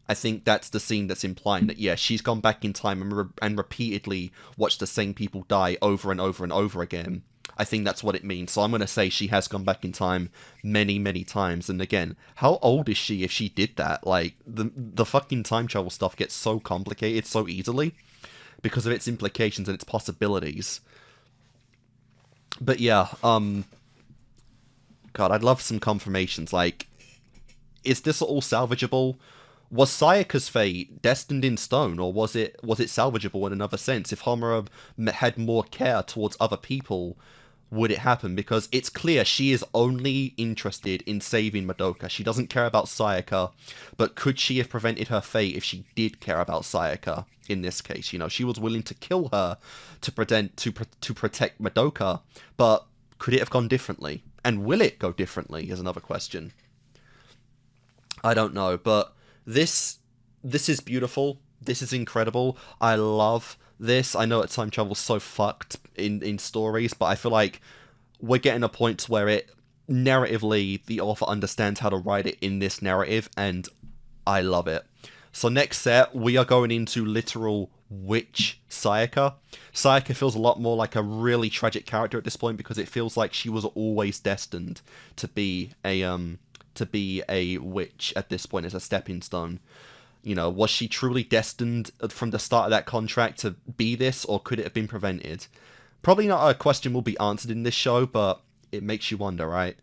I think that's the scene that's implying that, yeah, she's gone back in time and repeatedly watched the same people die over and over and over again. I think that's what it means. So I'm going to say she has gone back in time many, many times. And again, how old is she if she did that? Like, the fucking time travel stuff gets so complicated so easily because of its implications and its possibilities. But yeah, God, I'd love some confirmations. Like, is this all salvageable? Was Sayaka's fate destined in stone, or was it salvageable in another sense? If Homura had more care towards other people, would it happen? Because it's clear she is only interested in saving Madoka. She doesn't care about Sayaka, but could she have prevented her fate if she did care about Sayaka? In this case, you know, she was willing to kill her to protect Madoka, but could it have gone differently? And will it go differently is another question. I don't know, but this is beautiful. This is incredible. I love this. I know that time travel's so fucked in stories, but I feel like we're getting a point where it narratively the author understands how to write it in this narrative, and I love it. So next set, we are going into literal witch Sayaka. Sayaka feels a lot more like a really tragic character at this point, because it feels like she was always destined to be a witch at this point as a stepping stone. You know, was she truly destined from the start of that contract to be this, or could it have been prevented? Probably not a question will be answered in this show, but it makes you wonder, right?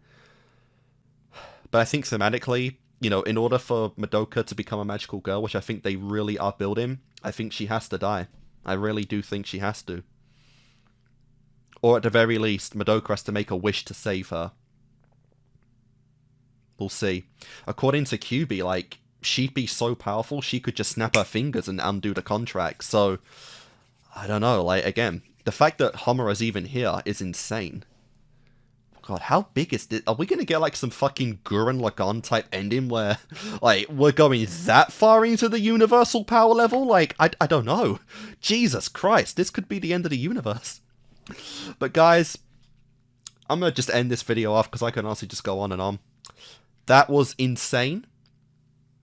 But I think thematically, you know, in order for Madoka to become a magical girl, which I think they really are building, I think she has to die. I really do think she has to. Or at the very least, Madoka has to make a wish to save her. We'll see. According to QB, like, she'd be so powerful, she could just snap her fingers and undo the contract. So, I don't know, like, again, the fact that Homura's even here is insane. God, how big is this? Are we gonna get, like, some fucking Gurren Lagann type ending where, like, we're going that far into the universal power level? Like, I don't know. Jesus Christ, this could be the end of the universe. But guys, I'm gonna just end this video off because I can honestly just go on and on. That was insane.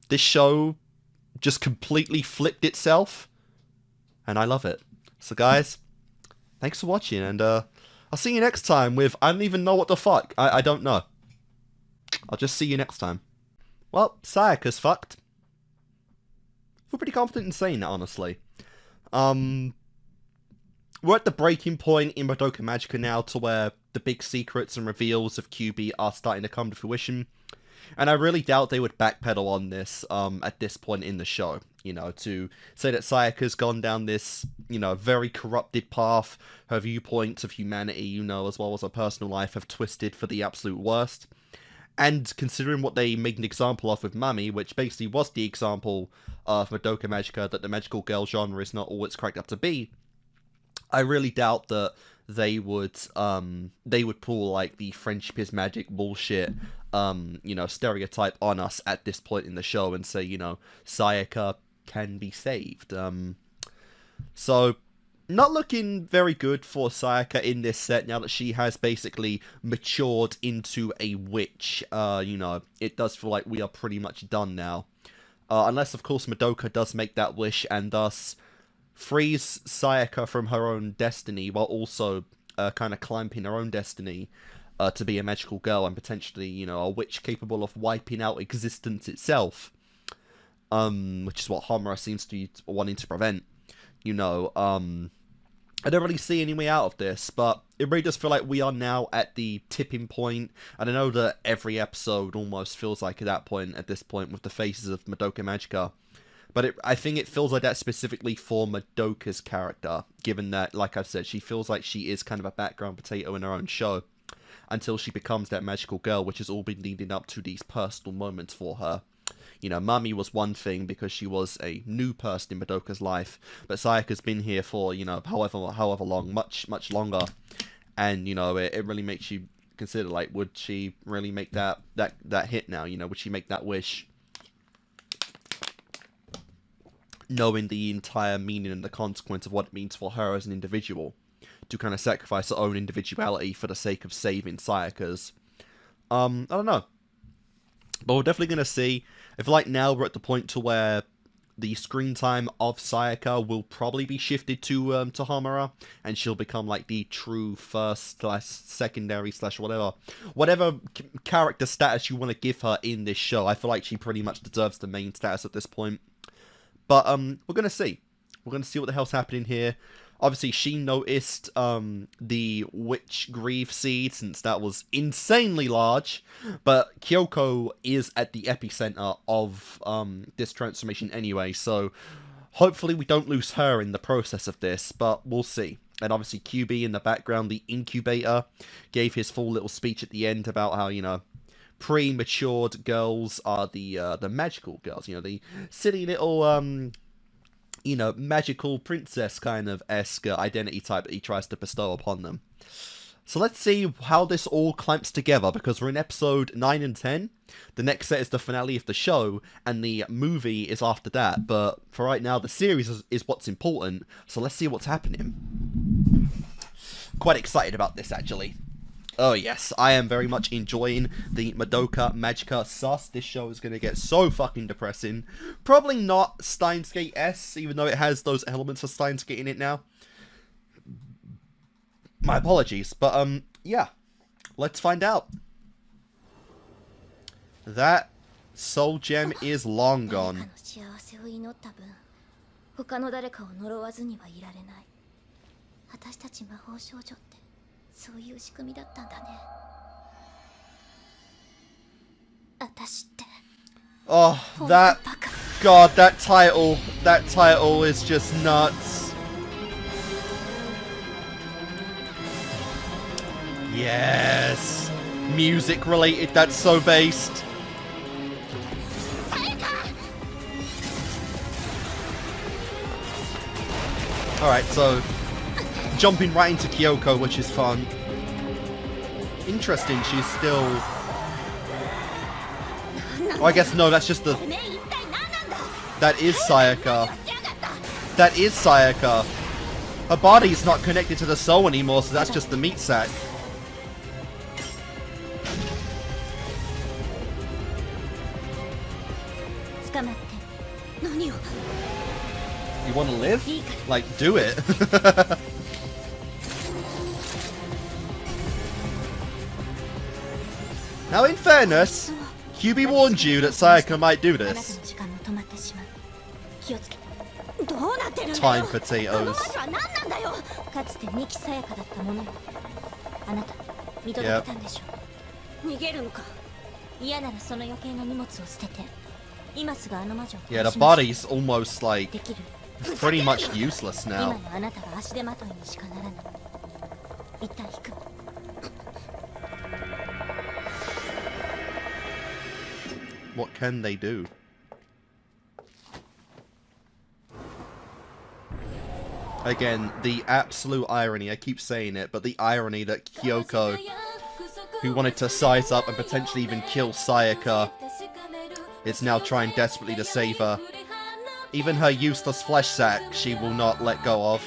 This show just completely flipped itself, and I love it. So guys, thanks for watching, and I'll see you next time with, I don't even know what the fuck. I don't know. I'll just see you next time. Well, Sayaka's fucked. I feel pretty confident in saying that, honestly. We're at the breaking point in Madoka Magica now, to where the big secrets and reveals of QB are starting to come to fruition. And I really doubt they would backpedal on this at this point in the show. You know, to say that Sayaka's gone down this, you know, very corrupted path. Her viewpoints of humanity, you know, as well as her personal life have twisted for the absolute worst. And considering what they made an example of with Mami, which basically was the example of Madoka Magica, that the magical girl genre is not all it's cracked up to be, I really doubt that they would pull, like, the friendship is magic bullshit, you know, stereotype on us at this point in the show and say, you know, Sayaka can be saved. So, not looking very good for Sayaka in this set now that she has basically matured into a witch. You know, it does feel like we are pretty much done now. Unless, of course, Madoka does make that wish and thus frees Sayaka from her own destiny while also kind of climbing her own destiny to be a magical girl and potentially, you know, a witch capable of wiping out existence itself. Which is what Homura seems to be wanting to prevent. You know, I don't really see any way out of this, but it really does feel like we are now at the tipping point. And I know that every episode almost feels like at this point with the faces of Madoka Magica. But I think it feels like that specifically for Madoka's character, given that, like I've said, she feels like she is kind of a background potato in her own show until she becomes that magical girl, which has all been leading up to these personal moments for her. You know, Mami was one thing because she was a new person in Madoka's life, but Sayaka's been here for, you know, however long, much longer, and, you know, it really makes you consider, like, would she really make that hit now? You know, would she make that wish? Knowing the entire meaning and the consequence of what it means for her as an individual, to kind of sacrifice her own individuality for the sake of saving Sayaka's. I don't know. But we're definitely going to see. I feel like now we're at the point to where the screen time of Sayaka will probably be shifted to Homura, and she'll become like the true first / secondary / whatever character status you want to give her in this show. I feel like she pretty much deserves the main status at this point. But we're going to see. We're going to see what the hell's happening here. Obviously, she noticed the witch grief seed, since that was insanely large. But Kyoko is at the epicenter of this transformation anyway, so hopefully we don't lose her in the process of this, but we'll see. And obviously QB in the background, the incubator, gave his full little speech at the end about how, you know, pre-matured girls are the magical girls, you know, the silly little you know, magical princess kind of esque identity type that he tries to bestow upon them. So let's see how this all clamps together, because we're in episode 9 and 10. The next set is the finale of the show, and the movie is after that. But for right now, the series is what's important. So let's see what's happening. Quite excited about this, actually. Oh yes, I am very much enjoying the Madoka Magica sus. This show is going to get so fucking depressing. Probably not Steins Gate-esque, even though it has those elements of Steins Gate in it now. My apologies, but yeah, let's find out. That soul gem is long gone. そういう仕組みだったんだね。私って。Oh, that God, that title is just nuts. Yes, music related. That's so based. All right, so. Jumping right into Kyoko, which is fun. Interesting, she's still... Oh, I guess no, that's just the... That is Sayaka. That is Sayaka. Her body's not connected to the soul anymore, so that's just the meat sack. You want to live? Like, do it. Now, in fairness, QB warned you that Sayaka might do this. Time potatoes. Yep. Yeah, the body's almost like pretty much useless now. What can they do? Again, the absolute irony, I keep saying it, but the irony that Kyoko, who wanted to size up and potentially even kill Sayaka, is now trying desperately to save her. Even her useless flesh sack, she will not let go of.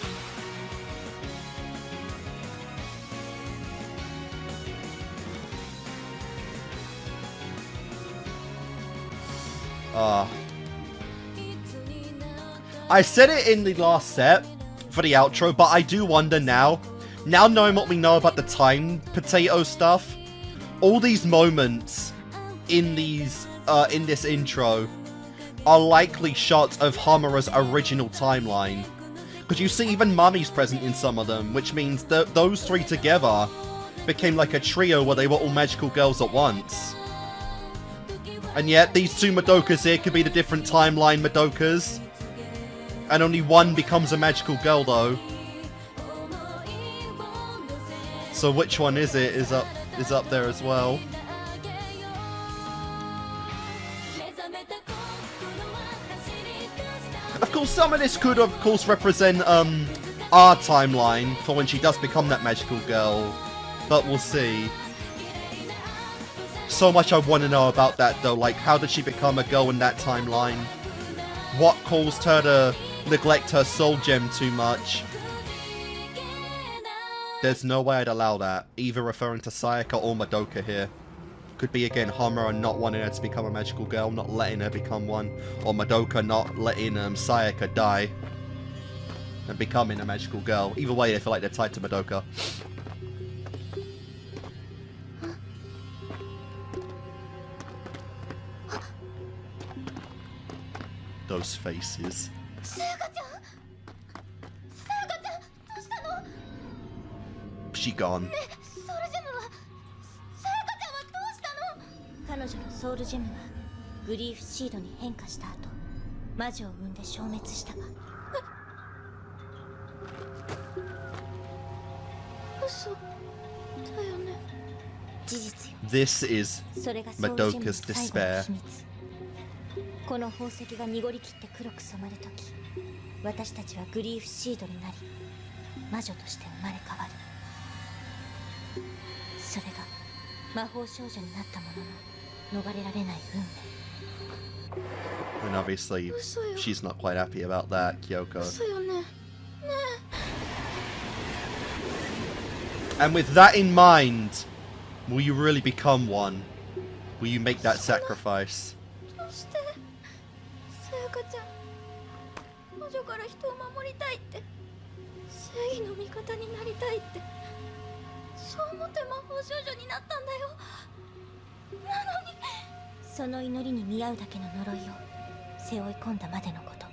I said it in the last set for the outro, but I do wonder now knowing what we know about the time potato stuff, all these moments in these in this intro are likely shots of Homura's original timeline. Because you see even Mami's present in some of them, which means that those three together became like a trio where they were all magical girls at once. And yet these two Madokas here could be the different timeline Madokas. And only one becomes a magical girl though. So which one is it is up there as well. Of course, some of this could, of course, represent our timeline for when she does become that magical girl, but we'll see. So much I want to know about that, though. Like, how did she become a girl in that timeline? What caused her to neglect her soul gem too much? There's no way I'd allow that, either referring to Sayaka or Madoka here. Could be, again, Homura not wanting her to become a magical girl, not letting her become one, or Madoka not letting Sayaka die and becoming a magical girl. Either way, they feel like they're tied to Madoka. Those faces. She gone. 彼女のソウルジェムはグリーフシードに変化した後、魔女を生んで消滅したわ。嘘だよね。事実よ。This is それがソウルジェムの Madoka's 最後の despair. 秘密。この宝石が濁りきって黒く染まるとき、私たちはグリーフシードになり、魔女として生まれ変わる。それが魔法少女になったものの。 And obviously, she's not quite happy about that, Kyoko. And with that in mind, will you really become one? Will you make that sacrifice? "その祈りに見合うだけの呪いを背負い込んだまでのこと。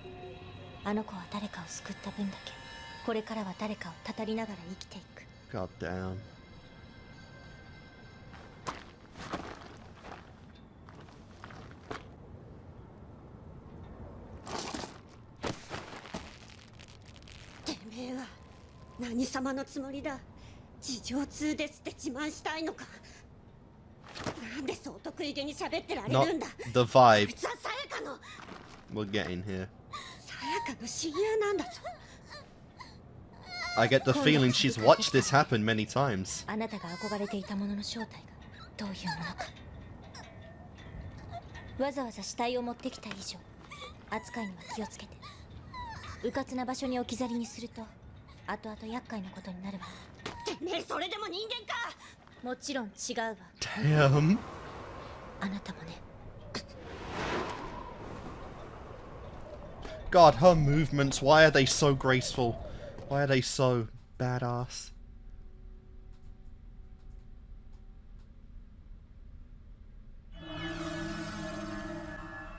あの子は誰かを救った分だけ、これからは誰かをたたりながら生きていく。God damn. "てめえは何様のつもりだ。事情通ですって自慢したいのか。なんでそう得意げに喋ってられるんだ。 The vibe. こいつはさやかの。We're getting here. さやかの親友なんだぞ。 I get the feeling she's watched this happen many times. あなたが憧れていたものの正体がどういうものか。わざわざ死体を持ってきた以上、扱いには気をつけて。迂闊な場所に置き去りにすると、後々厄介なことになるわ。てめえそれでも人間か。 もちろん違うわ。 Damn. あなたもね。 God, her movements, why are they so graceful? Why are they so badass?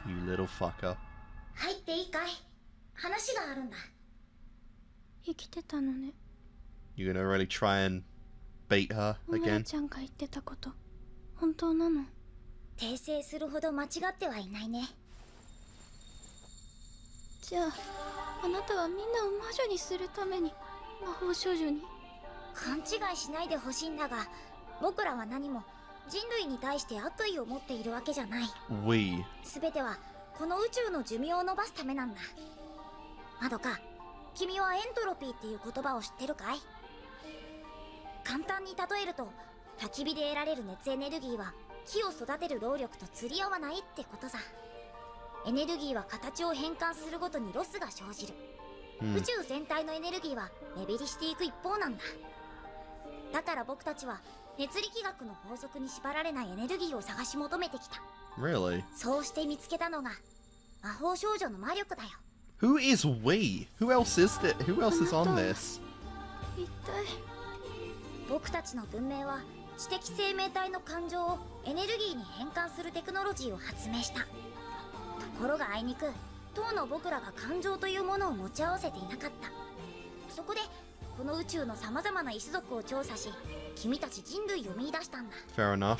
You little fucker. 入っていいかい？話があるんだ。生きてたのね。 You're gonna really try and bait her お村 again? ちゃんが言ってたこと本当なの？訂正するほど間違ってはいないね。じゃああなたはみんなを魔女にするために魔法少女に？勘違いしないでほしいんだが、僕らは何も人類に対して悪意を持っているわけじゃない。 We. 全てはこの宇宙の寿命を伸ばすためなんだ。まどか、君はエントロピーっていう言葉を知ってるかい？簡単に例えると、焚き火で得られる熱エネルギーは木を育てる労力と釣り合わないってことさ。エネルギーは形を変換するごとにロスが生じる。宇宙全体のエネルギーは目減りしていく一方なんだ。だから僕たちは熱力学の法則に縛られないエネルギーを探し求めてきた。Really? そうして見つけたのが魔法少女の魔力だよ。 Who is we? Who else is on this? 一体僕たちの文明は知的生命体の感情をエネルギーに変換するテクノロジーを発明した。ところがあいにく当の僕らが感情というものを持ち合わせていなかった。そこでこの宇宙のさまざまな種族を調査し、君たち人類を見出したんだ。 Fair enough.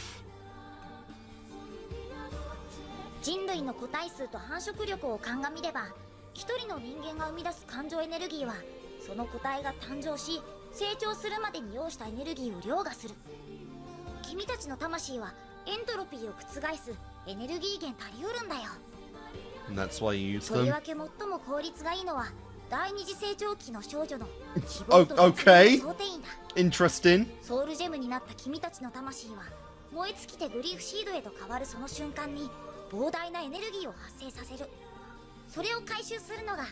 人類の個体数と繁殖力を鑑みれば、一人の人間が生み出す感情エネルギーはその個体が誕生し成長するまでに要したエネルギーを凌駕する。君たちの魂はエントロピーを覆すエネルギー源たりうるんだよ。 And that's why you use とり them. わけ最も効率がいいのは第二次成長期の少女の希 Oh, 望と絶望の okay. 想定員だ。 Interesting. ソウルジェムになった君たちの魂は燃え尽きてグリーフシードへと変わるその瞬間に膨大なエネルギーを発生させる。それを回収するのが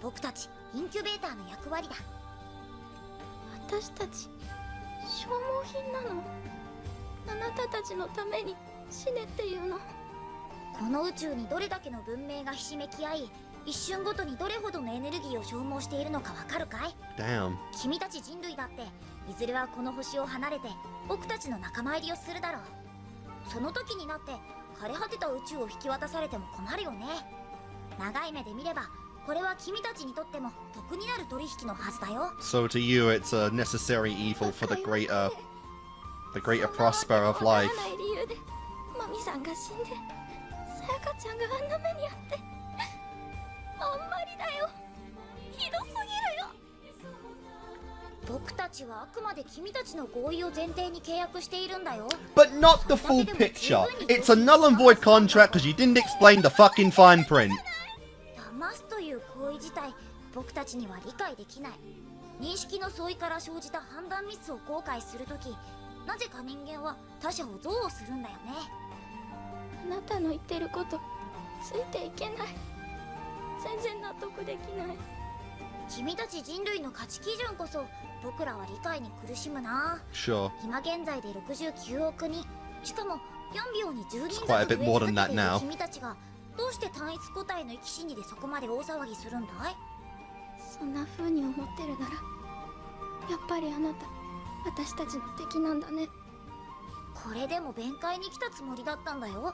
僕たちインキュベーターの役割だ。私たち消耗品なの？あなたたちのために死ねっていうの？この宇宙にどれだけの文明がひしめき合い、一瞬ごとにどれほどのエネルギーを消耗しているのかわかるかい？ Damn. 君たち人類だっていずれはこの星を離れて僕たちの仲間入りをするだろう。その時になって枯れ果てた宇宙を引き渡されても困るよね。長い目で見ればこれは君たちにとっても得になる取引のはずだよ。 So to you, it's a necessary evil for the greater prosper of life. わからない理由でマミさんが死んでさやかちゃんがあんな目にあって、あんまりだよ。ひどすぎるよ。僕たちはあくまで君たちの合意を前提に契約しているんだよ。 But not the full picture. It's a null and void contract because you didn't explain the fucking fine print. 騙すという行為自体僕たちには理解できない。認識の相違から生じた判断ミスを後悔するとき、なぜか人間は他者を憎悪するんだよね。あなたの言ってることついていけない。全然納得できない。君たち人類の価値基準こそ僕らは理解に苦しむな。 Sure. 今現在で69億人、しかも4秒に10人ずつ quite a bit more than 増 that え続けている now. 君たちがどうして単一個体の生き死にでそこまで大騒ぎするんだい？そんな風に思ってるならやっぱりあなた私たちの敵なんだね。これでも弁解に来たつもりだったんだよ。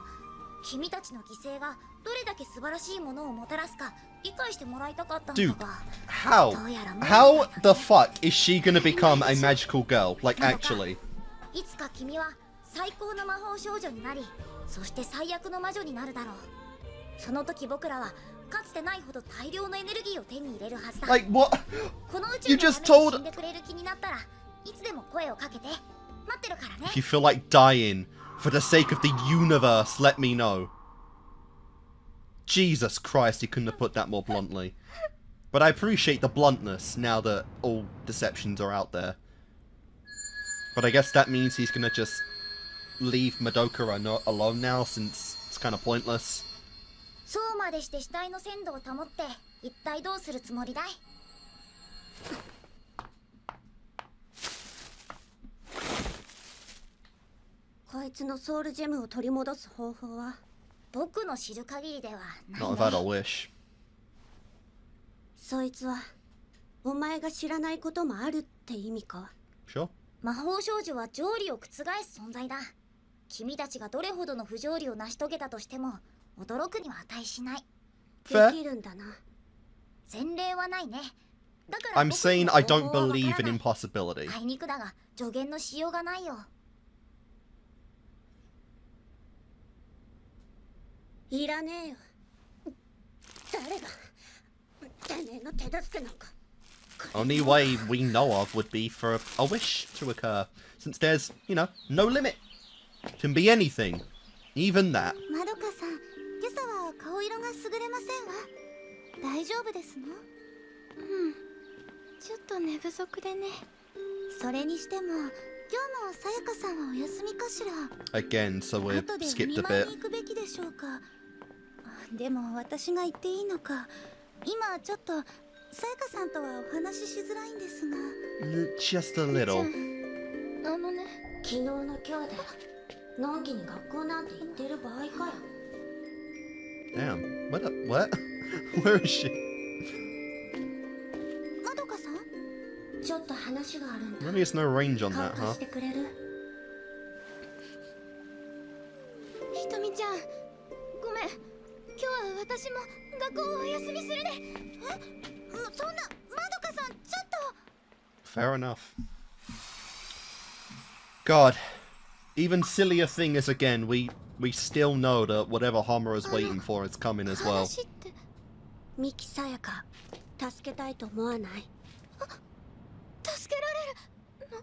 君たちの犠牲がどれだけ素晴らしいものをもたらすか理解してもらいたかったんだ Dude, が。 how the fuck is she gonna become a magical girl? Like, actually. いつか君は最高の魔法少女になり、そして最悪の魔女になるだろう。その時僕らはかつてないほど大量のエネルギーを手に入れるはずだ。 Like, what? この宇 You 宙の just ために told- 死んでくれる気になったらいつでも声をかけて。待ってるからね。 If you feel like dying for the sake of the universe, let me know. Jesus Christ, he couldn't have put that more bluntly. But I appreciate the bluntness now that all deceptions are out there. But I guess that means he's gonna just leave Madoka alone now, since it's kind of pointless. そうまでして死体の鮮度を保って一体どうするつもりだい？こいつのソウルジェムを取り戻す方法は僕の知る限りではない Not if I'd a wish. そいつはお前が知らないこともあるって意味か？ Sure. 魔法少女は条理を覆す存在だ。君たちがどれほどの不条理を成し遂げたとしても驚くには値しない。Fair. できるんだな。前例はないね。だから I'm 僕 saying にも I 方 don't 法はわから believe な in い。 impossibility. あいにくだが助言のしようがないよ。いらねえよ。誰がてめえの手助けなんか。 Only way we know of would be for a wish to occur, since there's, you know, no limit. Can be anything, even that. まどかさん、今朝は顔色が優れませんわ。大丈夫ですの？ちょっと寝不足でね。それにしても、今日もさやかさんはお休みかしら。 Again, so we've 後で skipped 見 a 舞い bit. に行くべきでしょうか。でも私が行っていいのか。今ちょっとさやかさんとはお話ししづらいんですが。 Just a little. あのね、昨日の今日でのんきに学校なんて行ってる場合かよ。Damn. What? Where is she? まどかさん、ちょっと話があるんだ。 Really is no range on 顔 that, 貸 huh? してくれる？ひとみちゃん、ごめん。今日は私も学校をお休みするね。そんな、まどかさん、ちょっと。 Fair enough. God. Even sillier thing is, again, we still know that whatever Homura is waiting for is coming as well. 話って。ミキさやか、助けたいと思わない？助けられる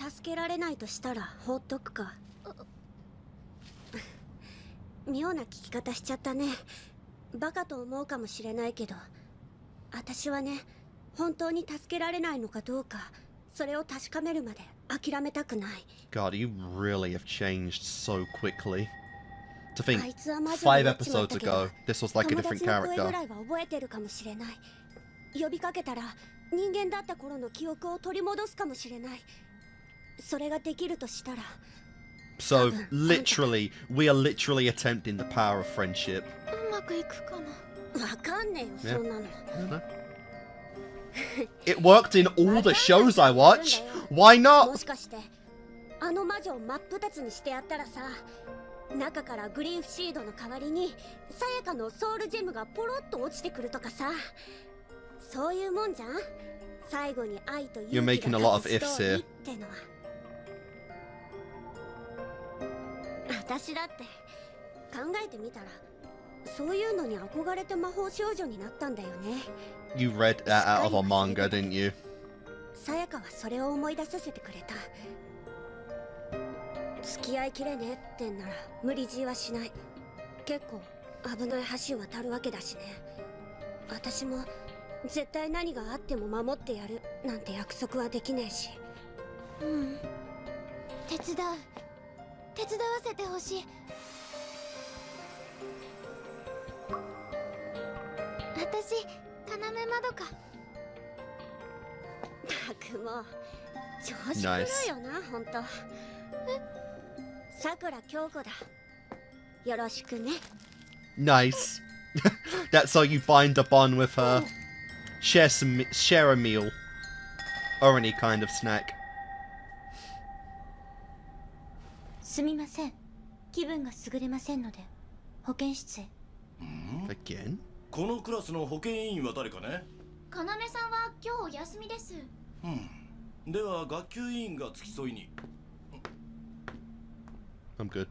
の？助けられないとしたら放っとくか。妙な聞き方しちゃったね。バカと思うかもしれないけど、私はね、本当に助けられないのかどうか、それを確かめるまで諦めたくない。God, you really have changed so quickly. To think, あいつは魔女 5になっちまっ episodes たけど、 ago, this was like a 友 different 達の声 character. ぐらいは覚えてるかもしれない。呼びかけたら人間だった頃の記憶を取り戻すかもしれない。それができるとしたら。 So, literally, we are literally attempting the power of friendship. うまくいくかな。わかんねえよ、そんなの。It worked in all the shows I watch. Why も not? しかしてあの魔女を真っ二つにしてやったらさ、中からグリーフシードの代わりにさやかのソウルジェムがポロッと落ちてくるとかさ、そういうもんじゃん。最後に愛と勇気 You're が making a lot of 勝つ ifs ストーリー here. ってのは。私だって考えてみたら、そういうのに憧れて魔法少女になったんだよね。 You read that out of a manga, didn't you? さやかはそれを思い出させてくれた。付き合いきれねえってんなら無理強いはしない。結構危ない橋を渡るわけだしね。私も絶対何があっても守ってやるなんて約束はできねえし。うん。手伝わせてほしい。私、要まどか。たくもう調子狂うよな、ほんと。さくら京子だ。よろしくね。 Nice. That's how you bind a bond with her. Share a meal. Or any kind of snack. すみません。気分が優れませんので、保健室へ。Again? このクラスの保健委員は誰かね？要さんは今日お休みです。では学級委員が付き添いに。I'm good.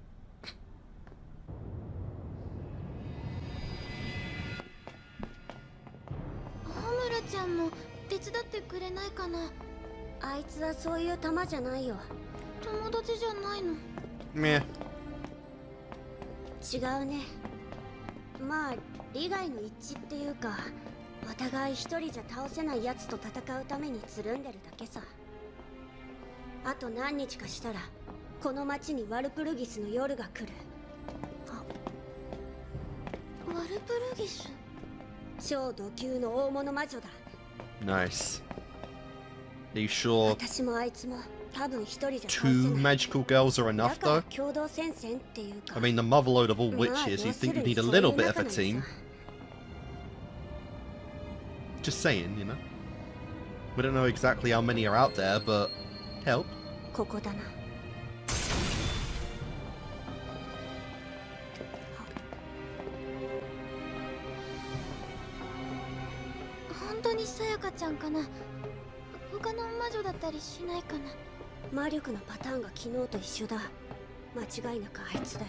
ホムラちゃんも手伝ってくれないかな。あいつはそういう玉じゃないよ。友達じゃないの。Meh. 違うね。まあ利害の一致っていうか、お互い一人じゃ倒せないやつと戦うためにつるんでるだけさ。あと何日かしたらこの町にワルプルギスの夜が来る。ワルプルギス。超度級の大物魔女だ。 Nice. Are you sure 私もあいつも多分一人じゃ倒せ two ない。 magical girls are だ enough から though? 共同戦線っていうか。 I mean, the motherload of all まあ witches, 要 you す think る you に need a そういう little bit 仲 of a なのさ。 team. Just saying, you know. We don't know exactly how many are out there, but help. ここだな。本当にさやかちゃんかな。他の魔女だったりしないかな。魔力のパターンが昨日と一緒だ。間違いなくあいつだよ。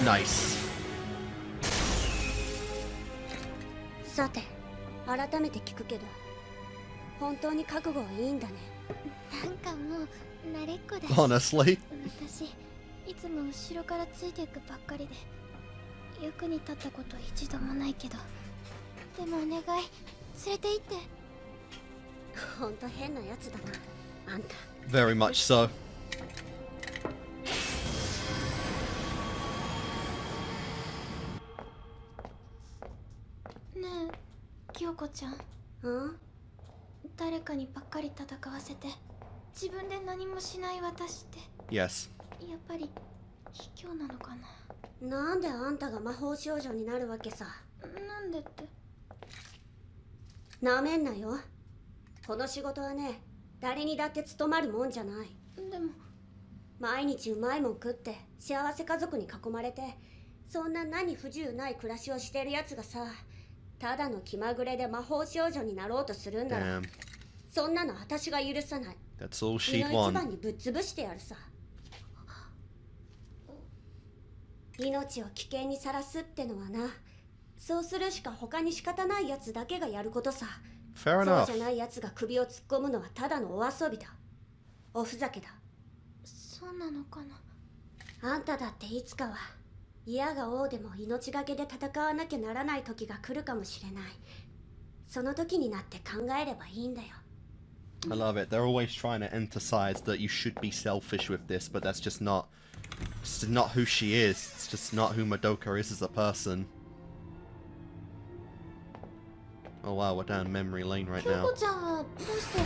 Nice. さて、改めて聞くけど、本当に覚悟はいいんだね。なんかもう慣れっこだし。 Honestly. 私いつも後ろからついていくばっかりで役に立ったこと一度もないけど、でもお願い連れて行って。本当変なやつだな、あんた。 Very much so. ねえ、京子ちゃん。誰かにばっかり戦わせて自分で何もしない私って Yes. やっぱり卑怯なのかな。なんであんたが魔法少女になるわけさ。なんでって。なめんなよ。この仕事はね、誰にだって務まるもんじゃない。でも毎日うまいもん食って幸せ家族に囲まれて、そんな何不自由ない暮らしをしてるやつがさ、ただの気まぐれで魔法少女になろうとするんだろ。Damn. そんなの私が許さない。 That's all 身 she'd の一 want. 番にぶっ潰してやるさ。命を危険にさらすってのはな、そうするしか他に仕方ないやつだけがやることさ。 Fair そう enough. じゃないやつが首を突っ込むのはただのお遊びだ。おふざけだ。そうなのかな。あんただっていつかは嫌が王でも命がけで戦わなきゃならない時が来るかもしれない。その時になって考えればいいんだよ。 I love it. They're always trying to emphasize that you should be selfish with this, but that's just not who she is. It's just not who Madoka is as a person. Oh wow, we're down memory lane right 京 now. 子ちゃんはどうして。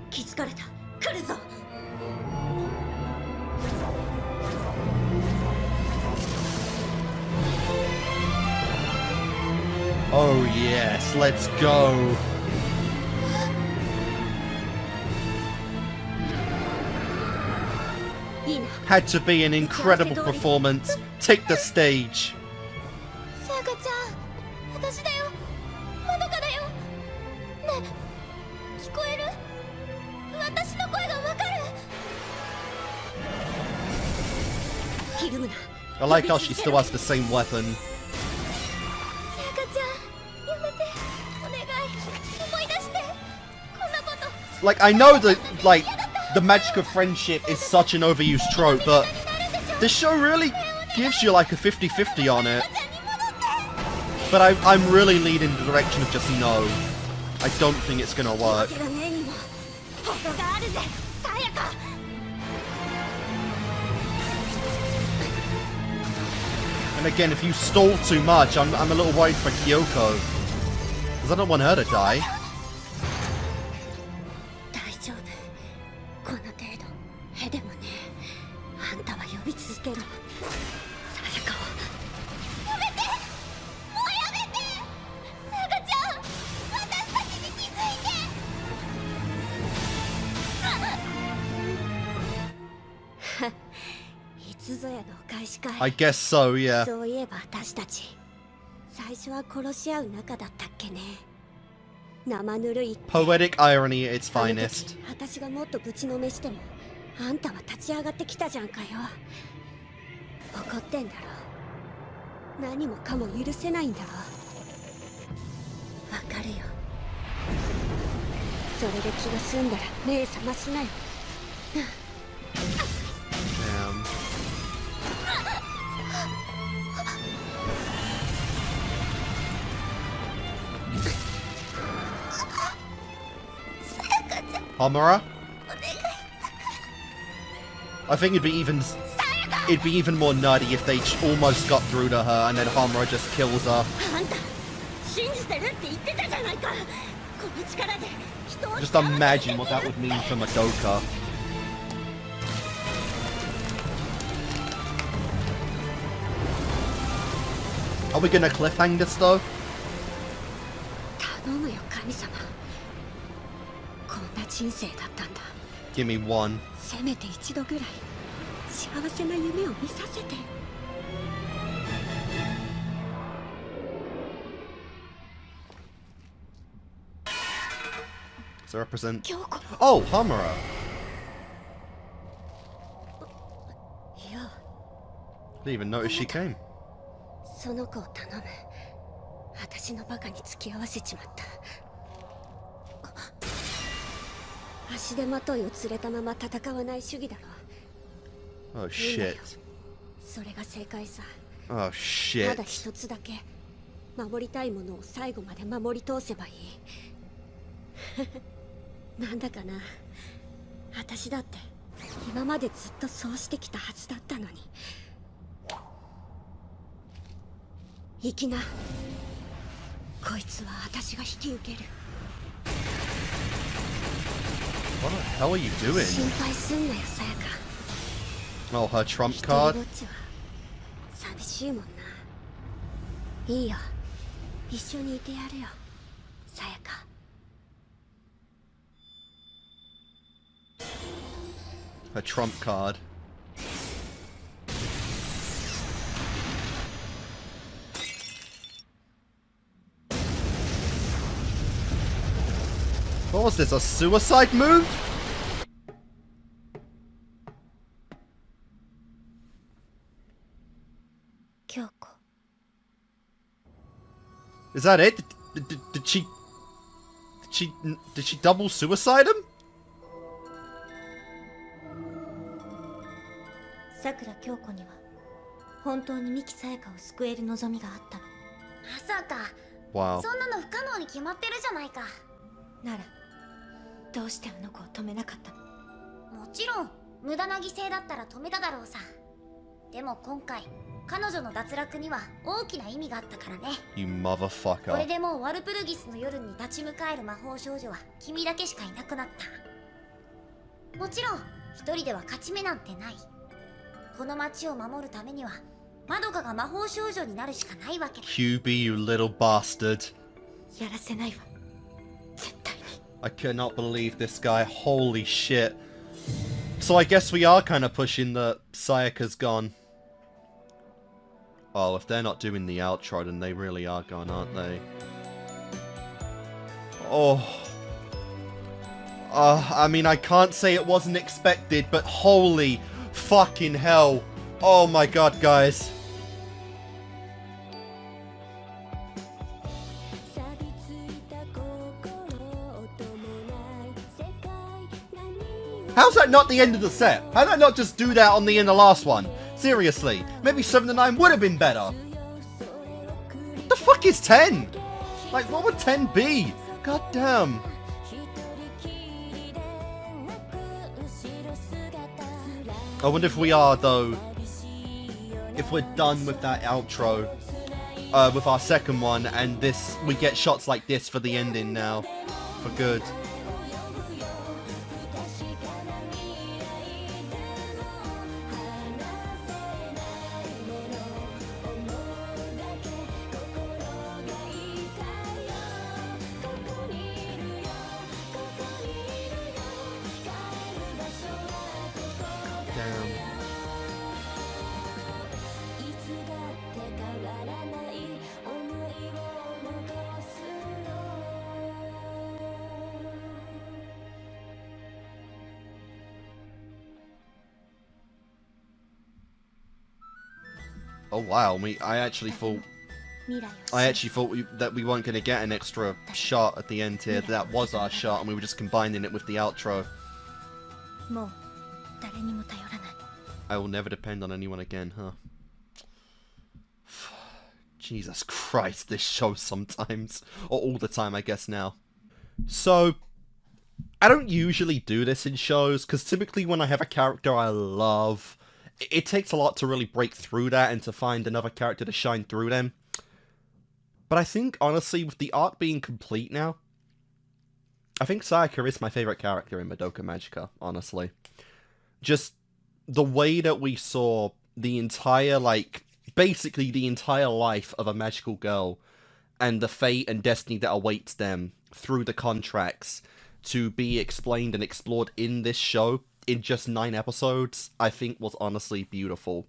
気づかれた。来るぞ。 Oh yes, let's go. Had to be an incredible performance. Take the stage. さやかちゃん、私だよ。まどかだよ。ねえ、聞こえる？私の声がわかる？ ひるむな。 I like how she still has the same weapon. さやかちゃん、やめて。お願い。思い出して。こんなこと。 Like, I know that, like, the magic of friendship is such an overused trope, but this show really gives you like a 50-50 on it. But I'm really leaning in the direction of just no. I don't think it's gonna work. And again, if you stall too much, I'm a little worried for Kyoko. Because I don't want her to die. 大丈夫。この程度、へでもね。あんたは呼び続けろ。さやかを。やめて！もうやめて！さやかちゃん！私たちに気づいて！いつぞやのお返しかい。 I guess so, yeah. そういえば私たち、最初は殺し合う仲だったっけね。生ぬるい。 Poetic irony at its あの時 finest. 私がもっとぶちのめしても、あんたは立ち上がってきたじゃんかよ。怒ってんだろ。何もかも許せないんだろ。わかるよ。それで気が済んだら目覚ましなよ。 Damn. Homura? I think it'd be even more nutty if they almost got through to her and then Homura just kills her. あんた信じてるって言ってたじゃないか。この力で人を Just imagine what that would mean for Madoka. Are we gonna cliffhang this though? 頼むよ神様。こんな人生だったんだ。 Give me one. せめて一度ぐらい幸せな夢を見させて。 Does it represent? 京子。 Oh, Homura. いや、 Didn't even notice she came. その子を頼む。私のバカに付き合わせちまった。足手まといを連れたまま戦わない主義だろ。 Oh いいんだよ shit. それが正解さ。 Oh ただ shit. 一つだけ守りたいものを最後まで守り通せばいい。なんだかな、私だって今までずっとそうしてきたはずだったのに。行きな。こいつは私が引き受ける。 What the hell are you doing? 心配すんなよ、さやか。 Oh, her trump 一人 card? ぼっちは寂しいもんな。いいよ、一緒にいてやるよ、さやか。 Her trump card. What was this, a suicide move? Kyoko. Is that it? Did she double suicide him? さくら京子には本当に三木さやかを救える望みがあったの。まさか Wow. そんなの不可能に決まってるじゃないか。ならどうしてあの子を止めなかったの？もちろん無駄な犠牲だったら止めただろうさ。でも今回彼女の脱落には大きな意味があったからね。 You これ motherfucker. でもうワルプルギスの夜に立ち向かえる魔法少女は君だけしかいなくなった。もちろん一人では勝ち目なんてない。この町を守るためにはマドカが魔法少女になるしかないわけだ。 QB, you little bastard. やらせないわ、絶対に。 I cannot believe this guy. Holy shit. So I guess we are kind of pushing the Sayaka's gone. Oh, if they're not doing the outro, then they really are gone, aren't they? Oh. I mean, I can't say it wasn't expected, but holy fucking hell. Oh my god, guys. How's that not the end of the set? How did I not just do that on the end of the last one? Seriously, maybe 7 to 9 would have been better. The fuck is 10? Like, what would 10 be? God damn. I wonder if we are, though, if we're done with that outro, with our second one, and this, we get shots like this for the ending now, for good. Oh wow, I actually thought that we weren't going to get an extra shot at the end here. That was our shot, and we were just combining it with the outro. I will never depend on anyone again, huh? Jesus Christ, this show sometimes. Or all the time, I guess now. So, I don't usually do this in shows, because typically when I have a character I love, it takes a lot to really break through that and to find another character to shine through them. But I think, honestly, with the arc being complete now, I think Sayaka is my favorite character in Madoka Magica, honestly. Just the way that we saw the entire, like, basically the entire life of a magical girl and the fate and destiny that awaits them through the contracts to be explained and explored in this show in just 9 episodes, I think was honestly beautiful.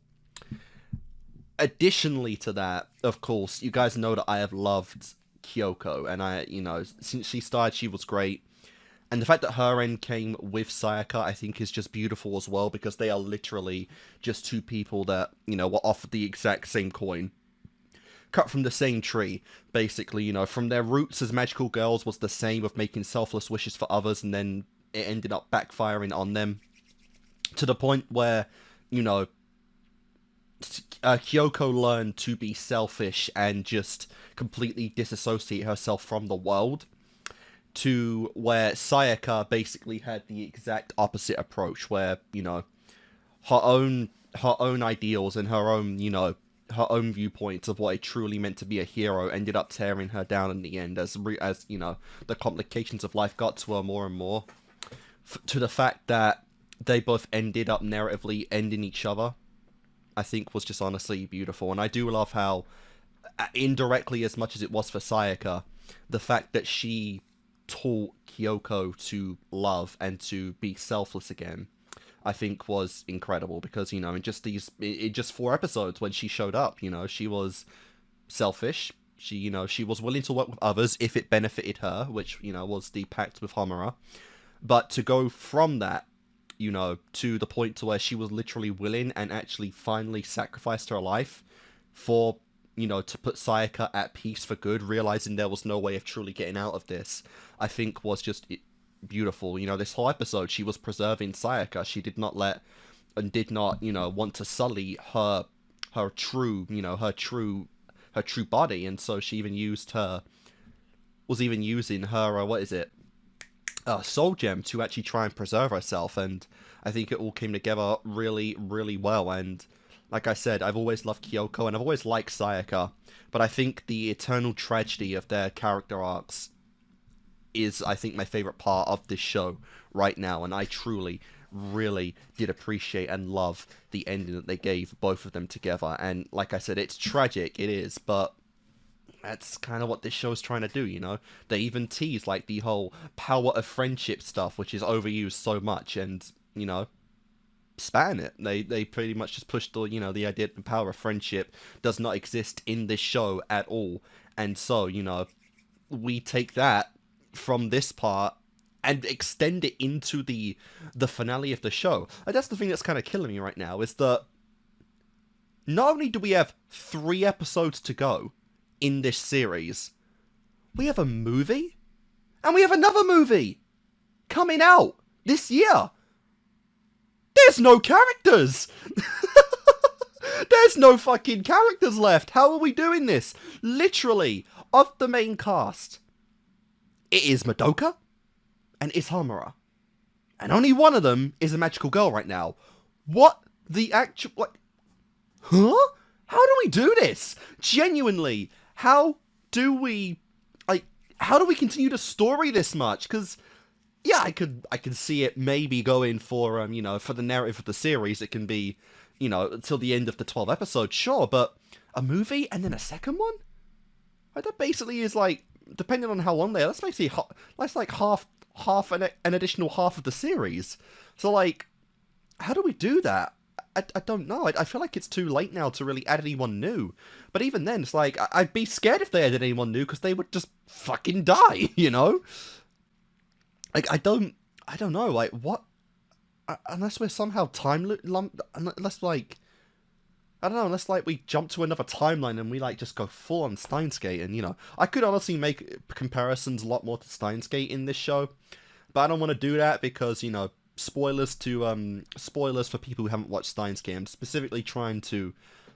Additionally to that, of course, you guys know that I have loved Kyoko, and since she started, she was great. And the fact that her end came with Sayaka, I think, is just beautiful as well, because they are literally just two people that, were offered the exact same coin. Cut from the same tree, basically, from their roots as magical girls was the same of making selfless wishes for others, and then it ended up backfiring on them. To the point where, Kyoko learned to be selfish and just completely disassociate herself from the world, to where Sayaka basically had the exact opposite approach, where, her own ideals and her own, her own viewpoints of what it truly meant to be a hero ended up tearing her down in the end, as you know, the complications of life got to her more and more, to the fact that they both ended up narratively ending each other, I think was just honestly beautiful. And I do love how, indirectly as much as it was for Sayaka, the fact that she taught Kyoko to love and to be selfless again, I think was incredible, because, you know, in just 4 episodes when she showed up, you know, she was selfish. She, you know, she was willing to work with others if it benefited her, which, you know, was the pact with Homura. But to go from that, you know, to the point to where she was literally willing and actually finally sacrificed her life for, you know, to put Sayaka at peace for good, realizing there was no way of truly getting out of this, I think was just beautiful. You know, this whole episode, she was preserving Sayaka. She did not let, and did not, you know, want to sully her true, you know, her true body. And so she even used her, was even using her, soul gem to actually try and preserve herself. And I think it all came together really, really well. And like I said, I've always loved Kyoko and I've always liked Sayaka, but I think the eternal tragedy of their character arcs is, I think, my favorite part of this show right now. And I truly, really did appreciate and love the ending that they gave both of them together. And like I said, it's tragic, it is, but that's kind of what this show's trying to do, you know? They even tease, like, the whole power of friendship stuff, which is overused so much, and, you know, span it. They pretty much just pushed the, you know, the idea that the power of friendship does not exist in this show at all. And so, you know, we take that from this part and extend it into the finale of the show. And that's the thing that's kind of killing me right now, is that not only do we have 3 episodes to go in this series, we have a movie, and we have another movie coming out this year. There's no characters! There's no fucking characters left! How are we doing this? Literally, of the main cast, it is Madoka, and it's Homura. And only one of them is a magical girl right now. What the actual... like... Huh? How do we do this? Genuinely, how do we... like, how do we continue to story this much? Because, yeah, I could see it maybe going for, you know, for the narrative of the series, it can be, you know, till the end of the 12 episodes, sure, but a movie and then a second one? Like, that basically is, like, depending on how long they are, that's basically, that's like half an additional half of the series. So, like, how do we do that? I don't know. I feel like it's too late now to really add anyone new. But even then, it's like, I'd be scared if they added anyone new, because they would just fucking die, you know? Like, I don't know, like, what? Unless we're somehow unless, like, I don't know, unless, like, we jump to another timeline and we, like, just go full on Steins Gate. And, you know, I could honestly make comparisons a lot more to Steins Gate in this show, but I don't want to do that because, you know, spoilers for people who haven't watched Steins Gate. I'm specifically trying to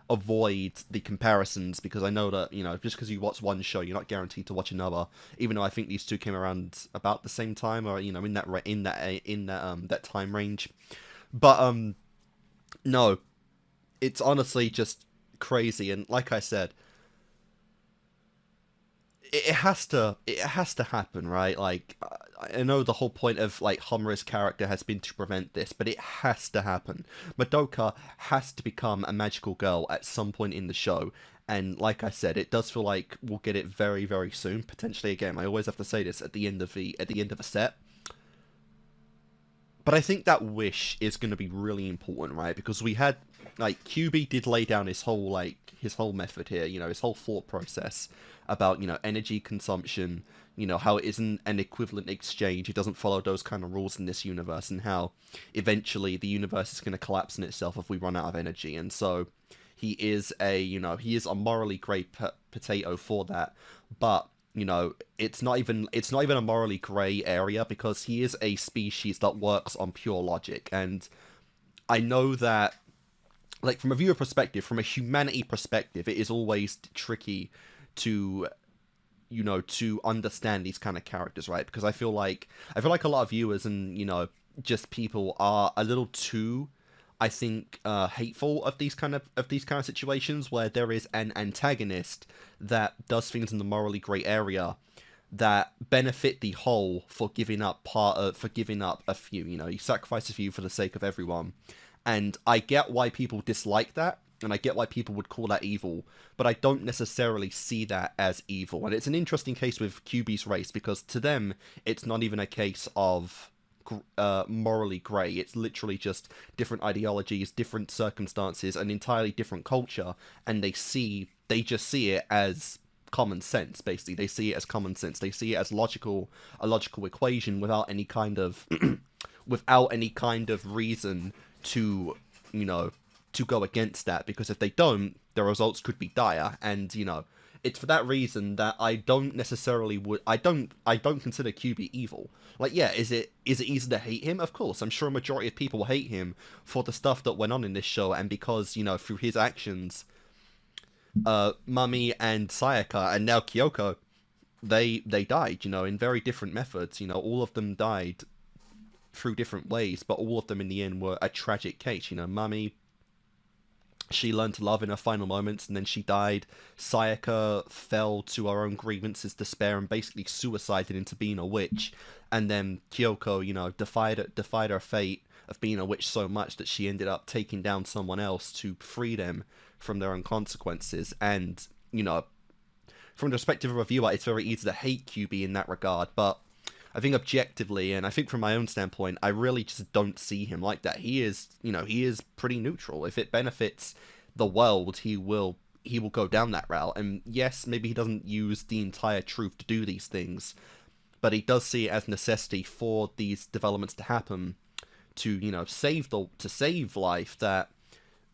avoid the comparisons, because I know that, you know, just because you watch one show, you're not guaranteed to watch another, even though I think these two came around about the same time, or, you know, in that time range. But, no, it's honestly just crazy. And like I said, it has to happen, right? Like, I know the whole point of, like, Homura's character has been to prevent this, but it has to happen. Madoka has to become a magical girl at some point in the show, and like I said, it does feel like we'll get it very, very soon. Potentially, again, I always have to say this at the end of a set. But I think that wish is going to be really important, right? Because we had, like, QB did lay down his whole method here, you know, his whole thought process about, you know, energy consumption, you know, how it isn't an equivalent exchange, it doesn't follow those kind of rules in this universe, and how eventually the universe is going to collapse in itself if we run out of energy. And so he is a morally grey potato for that, but, you know, it's not even a morally grey area, because he is a species that works on pure logic. And I know that, like, from a viewer perspective, from a humanity perspective, it is always tricky to, you know, to understand these kind of characters, right? Because I feel like a lot of viewers and, you know, just people are a little too I think, hateful of these kind of situations where there is an antagonist that does things in the morally grey area that benefit the whole for giving up a few. You know, you sacrifice a few for the sake of everyone, and I get why people dislike that, and I get why people would call that evil, but I don't necessarily see that as evil. And it's an interesting case with QB's race, because to them it's not even a case of morally grey. It's literally just different ideologies, different circumstances, an entirely different culture, and they just see it as common sense. Basically, they see it as common sense. They see it as a logical equation without any kind of reason to, you know, to go against that, because if they don't, the results could be dire. And, you know, it's for that reason that I don't consider QB evil. Like, yeah, is it easy to hate him? Of course, I'm sure a majority of people hate him for the stuff that went on in this show, and because, you know, through his actions, Mami and Sayaka, and now Kyoko, they died, you know, in very different methods. You know, all of them died through different ways, but all of them in the end were a tragic case. You know, Mami, she learned to love in her final moments, and then she died. Sayaka fell to her own grievances, despair, and basically suicided into being a witch. And then Kyoko, you know, defied her fate of being a witch so much that she ended up taking down someone else to free them from their own consequences. And, you know, from the perspective of a viewer, it's very easy to hate QB in that regard, but I think objectively, and I think from my own standpoint, I really just don't see him like that. He is, you know, he is pretty neutral. If it benefits the world, he will go down that route. And yes, maybe he doesn't use the entire truth to do these things, but he does see it as necessity for these developments to happen to, you know, save life. That,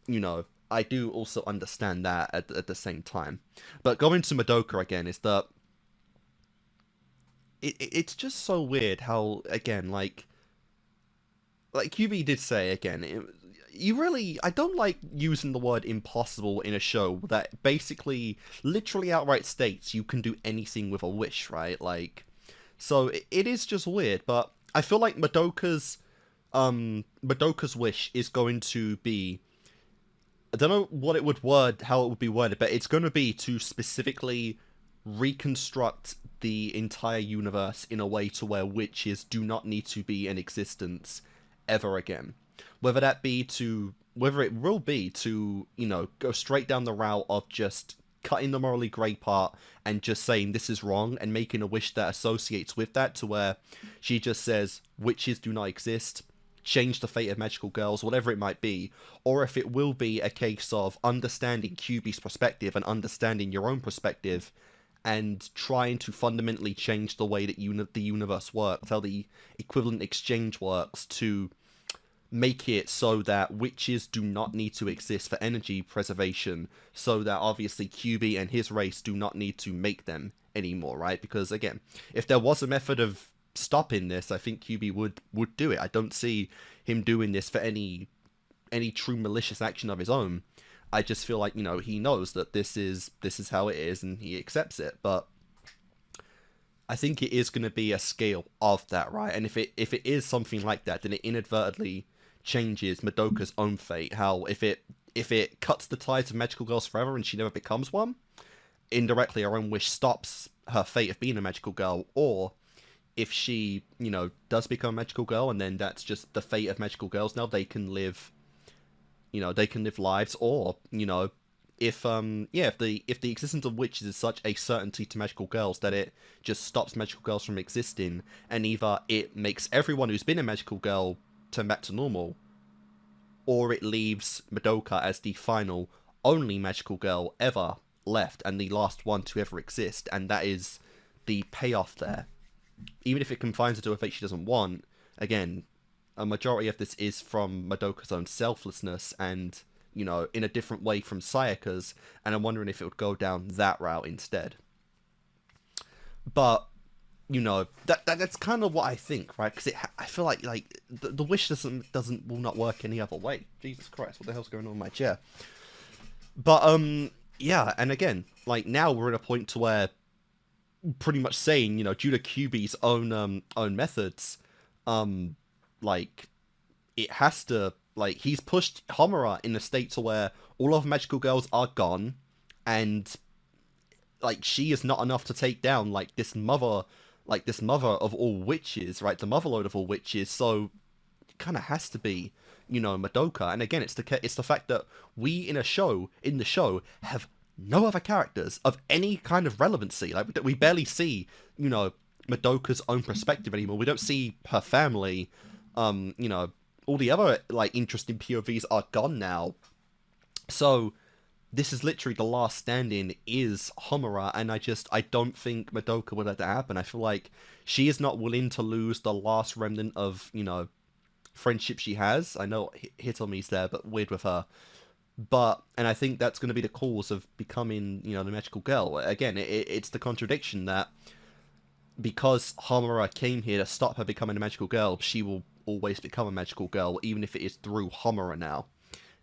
you know, I do also understand that at the same time. But going to Madoka again, is that it's just so weird how, again, like QB did say, again, I don't like using the word impossible in a show that basically literally outright states you can do anything with a wish, right? Like, so it is just weird, but I feel like Madoka's wish is going to be, I don't know how it would be worded, but it's going to be to specifically reconstruct the entire universe in a way to where witches do not need to be in existence ever again. Whether it will be to, you know, go straight down the route of just cutting the morally grey part and just saying this is wrong, and making a wish that associates with that, to where she just says witches do not exist, change the fate of magical girls, whatever it might be. Or if it will be a case of understanding QB's perspective and understanding your own perspective, and trying to fundamentally change the way that the universe works, how the equivalent exchange works, to make it so that witches do not need to exist for energy preservation, so that obviously QB and his race do not need to make them anymore, right? Because, again, if there was a method of stopping this, I think QB would do it. I don't see him doing this for any true malicious action of his own. I just feel like, you know, he knows that this is how it is, and he accepts it. But I think it is going to be a scale of that, right? And if it is something like that, then it inadvertently changes Madoka's own fate. How if it cuts the ties of magical girls forever and she never becomes one, indirectly her own wish stops her fate of being a magical girl. Or if she, you know, does become a magical girl, and then that's just the fate of magical girls now, they can live, you know, they can live lives. Or, you know, if the existence of witches is such a certainty to magical girls that it just stops magical girls from existing, and either it makes everyone who's been a magical girl turn back to normal, or it leaves Madoka as the final only magical girl ever left, and the last one to ever exist. And that is the payoff there. Even if it confines her to a fate she doesn't want, again, a majority of this is from Madoka's own selflessness, and, you know, in a different way from Sayaka's, and I'm wondering if it would go down that route instead. But, you know, that's kind of what I think, right? Because I feel like the wish will not work any other way. Jesus Christ, what the hell's going on in my chair? But yeah, and again, like, now we're at a point to where pretty much saying, you know, due to QB's own methods, like, it has to like, he's pushed Homura in a state to where all of magical girls are gone, and, like, she is not enough to take down, like, this mother of all witches, right? The motherlode of all witches, so it kind of has to be, you know, Madoka. And again, it's the fact that we in the show have no other characters of any kind of relevancy. Like, we barely see, you know, Madoka's own perspective anymore. We don't see her family. You know, all the other, like, interesting POVs are gone now. So this is literally the last stand-in is Homura, and I don't think Madoka will let that happen. I feel like she is not willing to lose the last remnant of, you know, friendship she has. I know Hitomi's there, but weird with her. And I think that's going to be the cause of becoming, you know, the magical girl. Again, it's the contradiction that because Homura came here to stop her becoming a magical girl, she will always become a magical girl, even if it is through Homura now.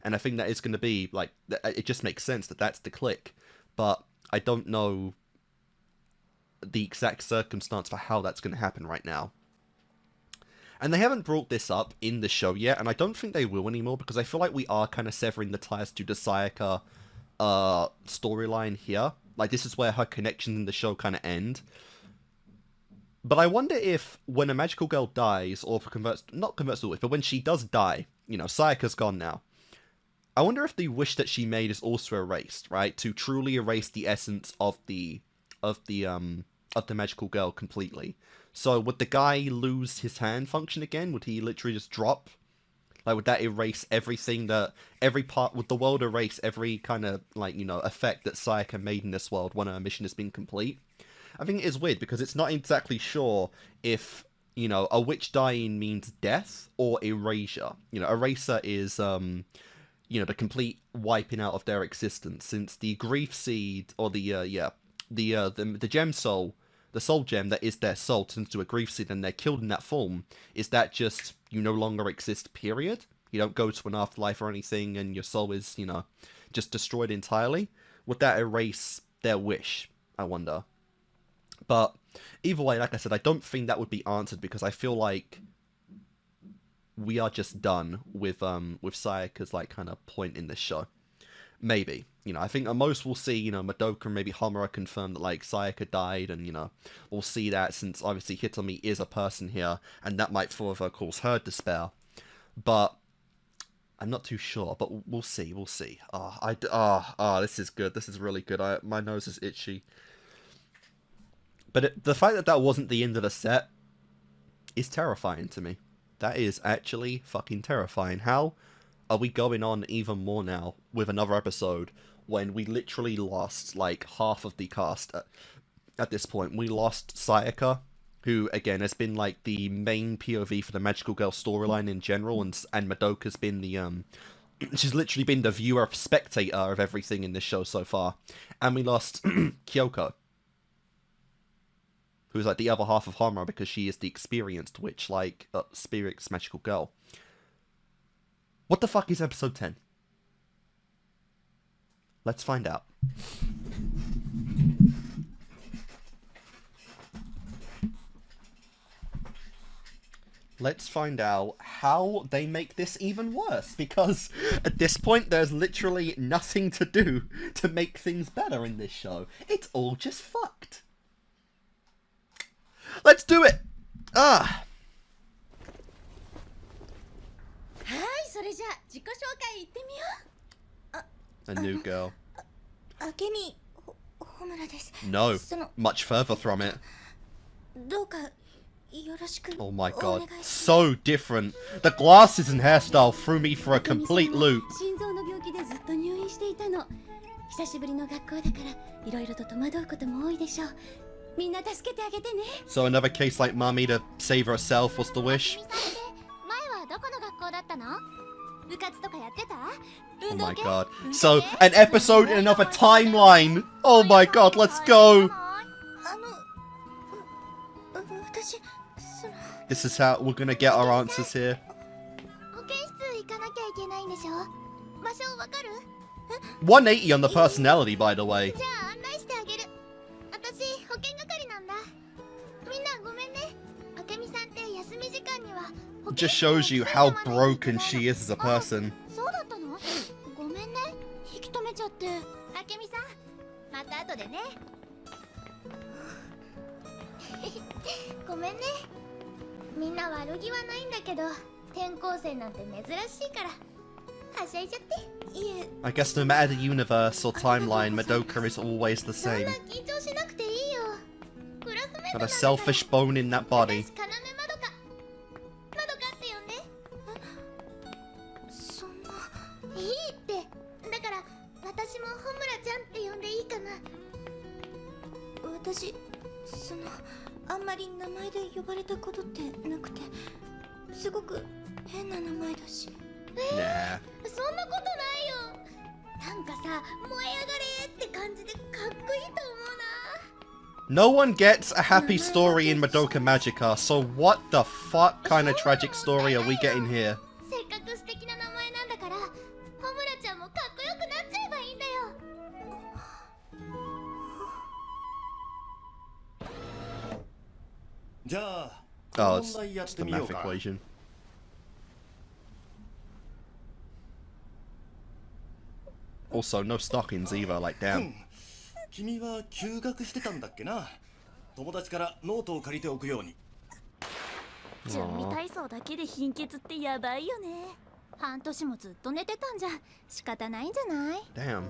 And I think that is going to be, like, it just makes sense that that's the click. But I don't know the exact circumstance for how that's going to happen right now. And they haven't brought this up in the show yet, and I don't think they will anymore, because I feel like we are kind of severing the ties to the Sayaka storyline here. Like, this is where her connections in the show kind of end. But I wonder if, when a magical girl dies, or not converts to a witch, but when she does die, you know, Sayaka's gone now. I wonder if the wish that she made is also erased, right? To truly erase the essence of the magical girl completely. So would the guy lose his hand function again? Would he literally just drop? Like, would that erase everything would the world erase every kind of, like, you know, effect that Sayaka made in this world when her mission has been complete? I think it is weird, because it's not exactly sure if, you know, a witch dying means death or erasure. You know, erasure is, you know, the complete wiping out of their existence, since the grief seed, or the gem soul, the soul gem that is their soul turns to a grief seed and they're killed in that form. Is that just, you no longer exist, period? You don't go to an afterlife or anything and your soul is, you know, just destroyed entirely? Would that erase their wish, I wonder? But either way, like I said, I don't think that would be answered, because I feel like we are just done with Sayaka's, like, kind of point in this show. Maybe. You know, I think at most we'll see, you know, Madoka and maybe Homura confirm that, like, Sayaka died, and, you know, we'll see that, since obviously Hitomi is a person here, and that might further cause her despair. But I'm not too sure, but we'll see, we'll see. This is good, this is really good. My nose is itchy. But the fact that that wasn't the end of the set is terrifying to me. That is actually fucking terrifying. How are we going on even more now with another episode when we literally lost, like, half of the cast at this point? We lost Sayaka, who, again, has been, like, the main POV for the magical girl storyline in general, and Madoka's been the, she's literally been the viewer, spectator of everything in this show so far. And we lost Kyoko, who's, like, the other half of Homura, because she is the experienced witch, like, Spirit's magical girl. What the fuck is episode 10? Let's find out. Let's find out how they make this even worse, because at this point there's literally nothing to do to make things better in this show. It's all just fucked. Let's do it! Ah! A new girl. No, much further from it. Oh my god, so different. The glasses and hairstyle threw me for a complete loop. So another case like Mami to save herself was the wish? Oh my god. So, an episode in another timeline! Oh my god, let's go! This is how we're gonna get our answers here. 180 on the personality, by the way. just shows you how broken she is as a person. そうだったの？ごめんね、引き止めちゃって。あけみさん、また後でね。ごめんね。みんな悪気はないんだけど、転校生なんて珍しいから。はしゃいじゃって。いえ。I guess no matter the universe or timeline, Madoka is always the そん same. な緊張しなくていいよ。クラスメート Got なん a だから。 selfish bone in that body. 私、要まどか。まどかって呼んで。そんな。いいって。だから、私もホムラちゃんって呼んでいいかな。私あんまり名前で呼ばれたことってなくて、すごく変な名前だし。Nah. そんなことないよ。なんかさ、燃え上がれって感じでかっこいいと思うな。 No one gets a happy story in Madoka Magica, so what the fuck kind of tragic story are we getting here? せっかく素敵な名前なんだから、ホムラちゃんもかっこよくなっちゃえばいいんだよ。じゃあ、 Oh, 問 it's 題やっ just て a みよ math うか。 equation. Also, no stockings either, like damn. 君は休学してたんだっけな。友達からノートを借りておくように。準備体操だけで貧血ってやばいよね。半年もずっと寝てたんじゃ仕方ないんじゃない？ Damn. ホ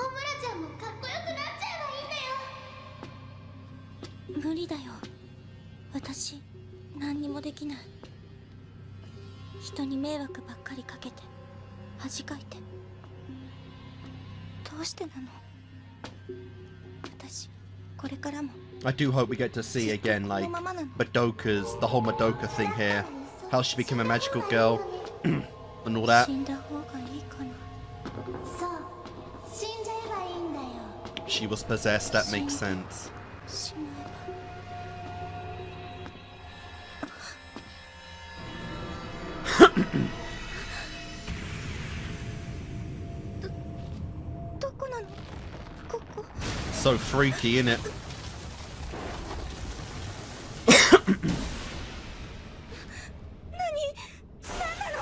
ムラちゃんもかっこよくなっちゃえばいいんだよ。無理だよ。私何にもできない。人に迷惑ばっかりかけて恥かいて。どうしてなの？私これからも。 I do hope we get to see again, like, Madoka's, the whole Madoka thing here. How she became a magical girl, and all that. 死んだ方がいいかな。そう、死んじゃえばいいんだよ。 She was possessed, that makes sense. しまえば。どこなの？ここ。 So freaky, innit? 何なの？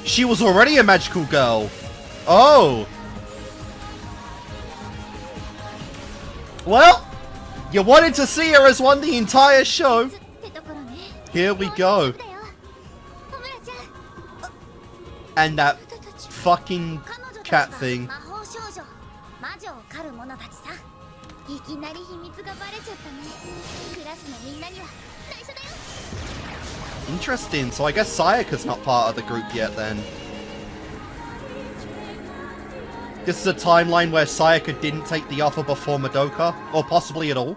She was already a magical girl. Oh. Well, you wanted to see her as one the entire show. Here we go. And that fucking cat thing. 魔法少女、魔女を狩る者たちさ。いきなり秘密がバレちゃったね。クラスのみんなには内緒だよ。 Interesting. So I guess Sayaka's not part of the group yet then. This is a timeline where Sayaka didn't take the offer before Madoka, or possibly at all.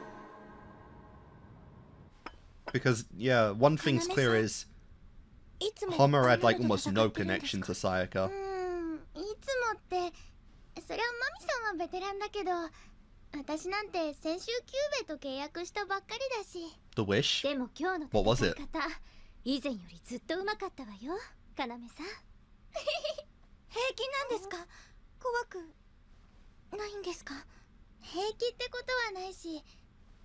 Because, yeah, one thing's clear is Homer had like almost no connection to Sayaka. いつもって、そりゃマミさんはベテランだけど、私なんて先週キューベと契約したばっかりだし。 The Wish? でも今日の What was 戦い it? 方、以前よりずっと上手かったわよ、かなめさん。平気なんですか？怖くないんですか？平気ってことはないし、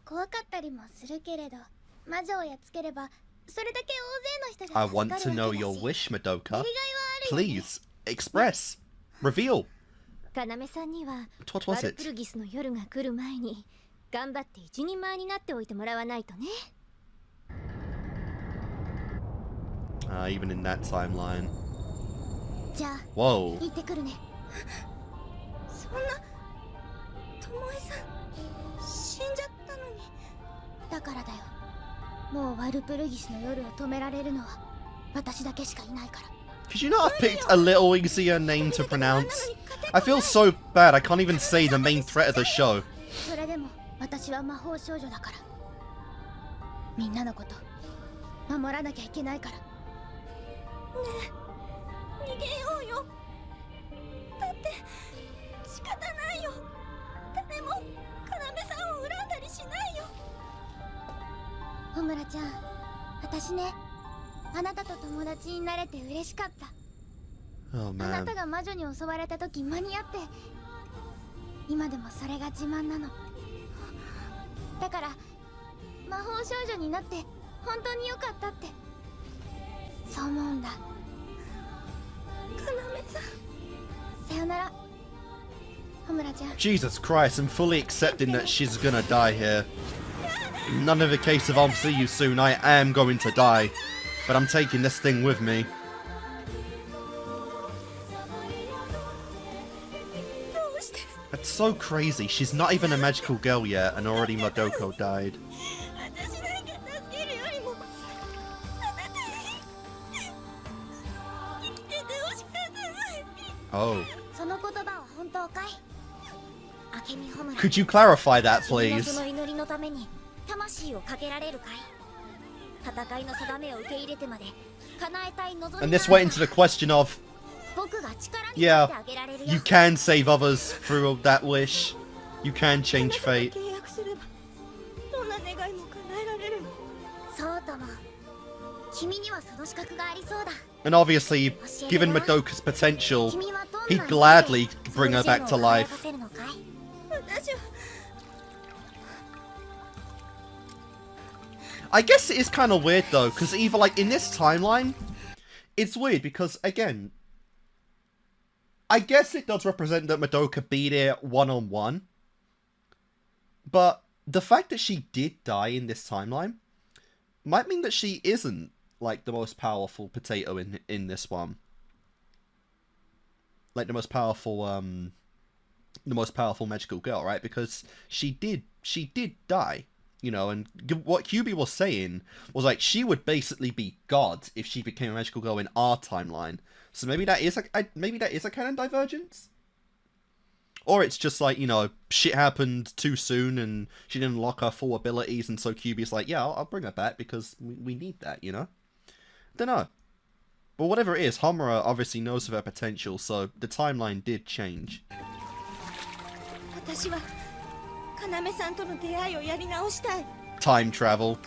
怖かったりもするけれど、魔女をやっつければ、それだけ大勢の人が I 助か want る to わ know けだ your し。 wish, Madoka. やりがいはあるよね。 Please, express. Reveal. かなめさんには What ワ was ル it? プルギスの夜が来る前に頑張って一人前になっておいてもらわないとね。 Even in that timeline. じゃあ、 Whoa. 行ってくるね。そんな、ともえさん死んじゃったのに。だからだよ。もうワルプルギスの夜を止められるのは私だけしかいないから。 Could you not have picked a little easier name to pronounce? I feel so bad I can't even say the main threat of the show. それでも私は魔法少女だから。みんなのこと守らなきゃいけないから。ねえ、逃げようよ。だって仕方ないよ。誰もカナメさんを恨んだりしないよ。ホムラちゃん、私ね、あなたと友達になれて嬉しかった。 Oh あな man. たが魔女に襲われた時間に合って、今でもそれが自慢なの。だから魔法少女になって本当に良かったって、そう思うんだ。かなめさん、さよなら、ホムラちゃん。 Jesus Christ, I'm fully accepting that she's gonna die here. None of a case of I'll see you soon, I am going to die. But I'm taking this thing with me. That's so crazy, she's not even a magical girl yet and already Madoka died. Oh. Could you clarify that, please? And this went into the question of, yeah, you can save others through that wish. You can change fate. And obviously, given Madoka's potential, he'd gladly bring her back to life. I guess it is kind of weird though, because either like in this timeline, it's weird because again, I guess it does represent that Madoka beat it one-on-one, but the fact that she did die in this timeline might mean that she isn't like the most powerful potato in this one. Like the most powerful magical girl, right? Because she did die, you know, and what QB was saying was like she would basically be God if she became a magical girl in our timeline. So maybe that is a canon divergence, or it's just like, you know, shit happened too soon and she didn't unlock her full abilities, and so QB's like, yeah, I'll bring her back because we need that, you know. Don't know. But whatever it is, Homura obviously knows of her potential, so the timeline did change. Time travel.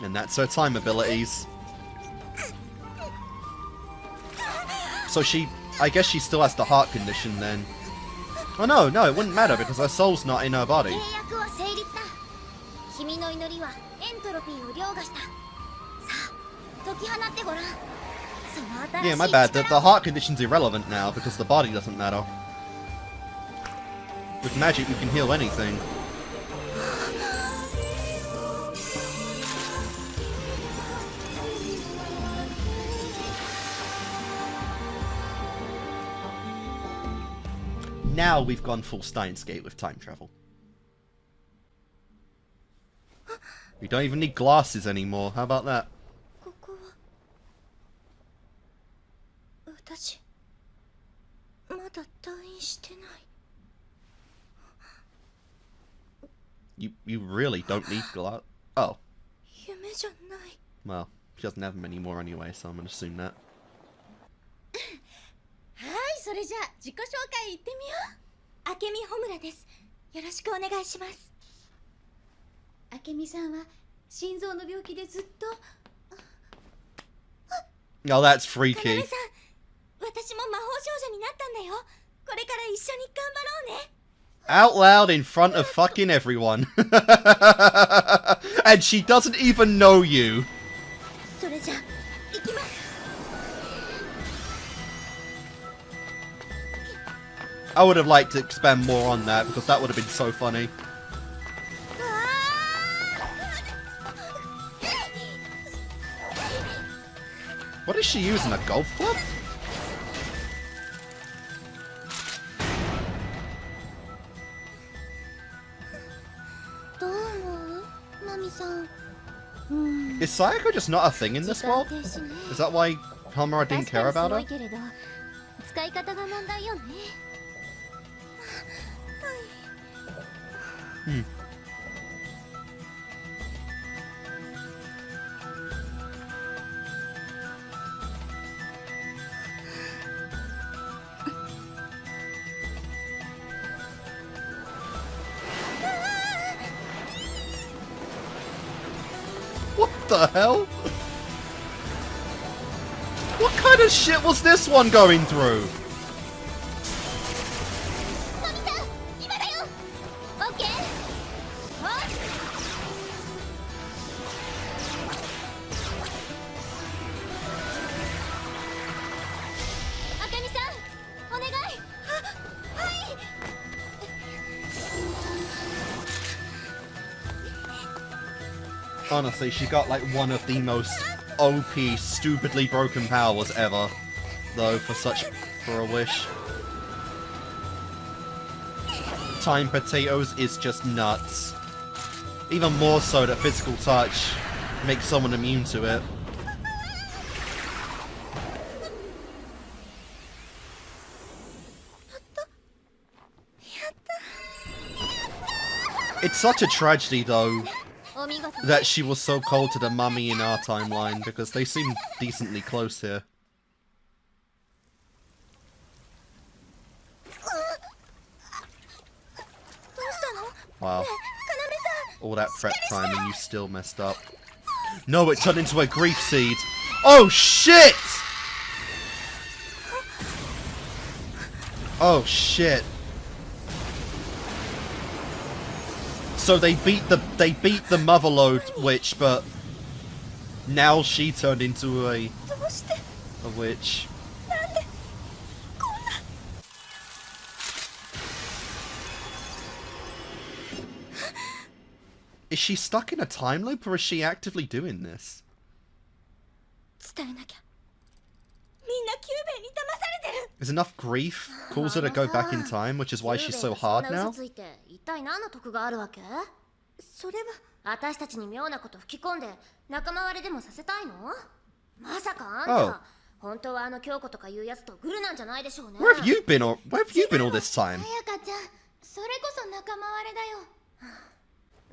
And that's her time abilities. So I guess she still has the heart condition then. Oh no, it wouldn't matter because her soul's not in her body. Yeah, my bad. The heart condition's irrelevant now because the body doesn't matter. With magic, you can heal anything. Now we've gone full Steins Gate with time travel. We don't even need glasses anymore. How about that? You really don't need glasses? Oh. Well, she doesn't have them anymore anyway, so I'm gonna assume that. それじゃあ自己紹介いってみよう。明美穂村です。よろしくお願いします。明美さんは心臓の病気でずっと。Oh, that's freaky. かなめさん、私も魔法少女になったんだよ。これから一緒に頑張ろうね。Out loud in front of fucking everyone. And she doesn't even know you. それじゃあ行きます。 I would have liked to expand more on that because that would have been so funny. What is she using, a golf club? Is Sayaka just not a thing in this world? Is that why Homura didn't care about her? Hmm. the hell? What kind of shit was this one going through? Honestly, she got like one of the most OP, stupidly broken powers ever, though, for a wish. Time potatoes is just nuts. Even more so that physical touch makes someone immune to it. It's such a tragedy, though, that she was so cold to the mummy in our timeline, because they seem decently close here. Wow. All that prep time and you still messed up. No, it turned into a grief seed. Oh shit! Oh shit. So they beat the Motherlode witch, but now she turned into a witch. Is she stuck in a time loop, or is she actively doing this? Is enough grief cause her to go back in time, which is why she's so hard now? 私たちに妙なこと吹き込んで仲間割れでもさせたいの？まさかあんた、本当はあの京子とかいうやつとグルなんじゃないでしょうね。Where have you been all this time? さやかちゃん、それこそ仲間割れだよ。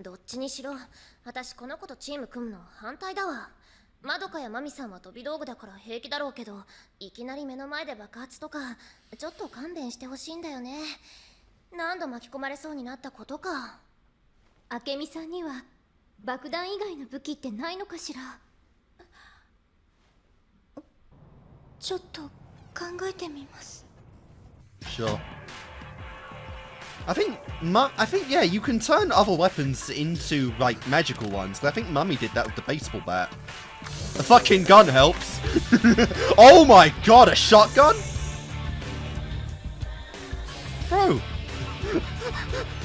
どっちにしろ、私この子とチーム組むの反対だわ。まどかやマミさんは飛び道具だから平気だろうけど、いきなり目の前で爆発とか、ちょっと勘弁してほしいんだよね。何度巻き込まれそうになったことか。明美さんには爆弾以外の武器ってないのかしら。ちょっと考えてみます。Sure. I think, yeah, you can turn other weapons into, like, magical ones. I think Mummy did that with the baseball bat. The fucking gun helps. Oh my god, a shotgun? Bro.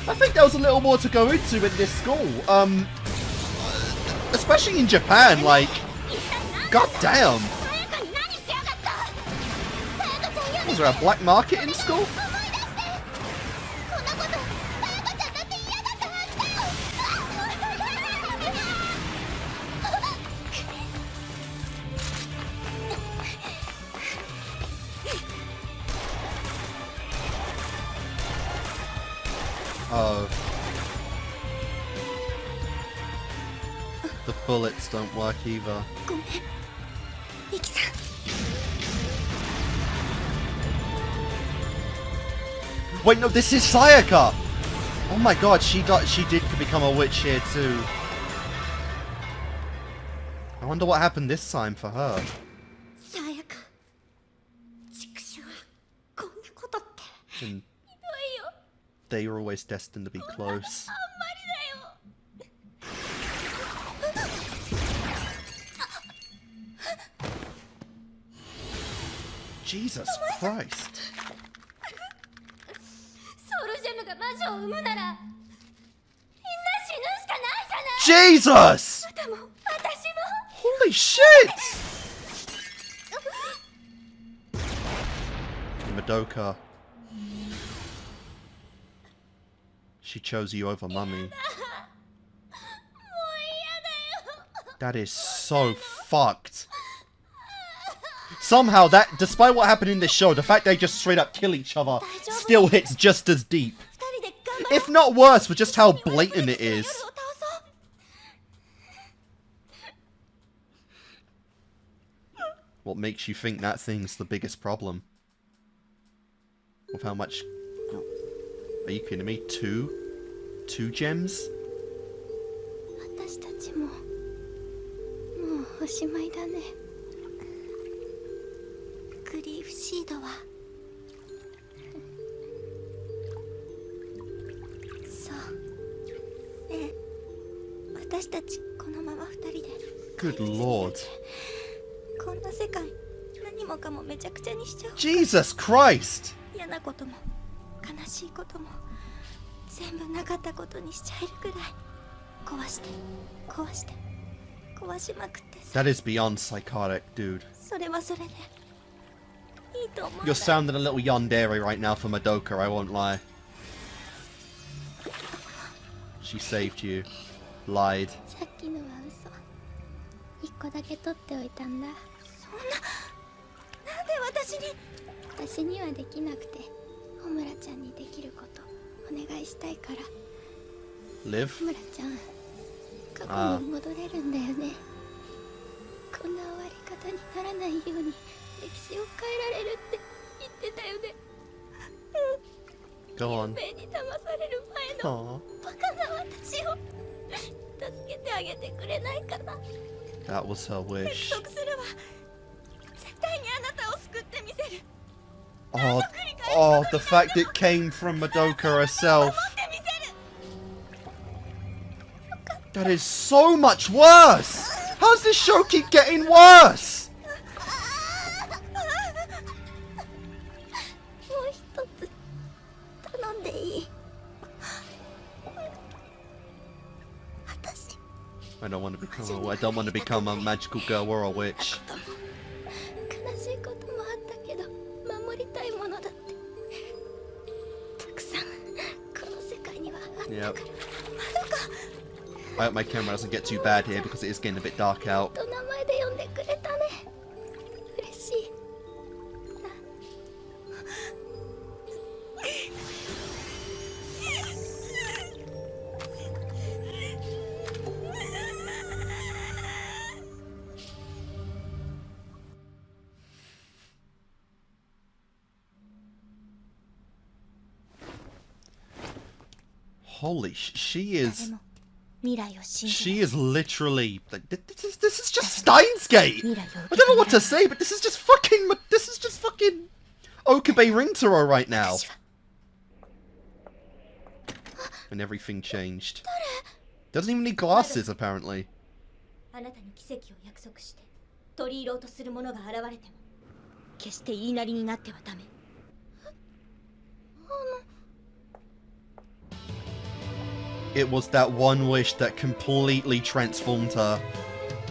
I think there was a little more to go into in this school. Especially in Japan, like, god damn. Was there a black market in school? Oh. The bullets don't work either. Wait, no, this is Sayaka! Oh my god, she did become a witch here too. I wonder what happened this time for her. And they were always destined to be close. Jesus Christ. Jesus! Holy shit! Madoka. She chose you over Mummy. That is so fucked. Somehow that, despite what happened in this show, the fact they just straight up kill each other still hits just as deep. If not worse, for just how blatant it is. What makes you think that thing's the biggest problem? With how much... Are you kidding me? Two gems? しまいだね。グリーフシードはそうねえ、私たちこのまま2人で Good lord. こんな世界何もかもめちゃくちゃにしちゃおう。 Jesus Christ! 嫌なことも悲しいことも全部なかったことにしちゃえるくらい壊して壊して壊しまくってさ。 That is beyond psychotic, dude. それはそれでいいと思う。 You're sounding a little yandere right now for Madoka, I won't lie. She saved you. Lied. さっきのは嘘。一個だけ取っておいたんだ。そんな、なんで私に。私にはできなくて、ホムラちゃんにできることお願いしたいから。 Live? ホムラちゃん、過去に戻れるんだよね。こんな終わり方にならないように歴史を変えられるって言ってたよね。Go on. 夢に騙される前のバカな私を助けてあげてくれないかな。 That was her wish. 約束するわ。絶対にあなたを救ってみせる。 Oh, the fact it came from Madoka herself. That is so much worse! How does this show keep getting worse? もう一つ頼んでいい？私 I don't want to become a magical girl or a witch. 悲しいこともあったけど守りたいものだってたくさんこの世界にはあったから。 Yep. まどか I hope my camera doesn't get too bad here because it is getting a bit dark out. と名前で呼んでくれたね。嬉しいな。 Holy she is 未来を信じ she is literally like, this is just Steins Gate. I don't know what to say, but this is just fucking Okabe Rintaro right now. And everything changed. Doesn't even need glasses apparently. あなたに奇跡を約束して取り入ろうとする者が現れても決して言いなりになってはダメ。 It was that one wish that completely transformed her,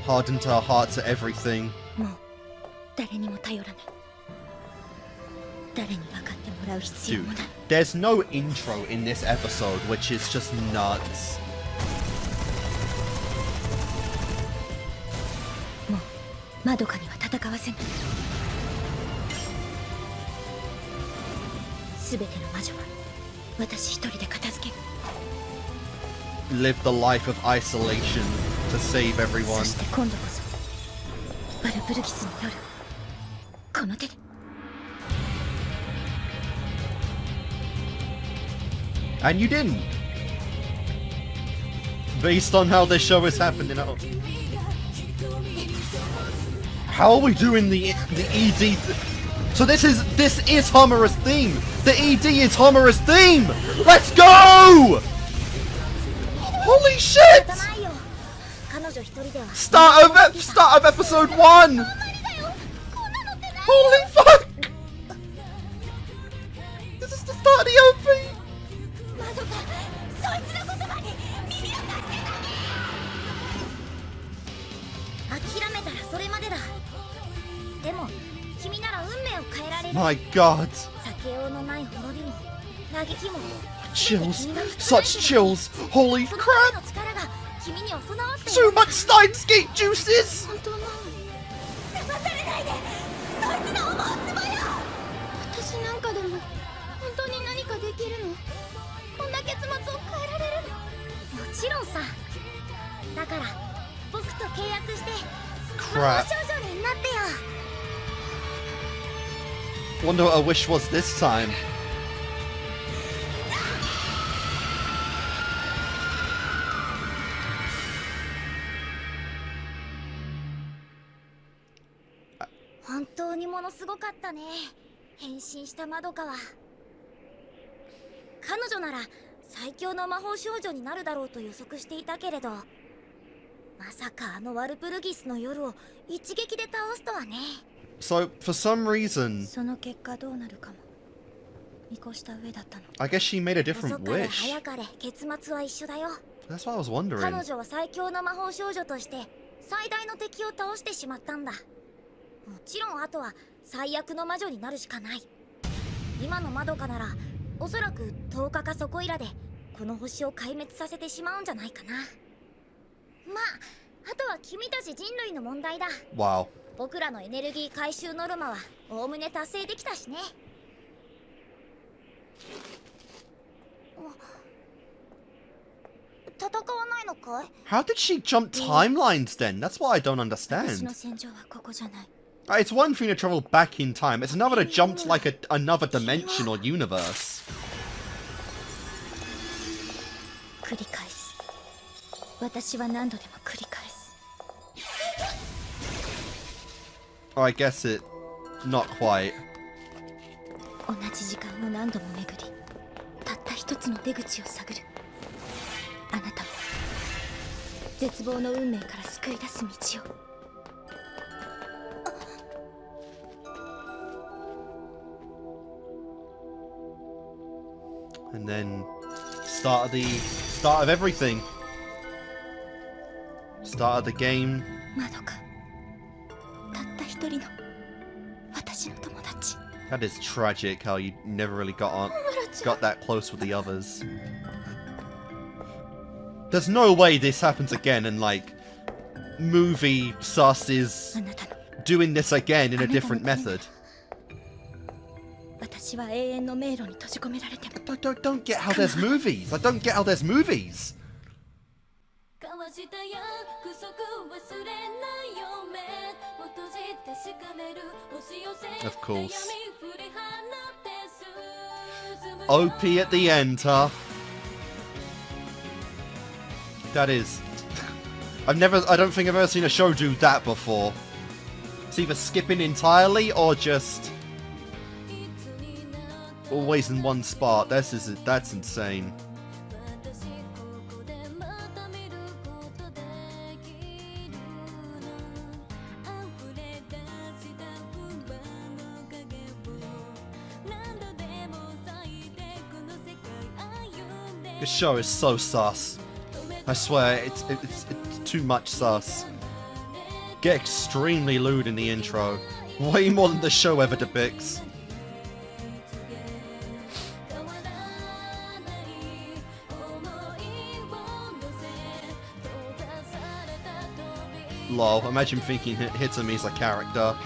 hardened her heart to everything. もう誰にも頼らない。誰に分かってもらう必要 Dude, もない。 there's no intro in this episode, which is just nuts. もうマドカには戦わせない。すべての魔女は私一人で片付ける。 Live the life of isolation to save everyone. そして今度こそバルブルギスによるこの手で。 And you didn't. Based on how this show is happening. How are we doing the ED? So this is Homura's theme. The ED is Homura's theme. Let's go! Holy shit! Start of episode 1. Holy fuck! This is the start of the OP. マドカ、そいつの言葉に耳を貸して諦めたらそれまでだ。でも君なら運命を変えられる。 My God. 避けようのない滅びも嘆きも Chills. Such chills. Holy その crap. ための力が君には備わってい Too る。 much Steins Gate juices. 本当なの？騙されないで。そいつの思うつぼよ。私なんかでも本当に何かできるの？こんな結末を変えられるの？もちろんさ。だから僕と契約して魔 Crap. 法少女になってよ。 Wonder what her wish was this time. 本当にものすごかったね。変身したまどかは。彼女なら最強の魔法少女になるだろうと予測していたけれど、まさかあのワルプルギスの夜を一撃で倒すとはね。So, for some reason, その結果どうなるかも見越した上だったの。 I guess she made a different 遅かれ wish. 早かれ結末は一緒だよ。 That's what I was wondering. 彼女は最強の魔法少女として最大の敵を倒してしまったんだ。もちろんあとは最悪の魔女になるしかない。今のまどかならおそらく10日かそこいらでこの星を壊滅させてしまうんじゃないかな。まああとは君たち人類の問題だ。 Wow. 僕らのエネルギー回収ノルマはおおむね達成できたしね。戦わないのかい？ How did she jump timelines then? That's what I don't 私 understand. の戦場はここじゃない。 It's one thing to travel back in time. It's another to jump to like another dimension or universe. 繰り返す。私は何度でも繰り返す。 Oh, I guess it... Not quite. 同じ時間を何度も巡り、たった一つの出口を探る。あなたも絶望の運命から救い出す道を。 And then... Start of everything. Start of the game. まどか、たった一人の私の友達。 That is tragic how you never really got that close with the others. There's no way this happens again and like movie sus is doing this again in a different method. 私は永遠の迷路に閉じ込められても。 Don't get how there's movies. I don't get how there's movies. Of course. OP at the end, huh? That is... I don't think I've ever seen a show do that before. It's either skipping entirely or just... always in one spot. That's insane. This show is so sus. I swear, it's too much sus. Get extremely lewd in the intro. Way more than the show ever depicts. Lol, imagine thinking Hitomi's a character.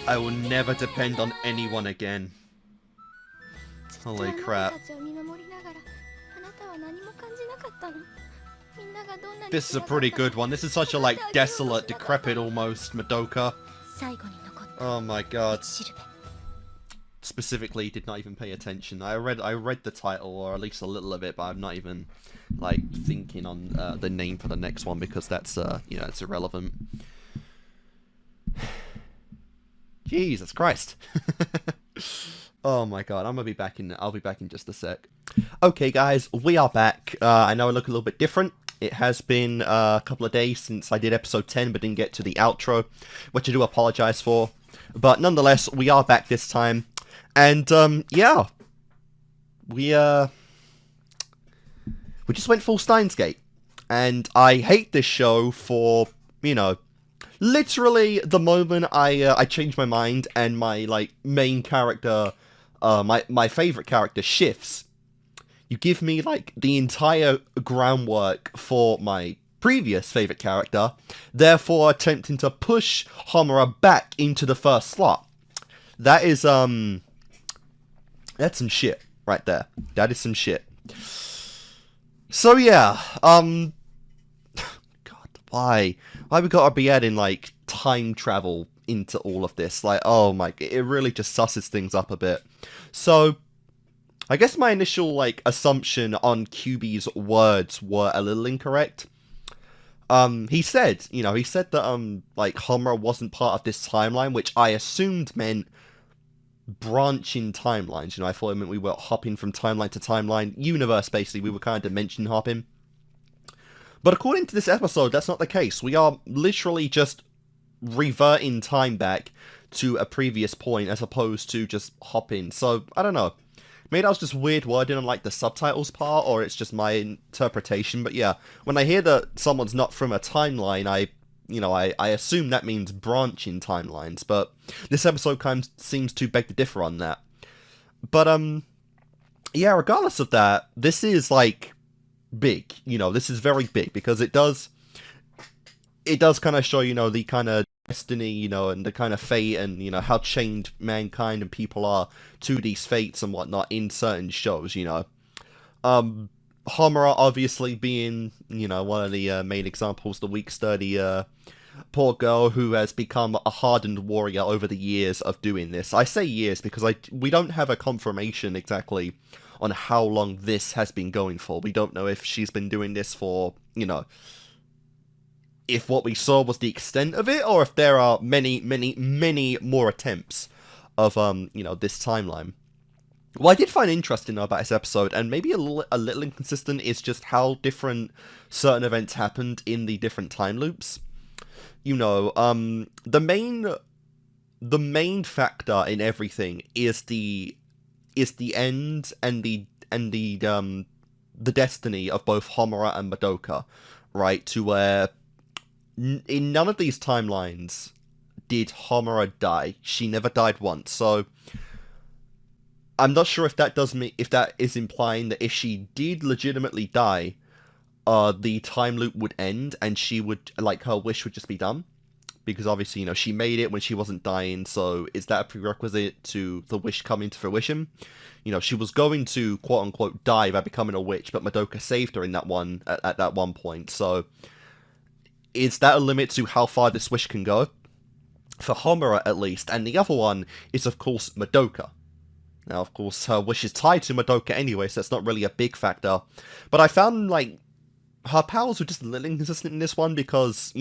I will never depend on anyone again. Holy crap. This is a pretty good one. This is such a like desolate, decrepit almost Madoka. Oh my god. Specifically did not even pay attention. I read the title, or at least a little of it, but I'm not even like thinking on the name for the next one because that's you know, it's irrelevant. Jesus Christ. Oh my god, I'll be back in just a sec. Okay guys, we are back. I know I look a little bit different. It has been a couple of days since I did episode 10 but didn't get to the outro, which I do apologize for. But nonetheless, we are back this time. And yeah. We just went full Steins Gate. And I hate this show for, you know, literally the moment I change my mind and my like main character, my favorite character shifts. You give me like the entire groundwork for my previous favorite character, therefore attempting to push Homura back into the first slot. That is that's some shit right there. That is some shit. So yeah, God, why we gotta be adding like time travel into all of this? Like, oh my, it really just susses things up a bit. So, I guess my initial like assumption on QB's words were a little incorrect. He said that like Homura wasn't part of this timeline, which I assumed meant branching timelines. I thought it meant we were hopping from timeline to timeline, universe basically. We were kind of dimension hopping. But according to this episode, that's not the case. We are literally just reverting time back to a previous point as opposed to just hopping. So, I don't know. Maybe that was just weird wording on like the subtitles part, or it's just my interpretation. But yeah, when I hear that someone's not from a timeline, I assume that means branching timelines. But this episode kind of seems to beg to differ on that. But yeah, regardless of that, this is like big. This is very big because it does kind of show the kind of destiny, and the kind of fate, and how chained mankind and people are to these fates and whatnot in certain shows. Homura obviously being one of the main examples, the weak, sturdy poor girl who has become a hardened warrior over the years of doing this. I say years because we don't have a confirmation exactly on how long this has been going for. We don't know if she's been doing this for if what we saw was the extent of it, or if there are many, many, many more attempts of, this timeline. What I did find interesting, though, about this episode, and maybe a little inconsistent, is just how different certain events happened in the different time loops. The main factor in everything is the end and the destiny of both Homura and Madoka, right? To where in none of these timelines did Homura die. She never died once. So I'm not sure if that is implying that if she did legitimately die, the time loop would end and she would, like, her wish would just be done. Because obviously, she made it when she wasn't dying, so is that a prerequisite to the wish coming to fruition? She was going to, quote-unquote, die by becoming a witch, but Madoka saved her in that one, at that one point, so is that a limit to how far this wish can go? For Homura, at least. And the other one is, of course, Madoka. Now, of course, her wish is tied to Madoka anyway, so that's not really a big factor. But I found, like, her powers were just a little inconsistent in this one because,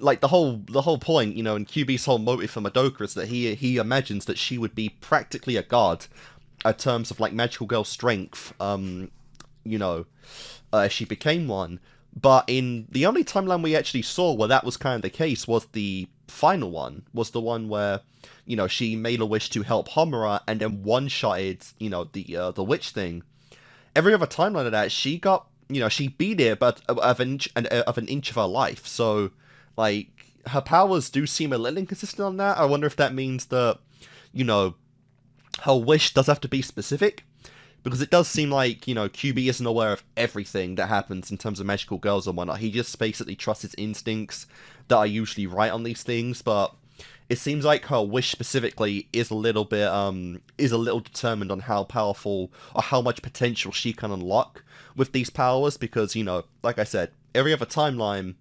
like, the whole point, and QB's whole motive for Madoka is that he imagines that she would be practically a god in terms of, like, magical girl strength, she became one. But in the only timeline we actually saw where that was kind of the case was the final one, was the one where, she made a wish to help Homura and then one-shotted, the witch thing. Every other timeline of that, she got, she beat it, but of an inch of her life. So, like, her powers do seem a little inconsistent on that. I wonder if that means that, her wish does have to be specific. Because it does seem like, QB isn't aware of everything that happens in terms of magical girls and whatnot. He just basically trusts his instincts that are usually right on these things, but it seems like her wish specifically is a little determined on how powerful or how much potential she can unlock with these powers, because, like I said, every other timeline,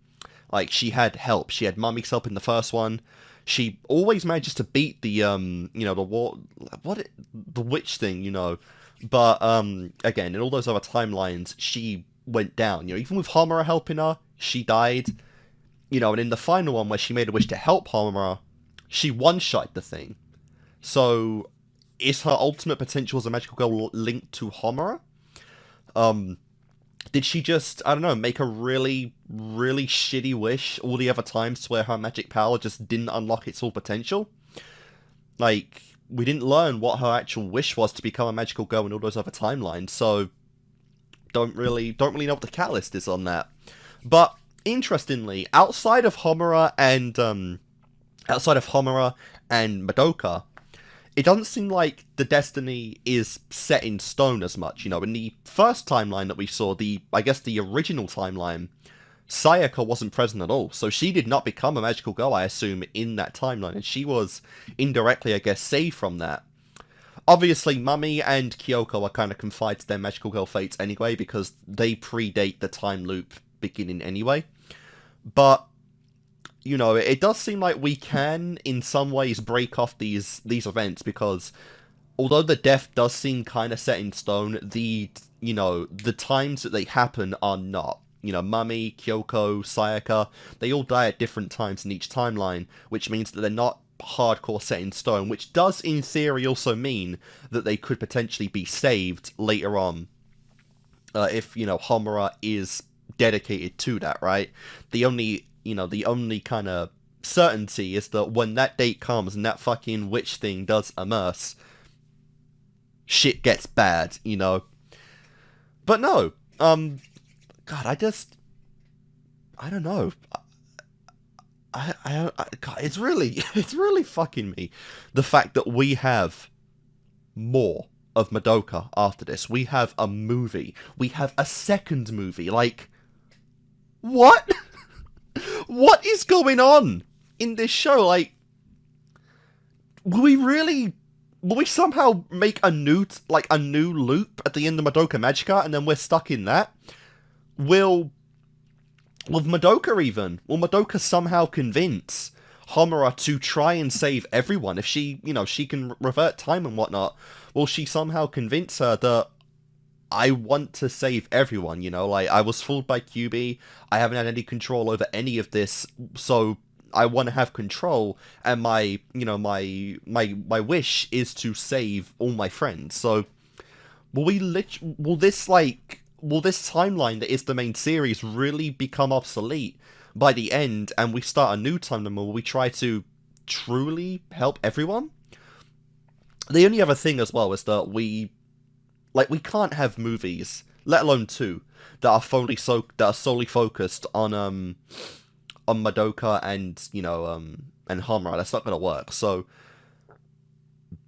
like, she had help. She had Mummy's help in the first one. She always manages to beat the, the witch thing, But, again, in all those other timelines, she went down. Even with Homura helping her, she died. And in the final one, where she made a wish to help Homura, she one-shot the thing. So, is her ultimate potential as a magical girl linked to Homura? Did she just, I don't know, make a really, really shitty wish all the other times to where her magic power just didn't unlock its full potential? Like, we didn't learn what her actual wish was to become a magical girl in all those other timelines, so don't really know what the catalyst is on that. But interestingly, outside of Homura and Madoka, it doesn't seem like the destiny is set in stone as much. In the first timeline that we saw, I guess the original timeline, Sayaka wasn't present at all, so she did not become a magical girl, I assume, in that timeline, and she was indirectly, I guess, saved from that. obviously, Mummy and Kyoko are kind of confined to their magical girl fates anyway, because they predate the time loop beginning anyway. But, you know, it does seem like we can, in some ways, break off these events, because although the death does seem kind of set in stone, the times that they happen are not. You know, Mummy, Kyoko, Sayaka, they all die at different times in each timeline, which means that they're not hardcore set in stone, which does in theory also mean that they could potentially be saved later on, if, you know, Homura is dedicated to that, right? The only kind of certainty is that when that date comes and that fucking witch thing does immerse, shit gets bad, you know? But no, God, I don't know. God, it's really fucking me. The fact that we have more of Madoka after this. We have a movie. We have a second movie. Like, what? What is going on in this show? Like, will we somehow make a new loop at the end of Madoka Magica, and then we're stuck in that? Will Madoka somehow convince Homura to try and save everyone? If she can revert time and whatnot, will she somehow convince her that I want to save everyone, you know? Like, I was fooled by QB, I haven't had any control over any of this, so I want to have control, and my wish is to save all my friends. So, will this timeline that is the main series really become obsolete by the end, and we start a new timeline where we try to truly help everyone? The only other thing as well is that we can't have movies, let alone two, that are solely focused on Madoka and, you know, and Homura. That's not gonna work. So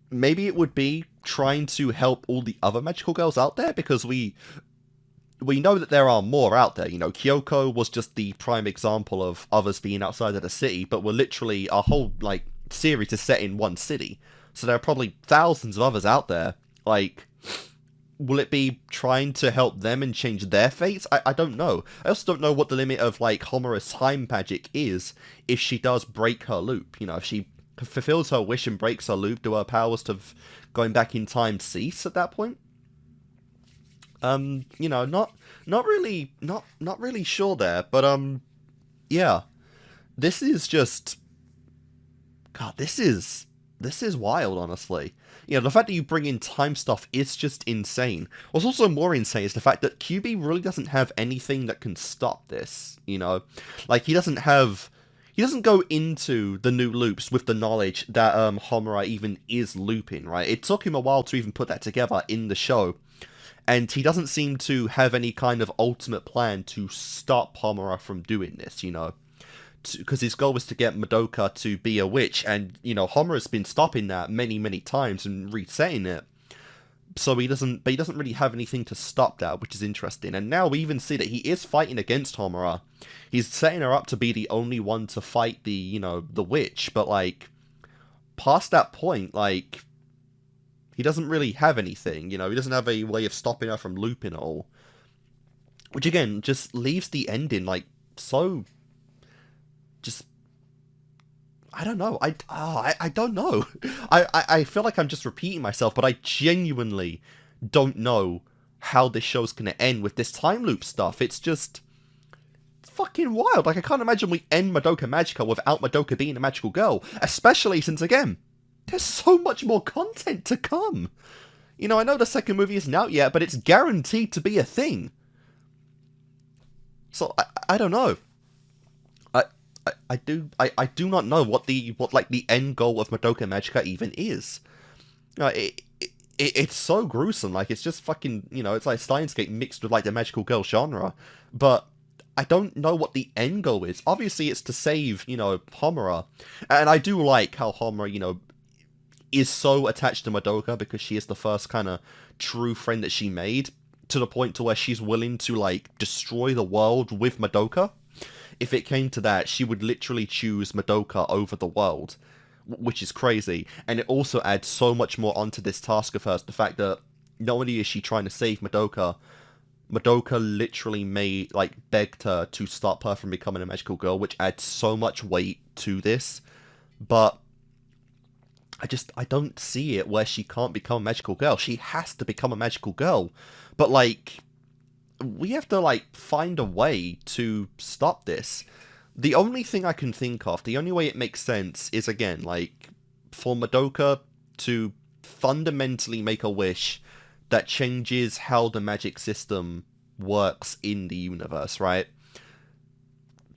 maybe it would be trying to help all the other magical girls out there, because we know that there are more out there. You know, Kyoko was just the prime example of others being outside of the city, but we're literally, our whole, like, series is set in one city. So there are probably thousands of others out there. Like, will it be trying to help them and change their fates? I don't know. I also don't know what the limit of, like, Homura's time magic is if she does break her loop. You know, if she fulfills her wish and breaks her loop, do her powers of going back in time cease at that point? You know, not really sure there, but yeah. This is just, God, this is wild, honestly. You know, the fact that you bring in time stuff is just insane. What's also more insane is the fact that QB really doesn't have anything that can stop this, you know? Like, he doesn't go into the new loops with the knowledge that Homura even is looping, right? It took him a while to even put that together in the show. And he doesn't seem to have any kind of ultimate plan to stop Homura from doing this, you know? Because his goal was to get Madoka to be a witch, and, you know, Homura's been stopping that many, many times and resetting it. So he doesn't really have anything to stop that, which is interesting. And now we even see that he is fighting against Homura. He's setting her up to be the only one to fight the, you know, the witch, but, like, past that point, like, he doesn't really have anything, you know, he doesn't have a way of stopping her from looping it all. Which, again, just leaves the ending, like, so, just, I don't know, I don't know. I feel like I'm just repeating myself, but I genuinely don't know how this show's gonna end with this time loop stuff. It's just fucking wild. Like, I can't imagine we end Madoka Magica without Madoka being a magical girl, especially since, again, there's so much more content to come. You know, I know the second movie isn't out yet, but it's guaranteed to be a thing. So, I don't know. I do not know what the end goal of Madoka Magica even is. It's so gruesome. Like, it's just fucking, you know, it's like Steins Gate mixed with, like, the magical girl genre. But I don't know what the end goal is. Obviously, it's to save, you know, Homura. And I do like how Homura, you know, is so attached to Madoka, because she is the first kind of true friend that she made, to the point to where she's willing to, like, destroy the world with Madoka. If it came to that, she would literally choose Madoka over the world. which is crazy. And it also adds so much more onto this task of hers. The fact that not only is she trying to save Madoka, Madoka literally begged her to stop her from becoming a magical girl, which adds so much weight to this. But I don't see it where she can't become a magical girl. She has to become a magical girl. But, like, we have to, like, find a way to stop this. The only thing I can think of, the only way it makes sense is, again, like, for Madoka to fundamentally make a wish that changes how the magic system works in the universe, right?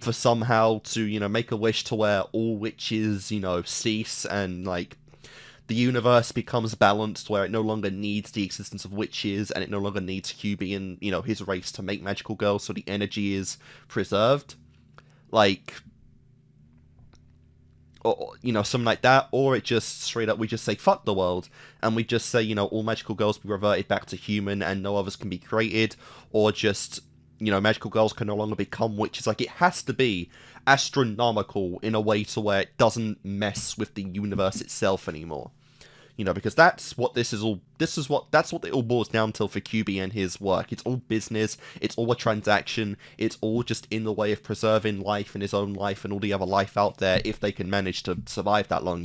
For somehow to, make a wish to where all witches, cease and, like, the universe becomes balanced where it no longer needs the existence of witches and it no longer needs Hubie and, his race to make magical girls, so the energy is preserved. Like, or, something like that, or it just straight up, we just say, fuck the world, and we just say, all magical girls be reverted back to human and no others can be created, or just, magical girls can no longer become witches. Like, it has to be astronomical in a way to where it doesn't mess with the universe itself anymore. Because that's what that's what it all boils down to for QB and his work. It's all business, it's all a transaction, it's all just in the way of preserving life and his own life and all the other life out there if they can manage to survive that long,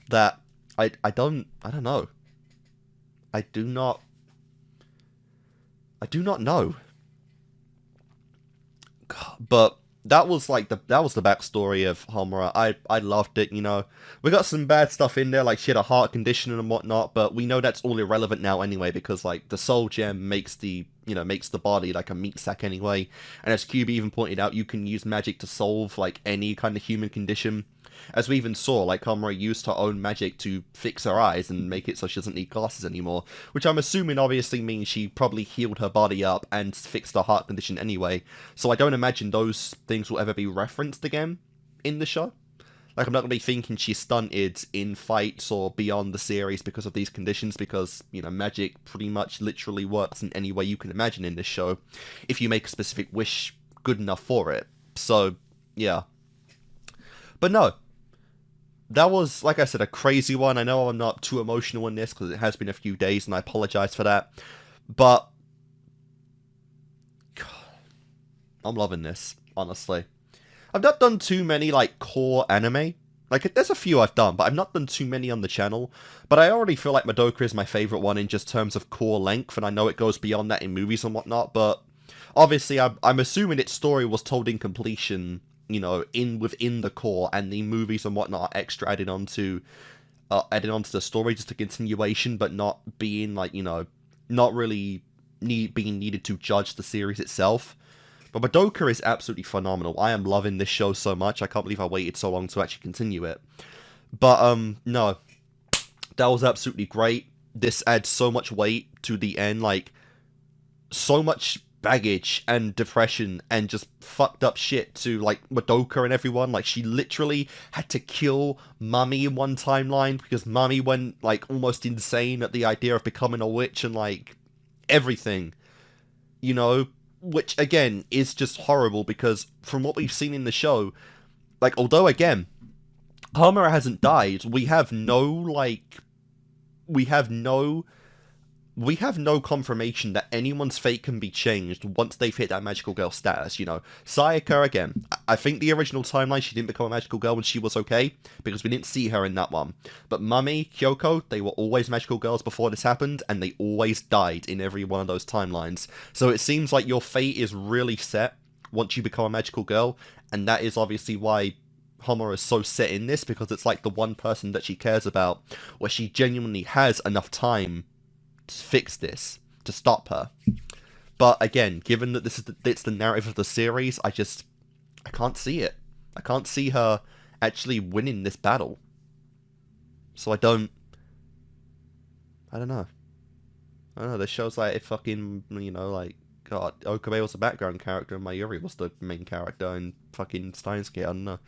That, I don't know. I do not know. But that was the backstory of Homura. I loved it, We got some bad stuff in there, like she had a heart condition and whatnot, but we know that's all irrelevant now anyway, because like the soul gem makes the body like a meat sack anyway. And as QB even pointed out, you can use magic to solve like any kind of human condition. As we even saw, like, Homura used her own magic to fix her eyes and make it so she doesn't need glasses anymore, which I'm assuming obviously means she probably healed her body up and fixed her heart condition anyway, so I don't imagine those things will ever be referenced again in the show. Like, I'm not going to be thinking she's stunted in fights or beyond the series because of these conditions, because, magic pretty much literally works in any way you can imagine in this show, if you make a specific wish good enough for it. So, yeah. But no. That was, like I said, a crazy one. I know I'm not too emotional in this because it has been a few days and I apologize for that. But God, I'm loving this, honestly. I've not done too many, like, core anime. Like, there's a few I've done, but I've not done too many on the channel. But I already feel like Madoka is my favorite one in just terms of core length, and I know it goes beyond that in movies and whatnot, but obviously I'm assuming its story was told in completion, within the core, and the movies and whatnot are extra added onto the story, just a continuation, but not being like, not really being needed to judge the series itself. But Madoka is absolutely phenomenal. I am loving this show so much. I can't believe I waited so long to actually continue it. But no, that was absolutely great. This adds so much weight to the end, like so much baggage and depression and just fucked up shit to like Madoka and everyone. Like, she literally had to kill Mami in one timeline because Mami went like almost insane at the idea of becoming a witch and like everything, which again is just horrible because from what we've seen in the show, like, although again Homura hasn't died, we have no confirmation that anyone's fate can be changed once they've hit that magical girl status, Sayaka, again, I think the original timeline, she didn't become a magical girl when she was okay, because we didn't see her in that one. But Mami, Kyoko, they were always magical girls before this happened, and they always died in every one of those timelines. So it seems like your fate is really set once you become a magical girl, and that is obviously why Homura is so set in this, because it's like the one person that she cares about, where she genuinely has enough time to fix this, to stop her. But again, given that it's the narrative of the series, I can't see it. I can't see her actually winning this battle. So I don't know. This show's like, it fucking, like, God, Okabe was the background character and Mayuri was the main character in fucking Steins Gate, I don't know.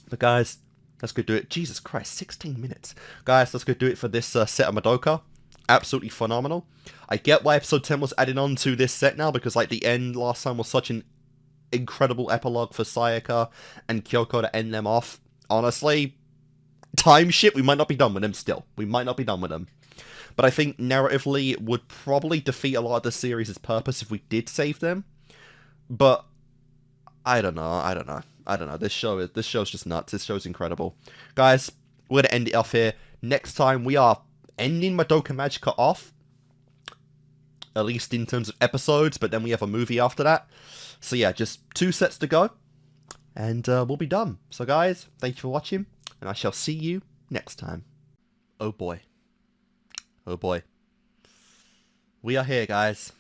But guys, let's go do it. Jesus Christ, 16 minutes. Guys, let's go do it for this set of Madoka. Absolutely phenomenal. I get why episode 10 was added on to this set now, because like the end last time was such an incredible epilogue for Sayaka and Kyoko to end them off. Honestly, time ship, we might not be done with them still. We might not be done with them. But I think narratively it would probably defeat a lot of the series' purpose if we did save them. But I don't know. This show's just nuts. This show's incredible. Guys, we're gonna end it off here. Next time we are ending Madoka Magica off. At least in terms of episodes, but then we have a movie after that. So yeah, just 2 sets to go. And we'll be done. So guys, thank you for watching. And I shall see you next time. Oh boy. Oh boy. We are here, guys.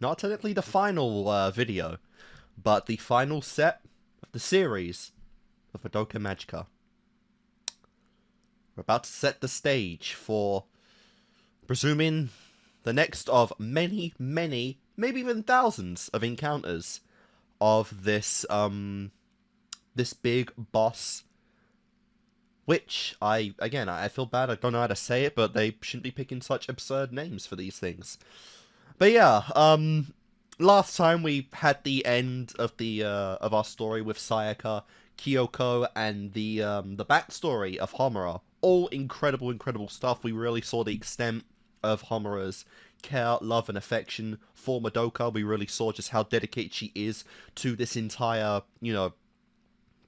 Not technically the final video, but the final set of the series of Madoka Magica. We're about to set the stage for, presuming, the next of many, maybe even thousands of encounters of this, this big boss. Which, I feel bad, I don't know how to say it, but they shouldn't be picking such absurd names for these things. But yeah, last time we had the end of the, of our story with Sayaka, Kyoko, and the backstory of Homura. All incredible stuff. We really saw the extent of Homura's care, love, and affection for Madoka. We really saw just how dedicated she is to this entire, to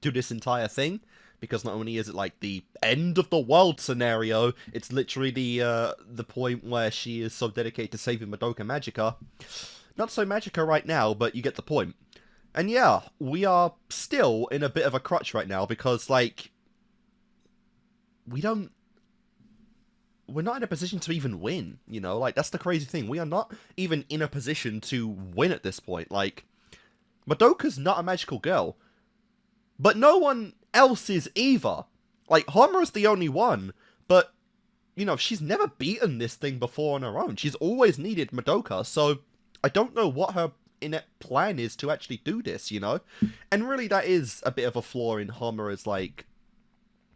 this entire thing. Because not only is it like the end of the world scenario, it's literally the point where she is so dedicated to saving Madoka Magica. Not so Magica right now, but you get the point. And yeah, we are still in a bit of a crutch right now because, like, we're not in a position to even win, Like, that's the crazy thing. We are not even in a position to win at this point. Like, Madoka's not a magical girl. But no one else is either. Like, Homura's the only one, but, she's never beaten this thing before on her own. She's always needed Madoka, so I don't know what her inept plan is to actually do this, And really, that is a bit of a flaw in Homura's, like,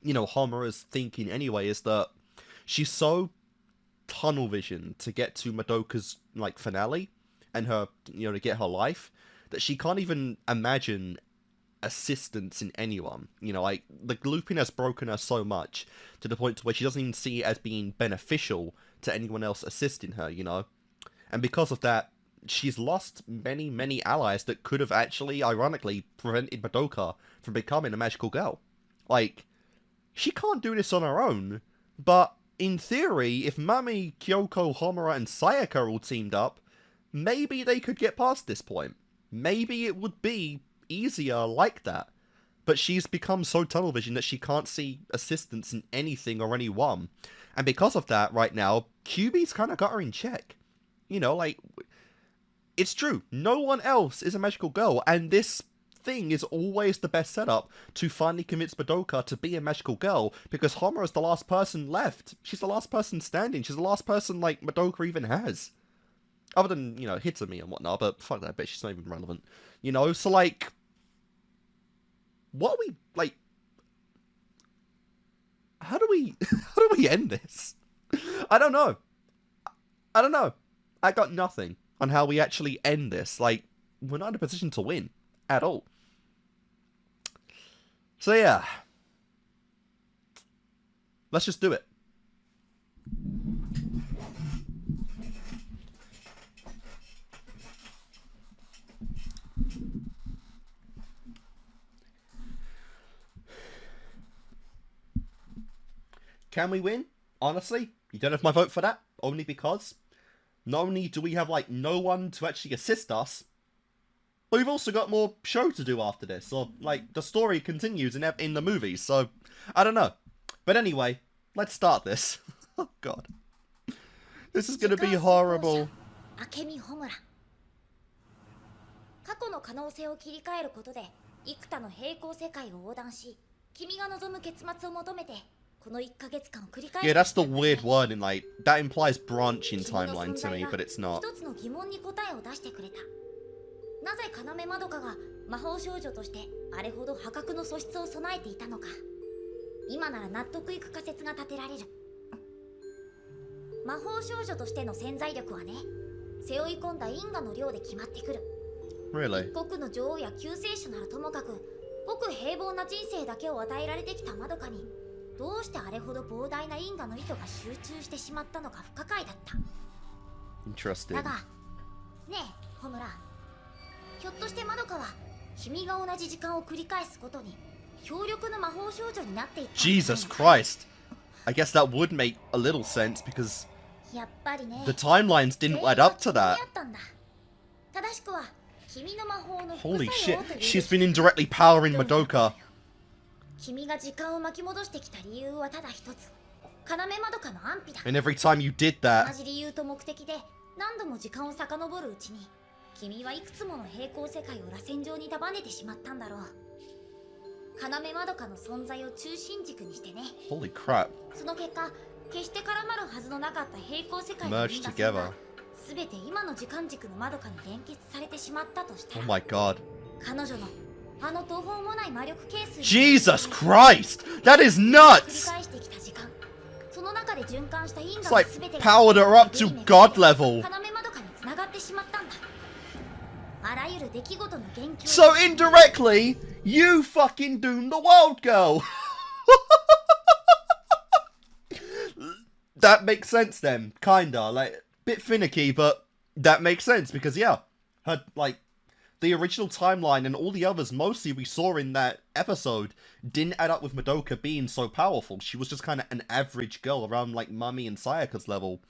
Homura's thinking anyway, is that she's so tunnel vision to get to Madoka's, like, finale, and her, to get her life, that she can't even imagine assistance in anyone. Like, the looping has broken her so much to the point to where she doesn't even see it as being beneficial to anyone else assisting her, And because of that, she's lost many allies that could have actually, ironically, prevented Madoka from becoming a magical girl. Like, she can't do this on her own, but in theory, if Mami, Kyoko, Homura, and Sayaka all teamed up, maybe they could get past this point. Maybe it would be easier like that. But she's become so tunnel vision that she can't see assistance in anything or anyone. And because of that, right now, QB's kind of got her in check. Like, it's true. No one else is a magical girl, and this thing is always the best setup to finally convince Madoka to be a magical girl, because Homura is the last person left. She's the last person standing. She's the last person, like, Madoka even has. Other than, Hitsumi and whatnot, but fuck that bitch, she's not even relevant. So, like, what are we, like, how do we end this? I don't know. I got nothing on how we actually end this. Like, we're not in a position to win at all. So yeah, let's just do it. Can we win? Honestly, you don't have my vote for that, only because not only do we have, like, no one to actually assist us, but we've also got more show to do after this, or, like, the story continues in the movies, so, I don't know. But anyway, let's start this. Oh god. This is gonna be horrible. 過去の可能性を切り替えることで幾多の平行世界を横断し、君が望む結末を求めてこの1ヶ月間を繰り返す。 Yeah, that's the weird word in, like, that implies branching timeline to me, but it's not. 一つの疑問に答えを出してくれた。なぜ要まどかが魔法少女としてあれほど破格の素質を備えていたのか。今なら納得いく仮説が立てられる。魔法少女としての潜在力はね、背負い込んだ因果の量で決まってくる。Really? 一国の女王や救世主ならともかく、ごく平凡な人生だけを与えられてきたマドカに、どうしてあれほど膨大な因果の糸が集中してしまったのか不可解だった。Interesting. だが、ねえ、ホムラ。ひょっとしてマドカは、君が同じ時間を繰り返すことに、強力な魔法少女になっていった。Jesus Christ. I guess that would make a little sense because やっぱりね、 the timelines didn't add up to that. 正しくは、君の魔法の Holy 副作 shit, 用という she's been indirectly powering Madoka. 君が時間を巻き戻してきた理由はただ一つ。要マドカの安否だ。 And every time you did 同 that, じ理由と目的で何度も時間を遡るうちに、君はいくつもの平行世界を螺旋状に束ねてしまったんだろう。要マドカの存在を中心軸にしてね。 holy crap. その結果、決して絡まるはずのなかった平行世界の Merged 因果線 together. が全て今の時間軸のマドカに連結されてしまったとしたら、 Oh my god. 彼女のあの途方もない魔力係数 Jesus Christ! That is 繰り nuts! 返してきた時間、その中で循環した因 It's 果の like 全てが powered her up to god level. 要マドカに繋がってしまったんだ。あらゆる出来事の元凶 So indirectly, you fucking doomed the world, girl. That makes sense then, kinda. Like, bit finicky, but that makes sense because yeah, her like the original timeline and all the others mostly we saw in that episode didn't add up with Madoka being so powerful. She was just kind of an average girl around like Mami and Sayaka's level.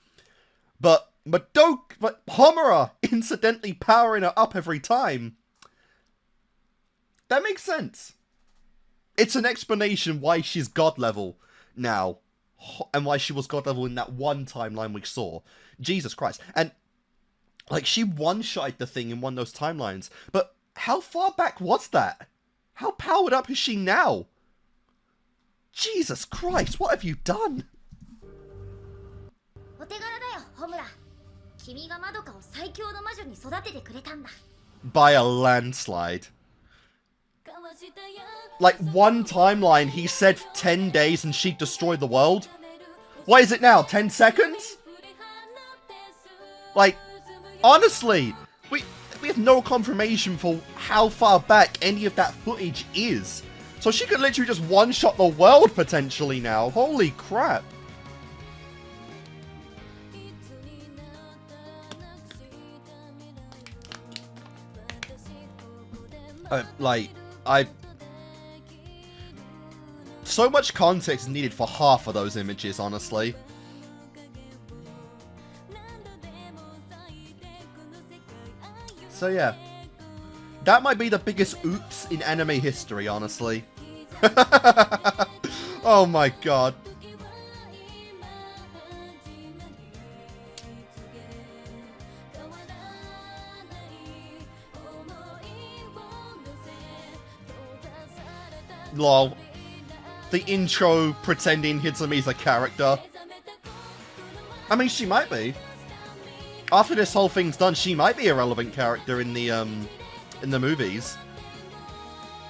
But Homura incidentally powering her up every time. That makes sense. It's an explanation why she's god level now. And why she was god level in that one timeline we saw. Jesus Christ. And, like, she one-shotted the thing in one of those timelines. But how far back was that? How powered up is she now? Jesus Christ, what have you done? お手柄だよ、ホムラ。君がマドカを最強の魔女に育ててくれたんだ。 By a landslide. Like, one timeline, he said 10 days and she'd destroy the world. What is it now, 10 seconds? Like, honestly, we have no confirmation for how far back any of that footage is. So she could literally just one-shot the world potentially now. Holy crap. So much context is needed for half of those images, honestly. So yeah. That might be the biggest oops in anime history, honestly. Oh my god. Lol. The intro pretending Hitsumi's a character. I mean, she might be. After this whole thing's done, she might be a relevant character in the movies.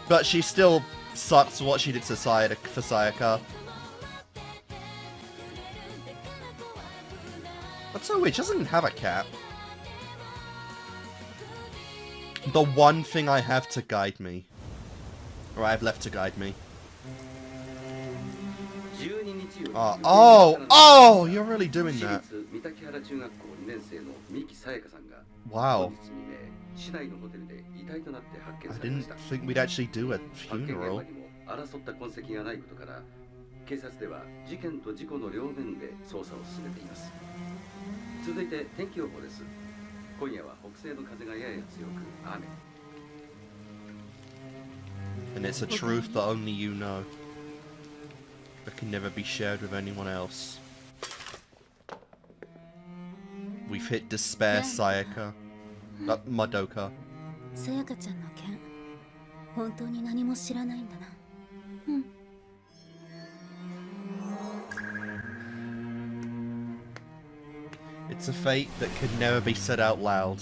But she still sucks for what she did to Sayaka. That's so weird, she doesn't even have a cap. The one thing I have to guide me. Or I have left to guide me. Oh, you're really doing that. Wow. I didn't think we'd actually do a funeral. 警察では事件と事故の両面で捜査を進めています。続いて天気予報です。今夜は北西の風がやや強く雨。 And it's a truth that only you know. That can never be shared with anyone else. We've hit despair, Sayaka. Madoka. さやかちゃんの件、本当に何も知らないんだな。うん。 It's a fate that could never be said out loud.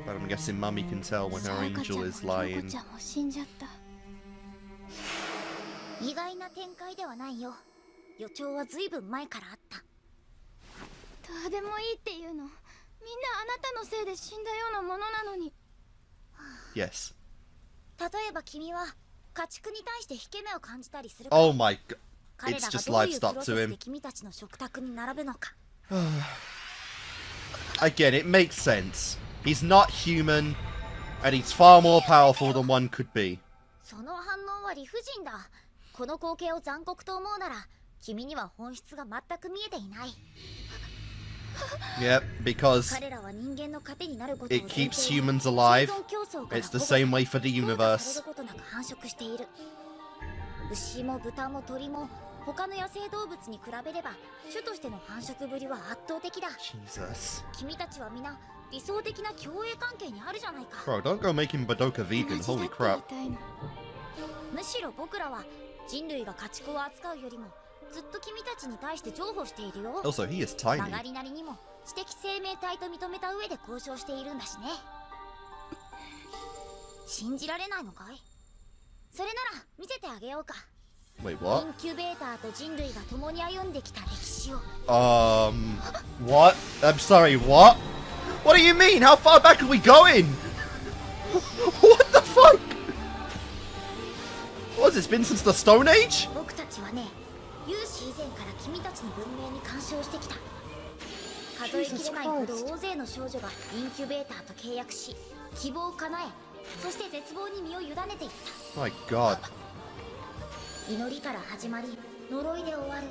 But I'm guessing Mummy can tell when her angel is lying. 意外な展開ではないよ。予兆はずいぶん前からあった。どうでもいいっていうの。みあなたのせいで死んだようなものなのに。 Yes. 例えば君は家畜に対して引け目を感じたりするか。 Oh my god. 彼 It's らが just どういうプ livestock ロ to セスで him. 君たちの食卓に並ぶのか。 Again, it makes sense. He's not human, and he's far more powerful than one could be. その反応は理不尽だ。この光景を残酷と思うなら、君には本質が全く見えていない。 Yep, because 彼らは人間の糧になることを it 前 keeps 提に humans 生 alive. 存競争から It's the same way for the 保護され universe. ることなく繁殖している。牛も豚も鳥も他の野生動物に比べれば種としての繁殖ぶりは圧倒的だ。 Jesus. 君たちは皆理想的な共栄関係にあるじゃないか。 Bro, don't go making Madoka vegan. Holy crap. むしろ僕らは人類が家畜を扱うよりもずっと君たちに対して譲歩しているよ。 Also, he is 曲 tiny. がりなりにも知的生命体と認めた上で交渉しているんだしね。信じられないのかい？それなら見せてあげようか。 Wait, イ what? ンキュベーターと人類が共に歩んできた歴史を。 What? I'm sorry, what? What do you mean? How far back are we going? What the fuck? What has this been since the Stone Age? 僕たちはね、有史以前から君たちの文明に干渉してきた。数えきれないほど大勢の少女がインキュベーターと契約し、希望を叶え、そして絶望に身を委ねていった。 My god. 祈りから始まり呪いで終わる。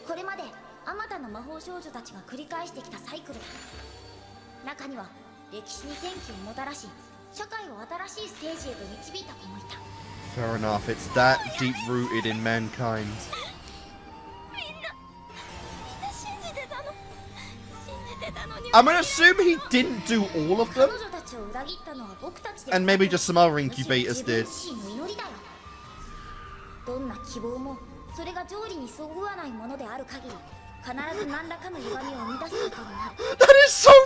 これまであまたの魔法少女たちが繰り返してきたサイクルだ。中には歴史に転機をもたらし、社会を新しいステージへと導いた子もいた。 Fair enough, it's that deep rooted in mankind. みんな信じてたの。信じてたのに。 I'm gonna assume he didn't do all of 彼 them, 女たちを裏切ったのは僕たちで。 and maybe just some other incubators 自分 did. 自身の祈りだよ。どんな希望もそれが条理にそぐわないものである限り、必ず何らかの歪みを生み出すことになる。 That is so そこ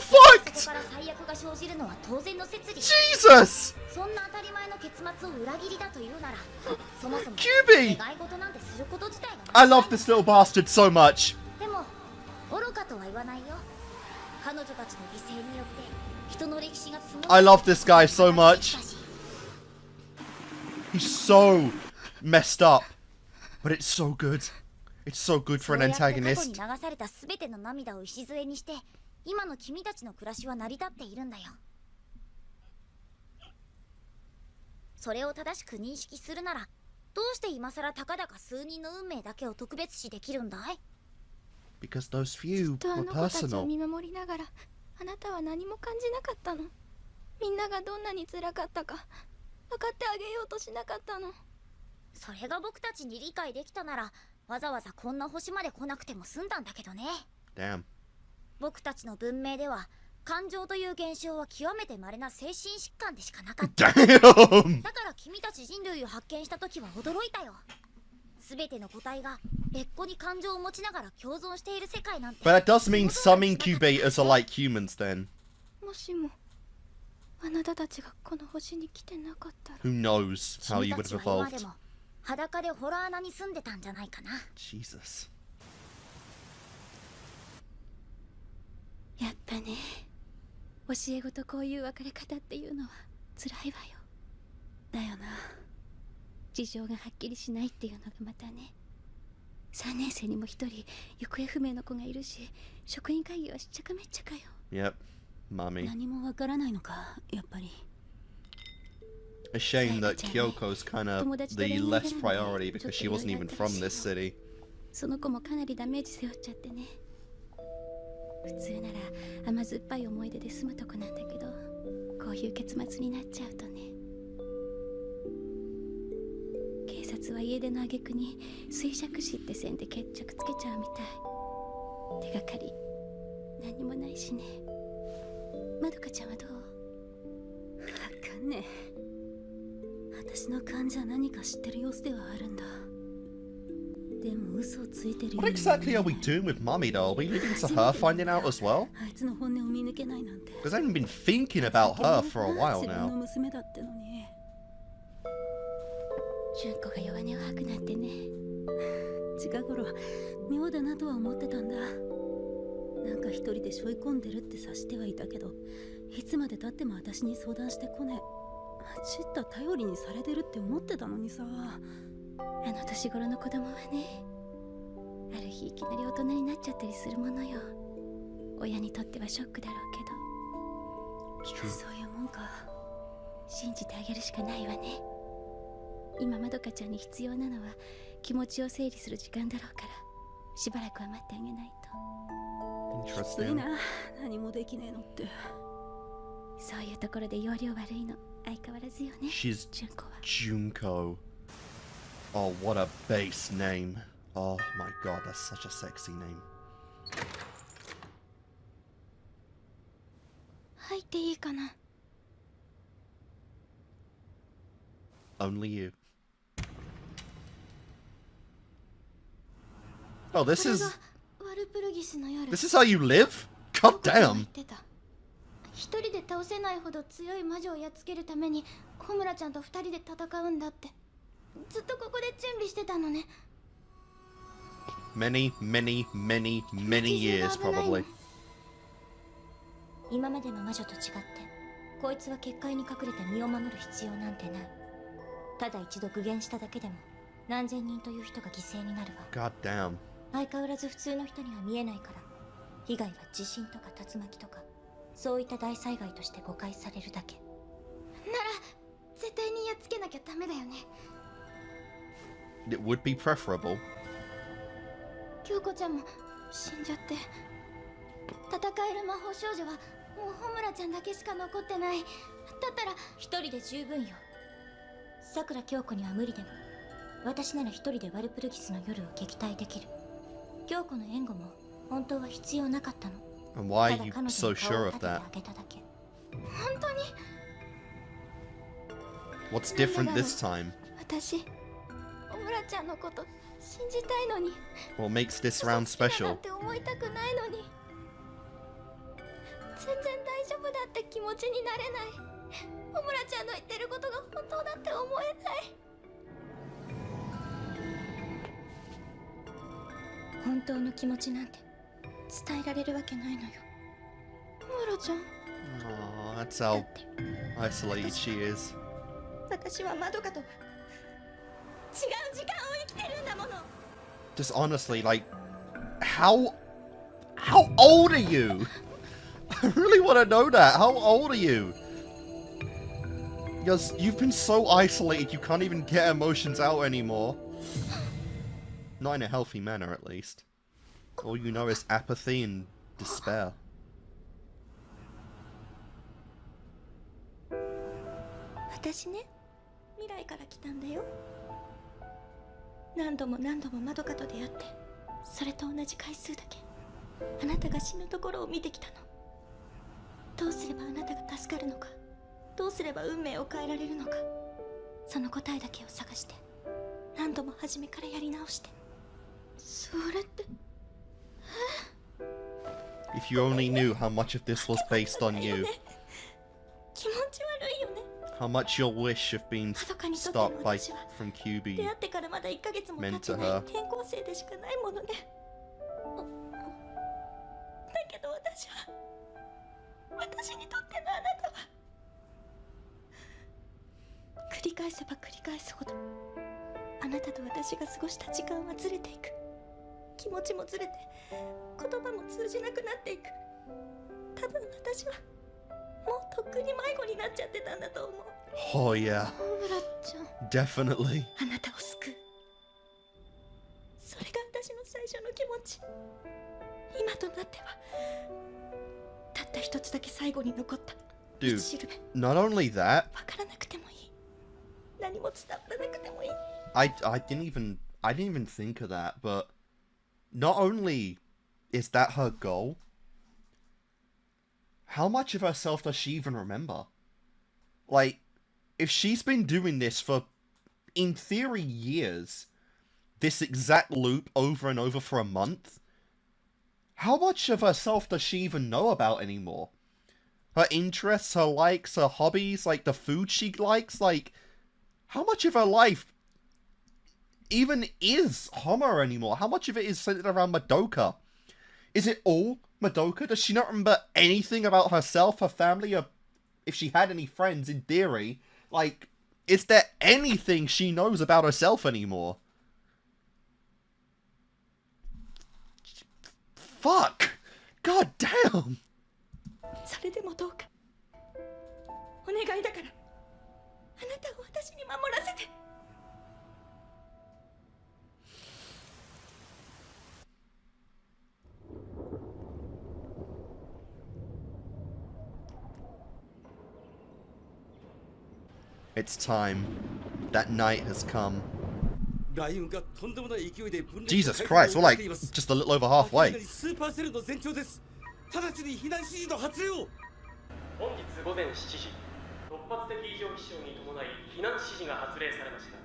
fucked! から最悪が生じるのは当然の摂理。 Jesus! そんな当たり前の結末を裏切りだというなら、そもそも Kyubi! 願い事なんてすること自体が。 I love this little bastard so much. でも愚かとは言わないよ。彼女たちの犠牲によって人の歴史が積もる。 I love this guy so much. He's so messed up, but it's so good. It's so good for an そうやって過去に antagonist. 流された全ての涙を礎にして今の君たちの暮らしは成り立っているんだよ。それを正しく認識するなら、どうして今さらたかだか数人の運命だけを特別視できるんだい？ Because those few とあ were の子たちを personal. 見守りながら、あなたは何も感じなかったの。みんながどんなに辛かったか分かってあげようとしなかったの。それが僕たちに理解できたなら、わざわざこんな星まで来なくても済んだんだけどね。 Damn. 僕たちの文明では感情という現象は極めて稀な精神疾患でしかなかった。 Damn! だから君たち人類を発見した時は驚いたよ。全ての個体が別個に感情を持ちながら共存している世界なんて。 But that does mean some incubators are like humans then. もしもあなたたちがこの星に来てなかったら。 Who knows how 君 you た would ち have は今で evolved. も裸でホラー穴に住んでたんじゃないかな。 Jesus. やっぱね、教え子とこういう別れ方っていうのは辛いわよ。だよな。事情がはっきりしないっていうのがまたね。3年生にも一人行方不明の子がいるし、職員会議はしっちゃかめっちゃかよ。 Yep. Mommy. 何もわからないのか、やっぱり。 A shame that Kyoko's kind of the less priority because she wasn't even from this city. その子もかなりダメージ背負っちゃってね。普通なら甘酸っぱい思い出で済むとこなんだけど、こういう結末になっちゃうとね。警察は家出の挙句に衰弱死って線で決着つけちゃうみたい。手がかり何もないしね。まどかちゃんはどう？わかんねえ。私の患者は何か知ってる様子ではあるんだ。でも嘘をついてるよう What に exactly are we doing with Mommy though? Are we leading to her finding out as well? あいつの本音を見抜けないなんて。 Because I've been thinking about her for a while 自分の now. 娘だってのに。純子が弱音を吐くなんてね。近頃妙だなとは思ってたんだ。なんか一人で背負い込んでるって察してはいたけど、いつまで経っても私に相談してこねえ。ちった頼りにされてるって思ってたのにさ。あの年頃の子供はね、ある日いきなり大人になっちゃったりするものよ。親にとってはショックだろうけど、そういうもんか。信じてあげるしかないわね。今まどかちゃんに必要なのは気持ちを整理する時間だろうから、しばらくは待ってあげないと。きついな、何もできねえのって。そういうところで容量悪いの相変わらずよね。She's 純子は。Junko. Oh, what a base name. Oh my god, that's such a sexy name. 入っていいかな。Only you. Oh, this is ワルプルギスの夜。 this is how you live? God damn. 一人で倒せないほど強い魔女をやっつけるためにホムラちゃんと二人で戦うんだって。ずっとここで準備してたのね。Many years, probably. 今までの魔女と違ってこいつは結界に隠れて身を守る必要なんてない。ただ一度具現しただけでも何千人という人が犠牲になるわ。 God damn. 相変わらず普通の人には見えないから、被害は地震とか竜巻とかそういった大災害として誤解されるだけ。なら絶対にやっつけなきゃダメだよね。 It would be preferable. 京子ちゃんも死んじゃって、戦える魔法少女はもうホムラちゃんだけしか残ってない。だったら一人で十分よ。さくら京子には無理でも私なら一人でワルプルギスの夜を撃退できる。京子の援護も本当は必要なかったの。 And why are you so sure of that? 本当に What's different this time? 私ホムラちゃんのこと信じたいのに。 What makes this round な special? んて思いたくないのに。全然大丈夫だって気持ちになれない。ホムラちゃんの言ってることが本当だって思えない。本当の気持ちなんて伝えられるわけないのよ。ホムラちゃん。 Oh, that's how isolated she is. 私はマドカと違う時間を生きてるんだもの。 Just honestly, like, how old are you? I really want to know that. How old are you? Because you've been so isolated, you can't even get emotions out anymore. Not in a healthy manner, at least. All you know is apathy and despair. 私ね、未来から来たんだよ。何度もマドカと出会って、それと同じ回数だけあなたが死ぬところを見てきたの。どうすればあなたが助かるのか、どうすれば運命を変えられるのか、その答えだけを探して何度も初めからやり直して。それって If you only knew how much of this was based on you. 気持ち悪いよね。 How much your wish of being stopped by from QB 出会ってからまだ1ヶ月も経ってない転校生でしかないものね。だけど私にとってのあなたは繰り返せば繰り返すほどあなたと私が過ごした時間はずれていく。気持ちもずれて言葉も通じなくなっていく。多分私はもうとっくに迷子になっちゃってたんだと思う。 Oh yeah. ホムラちゃん。 Definitely. あなたを救う、それが私の最初の気持ち。今となってはたった一つだけ最後に残った Dude, しるべ。 not only that, わからなくてもいい、何も伝わらなくてもいい。 I didn't even think of that, but not only is that her goal, how much of herself does she even remember? Like, if she's been doing this for, in theory, years, this exact loop over and over for a month, how much of herself does she even know about anymore? Her interests, her likes, her hobbies, like the food she likes, like, how much of her life even is Homer anymore? How much of it is centered around Madoka? Is it all Madoka? Does she not remember anything about herself, her family, or if she had any friends in theory? Like, is there anything she knows about herself anymore? Fuck! God damn! それでもどうかお願いだからあなたを私に守らせて It's time. That night has come. Jesus Christ, we're like just a little over halfway. 本日午前7時、突発的異常気象に伴い避難指示が発令されました。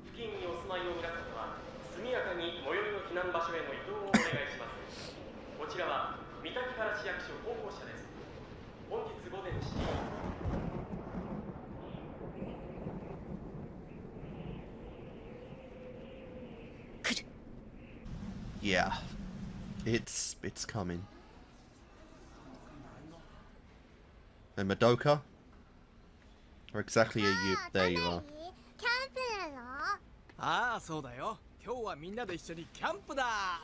付近にお住まいの皆様は速やかに最寄りの避難場所への移動をお願いします。こちらは三滝原市役所広報車です。本日午前7時。 Yeah, it's coming. And Madoka, where exactly are you? There you are. ああ、そうだよ。今日はみんなで一緒にキャンプだ。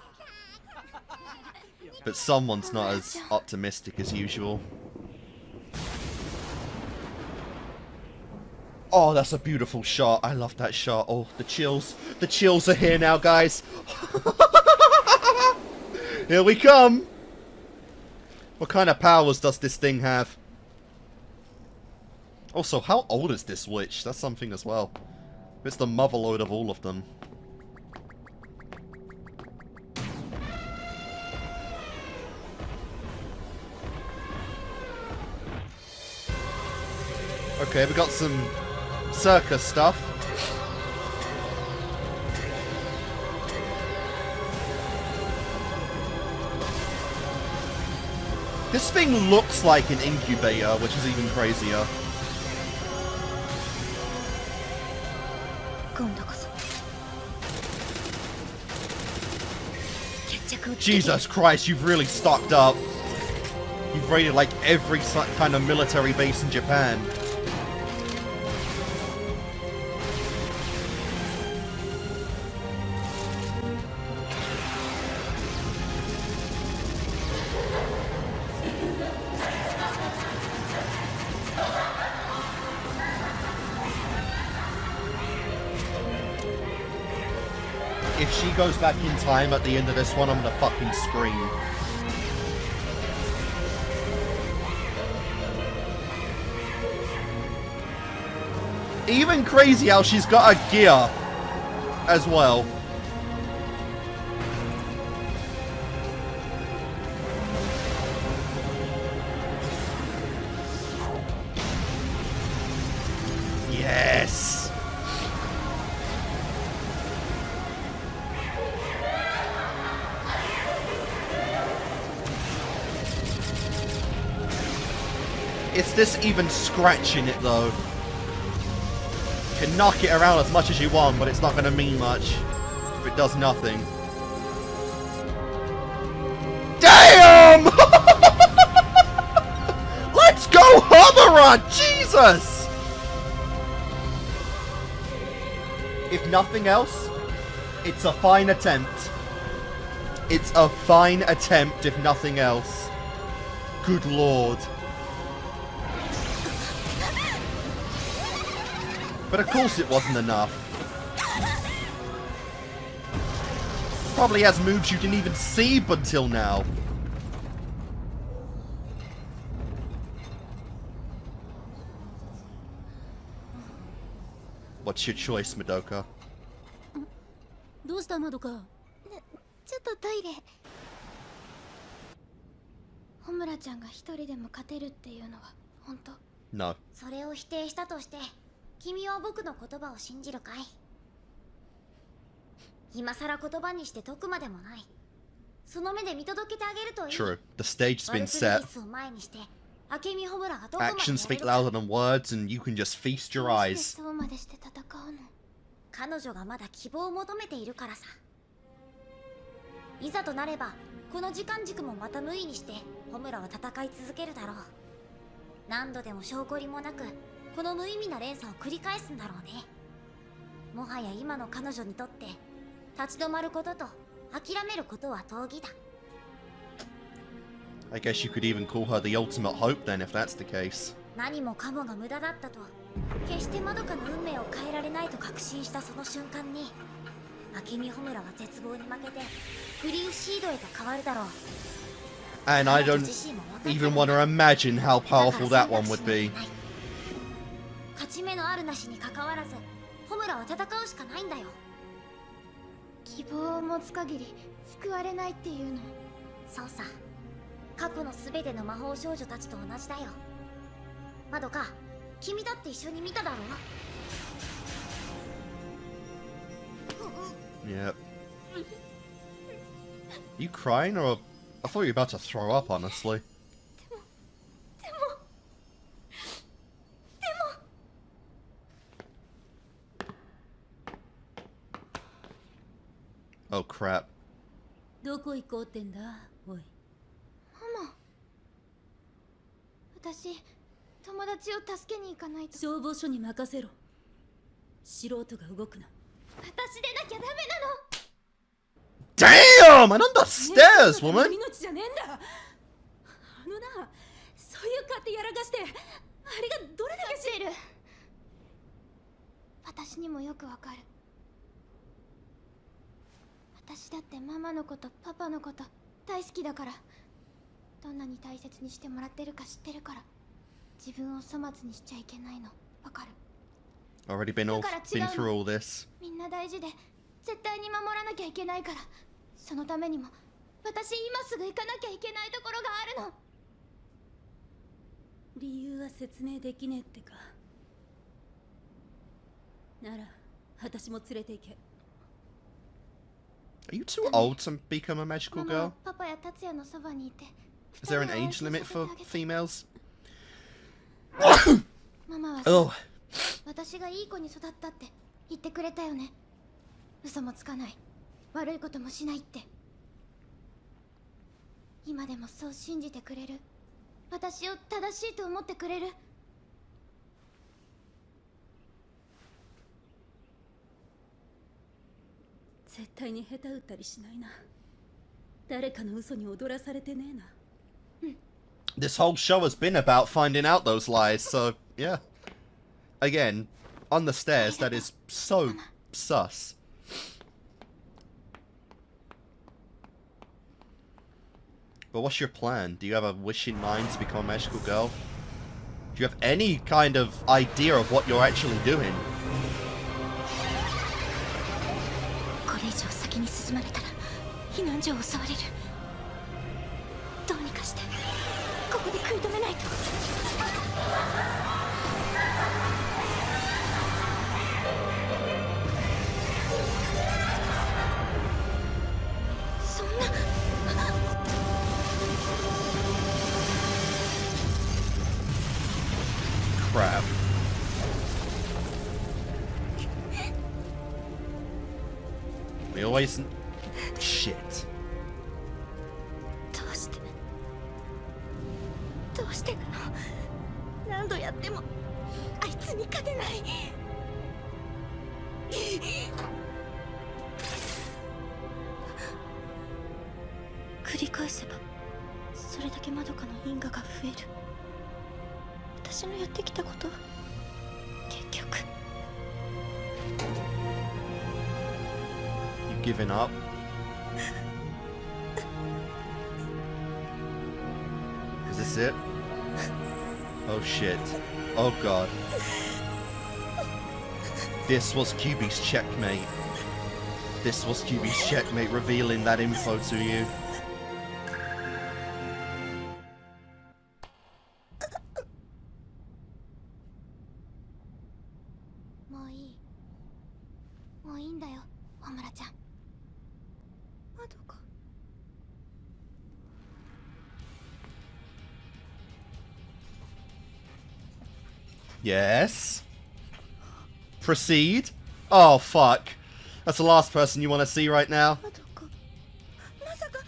But someone's not as optimistic as usual. Oh, that's a beautiful shot. I love that shot. Oh, the chills. The chills are here now, guys. Here we come. What kind of powers does this thing have? Also, how old is this witch? That's something as well. It's the motherlode of all of them. Okay, we got some circus stuff. This thing looks like an incubator, which is even crazier. Jesus Christ, you've really stocked up. You've raided like every kind of military base in Japan. If she goes back in time at the end of this one, I'm gonna fucking scream. Even crazy how she's got a gear as well. Yes. Is this even scratching it though? You can knock it around as much as you want, but it's not going to mean much if it does nothing. Damn! Let's go, Homura! Jesus! If nothing else, it's a fine attempt. It's a fine attempt, if nothing else. Good lord. But of course it wasn't enough. Probably has moves you didn't even see until now. What's your choice, Madoka? どうしたマドカ？ちょっとトイレ。ホムラちゃんが一人でも勝てるっていうのは本当？ No. それを否定したとして君は僕の言葉を信じるかい？今さら言葉にして解くまでもない。その目で見届けてあげるといい。 True. The stage has been set. Actions speak louder than words, and you can just feast your eyes. 彼女がまだ希望を求めているからさ。いざとなればこの時間軸もまた無意にしてホムラは戦い続けるだろう。何度でも証拠りもなくこの無意味な連鎖を繰り返すんだろうね。もはや今の彼女にとって立ち止まることと諦めることは闘技だ。 I guess you could even call her the ultimate hope then, if that's the case. 何もかもが無駄だったと決してまどかの運命を変えられないと確信したその瞬間に明美ホムラは絶望に負けてグリフシードへと変わるだろう。 And I don't even want to imagine how powerful that one would be. 勝ち目のあるなしに関わらずホムラは戦うしかないんだよ。希望を持つ限り救われないっていうの。そうさ、過去の全ての魔法少女たちと同じだよ。まどか、君だって一緒に見ただろう。 Yep. You crying, or I thought you were about to throw up, honestly. Oh crap. どこ行こうってんだ、おい。ママ。私、友達を助けに行かないと。消防署に任せろ。素人が動くな。私でなきゃダメなの。 Damn! And on the stairs, woman! 命じゃねえんだ。な、そういう勝手やらかして、あれがどれだけ知ってる。私にもよくわかる。私だってママのことパパのこと大好きだから、どんなに大切にしてもらってるか知ってるから、自分を粗末にしちゃいけないの。わかる。 Already been through all this. みんな大事で絶対に守らなきゃいけないから、そのためにも私今すぐ行かなきゃいけないところがあるの。理由は説明できねえってか。なら私も連れて行け。 Are you too old to become a magical ママは girl? パパや達也のそばにいて。 Is there an age limit for females? ママは Oh. 私がいい子に育ったって言ってくれたよね。嘘もつかない、悪いこともしないって。今でもそう信じてくれる。私を正しいと思ってくれる。絶対に下手打ったりしないな。誰かの嘘に踊らされてねえな。This whole show has been about finding out those lies, so yeah. Again, on the stairs, that is so sus. But what's your plan? Do you have a wish in mind to become a magical girl? Do you have any kind of idea of what you're actually doing? これ以上先に進まれたら避難所を襲われる。どうにかしてここで食い止めないと。そんな。 Crap. We always... Shit. どうしてなの。何度やってもあいつに勝てない。繰り返せばそれだけまどかの因果が増える。私のやってきたことは結局。 You giving up? Is this it? Oh shit. Oh god. This was QB's checkmate. This was QB's checkmate, revealing that info to you. もういい。もういいんだよ、小村ちゃん。まどか。 Yes? Proceed? Oh, fuck. That's the last person you want to see right now. まさか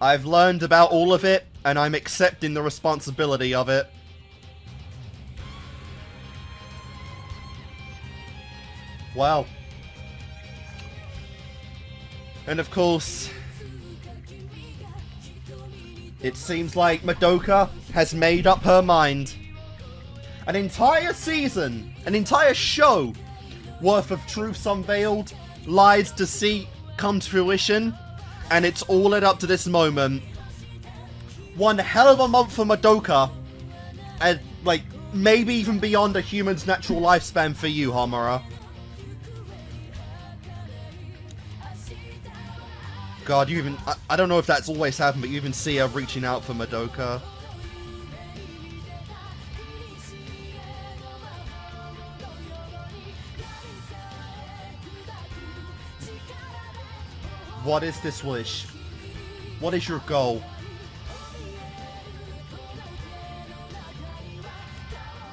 I've learned about all of it, and I'm accepting the responsibility of it. Wow. And of course, it seems like Madoka has made up her mind. An entire season, an entire show worth of truths unveiled, lies, deceit come to fruition, and it's all led up to this moment. One hell of a month for Madoka, and like maybe even beyond a human's natural lifespan for you, Homura. God, you even I don't know if that's always happened, but you even see her reaching out for Madoka. What is this wish? What is your goal?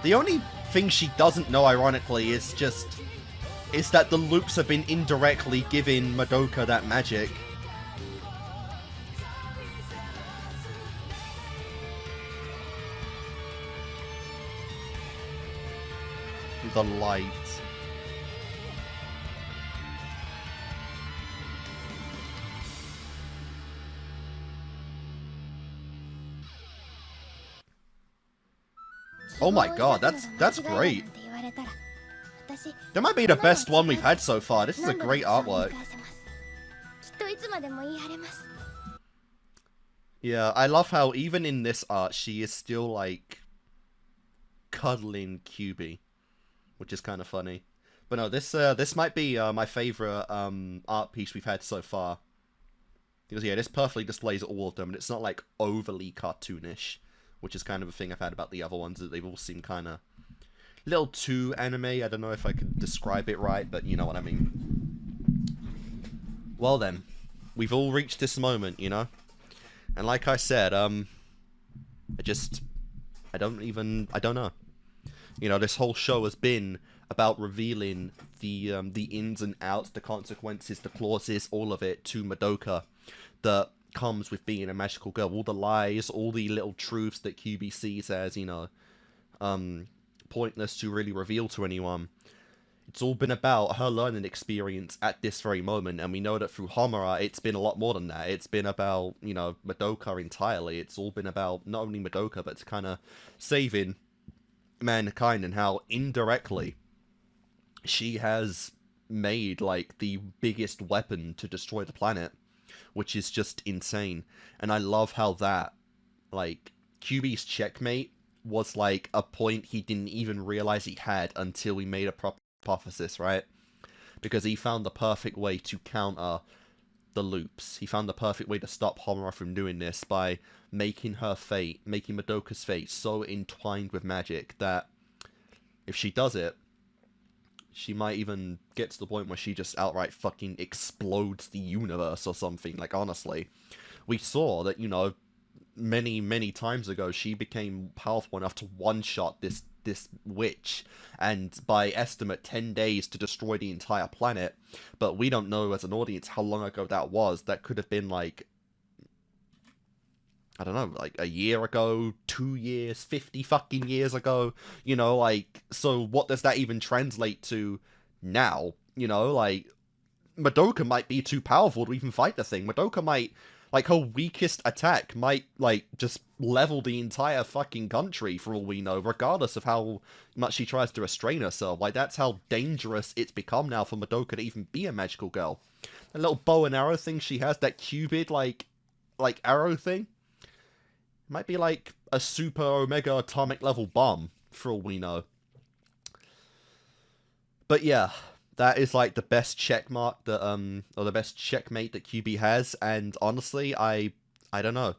The only thing she doesn't know, ironically, is that the loops have been indirectly giving Madoka that magic. The light. Oh my god, that's great. That might be the best one we've had so far. This is a great artwork. Yeah, I love how even in this art she is still like cuddling QB, which is kind of funny. But no, this might be my favorite art piece we've had so far. Because yeah, this perfectly displays all of them, and it's not like overly cartoonish, which is kind of a thing I've had about the other ones, that they've all seemed kind of a little too anime. I don't know if I can describe it right, but you know what I mean. Well then, we've all reached this moment, you know? And like I said, I don't know. You know, this whole show has been about revealing the ins and outs, the consequences, the clauses, all of it to Madoka that comes with being a magical girl. All the lies, all the little truths that QB sees as, you know, pointless to really reveal to anyone. It's all been about her learning experience at this very moment, and we know that through Homura, it's been a lot more than that. It's been about, you know, Madoka entirely. It's all been about not only Madoka, but it's kind of saving mankind, and how indirectly she has made, like, the biggest weapon to destroy the planet, which is just insane. And I love how that, like, QB's checkmate was, like, a point he didn't even realize he had until he made a proper hypothesis, right? Because he found the perfect way to counter the loops. He found the perfect way to stop Homura from doing this by making her fate, making Madoka's fate so entwined with magic that if she does it, she might even get to the point where she just outright fucking explodes the universe or something. Like, honestly, we saw that, you know, many times ago, she became powerful enough to one-shot this witch, and by estimate 10 days to destroy the entire planet. But we don't know as an audience how long ago that was. That could have been like, I don't know, like a year ago, 2 years, 50 fucking years ago, you know, like, so what does that even translate to now? You know, like, Madoka might be too powerful to even fight the thing. Madoka might, like, her weakest attack might, like, just level the entire fucking country for all we know, regardless of how much she tries to restrain herself. Like, that's how dangerous it's become now for Madoka to even be a magical girl. That little bow and arrow thing she has, that cupid, like arrow thing, might be like a super omega atomic level bomb, for all we know. But yeah, that is like the best checkmark that or the best checkmate that QB has, and honestly, I don't know.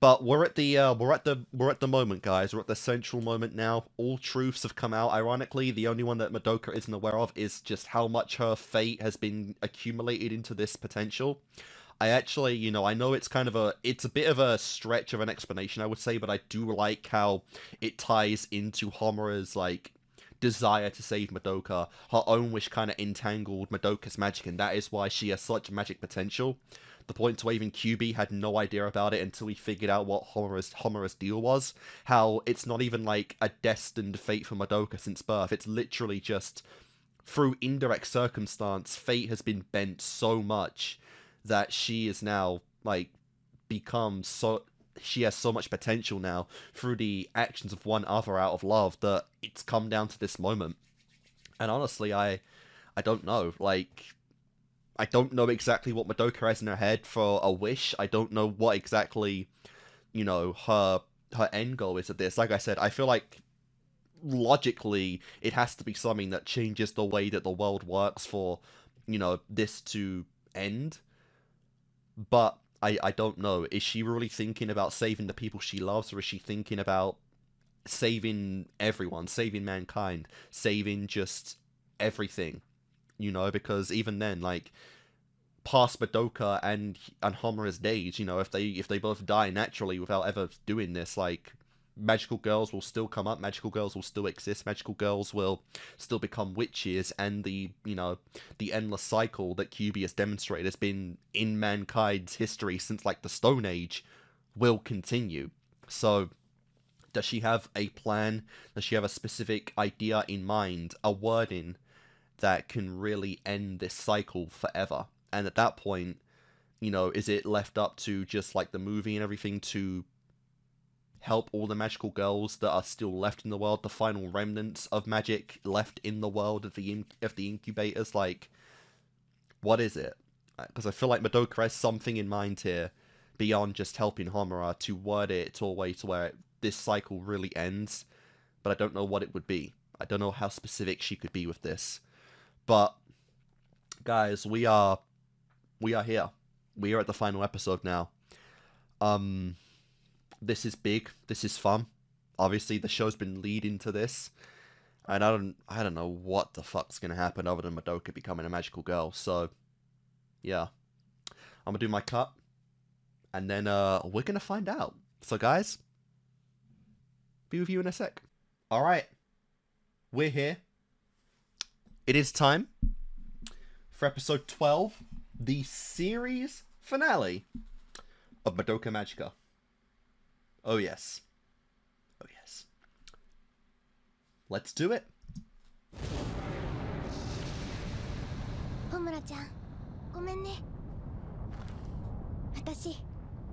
But we're at the moment, guys. We're at the central moment now. All truths have come out. Ironically, the only one that Madoka isn't aware of is just how much her fate has been accumulated into this potential. I actually, you know, I know it's a bit of a stretch of an explanation, I would say, but I do like how it ties into Homura's, like, desire to save Madoka. Her own wish kind of entangled Madoka's magic, and that is why she has such magic potential. the point to where even QB had no idea about it until he figured out what Homura's deal was. How it's not even like a destined fate for Madoka since birth. It's literally just through indirect circumstance, fate has been bent so much that she is now like she has so much potential now through the actions of one other out of love that it's come down to this moment. And honestly, I don't know. Like, I don't know exactly what Madoka has in her head for a wish. I don't know what exactly, you know, her end goal is of this. Like I said, I feel like logically it has to be something that changes the way that the world works for, you know, this to end. But I don't know. Is she really thinking about saving the people she loves, or is she thinking about saving everyone, saving mankind, saving just everything? You know, because even then, like, past Madoka and Homura's days, you know, if they both die naturally without ever doing this, like, magical girls will still come up, magical girls will still exist, magical girls will still become witches, and the, you know, the endless cycle that QB has demonstrated has been in mankind's history since, like, the Stone Age will continue. So, does she have a plan? Does she have a specific idea in mind, a wording that can really end this cycle forever? And at that point, you know, is it left up to just like the movie and everything to help all the magical girls that are still left in the world, the final remnants of magic left in the world of the incubators? Like, what is it? Because I feel like Madoka has something in mind here beyond just helping Homura to word it to a way to where this cycle really ends, but I don't know what it would be. I don't know how specific she could be with this. But guys, we are here. We are at the final episode now. This is big. This is fun. Obviously, the show's been leading to this, and I don't know what the fuck's gonna happen other than Madoka becoming a magical girl. So, yeah, I'm gonna do my cut, and then we're gonna find out. So, guys, be with you in a sec. All right, we're here. It is time for episode 12, the series finale of Madoka Magica. Oh yes. Oh yes. Let's do it. Homura-chan, ごめんね。私、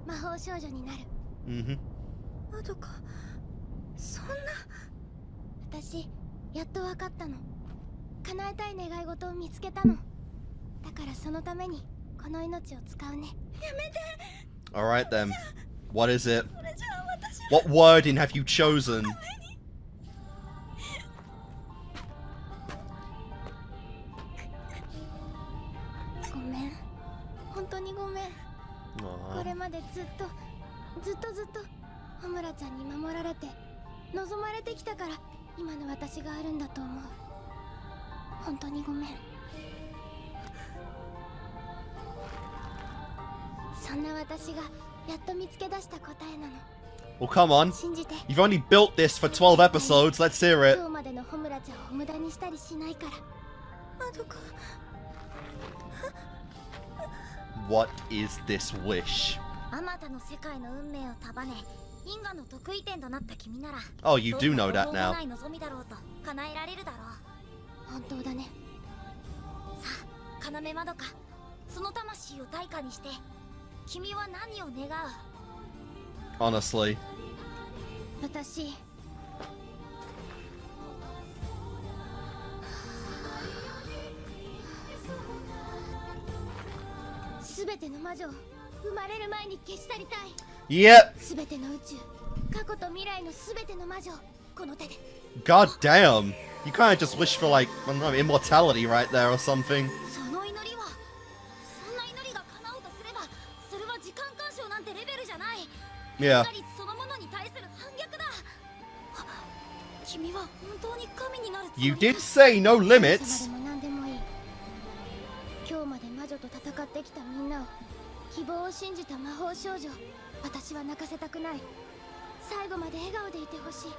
魔法少女になる。まどか、そんな。私、やっとわかったの。叶えたい願い事を見つけたの。だからそのためにこの命を使うね。やめて。Alright then. What is it? What wording have you chosen? ごめん。本当にごめん。これまでずっとホムラちゃんに守られて望まれてきたから今の私があるんだと思う。本当にごめん。そんな私がやっと見つけ出した答えなの。Well, come on. You've only built this for 12 episodes. Let's hear it. 今日までのホムラちゃんを無駄にしたりしないから。まどか。What is this wish? あまたの世界の運命を束ね、因果の得意点となった君なら。Oh, you do know that now. ない望みだろうと叶えられるだろう。本当だね。さあ、要まどか、その魂を対価にして、君は何を願う？ Honestly. 私。すべての魔女を生まれる前に消し去りたい。Yep. すべての宇宙、過去と未来のすべての魔女をこの手で。God damn. You kind of just wish for like, I don't know, immortality right there or something. その祈りは、そんな祈りが叶うとすれば、それは時間干渉なんてレベルじゃない。Yeah. そのものに対する反逆だ。君は本当に神になるつもり？ You did say no limits. でも何でもいい。今日まで魔女と戦ってきたみんなを希望を信じた魔法少女、私は泣かせたくない。最後まで笑顔でいてほしい。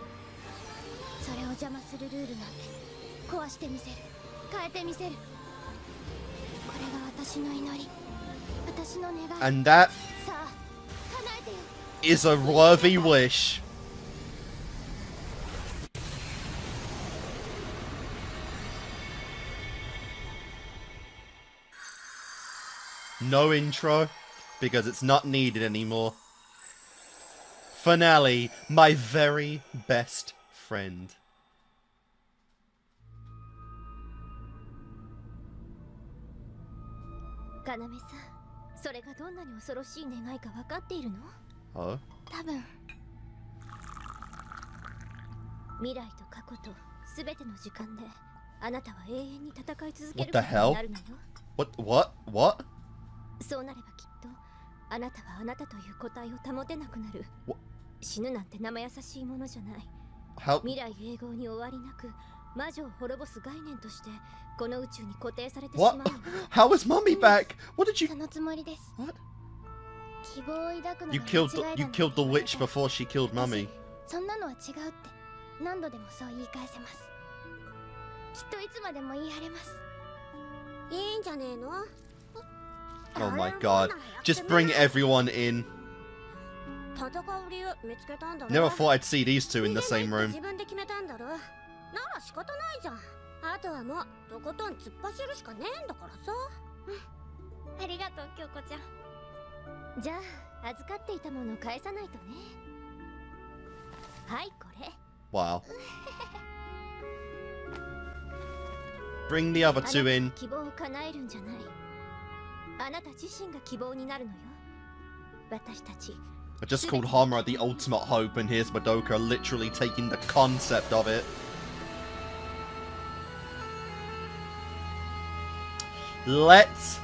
それを邪魔するルールなんて壊してみせる、変えてみせる。これが私の祈り、And that is a worthy wish. No intro, because it's not needed anymore. Finale, my very best friend. Oh? 多分未来と過去と全ての時間であなたは永遠に戦い続けることになるのよ。 What? そうなればきっとあなたはあなたという個体を保てなくなる。死ぬなんて生優しいものじゃない。未来永劫に終わりなく魔女を滅ぼす概念としてこの宇宙に固定されてしまうの。 How is Mommy back? What did you... そのつもりです。 What? 希望を抱くのが You killed the witch before she killed Mummy. そんなのは違うって何度でもそう言い返せます。きっといつまでも言い張れます。いいんじゃねえの？ Oh my god. Just bring everyone in. Never thought I'd see these two in the same room. 自分で決めたんだろ。なら仕方ないじゃん。あとはもうとことん突っ走るしかねえんだからさ。ありがとう京子ちゃん。じゃあ預かっていたものを返さないとね。はいこれ。 Wow. Bring the other two in. 希望を叶えるんじゃない。あなた自身が希望になるのよ。私たち。 I just called Homura the ultimate hope, and here's Madoka literally taking the concept of it. Let's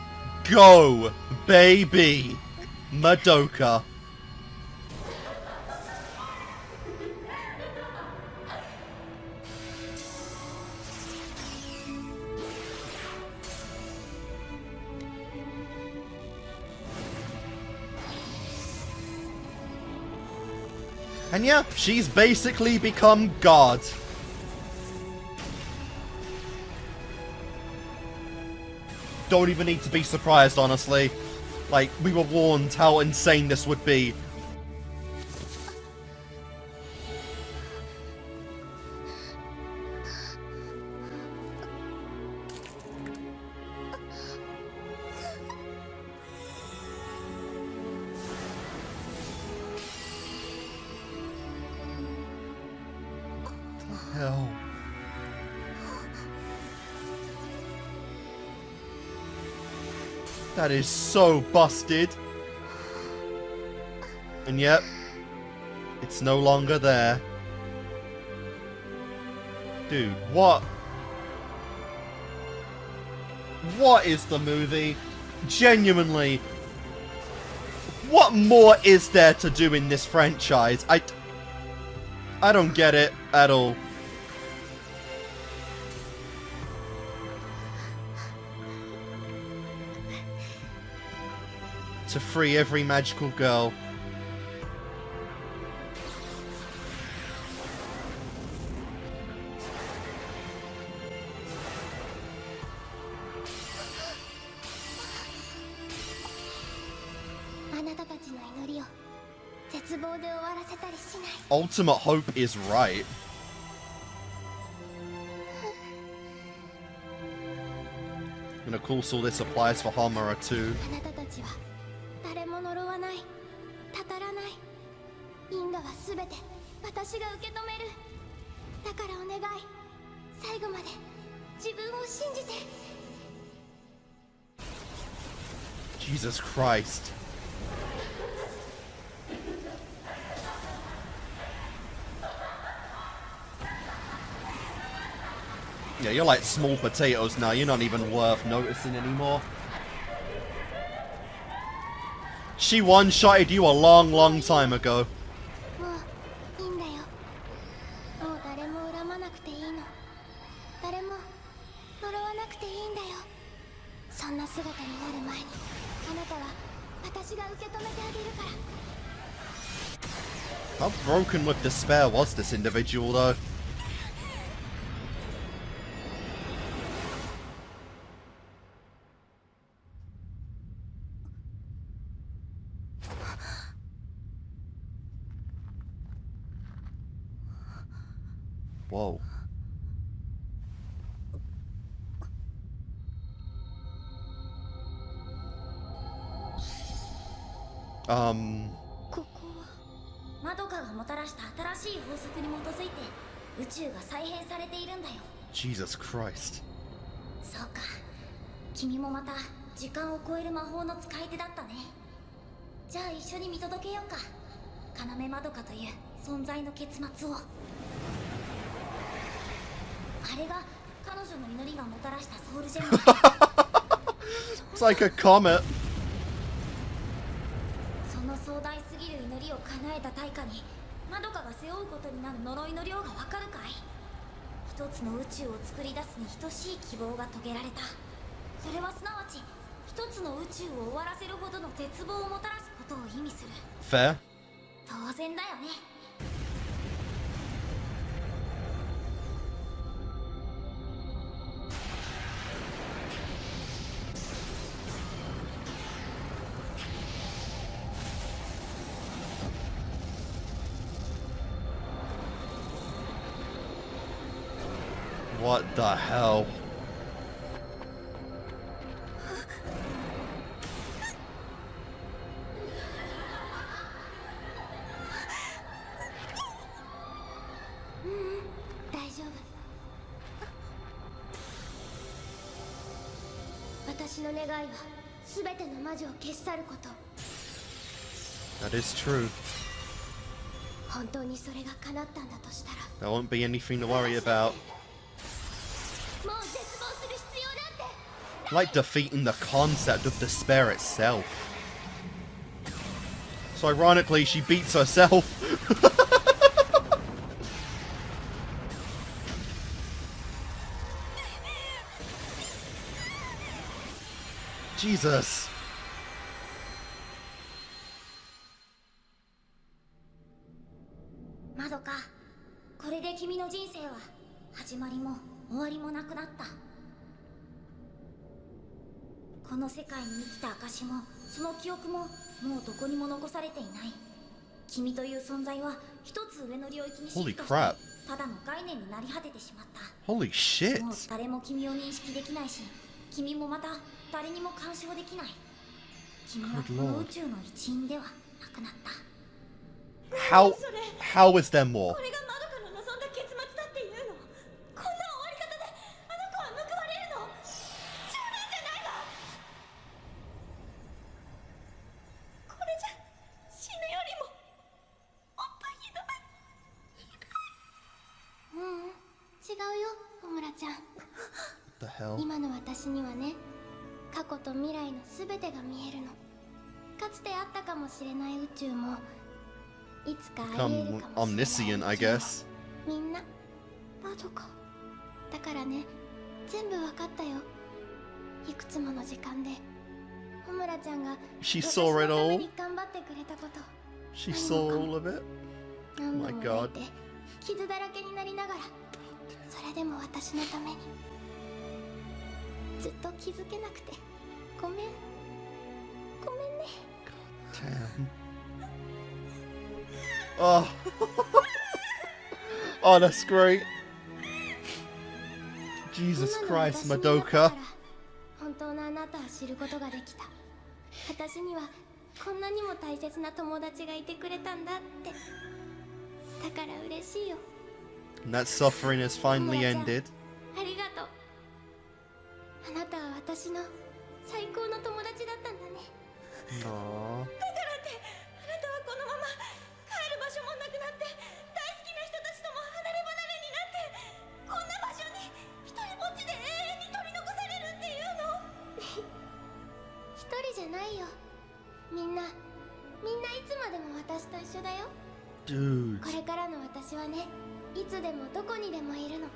go, baby! Madoka. And yeah, she's basically become God. Don't even need to be surprised, honestly. Like, we were warned how insane this would be. Hell. That is so busted. And yep, it's no longer there. Dude, what? What is the movie? Genuinely, what more is there to do in this franchise? I don't get it at all. To free every magical girl. Ultimate hope is right. And of course all this applies for Homura too. 因果はすべて私が受け止める。だからお願い、最後まで自分を信じて。Jesus Christ. Yeah, you're like small potatoes now. You're not even worth noticing anymore. She one-shotted you a long, long time ago. もういいんだよ。もう誰も恨まなくていいの。誰も呪わなくていいんだよ。そんな姿になる前に、あなたは私が受け止めてあげるから。 How broken with despair was this individual, though? Whoa.マドカがもたらした新しい法則に基づいて宇宙が再編されているんだよ。 Jesus Christ. そうか、君もまた時間を超える魔法の使い手だったね。じゃあ一緒に見届けようか、要マドカという存在の結末を。あれが彼女の祈りがもたらしたソウルジェム。 It's like a comet. その壮大すぎる祈りを叶えた対価にマドカが背負うことになる呪いの量がわかるかい？一つの宇宙を作り出すに等しい希望が遂げられた。それはすなわち一つの宇宙を終わらせるほどの絶望をもたらすことを意味する。 Fair. 当然だよね。What the hell? 大丈夫。私の願いは全ての魔女を消し去ること。 That is true. 本当にそれが叶ったんだとしたら、 There won't be anything to worry about. もう絶望する必要なんて。 Like defeating the concept of despair itself. So ironically, she beats herself. Jesus. マドカ、これで君の人生は始まりも終わりもなくなった。この世界に生きた証もその記憶ももうどこにも残されていない。君という存在は一つ上の領域にシフトして Holy crap. ただの概念になり果ててしまった。 Holy shit. もう誰も君を認識できないし、君もまた誰にも干渉できない。君はこの宇宙の一員ではなくなった。 How is there more? これがマドカの望んだ結末だっていうの？こんな終わり方であの子は報われるの？冗談じゃないわ。これじゃ死ぬよりももっとひどい。違うよ、小村ちゃん。 What the hell? 今の私にはね、過去と未来の全てが見えるの。かつてあったかもしれない宇宙も、いつかありえる Become かもしれない omniscient, I guess. みんなマドカだからね、全部わかったよ。いくつもの時間で小村ちゃんが She 私 saw の it ため all. に頑張ってくれたこと。 She saw all of it. 何 My 度も God. 泣いて傷だらけになりながら、それでも私のためにずっと気づけなくてごめんね。 Damn. Oh. Oh, that's great. Jesus 今の Christ, 私にだから Madoka. 本当のあなたを知ることができた。私にはこんなにも大切な友達がいてくれたんだって。だから嬉しいよ。 And that suffering has finally ended. ありがとう。あなたは私の最高の友達だったんだね。 Aww. だからってあなたはこのまま帰る場所もなくなって大好きな人たちとも離れ離れになってこんな場所に一人ぼっちで永遠に取り残されるっていうの？一人じゃないよ。みんないつまでも私と一緒だよ。 Dude. これからの私はね、いつでもどこにでもいるの。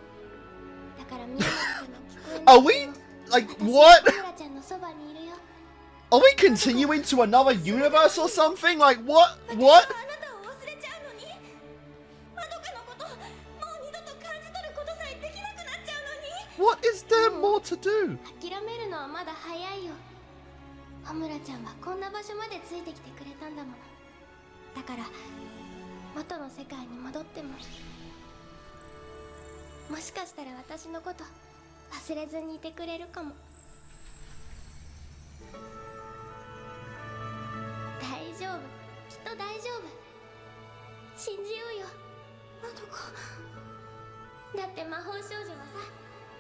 だから見えなくても聞こえな Are く we ても like 私 what? は小村ちゃんのそばにいるよ。 Are we continuing to another universe or something? Like what? What? あなたを忘れちゃうのにマドカのこともう二度と感じ取ることさえできなくなっちゃうのに。 What is there more to do? 諦めるのはまだ早いよ。小村ちゃんはこんな場所までついてきてくれたんだもの。だから元の世界に戻ってももしかしたら私のこと忘れずにいてくれるかも。大丈夫、きっと大丈夫。信じようよ、まどか。だって魔法少女はさ、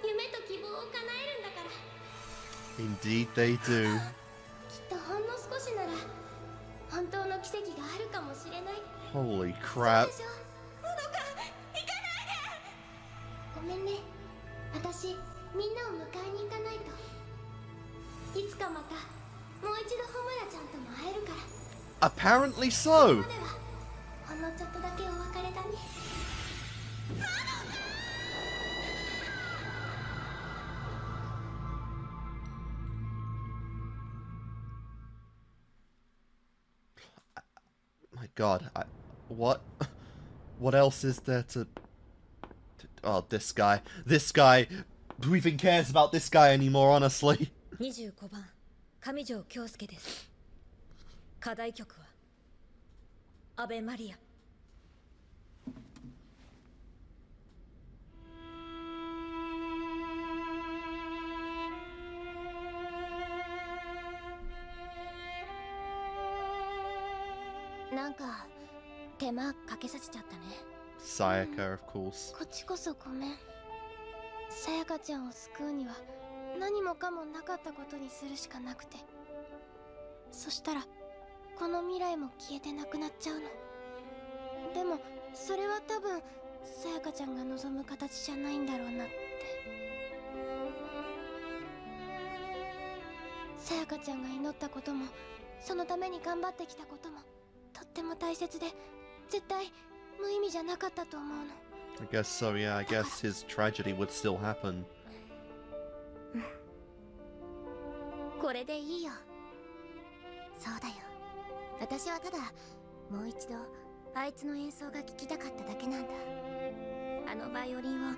夢と希望を叶えるんだから。 Indeed they do. きっとほんの少しなら本当の奇跡があるかもしれない。 Holy crap. そうでしょ。まどか、行かないで。ごめんね、私みんなを迎えに行かないと。いつかまたもう一度ホムラちゃんとも会えるから。 Apparently so. 今まではほんのちょっとだけお別れだね。My God, what else is there to? Oh, this guy who even cares about this guy anymore? Honestly. 25番上条京介です。課題曲はアベマリア。なんか手間かけさせちゃったね。 Sayaka, of course. こっちこそごめん。さやかちゃんを救うには何もかもなかったことにするしかなくて、そしたらこの未来も消えてなくなっちゃうの。でもそれは多分さやかちゃんが望む形じゃないんだろうなって。さやかちゃんが祈ったこともそのために頑張ってきたこともとっても大切で、絶対無意味じゃなかったと思うの。 I guess so. Yeah, I guess his tragedy would still happen. これでいいよ。そうだよ、私はただもう一度あいつの演奏が聴きたかっただけなんだ。あのバイオリンを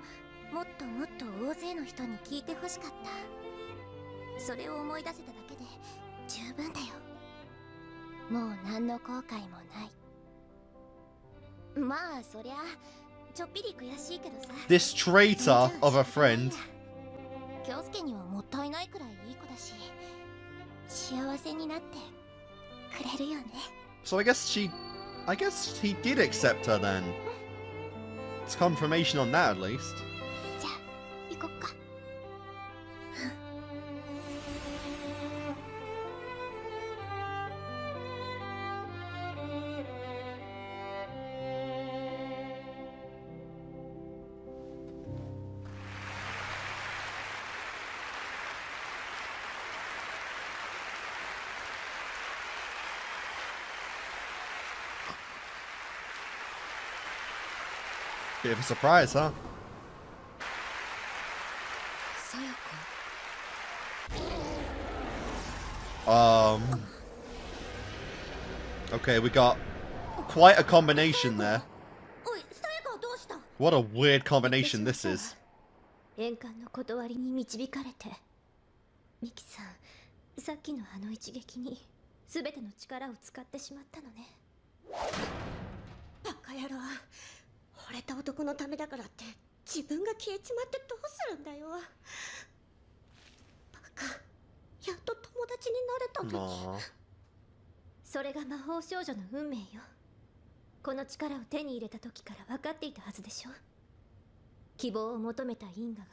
もっともっと大勢の人に聴いてほしかった。それを思い出せただけで十分だよ。もう何の後悔もない。まあそりゃちょっぴり悔しいけどさ。 This traitor of a friend. 京介にはもったいないくらいいい子だし、幸せになってくれるよね。 So I guess he did accept her then. It's confirmation on that at least. じゃあ行こっか。Bit of a surprise, huh? さやか。Okay, we got quite a combination there. おい、さやかはどうした？ What a weird combination this is. 円環の断りに導かれて、ミキさん、さっきのあの一撃に全ての力を使ってしまったのね。バカ野郎、惚れた男のためだからって自分が消えちまってどうするんだよ。バカ、やっと友達になれたのに。 Aww. それが魔法少女の運命よ。この力を手に入れた時から分かっていたはずでしょ。希望を求めた因果が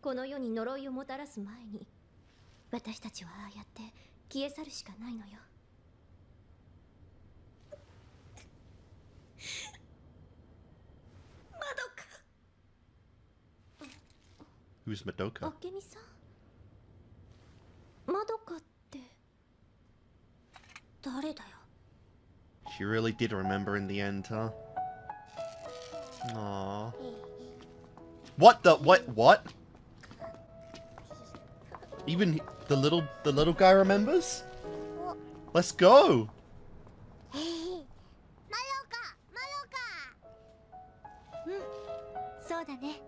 この世に呪いをもたらす前に、私たちはああやって消え去るしかないのよ。 Who's Madoka? あけみさん、まどかって誰だよ。 She really did remember in the end, huh? Aww. What the what? Even the little guy remembers? Let's go. そうだね、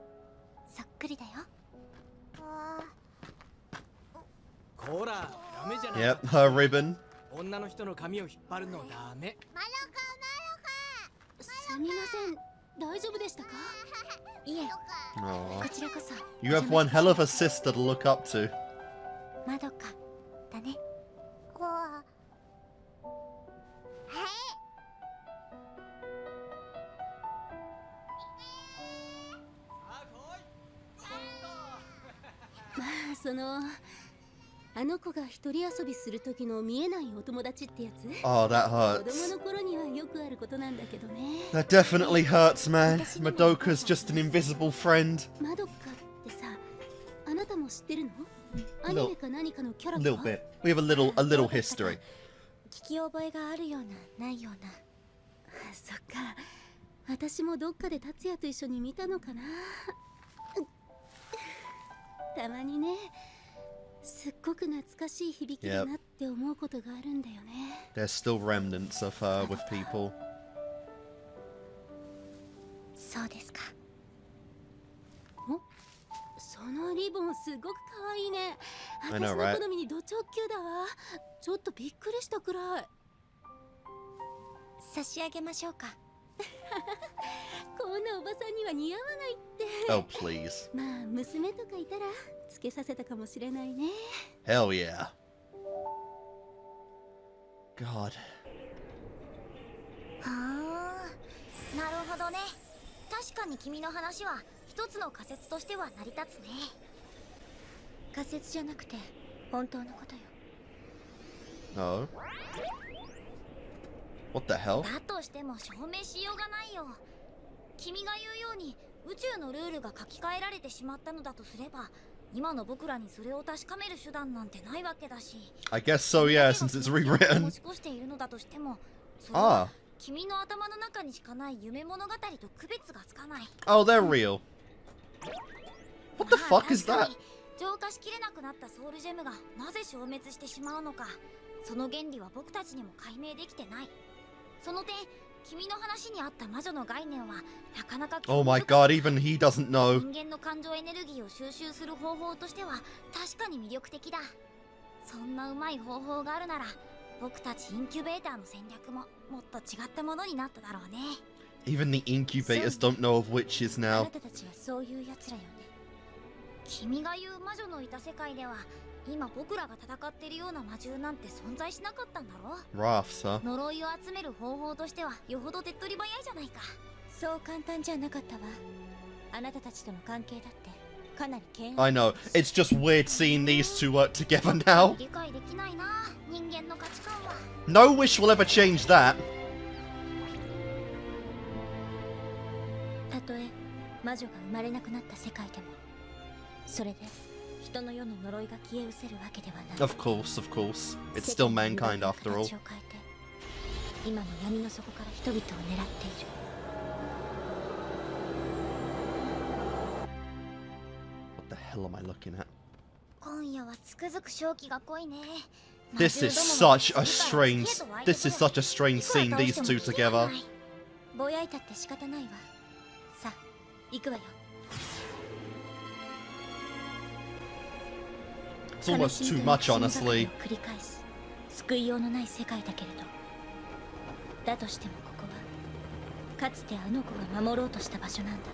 そっくりだよ。こら、ダメじゃない。 Yep, her ribbon. 女の人の髪を引っ張るのダメ。すみません、大丈夫でしたか？いえ、 Aw. こちらこそ。 You have one hell of a sister to look up to. まどかだね。おはいまああの子が一人遊びする時の見えないお友達ってやつ。 Oh, that 子 hurts. 供の頃にはよくあることなんだけどね。 That definitely hurts, man. Madoka's just an invisible friend. まどかってさ、あなたも知ってるの？アニメか何かのキャラ A か？ little bit. We have a little history. 聞き覚えがあるようなないような。そっか。私もどっかで達也と一緒に見たのかな。たまにね、すっごく懐かしい響きだなって思うことがあるんだよね。 There's still remnants of her with people. そうですか。お、そのリボンすごく可愛いね。 I 私 know, の right? 好みにド直球だわ。ちょっとびっくりしたくらい。差し上げましょうか。こんなおばさんには似合わないって。 Oh, please. まあ娘とかいたらつけさせたかもしれないね。 Hell yeah. God. はあ、なるほどね。確かに君の話は一つの仮説としては成り立つね。仮説じゃなくて本当のことよ。 Oh. What the hell? だとしても証明しようがないよ。君が言うように宇宙のルールが書き換えられてしまったのだとすれば、今の僕らにそれを確かめる手段なんてないわけだし。 I guess so, yeah, since it's rewritten. 持ち越しているのだとしても、それは Ah. 君の頭の中にしかない夢物語と区別がつかない。 Oh, they're real. What the まあ fuck is 確か that? に浄化しきれなくなったソウルジェムがなぜ消滅してしまうのか、その原理は僕たちにも解明できてない。その点、君の話にあった魔女の概念はなかなか Oh my god, even he doesn't know. 人間の感情エネルギーを収集する方法としては確かに魅力的だ。そんなうまい方法があるなら、僕たちインキュベーターの戦略ももっと違ったものになっただろうね。 Even the incubators don't know of witches あ now. なたたちはそういうやつらよね。君が言う魔女のいた世界では、今僕らが戦っているような魔獣なんて存在しなかったんだろ。 Rafts, huh? 呪いを集める方法としてはよほど手っ取り早いじゃないか。そう簡単じゃなかったわ。あなたたちとの関係だってかなり険悪。 I know. It's just weird seeing these two work together now. 理解できないな、人間の価値観は。 No wish will ever change that. たとえ魔女が生まれなくなった世界でも、それで人の世の呪いが消え失せるわけではない。 Of course, of course. It's still mankind after all. 形を変えて今の闇の底から人々を狙っている。 What the hell am I looking at? 今夜はつくづく正気が濃いね。 This is such a strange... This is such a strange scene, these two together. ぼやいたって仕方ないわ。さあ、行くわよ。 It's almost too much, honestly. 繰り返す救いようのない世界だけれど、だとしてもここはかつてあの子が守ろうとした場所なんだ。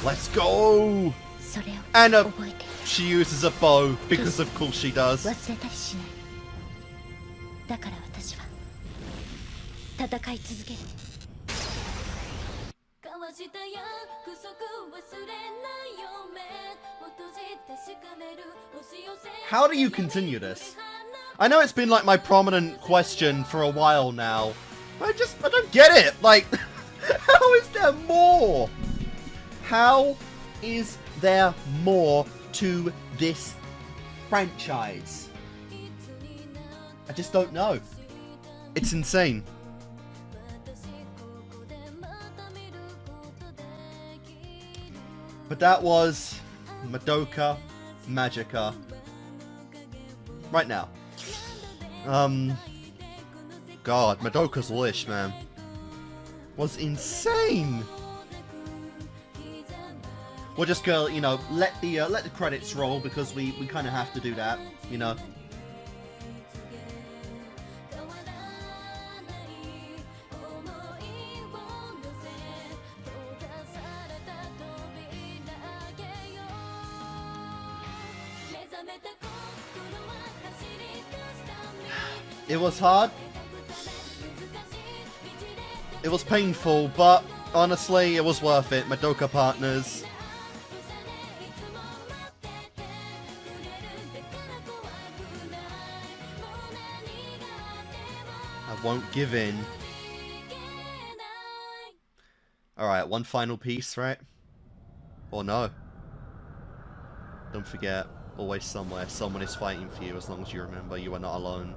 Let's go! それを And 覚えて she uses a bow, because of course she does. 忘れたりしない。だから私は戦い続ける。 How do you continue this? I know it's been like my prominent question for a while now. I don't get it. Like, how is there more? How is there more to this franchise? I just don't know. It's insane. But that was Madoka Magica. Right now. God, Madoka's Wish, man, was insane. We'll just go, you know, let the credits roll because we kind of have to do that, you know. It was hard. It was painful, but honestly, it was worth it. Madoka partners. I won't give in. Alright, one final piece, right? Or no? Don't forget, always somewhere, someone is fighting for you. As long as you remember, you are not alone.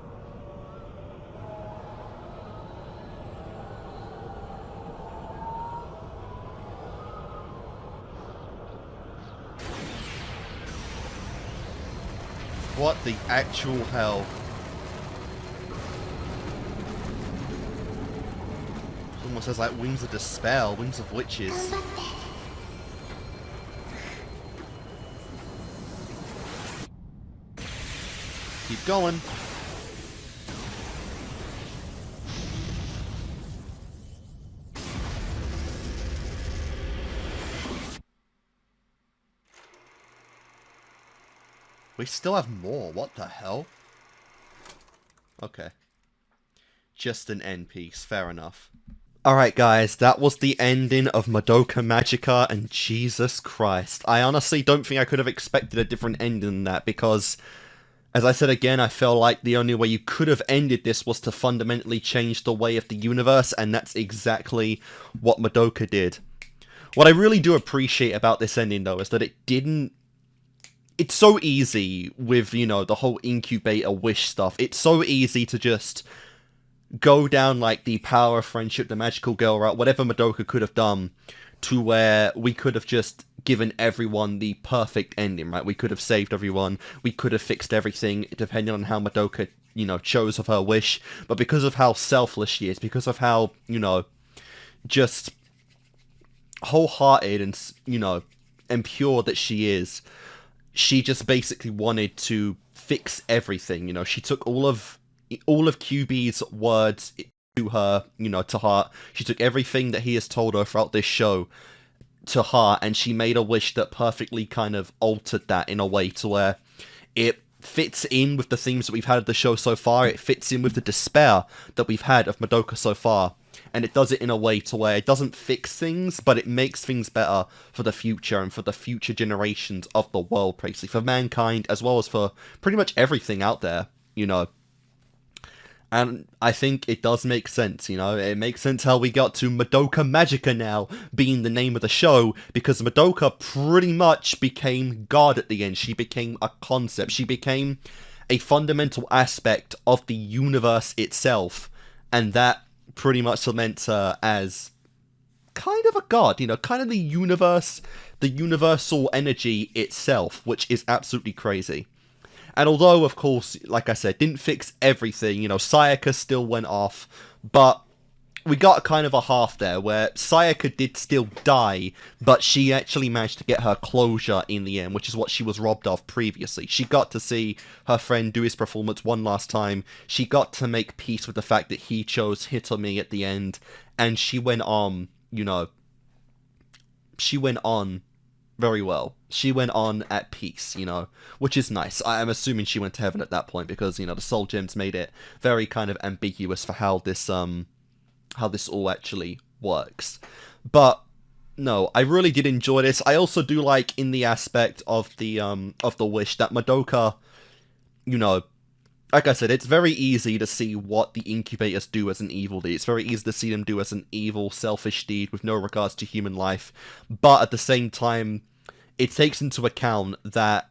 What the actual hell? Almost has like wings of despair, wings of witches. Keep going. We still have more. What the hell? Okay. Just an end piece. Fair enough. Alright guys, that was the ending of Madoka Magica, and Jesus Christ. I honestly don't think I could have expected a different ending than that, because, as I said again, I felt like the only way you could have ended this was to fundamentally change the way of the universe, and that's exactly what Madoka did. What I really do appreciate about this ending, though, is that it didn't... It's so easy with, you know, the whole incubator wish stuff. It's so easy to just go down, like, the power of friendship, the magical girl route, whatever Madoka could have done, to where we could have just given everyone the perfect ending, right? We could have saved everyone, we could have fixed everything, depending on how Madoka, you know, chose of her wish. But because of how selfless she is, because of how, you know, just wholehearted and, you know, and pure that she is, she just basically wanted to fix everything. You know, she took all of QB's words to her, you know, to heart. She took everything that he has told her throughout this show to heart, and she made a wish that perfectly kind of altered that in a way to where it fits in with the themes that we've had of the show so far. It fits in with the despair that we've had of Madoka so far. And it does it in a way to where it doesn't fix things, but it makes things better for the future and for the future generations of the world, basically. For mankind, as well as for pretty much everything out there, you know. And I think it does make sense, you know. It makes sense how we got to Madoka Magica now being the name of the show, because Madoka pretty much became God at the end. She became a concept. She became a fundamental aspect of the universe itself. And that pretty much cements her as kind of a god, you know, kind of the universe, the universal energy itself, which is absolutely crazy. And although, of course, like I said, didn't fix everything, you know, Sayaka still went off, but we got kind of a half there, where Sayaka did still die, but she actually managed to get her closure in the end, which is what she was robbed of previously. She got to see her friend do his performance one last time, she got to make peace with the fact that he chose Hitomi at the end, and she went on, you know, she went on very well. She went on at peace, you know, which is nice. I am assuming she went to heaven at that point, because, you know, the Soul Gems made it very kind of ambiguous for how this all actually works. But no, I really did enjoy this. I also do like in the aspect of the wish that Madoka, you know, like I said, it's very easy to see what the incubators do as an evil deed. It's very easy to see them do as an evil, selfish deed with no regards to human life. But at the same time, it takes into account that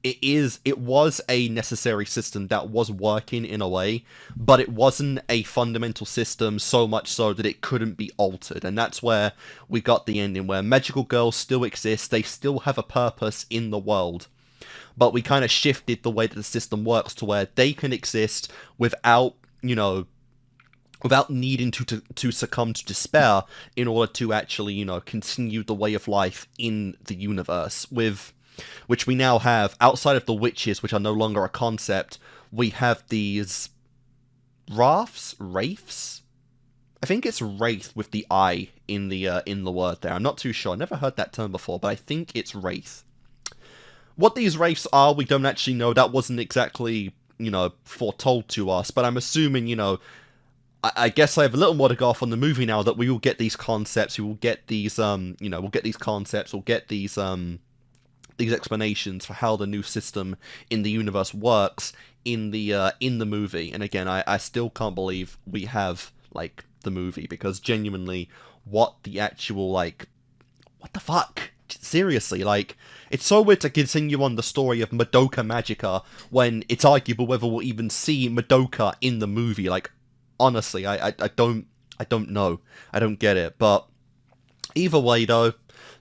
it was a necessary system that was working in a way, but it wasn't a fundamental system so much so that it couldn't be altered. And that's where we got the ending, where magical girls still exist, they still have a purpose in the world, but we kind of shifted the way that the system works to where they can exist without, you know, without needing to succumb to despair in order to actually, you know, continue the way of life in the universe, with which we now have, outside of the witches, which are no longer a concept, we have these wraiths? I think it's wraith with the I in the word there. I'm not too sure. I never heard that term before, but I think it's wraith. What these wraiths are, we don't actually know. That wasn't exactly you know, foretold to us, but I'm assuming, you know, I guess I have a little more to go off on the movie now, that we will get these concepts, we will get these, you know, we'll get these concepts, we'll get these explanations for how the new system in the universe works in the movie. And again, I still can't believe we have, like, the movie, because genuinely, what the actual, like, what the fuck? Seriously, like, it's so weird to continue on the story of Madoka Magica when it's arguable whether we'll even see Madoka in the movie. Like, honestly, I don't know. I don't get it. But either way, though,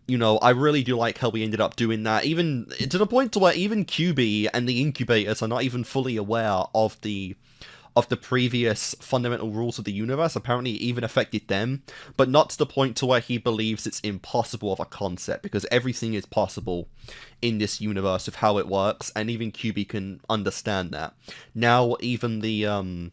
you know, I really do like how we ended up doing that, even to the point to where even QB and the incubators are not even fully aware of the previous fundamental rules of the universe. Apparently it even affected them, but not to the point to where he believes it's impossible of a concept, because everything is possible in this universe of how it works, and even QB can understand that. Now even the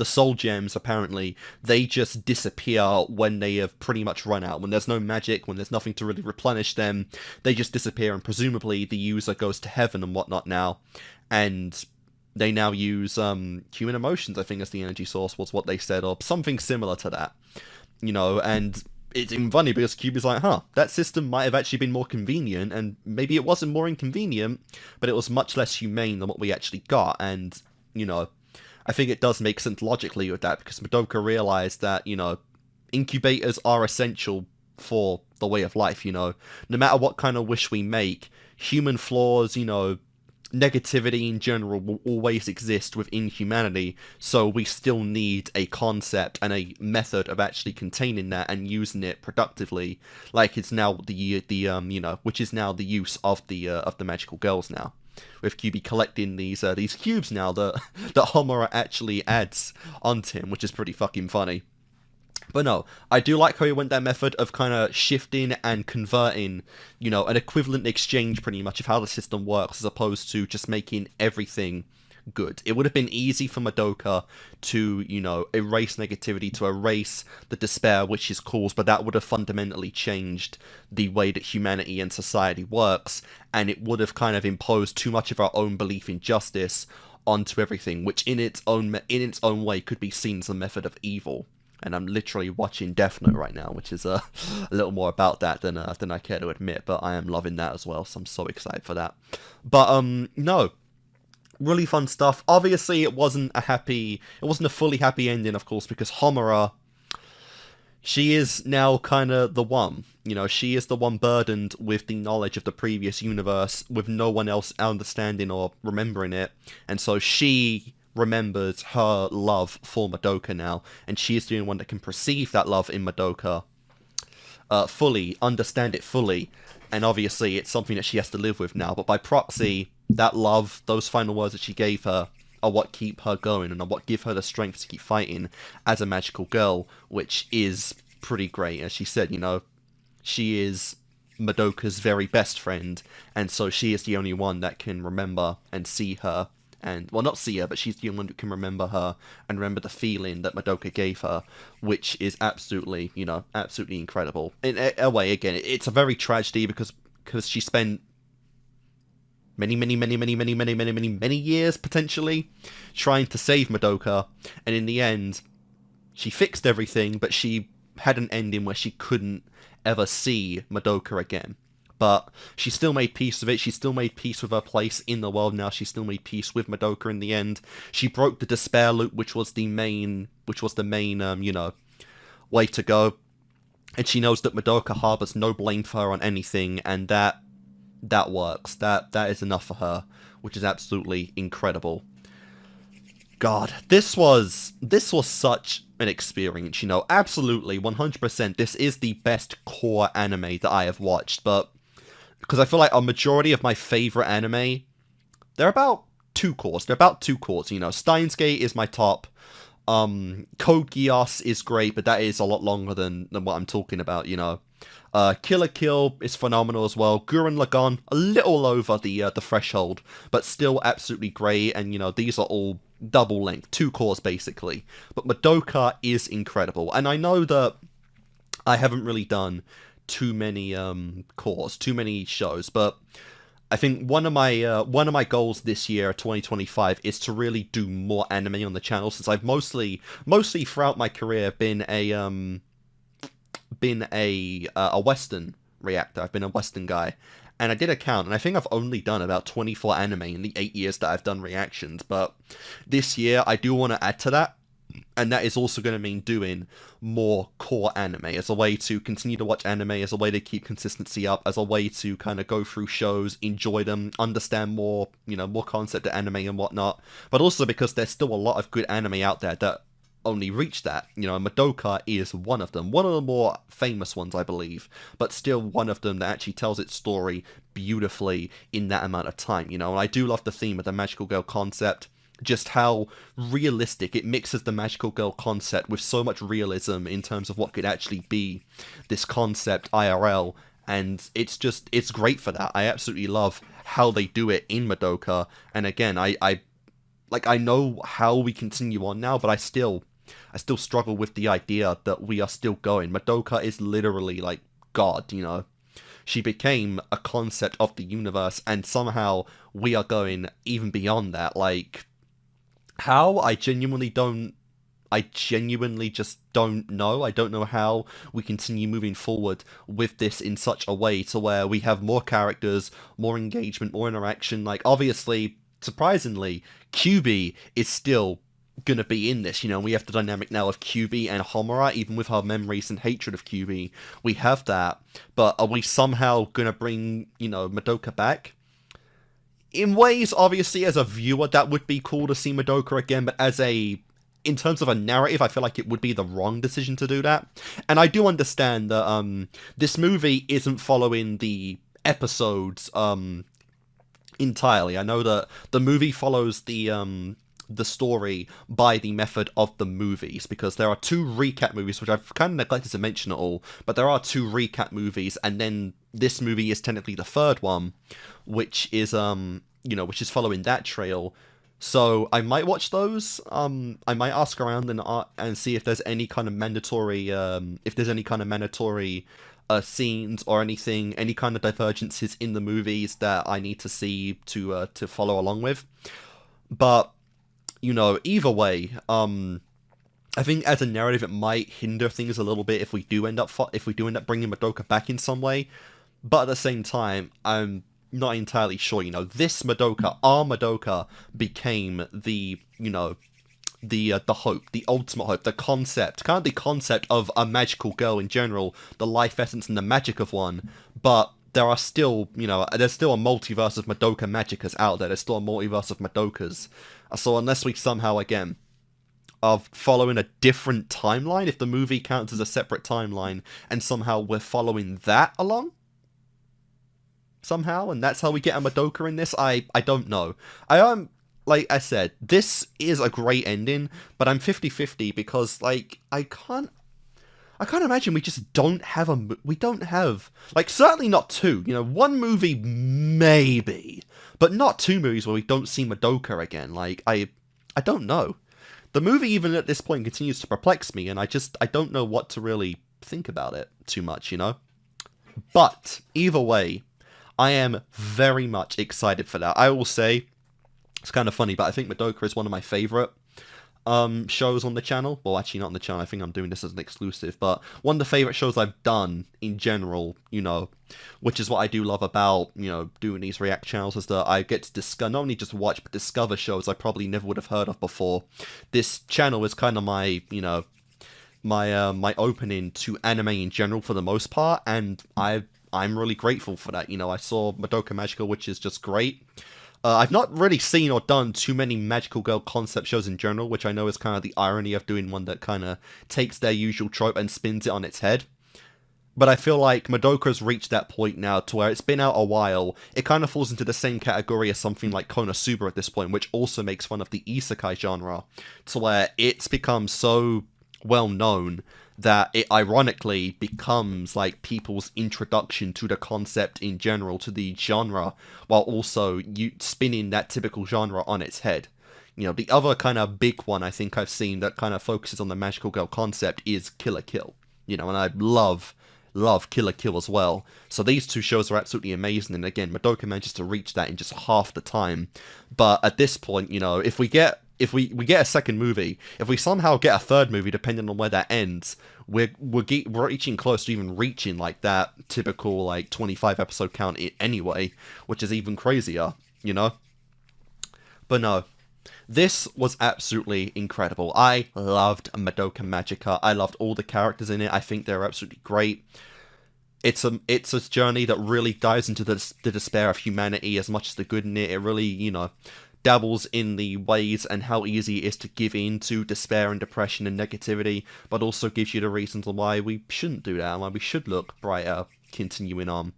soul gems, apparently, they just disappear when they have pretty much run out. When there's no magic, when there's nothing to really replenish them, they just disappear, and presumably the user goes to heaven and whatnot now. And they now use human emotions, I think, as the energy source, was what they said, or something similar to that. You know, and it's even funny because Cube's like, that system might have actually been more convenient, and maybe it wasn't more inconvenient, but it was much less humane than what we actually got. And, you know, I think it does make sense logically with that, because Madoka realized that, you know, incubators are essential for the way of life, you know. No matter what kind of wish we make, human flaws, you know, negativity in general will always exist within humanity, so we still need a concept and a method of actually containing that and using it productively, like it's now the you know, which is now the use of the magical girls now, with QB collecting these cubes now that Homura actually adds onto him, which is pretty fucking funny. But no, I do like how he went that method of kind of shifting and converting, you know, an equivalent exchange pretty much of how the system works, as opposed to just making everything good. It would have been easy for Madoka to, you know, erase negativity, to erase the despair which is caused, but that would have fundamentally changed the way that humanity and society works, and it would have kind of imposed too much of our own belief in justice onto everything, which in its own way could be seen as a method of evil. And I'm literally watching Death Note right now, which is a little more about that than I care to admit, but I am loving that as well, so I'm so excited for that. But no, really fun stuff. Obviously, it wasn't a fully happy ending, of course, because Homura, she is now kind of the one. You know, she is the one burdened with the knowledge of the previous universe, with no one else understanding or remembering it, and so she remembers her love for Madoka now, and she is the only one that can perceive that love in Madoka fully, understand it fully, and obviously it's something that she has to live with now, but by proxy, that love, those final words that she gave her, are what keep her going, and are what give her the strength to keep fighting as a magical girl, which is pretty great. As she said, you know, she is Madoka's very best friend, and so she is the only one that can remember and see her, and, well, not see her, but she's the only one who can remember her, and remember the feeling that Madoka gave her, which is absolutely, you know, absolutely incredible. In a way, again, it's a very tragedy, because she spent many years, potentially, trying to save Madoka, and in the end, she fixed everything, but she had an ending where she couldn't ever see Madoka again. But she still made peace with it, she still made peace with her place in the world now, she still made peace with Madoka in the end. She broke the despair loop, which was the main, you know, way to go. And she knows that Madoka harbors no blame for her on anything, and that works. That is enough for her, which is absolutely incredible. God, this was such an experience, you know, absolutely, 100%, this is the best core anime that I have watched, but because I feel like a majority of my favorite anime, they're about two cores, you know. Steins Gate is my top, Code Geass is great, but that is a lot longer than what I'm talking about, you know. Kill Kill is phenomenal as well. Gurren Lagann, a little over the threshold, but still absolutely great, and, you know, these are all double length, two cores basically. But Madoka is incredible, and I know that I haven't really done too many cores, too many shows, but I think one of my goals this year, 2025, is to really do more anime on the channel, since I've mostly throughout my career been a Western reactor. I've been a Western guy. And I did a count, and I think I've only done about 24 anime in the 8 years that I've done reactions. But this year, I do want to add to that, and that is also going to mean doing more core anime as a way to continue to watch anime, as a way to keep consistency up, as a way to kind of go through shows, enjoy them, understand more, more concept of anime and whatnot. But also because there's still a lot of good anime out there that only reach that. Madoka is one of them. One of the more famous ones, I believe, but still one of them that actually tells its story beautifully in that amount of time, And I do love the theme of the magical girl concept, just how realistic it mixes the magical girl concept with so much realism in terms of what could actually be this concept IRL, and it's great for that. I absolutely love how they do it in Madoka, and again, I know how we continue on now, but I still struggle with the idea that we are still going. Madoka is literally like God, She became a concept of the universe, and somehow we are going even beyond that. Like, how? I genuinely just don't know. I don't know how we continue moving forward with this in such a way to where we have more characters, more engagement, more interaction. Like, obviously, surprisingly, QB is still gonna be in this, we have the dynamic now of QB and Homura, even with our memories and hatred of QB, we have that, but are we somehow gonna bring, Madoka back? In ways, obviously, as a viewer, that would be cool to see Madoka again, but in terms of a narrative, I feel like it would be the wrong decision to do that, and I do understand that, this movie isn't following the episodes, entirely. I know that the movie follows the story by the method of the movies, because there are 2 recap movies, which I've kind of neglected to mention at all, but there are 2 recap movies, and then this movie is technically the 3rd one, which is which is following that trail. So I might watch those. I might ask around and see if there's any kind of mandatory scenes or anything, any kind of divergences in the movies that I need to see to follow along with. But either way, I think as a narrative, it might hinder things a little bit if we do end up bringing Madoka back in some way. But at the same time, I'm not entirely sure. This Madoka, our Madoka, became the the hope, the ultimate hope, the concept of a magical girl in general, the life essence and the magic of one. But there are still, there's still a multiverse of Madoka Magicas out there. There's still a multiverse of Madokas. So unless we somehow, again, are following a different timeline, if the movie counts as a separate timeline, and somehow we're following that along, somehow, and that's how we get a Madoka in this, I don't know. Like I said, this is a great ending, but I'm 50-50 because, like, I can't imagine we just don't have certainly not 2, 1 movie maybe, but not 2 movies where we don't see Madoka again. Like, I don't know. The movie, even at this point, continues to perplex me, and I don't know what to really think about it too much, But, either way, I am very much excited for that. I will say, it's kind of funny, but I think Madoka is one of my favourite shows on the channel. Well, actually not on the channel, I think I'm doing this as an exclusive, but one of the favourite shows I've done in general, which is what I do love about, doing these react channels, is that I get to not only just watch, but discover shows I probably never would have heard of before. This channel is kind of my, my opening to anime in general for the most part, and I'm really grateful for that. I saw Madoka Magica, which is just great. I've not really seen or done too many magical girl concept shows in general, which I know is kind of the irony of doing one that kind of takes their usual trope and spins it on its head. But I feel like Madoka's reached that point now to where it's been out a while. It kind of falls into the same category as something like Konosuba at this point, which also makes fun of the isekai genre, to where it's become so well known that it ironically becomes like people's introduction to the concept in general, to the genre, while also spinning that typical genre on its head. The other kind of big one I think I've seen that kind of focuses on the magical girl concept is Kill la Kill. And I love love Kill la Kill as well. So these two shows are absolutely amazing, and again, Madoka managed to reach that in just half the time. But at this point, you know, if we get a second movie, if we somehow get a third movie, depending on where that ends, we're reaching close to even reaching like that typical like 25 episode count anyway, which is even crazier, you know. But no, this was absolutely incredible. I loved Madoka Magica. I loved all the characters in it. I think they're absolutely great. It's a journey that really dives into the despair of humanity as much as the good in it. It really, you know, dabbles in the ways and how easy it is to give in to despair and depression and negativity, but also gives you the reasons why we shouldn't do that and why we should look brighter continuing on.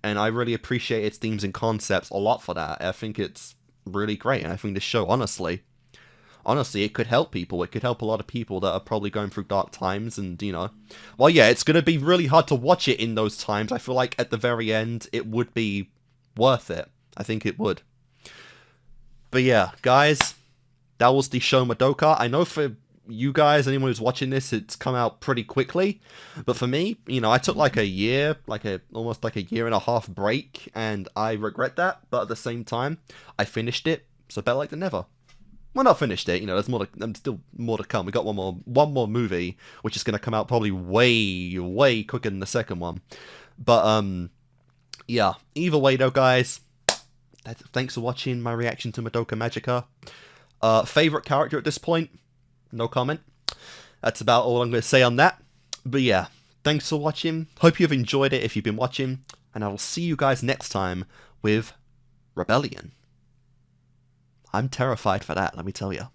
And I really appreciate its themes and concepts a lot for that. I think it's really great, and I think this show, honestly, it could help people. It could help a lot of people that are probably going through dark times, and, you know, well, yeah, it's going to be really hard to watch it in those times. I feel like at the very end, it would be worth it. I think it would. But yeah, guys, that was the show Madoka. I know for you guys, anyone who's watching this, it's come out pretty quickly. But for me, you know, I took like a year, almost like a year and a half break, and I regret that. But at the same time, I finished it, so better late than never. Well, not finished it, you know, there's still more to come. We got one more movie, which is going to come out probably way quicker than the second one. But, yeah, either way though, guys, thanks for watching my reaction to Madoka Magica. Favorite character at this point? No comment. That's about all I'm going to say on that. But yeah, thanks for watching. Hope you've enjoyed it if you've been watching. And I will see you guys next time with Rebellion. I'm terrified for that, let me tell you.